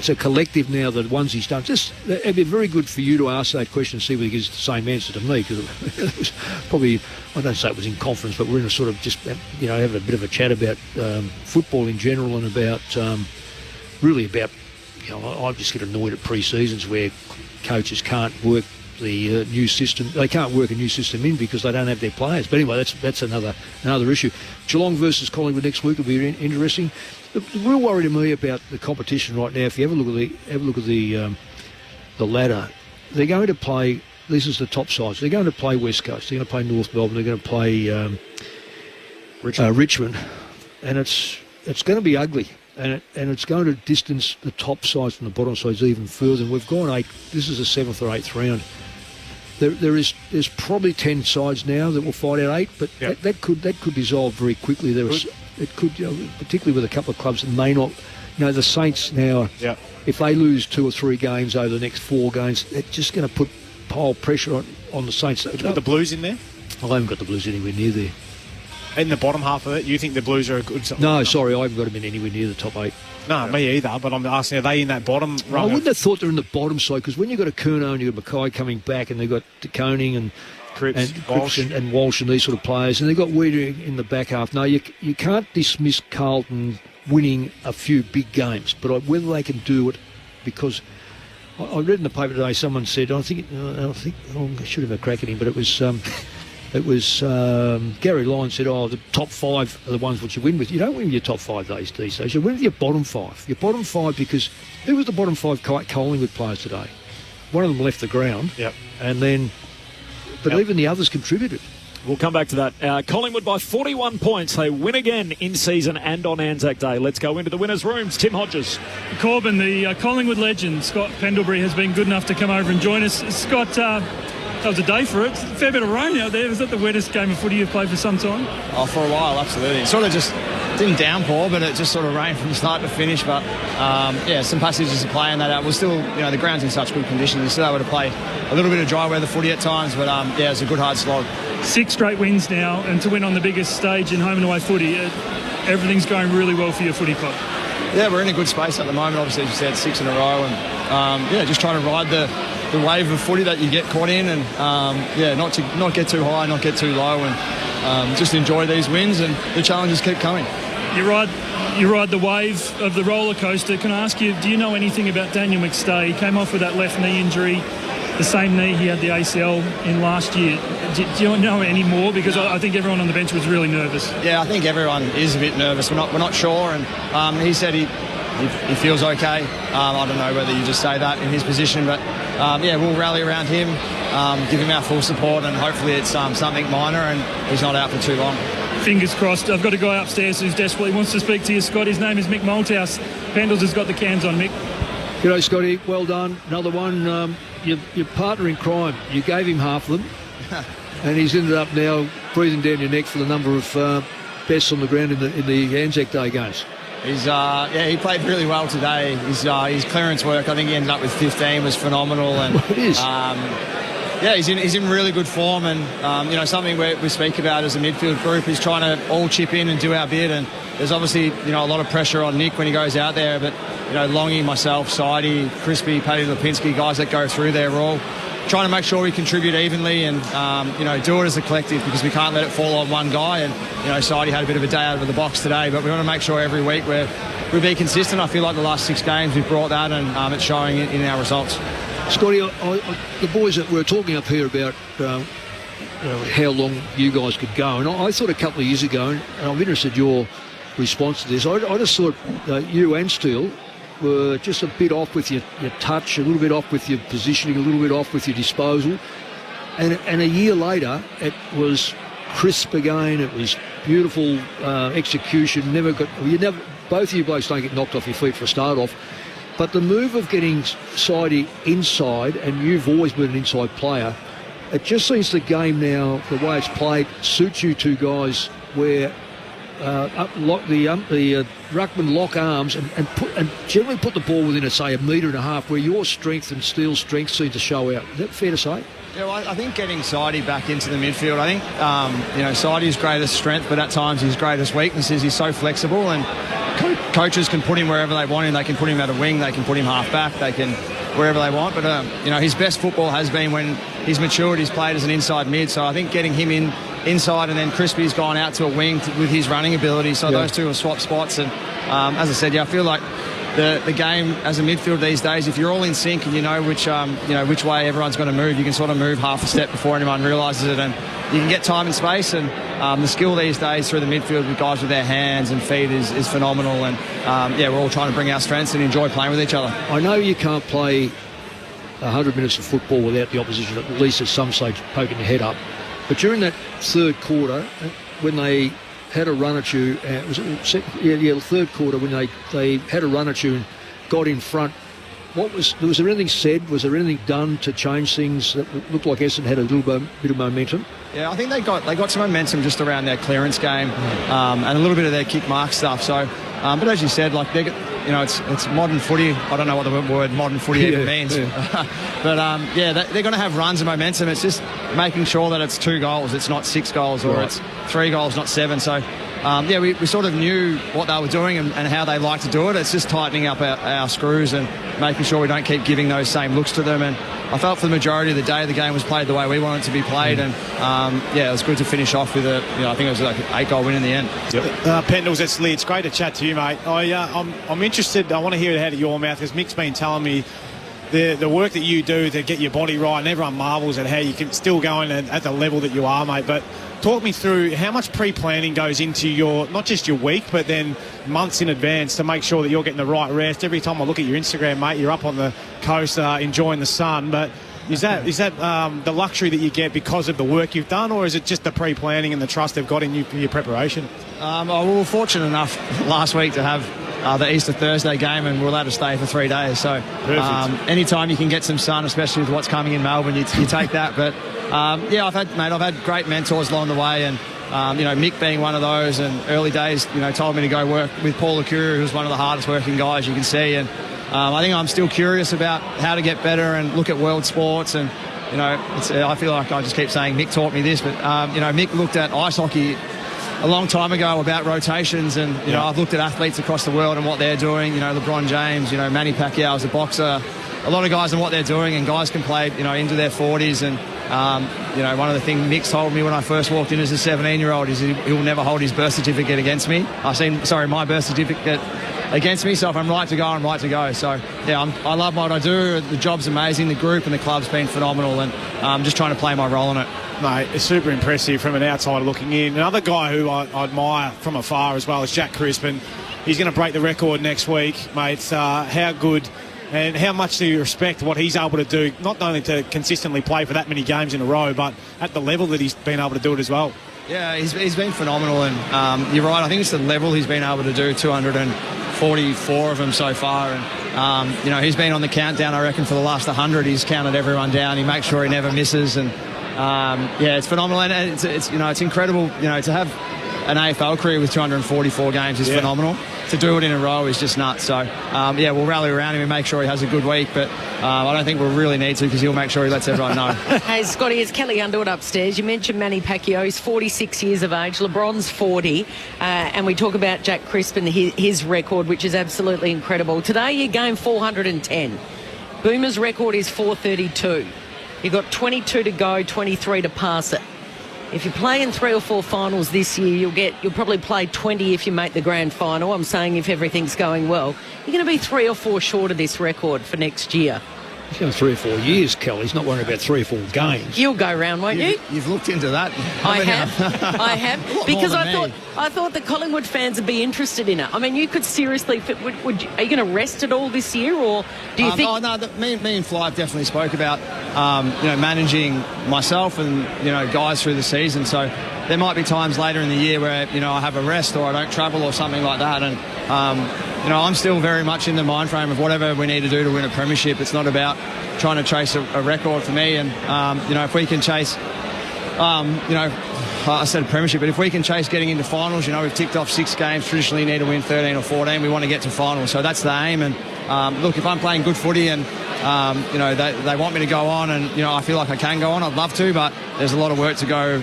a collective now, the ones he's done. It'd be very good for you to ask that question and see whether he gives the same answer to me, because it was probably, I don't say it was in conference, but we're in a sort of just, having a bit of a chat about football in general and about, I just get annoyed at pre-seasons where coaches can't work the new system. They can't work a new system in because they don't have their players. But anyway, that's another issue. Geelong versus Collingwood next week will be interesting. The real worry to me about the competition right now, if you ever look at the ladder, they're going to play. This is the top sides. They're going to play West Coast. They're going to play North Melbourne. They're going to play Richmond, and it's going to be ugly, and it's going to distance the top sides from the bottom sides even further. And we've gone 8. This is the 7th or 8th round. There's probably 10 sides now that will fight out 8, but that could dissolve very quickly. It could, particularly with a couple of clubs that may not. The Saints now, if they lose 2 or 3 games over the next 4 games, it's just going to pile pressure on the Saints. You got the Blues in there? I haven't got the Blues anywhere near there. In the bottom half of it, you think the Blues are a good... No, sorry, I haven't got them in anywhere near the top 8. No, me either, but I'm asking, are they in that bottom rung? I wouldn't have thought they're in the bottom side, because when you've got a Curnow and you've got Mackay coming back and they've got De Koning and Cripps, and Walsh and these sort of players, and they've got Weeder in the back half. No, you can't dismiss Carlton winning a few big games, but whether they can do it, because I read in the paper today, someone said, I should have a crack at him, but it was Gary Lyons said, the top 5 are the ones which you win with. You don't win with your top 5 these days. You win with your bottom 5. Your bottom 5, because who was the bottom 5 Collingwood players today? One of them left the ground. Yep. But even the others contributed. We'll come back to that. Collingwood by 41 points. They win again in season and on Anzac Day. Let's go into the winners' rooms. Tim Hodges. Corbin, the Collingwood legend, Scott Pendlebury, has been good enough to come over and join us. Scott, that was a day for it. A fair bit of rain out there. Was that the wettest game of footy you've played for some time? Oh, for a while, absolutely. It sort of just didn't downpour, but it just sort of rained from start to finish. But, some passages of play and that out. We're still, the ground's in such good condition. We're still able to play a little bit of dry weather footy at times. But, it's a good hard slog. 6 straight wins now, and to win on the biggest stage in home and away footy, everything's going really well for your footy club. Yeah, we're in a good space at the moment. Obviously, as you said, 6 in a row. And, just trying to ride the wave of footy that you get caught in, and not get too high, not get too low, and just enjoy these wins, and the challenges keep coming. You ride the wave of the roller coaster. Can I ask you, do you know anything about Daniel McStay? He came off with that left knee injury, the same knee he had the ACL in last year. Do you know any more? Because I think everyone on the bench was really nervous. Yeah, I think everyone is a bit nervous. We're not sure, and he said he feels okay. I don't know whether you just say that in his position, but we'll rally around him, give him our full support, and hopefully it's something minor and he's not out for too long. Fingers crossed. I've got a guy upstairs who's desperately wants to speak to you, Scott. His name is Mick Malthouse. Pendles has got the cans on, Mick. G'day, Scotty. Well done. Another one. Your partner in crime. You gave him half of them, and he's ended up now breathing down your neck for the number of bests on the ground in the Anzac Day games. He played really well today. His clearance work, I think he ended up with 15, was phenomenal. And it is. He's in really good form, and something we speak about as a midfield group is trying to all chip in and do our bit. And there's obviously a lot of pressure on Nick when he goes out there, but Longy, myself, Sidey, Crispy, Paddy Lipinski, guys that go through there, we're all trying to make sure we contribute evenly and do it as a collective, because we can't let it fall on one guy. And Sidey had a bit of a day out of the box today, but we want to make sure every week we be consistent. I feel like the last 6 games we've brought that, and it's showing in our results. Scotty, the boys that we're talking up here about how long you guys could go, and I thought a couple of years ago, and I'm interested in your response to this, I just thought you and Steele were just a bit off with your touch, a little bit off with your positioning, a little bit off with your disposal, and a year later it was crisp again. It was beautiful execution. Both of you blokes don't get knocked off your feet for a start off, but the move of getting Sidey inside, and you've always been an inside player, it just seems the game now, the way it's played, suits you two guys where the ruckman lock arms and generally put the ball within, say, 1.5 metre, where your strength and Steele's strength seem to show out. Is that fair to say? Yeah, well, I think getting Sidey back into the midfield, I think, Sidey's greatest strength, but at times his greatest weakness is he's so flexible, and coaches can put him wherever they want him. They can put him at a wing, they can put him half back, they can wherever they want. But, his best football has been when he's matured, he's played as an inside mid. So I think getting him inside, and then Crispy's gone out to a wing with his running ability. So those two have swapped spots. And as I said, I feel like the game as a midfield these days, if you're all in sync and you know which way everyone's going to move, you can sort of move half a step before anyone realises it, and you can get time and space. And the skill these days through the midfield with guys with their hands and feet is phenomenal. And we're all trying to bring our strengths and enjoy playing with each other. I know you can't play 100 minutes of football without the opposition at least at some stage poking your head up, but during that third quarter, when they had a run at you, the third quarter, when they had a run at you and got in front, was there anything said? Was there anything done to change things that looked like Essendon had a little bit of momentum? Yeah, I think they got some momentum just around their clearance game and a little bit of their kick mark stuff. So, but as you said, like it's modern footy. I don't know what the word modern footy even means, but they're going to have runs and momentum. It's just making sure that it's 2 goals, it's not 6 goals, or it's 3 goals, not 7. So we sort of knew what they were doing and how they like to do it. It's just tightening up our screws and making sure we don't keep giving those same looks to them. And I felt for the majority of the day the game was played the way we wanted it to be played, and it was good to finish off with I think it was like an 8-goal win in the end. Pendles, it's Lee. It's great to chat to you, mate. I'm interested. I want to hear it out of your mouth, because Mick's been telling me the work that you do to get your body right, and everyone marvels at how you can still go in at the level that you are, mate. But talk me through how much pre-planning goes into not just your week, but then months in advance to make sure that you're getting the right rest. Every time I look at your Instagram, mate, you're up on the coast enjoying the sun. But is that the luxury that you get because of the work you've done, or is it just the pre-planning and the trust they've got in you for your preparation? We were fortunate enough last week to have the Easter Thursday game, and we're allowed to stay for 3 days. So anytime you can get some sun, especially with what's coming in Melbourne, you take that. But I've had great mentors along the way, and Mick being one of those, and early days, told me to go work with Paul Lecure, who's one of the hardest working guys you can see. And I think I'm still curious about how to get better and look at world sports. And I feel like I just keep saying Mick taught me this, but Mick looked at ice hockey a long time ago about rotations, and I've looked at athletes across the world and what they're doing. LeBron James, Manny Pacquiao is a boxer, a lot of guys and what they're doing, and guys can play into their 40s. And one of the things Mick told me when I first walked in as a 17-year-old is he'll never hold his birth certificate against me. My birth certificate against me. So if I'm right to go, I'm right to go. So I love what I do. The job's amazing. The group and the club's been phenomenal, and I'm just trying to play my role in it. Mate, it's super impressive from an outsider looking in. Another guy who I admire from afar as well is Jack Crispin. He's going to break the record next week, mate. How good and how much do you respect what he's able to do, not only to consistently play for that many games in a row, but at the level that he's been able to do it as well? Yeah, he's been phenomenal, and you're right. I think it's the level he's been able to do, 244 of them so far, and he's been on the countdown. I reckon for the last 100, he's counted everyone down. He makes sure he never misses, and it's phenomenal, and it's incredible. To have an AFL career with 244 games is phenomenal. To do it in a row is just nuts. So we'll rally around him and make sure he has a good week, but I don't think we'll really need to, because he'll make sure he lets everyone know. Hey, Scotty, it's Kelly Underwood upstairs. You mentioned Manny Pacquiao. He's 46 years of age. LeBron's 40. And we talk about Jack Crispin, his record, which is absolutely incredible. Today, you gained 410. Boomer's record is 432. You've got 22 to go, 23 to pass it. If you play in 3 or 4 finals this year, you'll probably play 20 if you make the grand final. I'm saying if everything's going well. You're going to be 3 or 4 short of this record for next year. He's going 3 or 4 years, Kelly. He's not worrying about 3 or 4 games. You'll go round, won't you? You've looked into that. I have, because I thought the Collingwood fans would be interested in it. I mean, you could seriously. Are you going to rest it all this year, or do you think? Me and Fly definitely spoke about managing myself and guys through the season. So there might be times later in the year where I have a rest or I don't travel or something like that, and I'm still very much in the mind frame of whatever we need to do to win a premiership. It's not about trying to chase a record for me, and if we can chase I said a premiership, but if we can chase getting into finals, we've ticked off 6 games. Traditionally, you need to win 13 or 14. We want to get to finals, so that's the aim. And look, if I'm playing good footy and they want me to go on, and I feel like I can go on, I'd love to, but there's a lot of work to go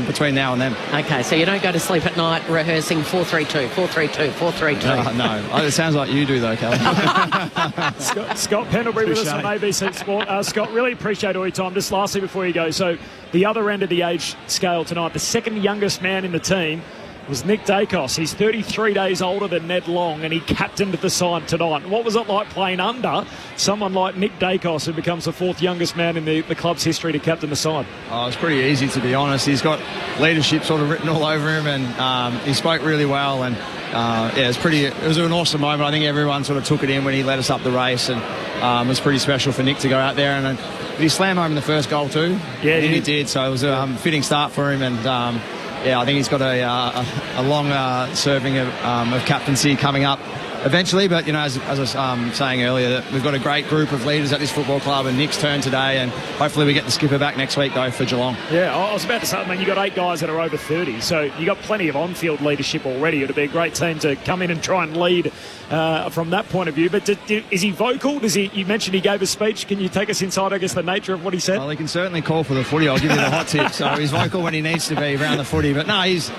between now and then. Okay, so you don't go to sleep at night rehearsing 4-3-2, 4-3-2, 4-3-2. No, it sounds like you do though, Kelly. Scott Pendlebury with us on ABC Sport. Scott, really appreciate all your time. Just lastly before you go, so the other end of the age scale tonight, the second youngest man in the team was Nick Dacos. He's 33 days older than Ned Long, and he captained the side tonight. What was it like playing under someone like Nick Dacos, who becomes the 4th youngest man in the club's history to captain the side? Oh, it's pretty easy, to be honest. He's got leadership sort of written all over him, and he spoke really well, and it was an awesome moment. I think everyone sort of took it in when he led us up the race, and it was pretty special for Nick to go out there, and did he slam home in the first goal too? Yeah, he did. So it was a fitting start for him, and I think he's got a long serving of captaincy coming up eventually. But as I was saying earlier, that we've got a great group of leaders at this football club, and Nick's turn today, and hopefully we get the skipper back next week though for Geelong. Yeah, I was about to say, you got 8 guys that are over 30, so you got plenty of on-field leadership already. It'd be a great team to come in and try and lead from that point of view. But is he vocal? You mentioned he gave a speech. Can you take us inside, I guess, the nature of what he said? Well, he can certainly call for the footy. I'll give you the hot tip. So he's vocal when he needs to be around the footy. But no, he's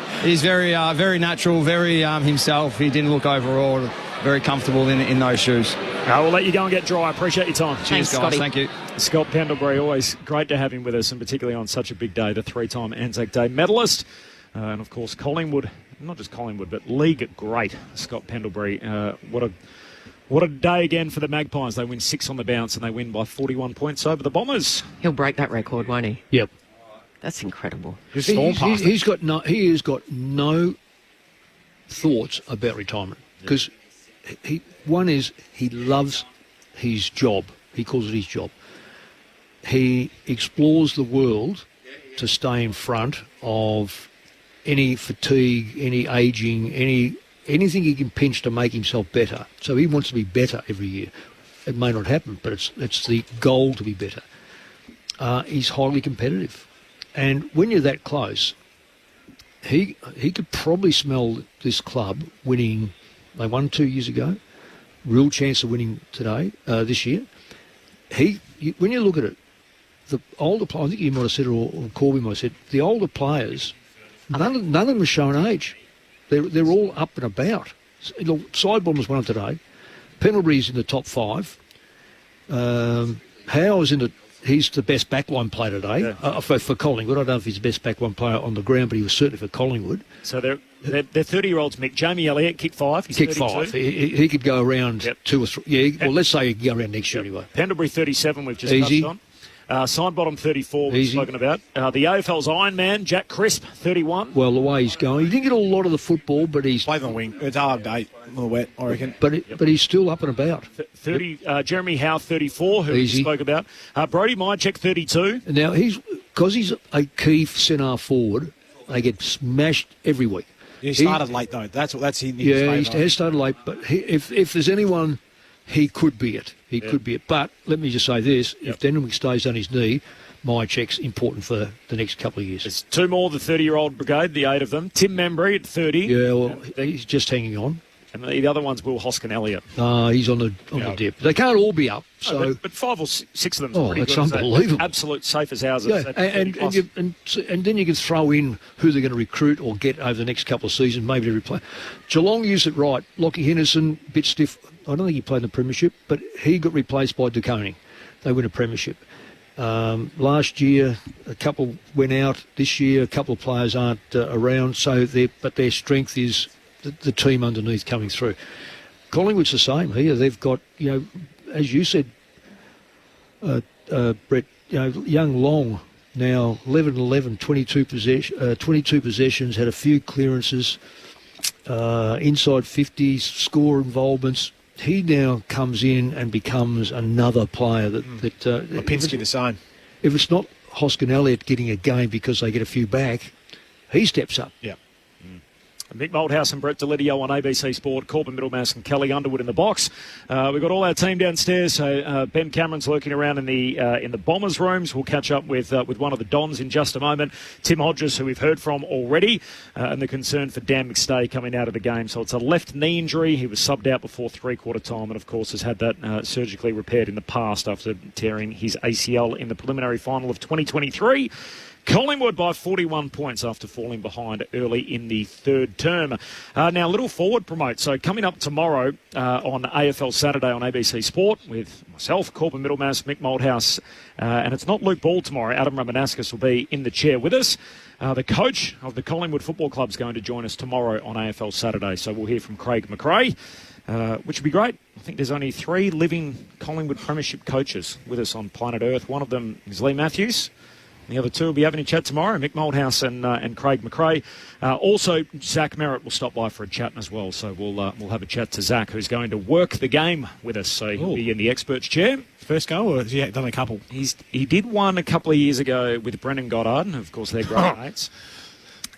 very very natural, very himself. He didn't look overawed. Very comfortable in those shoes. We'll let you go and get dry. I appreciate your time. Cheers, Thanks, guys. Scotty. Thank you. Scott Pendlebury, always great to have him with us, and particularly on such a big day, the 3-time ANZAC Day medalist. And, of course, Collingwood, not just Collingwood, but league great, Scott Pendlebury. What a day again for the Magpies. They win 6 on the bounce, and they win by 41 points over the Bombers. He'll break that record, won't he? Yep. That's incredible. He's got no thoughts about retirement because he loves his job. He calls it his job. He explores the world to stay in front of any fatigue, any ageing, anything he can pinch to make himself better. So he wants to be better every year. It may not happen, but it's the goal to be better. He's highly competitive. And when you're that close, he could probably smell this club winning. They won 2 years ago. Real chance of winning today, this year. When you look at it, the older players, I think you might have said, or Corby might have said, the older players, none of them are showing age. They're all up and about. Side Bombers won today. Pendlebury's in the top 5. Howe is he's the best backline player today for Collingwood. I don't know if he's the best backline player on the ground, but he was certainly for Collingwood. So they're 30-year-olds, Mick. Jamie Elliott, kick 5. He's kick 32. 5. He could go around 2 or 3. Yeah, well, let's say he could go around next year anyway. Pendlebury 37, we've just Easy. touched on. Sidebottom 34, we've spoken about. The AFL's Iron Man, Jack Crisp, 31. Well, the way he's going, he didn't get a lot of the football, but he's played on the wing. It's hard day, a little wet, I reckon. But he's still up and about. 30. Jeremy Howe, 34, who we spoke about. Brody Mychek, 32. Now because he's a key centre forward, they get smashed every week. He started late though. That's in his yeah. favour. He has started late, but if there's anyone, he could be it. He could be it. But let me just say this: if Denwick stays on his knee, Mychek's important for the next couple of years. There's 2 more, the 30-year-old brigade, the 8 of them. Tim Membry at 30. Yeah, well, he's just hanging on. And the other one's Will Hoskin Elliott. He's on the dip. They can't all be up. So, no, but 5 or 6 of them. Oh, that's unbelievable. Absolute safe as houses. Yeah, and then you can throw in who they're going to recruit or get over the next couple of seasons, maybe to replace. Geelong used it right. Lockie Henderson, bit stiff. I don't think he played in the premiership, but he got replaced by DeConing. They win a premiership. Last year, a couple went out. This year, a couple of players aren't around. But their strength is the team underneath coming through. Collingwood's the same here. They've got, as you said, Brett, young Long now 11-11, 22 possessions, had a few clearances, inside 50s, score involvements. He now comes in and becomes another player that Lipinski the same. If it's not Hoskin Elliott getting a game because they get a few back, he steps up. Yeah. Mick Malthouse and Brett Delidio on ABC Sport, Corbin Middlemass and Kelly Underwood in the box. We've got all our team downstairs. So Ben Cameron's lurking around in the Bombers rooms. We'll catch up with one of the Dons in just a moment. Tim Hodges, who we've heard from already, and the concern for Dan McStay coming out of the game. So it's a left knee injury. He was subbed out before 3/4 time, and of course has had that surgically repaired in the past after tearing his ACL in the preliminary final of 2023. Collingwood by 41 points after falling behind early in the third term. Now, a little forward promote. So coming up tomorrow on AFL Saturday on ABC Sport with myself, Corbin Middlemass, Mick Malthouse, and it's not Luke Ball tomorrow. Adam Ramanauskas will be in the chair with us. The coach of the Collingwood Football Club is going to join us tomorrow on AFL Saturday. So we'll hear from Craig McRae, which would be great. I think there's only 3 living Collingwood Premiership coaches with us on planet Earth. One of them is Lee Matthews. The other 2 will be having a chat tomorrow, Mick Malthouse and Craig McRae. Also, Zach Merritt will stop by for a chat as well. So we'll have a chat to Zach, who's going to work the game with us. So he'll be in the experts chair. First go, or has he done a couple? He did one a couple of years ago with Brendan Goddard, and of course they're great mates.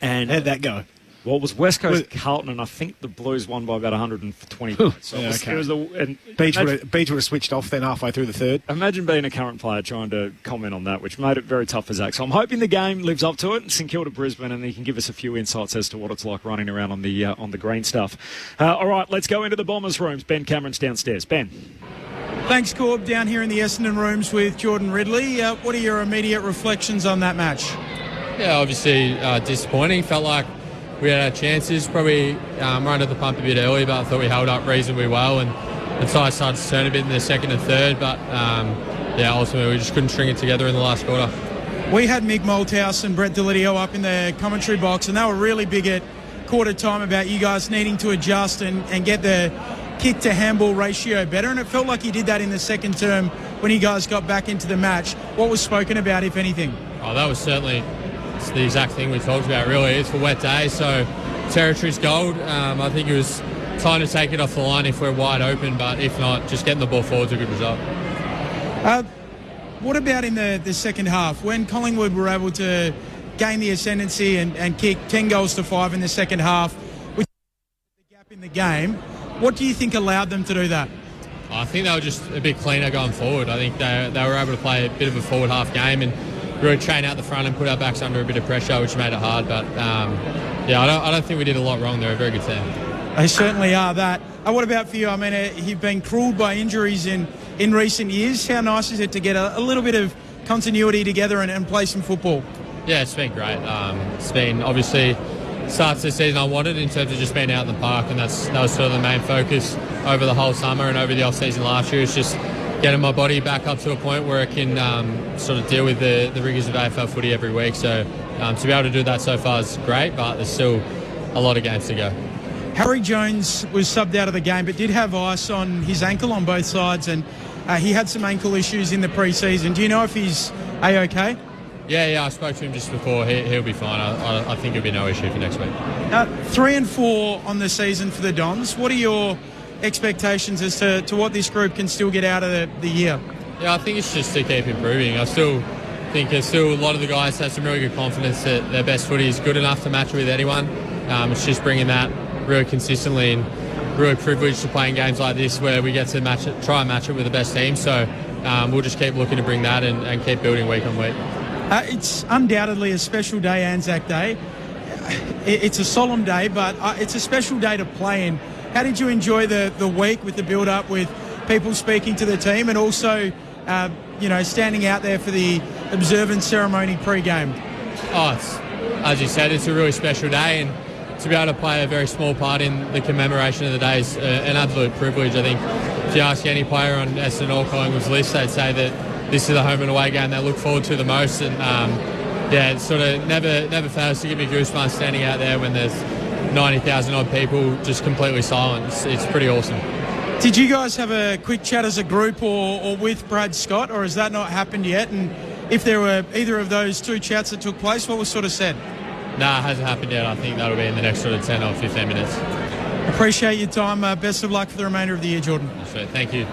And how'd that go? Well, it was West Coast Carlton, and I think the Blues won by about 120 points. So it was Beach would have switched off then halfway through the third. Imagine being a current player trying to comment on that, which made it very tough for Zach. So I'm hoping the game lives up to it. St Kilda Brisbane, and he can give us a few insights as to what it's like running around on the green stuff. All right, let's go into the Bombers' rooms. Ben Cameron's downstairs. Ben. Thanks, Corb. Down here in the Essendon rooms with Jordan Ridley. What are your immediate reflections on that match? Yeah, obviously disappointing. Felt like we had our chances. Probably run to the pump a bit early, but I thought we held up reasonably well, and the tide started to turn a bit in the second and third. But ultimately we just couldn't string it together in the last quarter. We had Mick Malthouse and Brett Delidio up in the commentary box, and they were really big at quarter time about you guys needing to adjust and get the kick to handball ratio better, and it felt like he did that in the second term when you guys got back into the match. What was spoken about, if anything? Oh, that was certainly the exact thing we talked about, really. It's a wet day, so territory's gold. I think it was time to take it off the line if we're wide open, but if not, just getting the ball forward is a good result. What about in the second half, when Collingwood were able to gain the ascendancy and kick 10 goals to 5 in the second half, which the gap in the game? What do you think allowed them to do that? I think they were just a bit cleaner going forward. I think they were able to play a bit of a forward half game and really train out the front and put our backs under a bit of pressure, which made it hard. But, I don't think we did a lot wrong. They're a very good team. They certainly are that. What about for you? I mean, you've been cruelled by injuries in recent years. How nice is it to get a little bit of continuity together and play some football? Yeah, it's been great. It's been obviously starts the season I wanted in terms of just being out in the park, and that was sort of the main focus over the whole summer and over the off-season last year. It's just getting my body back up to a point where it can sort of deal with the rigours of AFL footy every week. So to be able to do that so far is great, but there's still a lot of games to go. Harry Jones was subbed out of the game but did have ice on his ankle on both sides, and he had some ankle issues in the pre-season. Do you know if he's A-OK? Yeah, I spoke to him just before. He'll be fine. I think it'll be no issue for next week. 3-4 on the season for the Dons. What are your expectations as to what this group can still get out of the year? Yeah, I think it's just to keep improving. I still think there's still a lot of the guys have some really good confidence that their best footy is good enough to match with anyone. It's just bringing that really consistently, and really privileged to play in games like this where we get to try and match it with the best team. So we'll just keep looking to bring that and keep building week on week. It's undoubtedly a special day, ANZAC Day. It's a solemn day, but it's a special day to play in. How did you enjoy the week with the build-up, with people speaking to the team, and also, standing out there for the observance ceremony pre-game? As you said, it's a really special day, and to be able to play a very small part in the commemoration of the day is an absolute privilege. I think if you ask any player on Essendon or Collingwood's list, they'd say that this is the home and away game they look forward to the most, and it sort of never fails to give me goosebumps standing out there when there's 90,000 odd people just completely silent. It's pretty awesome. Did you guys have a quick chat as a group or with Brad Scott, or has that not happened yet? And if there were either of those two chats that took place, what was sort of said? Nah, it hasn't happened yet. I think that'll be in the next sort of 10 or 15 minutes. Appreciate your time. Best of luck for the remainder of the year, Jordan. Thank you.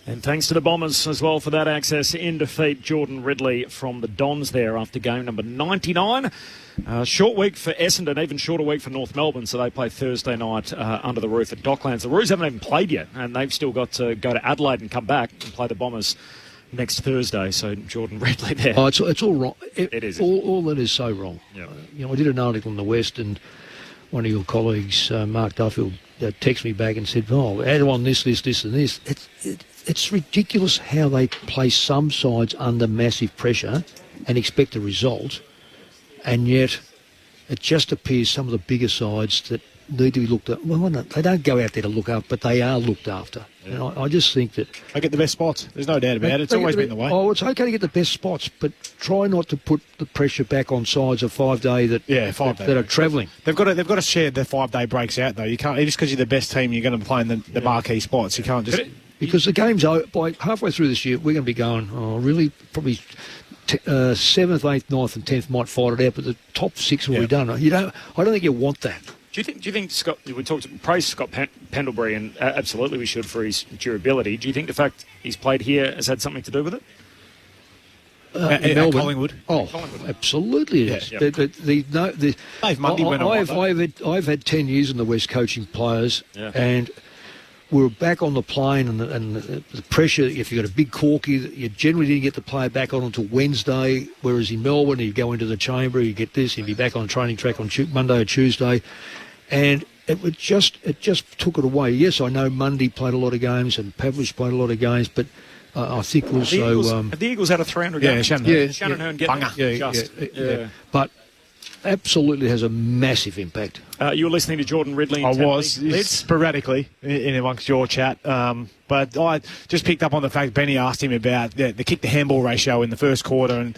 And thanks to the Bombers as well for that access in defeat. Jordan Ridley from the Dons there after game number 99. Short week for Essendon, even shorter week for North Melbourne, so they play Thursday night under the roof at Docklands. The Roos haven't even played yet, and they've still got to go to Adelaide and come back and play the Bombers next Thursday. So Jordan Ridley there. Oh, it's all wrong. It is. All that is so wrong. Yeah. I did an article in the West, and one of your colleagues, Mark Duffield, texted me back and said, add on this, and this. It's ridiculous how they place some sides under massive pressure and expect a result, and yet it just appears some of the bigger sides that need to be looked at. Well, they don't go out there to look up, but they are looked after. Yeah. And I just think that they get the best spots. There's no doubt about it. It's always been the way. Oh, it's okay to get the best spots, but try not to put the pressure back on sides of 5 day that are travelling. They've got to share their 5 day breaks out though. You can't just because you're the best team, you're going to play in the marquee spots. You can't just. Because the game's by halfway through this year, we're going to be going, really, probably 7th, 8th, 9th and 10th might fight it out, but the top 6 will be done. I don't think you want that. Do you think Scott? We talked praise Scott Pendlebury, and absolutely we should for his durability. Do you think the fact he's played here has had something to do with it? in Melbourne. Collingwood. Oh, absolutely it is. Yeah. Dave Mundy went on. I've had 10 years in the West coaching players, Yeah. and we were back on the plane, and the pressure, if you've got a big corky, you generally didn't get the player back on until Wednesday, whereas in Melbourne, you go into the chamber, you get this, you'd be back on the training track on Monday or Tuesday, and it just took it away. Yes, I know Mundy played a lot of games, and Pavlich played a lot of games, but I think also... Have the Eagles had a 300 game? Shannon Hearn getting yeah. But absolutely has a massive impact. You were listening to Jordan Ridley. I was sporadically in amongst your chat, but I just picked up on the fact Benny asked him about the kick to handball ratio in the first quarter, and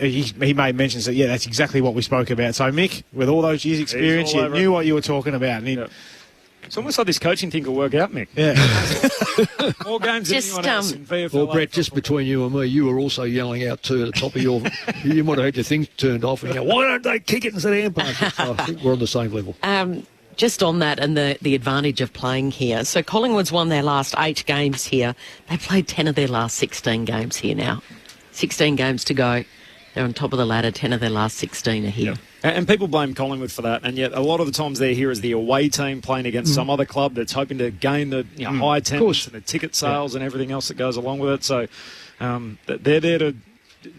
he made mentions that that's exactly what we spoke about. So Mick, with all those years' experience, you knew what you were talking about. And it's almost like this coaching thing could work out, Mick. Yeah. More games than anyone else in VFL. Well, Brett, just between you and me, you were also yelling out too at the top of your... you might have had your things turned off and you go, why don't they kick it instead of hand pass? So I think we're on the same level. Just on that and the advantage of playing here. So Collingwood's won their last 8 games here. They played 10 of their last 16 games here now. 16 games to go. They're on top of the ladder. 10 of their last 16 are here. Yeah. And people blame Collingwood for that, and yet a lot of the times they're here as the away team playing against some other club that's hoping to gain the high attendance and the ticket sales and everything else that goes along with it. So they're there to...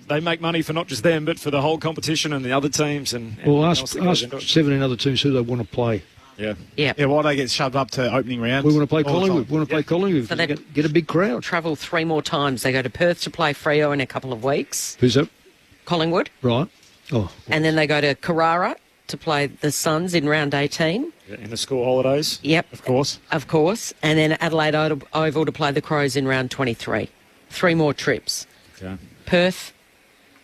They make money for not just them, but for the whole competition and the other teams. And well, ask 17 other teams who they want to play. Yeah. Why they get shoved up to opening rounds? We want to play Collingwood. We want to play Collingwood. So they get a big crowd. Travel 3 more times. They go to Perth to play Freo in a couple of weeks. Who's that? Collingwood. Right. Oh. And then they go to Carrara to play the Suns in round 18. In the school holidays. Yep. Of course. And then Adelaide Oval to play the Crows in round 23. 3 more trips. Okay. Perth,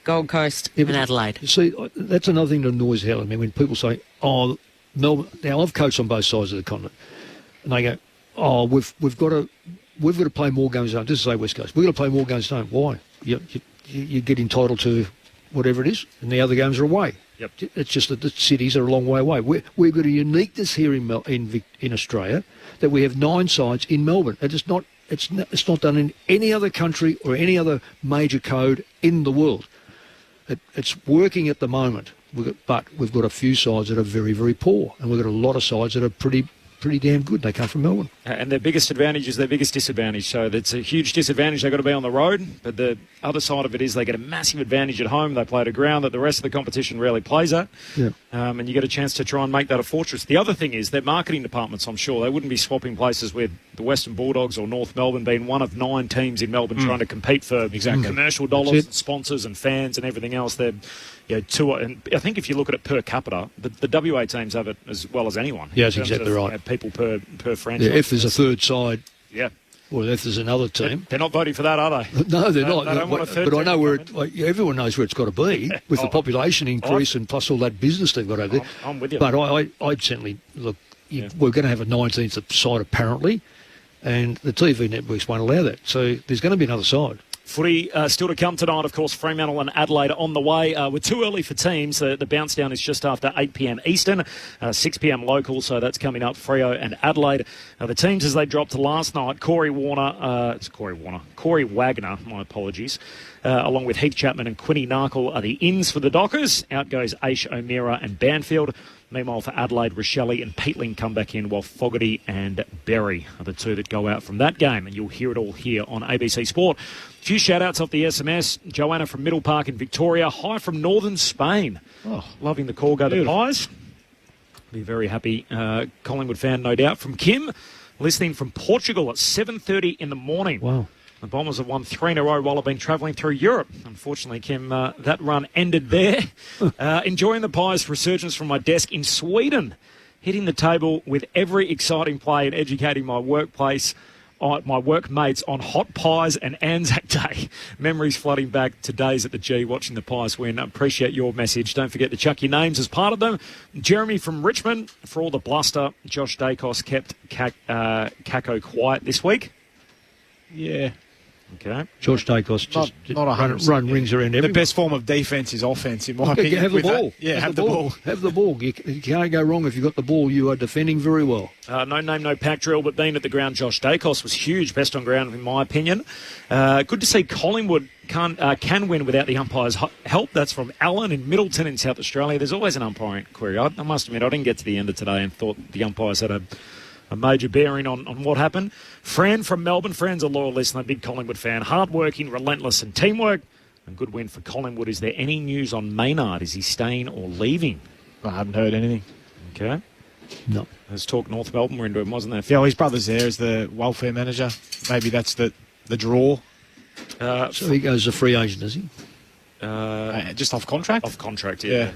Gold Coast and Adelaide. You see, that's another thing that annoys hell. I mean, when people say, oh, Melbourne... Now, I've coached on both sides of the continent. And they go, oh, we've got to play more games at home. Just say West Coast. We've got to play more games at home. Why? You get entitled to whatever it is, and the other games are away. Yep. It's just that the cities are a long way away. We've got a uniqueness here in Australia that we have 9 sides in Melbourne. It's not done in any other country or any other major code in the world. It's working at the moment, but we've got a few sides that are very, very poor, and we've got a lot of sides that are pretty damn good. They come from Melbourne. And their biggest advantage is their biggest disadvantage. So that's a huge disadvantage. They've got to be on the road. But the other side of it is they get a massive advantage at home. They play at a ground that the rest of the competition rarely plays at. Yeah. And you get a chance to try and make that a fortress. The other thing is their marketing departments, I'm sure, they wouldn't be swapping places with the Western Bulldogs or North Melbourne being one of 9 teams in Melbourne trying to compete for commercial dollars and sponsors and fans and everything else. They're... and I think if you look at it per capita, the WA teams have it as well as anyone. Yeah, that's exactly right. People per franchise. Yeah, if there's a third side, yeah, or if there's another team, they're not voting for that, are they? No, they're not. They don't want a third but I know where everyone knows where it's got to be with the population increase and plus all that business they've got over there. I'm with you. But I'd certainly look. We're going to have a 19th side apparently, and the TV networks won't allow that. So there's going to be another side. Footy still to come tonight, of course. Fremantle and Adelaide on the way. We're too early for teams. The bounce down is just after 8 p.m. Eastern, 6 p.m. local, so that's coming up, Freo and Adelaide. The teams as they dropped last night, Corey Wagner, my apologies, along with Heath Chapman and Quinny Narkle are the ins for the Dockers. Out goes Aish O'Meara and Banfield. Meanwhile, for Adelaide, Rochelle and Peatling come back in, while Fogarty and Berry are the 2 that go out from that game. And you'll hear it all here on ABC Sport. A few shout-outs off the SMS. Joanna from Middle Park in Victoria. Hi from northern Spain. Oh, loving the call. Go the Pies. Be very happy. Collingwood fan, no doubt. From Kim, listening from Portugal at 7:30 in the morning. Wow. The Bombers have won 3 in a row while I've been travelling through Europe. Unfortunately, Kim, that run ended there. Enjoying the Pies' resurgence from my desk in Sweden. Hitting the table with every exciting play and educating my workmates on hot pies and Anzac Day. Memories flooding back to days at the G watching the Pies win. Appreciate your message. Don't forget to chuck your names as part of them. Jeremy from Richmond, for all the bluster, Josh Dacos kept Kako quiet this week. Yeah. Okay. Josh Dacos just not run rings around everywhere. The best form of defence is offence, in my opinion. Have the ball. Have the ball. Have the ball. You can't go wrong if you've got the ball. You are defending very well. No name, no pack drill, but being at the ground, Josh Dacos was huge, best on ground in my opinion. Good to see Collingwood can win without the umpire's help. That's from Alan in Middleton in South Australia. There's always an umpiring query. I must admit, I didn't get to the end of today and thought the umpires had a major bearing on what happened. Fran from Melbourne. Fran's a loyal listener, big Collingwood fan. Hard-working, relentless and teamwork. A good win for Collingwood. Is there any news on Maynard? Is he staying or leaving? I haven't heard anything. Okay. No. There's talk North Melbourne were into him, wasn't there? Yeah, well, his brother's there as the welfare manager. Maybe that's the draw. So he goes a free agent, does he? Just off contract? Off contract, yeah.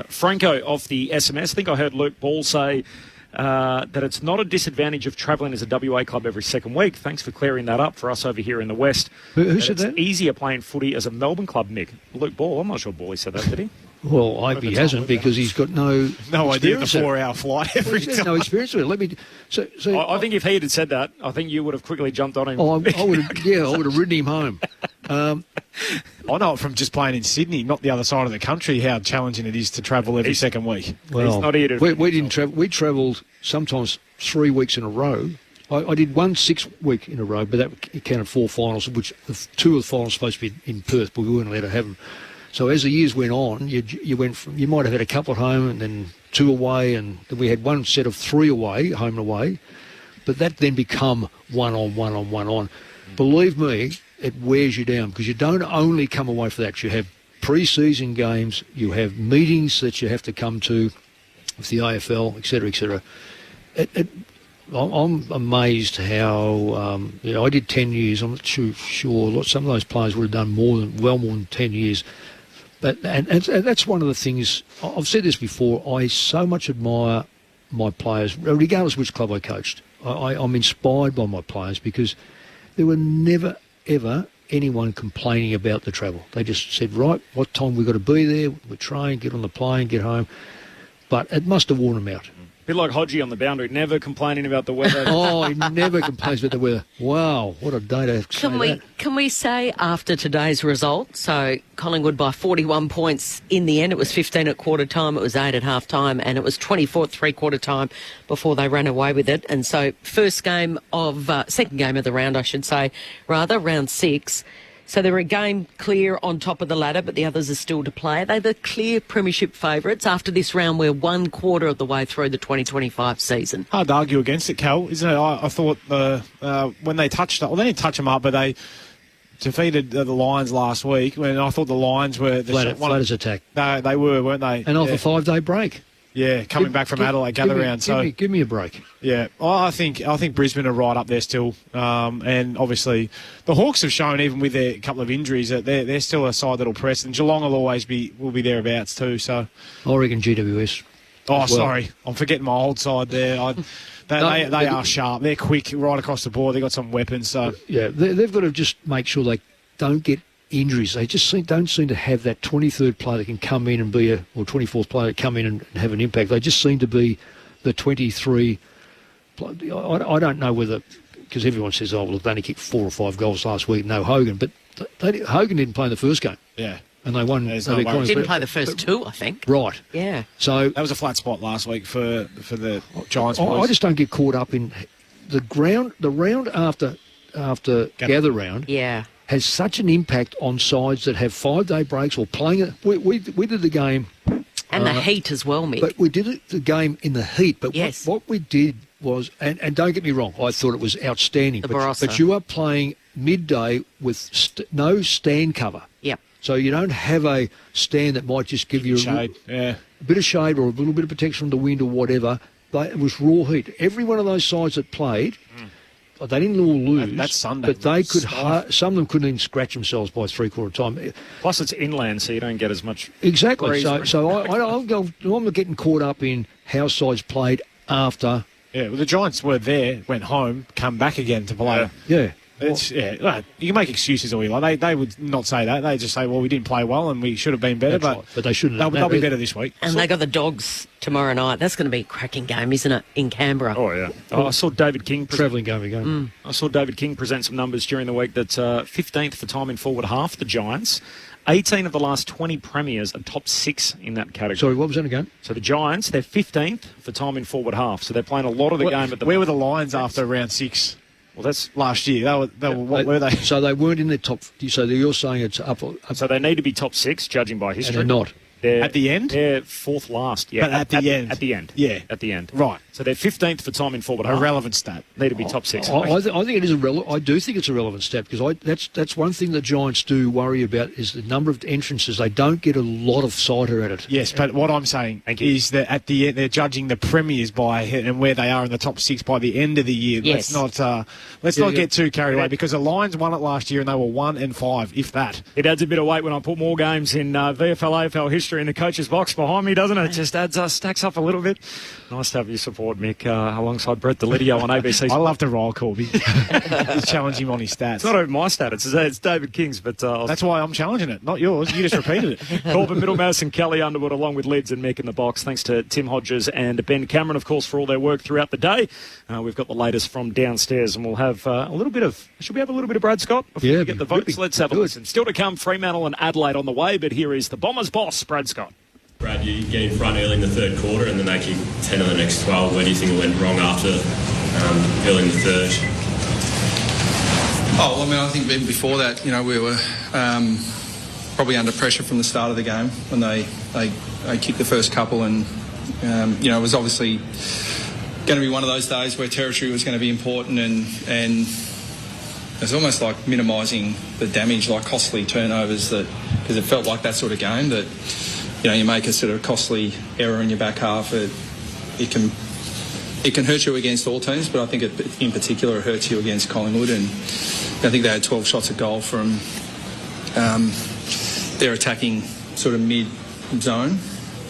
Franco off the SMS. I think I heard Luke Ball say that it's not a disadvantage of travelling as a WA club every second week. Thanks for clearing that up for us over here in the West. Who said that? It's easier playing footy as a Melbourne club, Mick. Luke Ball. I'm not sure Ball said that, did he? Well, I hope he hasn't because he's got no idea the experience in it. 4-hour flight every time. No experience with it. Let me. So I think if he had said that, I think you would have quickly jumped on him. I would have ridden him home. I know it from just playing in Sydney, not the other side of the country, how challenging it is to travel every second week. Well, he's not here to we didn't travel. We travelled sometimes 3 weeks in a row. I did 1 6 week in a row, but that counted 4 finals, which 2 of the finals were supposed to be in Perth, but we weren't allowed to have them. So as the years went on, you went from, you might have had a couple at home and then 2 away, and then we had one set of 3 away, home and away. But that then become one on. Believe me, it wears you down because you don't only come away for that. You have pre-season games, you have meetings that you have to come to with the AFL, etc., etc. I'm amazed how, I did 10 years. I'm not too sure. Some of those players would have done more than 10 years. But and that's one of the things, I've said this before, I so much admire my players, regardless of which club I coached. I'm inspired by my players because there were never, ever anyone complaining about the travel. They just said, right, what time we've got to be there, we train, get on the plane, get home. But it must have worn them out. A bit like Hodgie on the boundary, never complaining about the weather. Oh, he never complains about the weather. Wow, what a day to say that. Can we say after today's result, so Collingwood by 41 points in the end, it was 15 at quarter time, it was 8 at half time, and it was 24 at three-quarter time before they ran away with it. And so second game of the round, I should say, rather, round 6. So they're a game clear on top of the ladder, but the others are still to play. They're the clear premiership favourites. After this round, we're 1/4 of the way through the 2025 season. Hard to argue against it, Cal, isn't it? I thought when they touched up, well, they didn't touch them up, but they defeated the Lions last week. When I thought the Lions were flat as attack. They were, weren't they? And off a 5-day break. Yeah, coming back from Adelaide, gather round. Give me a break. Yeah, I think Brisbane are right up there still, and obviously the Hawks have shown even with their couple of injuries that they're still a side that'll press, and Geelong will be thereabouts too. So I reckon GWS. Oh, sorry, I'm forgetting my old side there. They are sharp. They're quick right across the board. They got some weapons. So yeah, they've got to just make sure they don't get injuries. They just don't seem to have that 23rd player that can come in and be or 24th player that come in and have an impact. They just seem to be the 23. I don't know whether, because everyone says, oh, well, they only kicked 4 or 5 goals last week, no Hogan, but Hogan didn't play in the first game. Yeah. And they won. Didn't play the first 2, I think. Right. Yeah. So that was a flat spot last week for the Giants. I just don't get caught up in the round after gather round. Yeah. Has such an impact on sides that have 5-day breaks or playing it. We did the game. And the heat as well, Mick. But we did the game in the heat. But yes. what we did was, and don't get me wrong, I thought it was outstanding. But you are playing midday with no stand cover. Yep. So you don't have a stand that might just give you a bit of shade or a little bit of protection from the wind or whatever. It was raw heat. Every one of those sides that played... They didn't all lose. That's Sunday. But they could. Some of them couldn't even scratch themselves by three-quarter time. Plus, it's inland, so you don't get as much. Exactly. I'm getting caught up in how sides played after. Yeah, well, the Giants were there, went home, come back again to play. Yeah. You can make excuses all you like. They would not say that. They just say, well, we didn't play well and we should have been better. That's right. But they shouldn't. They'll be better this week. And they got the Dogs tomorrow night. That's going to be a cracking game, isn't it, in Canberra? Oh, yeah. I saw David King... Travelling game again. I saw David King present some numbers during the week that 15th for time in forward half, the Giants. 18 of the last 20 premiers are top 6 in that category. Sorry, what was that again? So the Giants, they're 15th for time in forward half. So they're playing a lot of the game. Where were the Lions after round 6? Well, that's last year. What were they? So they weren't in the top... So you're saying it's up... So they need to be top 6, judging by history. And they're not. At the end? They're 4th last. Yeah, but at the end. At the end. Yeah. At the end. Right. So they're 15th for time in forward half. A relevant stat. Need to be top 6. I think it is I do think it's a relevant stat because that's one thing the Giants do worry about is the number of entrances. They don't get a lot of cider at it. Yes, but what I'm saying is that at the end they're judging the premiers by and where they are in the top 6 by the end of the year. Yes. Let's not get too carried away because the Lions won it last year and they were 1-5, if that. It adds a bit of weight when I put more games in VFL AFL history in the coach's box behind me, doesn't it? It just stacks up a little bit. Nice to have your support, Mick, alongside Brett Delidio on ABC. I love to roll Corby. He's challenging him on his stats. It's not over my stat, it's David King's, but that's why I'm challenging it, not yours. You just repeated it. Corbin, Middle, Madison, Kelly, Underwood, along with Lids and Mick in the box. Thanks to Tim Hodges and Ben Cameron, of course, for all their work throughout the day. We've got the latest from downstairs, and we'll have a little bit of... Should we have a little bit of Brad Scott before we get the votes? Let's have a listen. Still to come, Fremantle and Adelaide on the way, but here is the Bombers' boss, Brad Scott. Brad, you get in front early in the third quarter and then they kick 10 of the next 12. Where do you think it went wrong after early in the third? Oh, well, I mean, I think even before that, we were probably under pressure from the start of the game when they kicked the first couple and, it was obviously going to be one of those days where territory was going to be important and it's almost like minimising the damage, like costly turnovers because it felt like that sort of game that... you make a sort of costly error in your back half. It can hurt you against all teams, but I think in particular it hurts you against Collingwood. And I think they had 12 shots at goal from their attacking sort of mid-zone.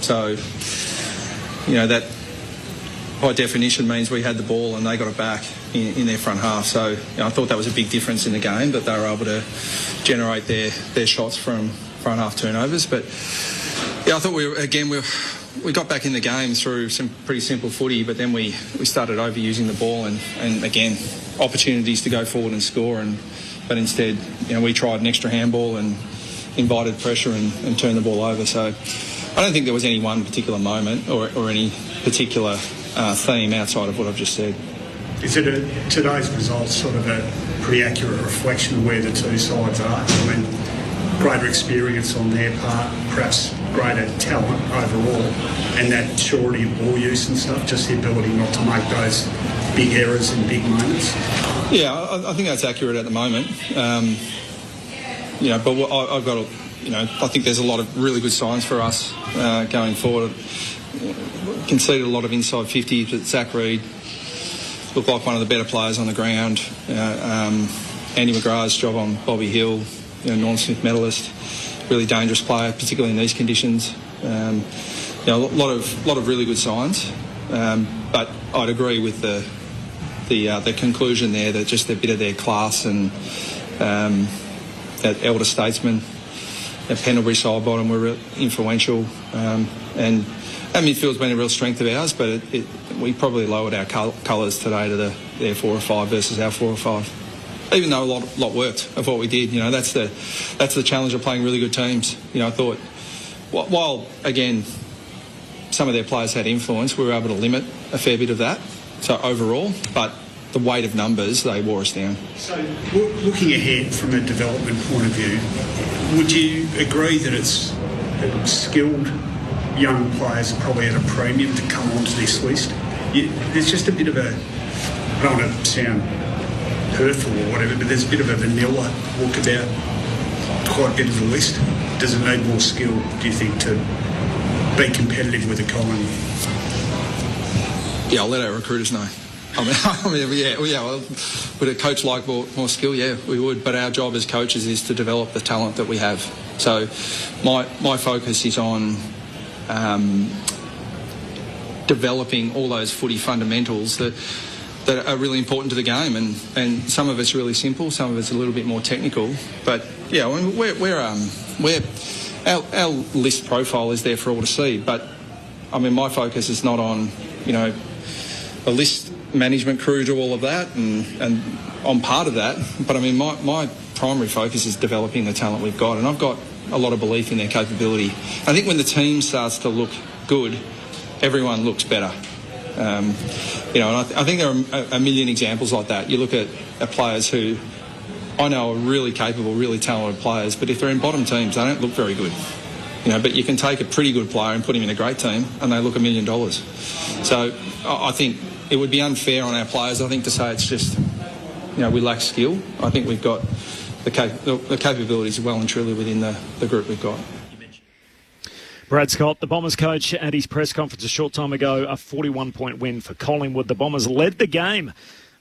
So, that by definition means we had the ball and they got it back in their front half. So I thought that was a big difference in the game, that they were able to generate their shots from front half turnovers. But I thought we got back in the game through some pretty simple footy, but then we started overusing the ball and again, opportunities to go forward and score. But instead, we tried an extra handball and invited pressure and turned the ball over. So I don't think there was any one particular moment or any particular theme outside of what I've just said. Is it today's results sort of a pretty accurate reflection of where the two sides are? I mean, greater experience on their part, perhaps greater talent overall, and that surety of ball use and stuff, just the ability not to make those big errors in big moments? Yeah, I think that's accurate at the moment. But I've got I think there's a lot of really good signs for us going forward. Conceded a lot of inside 50s, but Zach Reid looked like one of the better players on the ground. Andy McGrath's job on Bobby Hill, Norm Smith medalist, really dangerous player, particularly in these conditions. A lot of really good signs, but I'd agree with the conclusion there that just a bit of their class and that elder statesman, that Pendlebury side bottom were real influential, and our midfield's been a real strength of ours, but we probably lowered our colours today to their 4 or 5 versus our 4 or 5. Even though a lot worked of what we did, that's the challenge of playing really good teams. I thought, while again some of their players had influence, we were able to limit a fair bit of that. So overall, but the weight of numbers, they wore us down. So looking ahead from a development point of view, would you agree that it's skilled young players are probably at a premium to come onto this list? There's just a bit of I don't want to sound hurtful or whatever, but there's a bit of a vanilla look about quite a bit of the list. Does it need more skill, do you think, to be competitive with a Collingwood? Yeah, I'll let our recruiters know. Well, would a coach like more skill? Yeah, we would. But our job as coaches is to develop the talent that we have. So my focus is on developing all those footy fundamentals that that are really important to the game, and some of it's really simple, some of it's a little bit more technical. But yeah, I mean, our list profile is there for all to see. But I mean, my focus is not on, you know, a list management crew do all of that, and I'm part of that. But I mean, my primary focus is developing the talent we've got, and I've got a lot of belief in their capability. I think when the team starts to look good, everyone looks better. You know, and I think there are a million examples like that. You look at players who I know are really capable, really talented players, but if they're in bottom teams, they don't look very good. You know, but you can take a pretty good player and put him in a great team, and they look $1 million. So I think it would be unfair on our players, I think, to say it's just, you know, we lack skill. I think we've got the capabilities well and truly within the group we've got. Brad Scott, the Bombers coach, at his press conference a short time ago, a 41-point win for Collingwood. The Bombers led the game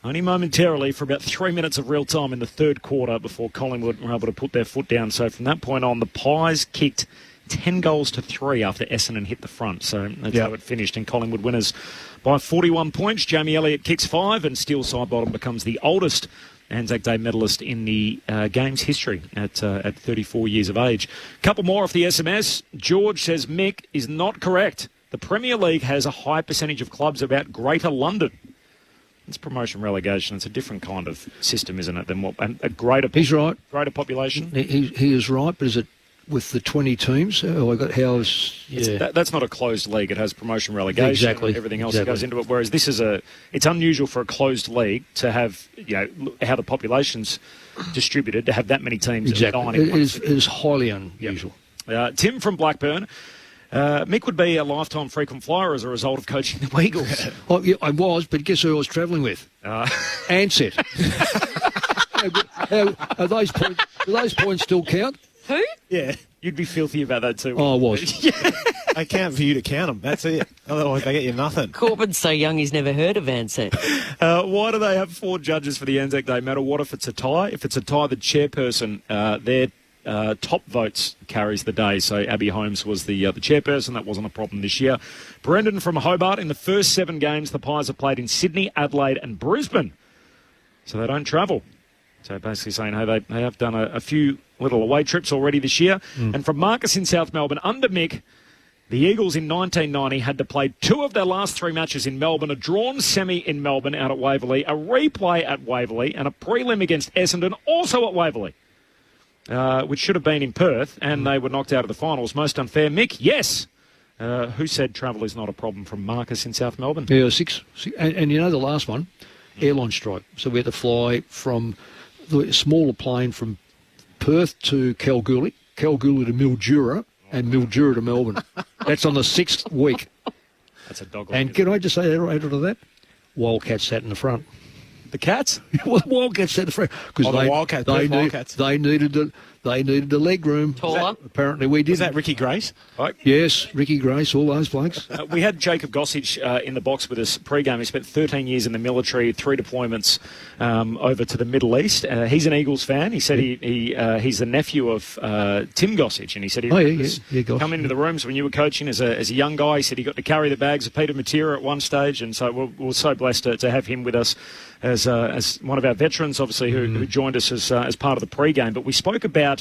only momentarily for about 3 minutes of real time in the third quarter before Collingwood were able to put their foot down. So from that point on, the Pies kicked 10 goals to 3 after Essendon hit the front. So that's how it finished, and Collingwood winners by 41 points. Jamie Elliott kicks 5, and Steele Sidebottom becomes the oldest ANZAC Day medalist in the game's history at 34 years of age. Couple more off the SMS. George says Mick is not correct. The Premier League has a high percentage of clubs about Greater London. It's promotion relegation. It's a different kind of system, isn't it, than what a greater. He's right. Greater population. He is right, but is it with the 20 teams? That's not a closed league. It has promotion relegation. Exactly. Everything else that goes into it. Whereas this is it's unusual for a closed league to have, you know, how the population's distributed, to have that many teams. Exactly. It is highly unusual. Tim from Blackburn. Mick would be a lifetime frequent flyer as a result of coaching the Eagles. Oh, yeah, I was, but guess who I was travelling with? ANZAC. Do those points still count? Who? Yeah, you'd be filthy about that too. Oh, I was. They count for you to count them. That's it. Otherwise, they get you nothing. Corbyn's so young he's never heard of ANZAC. Why do they have 4 judges for the ANZAC Day matter? What if it's a tie? If it's a tie, the chairperson, their top votes carries the day. So Abby Holmes was the chairperson. That wasn't a problem this year. Brendan from Hobart. In the first 7 games, the Pies have played in Sydney, Adelaide and Brisbane. So they don't travel. So basically saying, hey, they have done a few little away trips already this year. And from Marcus in South Melbourne, under Mick, the Eagles in 1990 had to play 2 of their last 3 matches in Melbourne, a drawn semi in Melbourne out at Waverley, a replay at Waverley, and a prelim against Essendon, also at Waverley, which should have been in Perth, and they were knocked out of the finals. Most unfair, Mick? Yes. Who said travel is not a problem from Marcus in South Melbourne? Yeah, 6. And you know the last one? Airline strike. So we had to fly from the smaller plane from Perth to Kalgoorlie to Mildura, and Mildura to Melbourne. That's on the 6th week. That's a dog. And can I just say added to that? Wildcats sat in the front. The Cats? Well, Wildcats sat in the front because they needed the leg room. Taller. Apparently we did. Was that Ricky Grace? Right. Yes, Ricky Grace, all those blokes. We had Jacob Gossage in the box with us pre-game. He spent 13 years in the military, 3 deployments over to the Middle East. He's an Eagles fan. He said he's the nephew of Tim Gossage, and he said he come into the rooms when you were coaching as a young guy. He said he got to carry the bags of Peter Matera at one stage, and so we're so blessed to have him with us as one of our veterans, obviously, who joined us as part of the pre-game. But we spoke about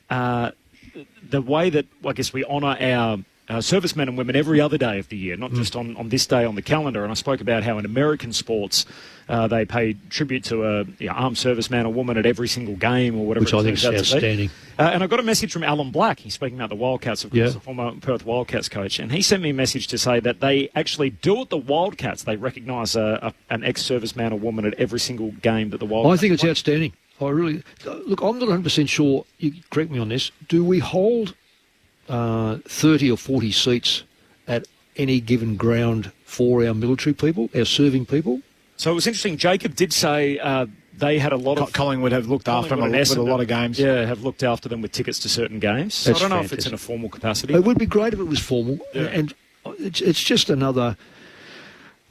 the way that, I guess, we honour our servicemen and women every other day of the year, not just on this day on the calendar. And I spoke about how in American sports they pay tribute to a armed serviceman or woman at every single game or whatever. Which I think is outstanding. And I got a message from Alan Black. He's speaking about the Wildcats, of course, the former Perth Wildcats coach. And he sent me a message to say that they actually do at the Wildcats. They recognise an ex-serviceman or woman at every single game that the Wildcats I think it's play. outstanding. Look, I'm not 100% sure, you correct me on this, do we hold 30 or 40 seats at any given ground for our military people, our serving people? So it was interesting. Jacob did say they had a lot of... Collingwood have looked after them with a lot of games. Yeah, have looked after them with tickets to certain games. So I don't know if it's in a formal capacity. It would be great if it was formal. Yeah. And it's just another...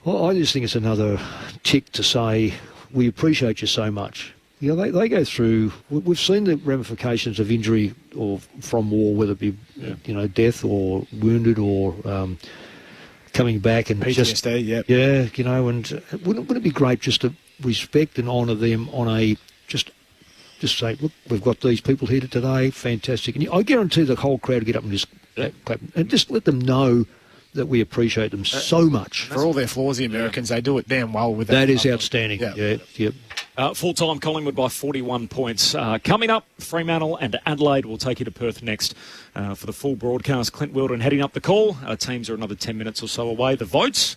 Well, I just think it's another tick to say, we appreciate you so much. You know, they go through... We've seen the ramifications of injury or from war, whether it be, death or wounded or coming back and PTSD, yeah, you know, and wouldn't it be great just to respect and honour them on a just say, look, we've got these people here today, fantastic, and I guarantee the whole crowd would get up and just clap and just let them know that we appreciate them so much. For all their flaws, the Americans, they do it damn well with that. That is outstanding. Full-time Collingwood by 41 points. Coming up, Fremantle and Adelaide will take you to Perth next for the full broadcast. Clint Wildren heading up the call. Teams are another 10 minutes or so away. The votes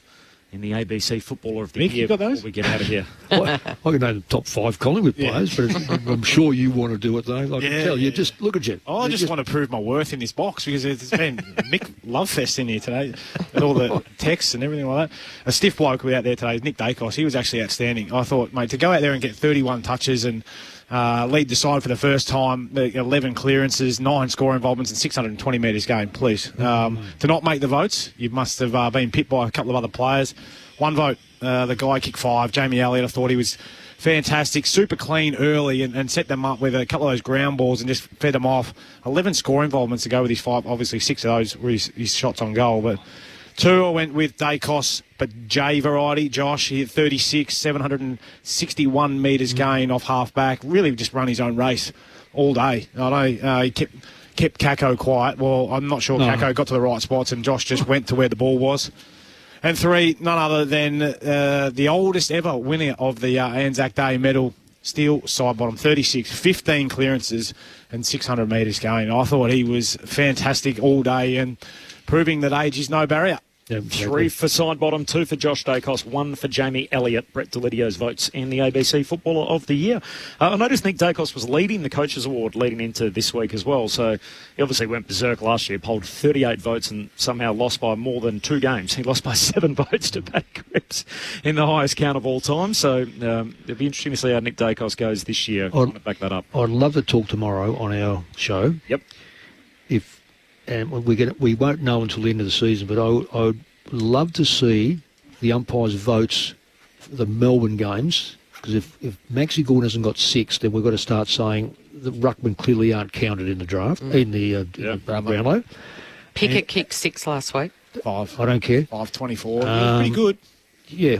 in the ABC Footballer of the Year before we get out of here. I can know the top 5 Collingwood players, but I'm sure you want to do it, though. I can tell you. Just look at you. I just want to prove my worth in this box because it's been Mick Lovefest in here today and all the texts and everything like that. A stiff bloke out there today is Nick Dacos. He was actually outstanding. I thought, mate, to go out there and get 31 touches and lead the side for the first time, 11 clearances, 9 score involvements and 620 metres game, please. To not make the votes, you must have been pipped by a couple of other players. 1 vote, the guy kicked 5, Jamie Elliott. I thought he was fantastic, super clean early and set them up with a couple of those ground balls and just fed them off. 11 score involvements to go with his 5, obviously 6 of those were his shots on goal, but 2 I went with Dacos, but J variety. Josh, he hit 36, 761 metres gain off half-back. Really just run his own race all day. I know he kept Kako quiet. Well, I'm not sure Kako got to the right spots and Josh just went to where the ball was. And 3, none other than the oldest ever winner of the ANZAC Day medal, Steele side bottom, 36, 15 clearances and 600 metres gain. I thought he was fantastic all day and proving that age is no barrier. Yeah, 3 for side bottom, 2 for Josh Dacos, 1 for Jamie Elliott. Brett Delidio's votes in the ABC Footballer of the Year. I noticed Nick Dacos was leading the Coaches Award leading into this week as well. So he obviously went berserk last year, polled 38 votes and somehow lost by more than 2 games. He lost by 7 votes to Pat Cripps in the highest count of all time. So it'll be interesting to see how Nick Dacos goes this year. I want to back that up. I'd love to talk tomorrow on our show. Yep. And we won't know until the end of the season, but I would love to see the umpires' votes for the Melbourne games, because if Maxi Gordon hasn't got 6, then we've got to start saying the ruckmen clearly aren't counted in the draft, in the Brownlow. Pickett kicked 6 last week. 5. I don't care. 5.24. Pretty good. Yeah.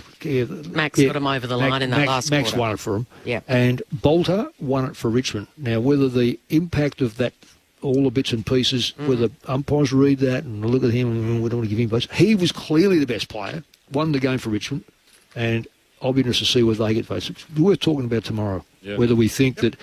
Max got him over the line in that last quarter. Max won it for him. Yeah. And Bolter won it for Richmond. Now, whether the impact of that, all the bits and pieces, whether umpires read that and look at him and we don't want to give him votes. He was clearly the best player, won the game for Richmond, and I'll be interested to see whether they get votes. It's worth talking about tomorrow, whether we think that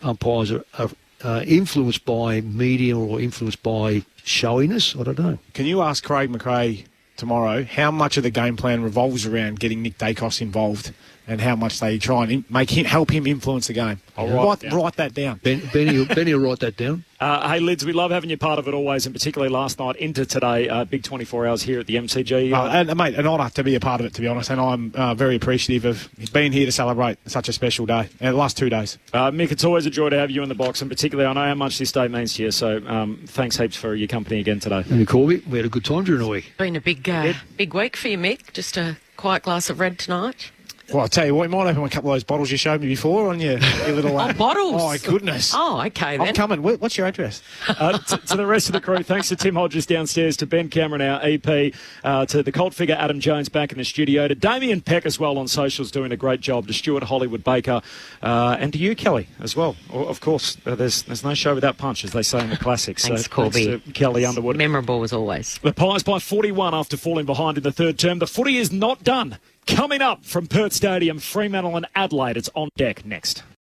umpires are influenced by media or influenced by showiness. I don't know. Can you ask Craig McRae tomorrow how much of the game plan revolves around getting Nick Dacos involved and how much they try and help him influence the game? Write that down. Benny will write that down. Hey, Lids, we love having you part of it always, and particularly last night into today. Big 24 hours here at the MCG. Mate, an honour to be a part of it, to be honest, and I'm very appreciative of being here to celebrate such a special day, the last 2 days. Mick, it's always a joy to have you in the box, and particularly I know how much this day means to you, so thanks heaps for your company again today. And Corby, we had a good time during the week. Been a big week for you, Mick. Just a quiet glass of red tonight. Well, I'll tell you what, you might open a couple of those bottles you showed me before on your little... bottles? Oh, my goodness. Oh, okay, then. I'm coming. What's your address? To the rest of the crew, thanks to Tim Hodges downstairs, to Ben Cameron, our EP, to the cult figure Adam Jones back in the studio, to Damien Peck as well on socials doing a great job, to Stuart Hollywood Baker, and to you, Kelly, as well. Of course, there's no show without punch, as they say in the classics. Thanks, Corby. Thanks to Kelly Underwood. Memorable as always. The Pies by 41 after falling behind in the third term. The footy is not done. Coming up from Perth Stadium, Fremantle and Adelaide. It's on deck next.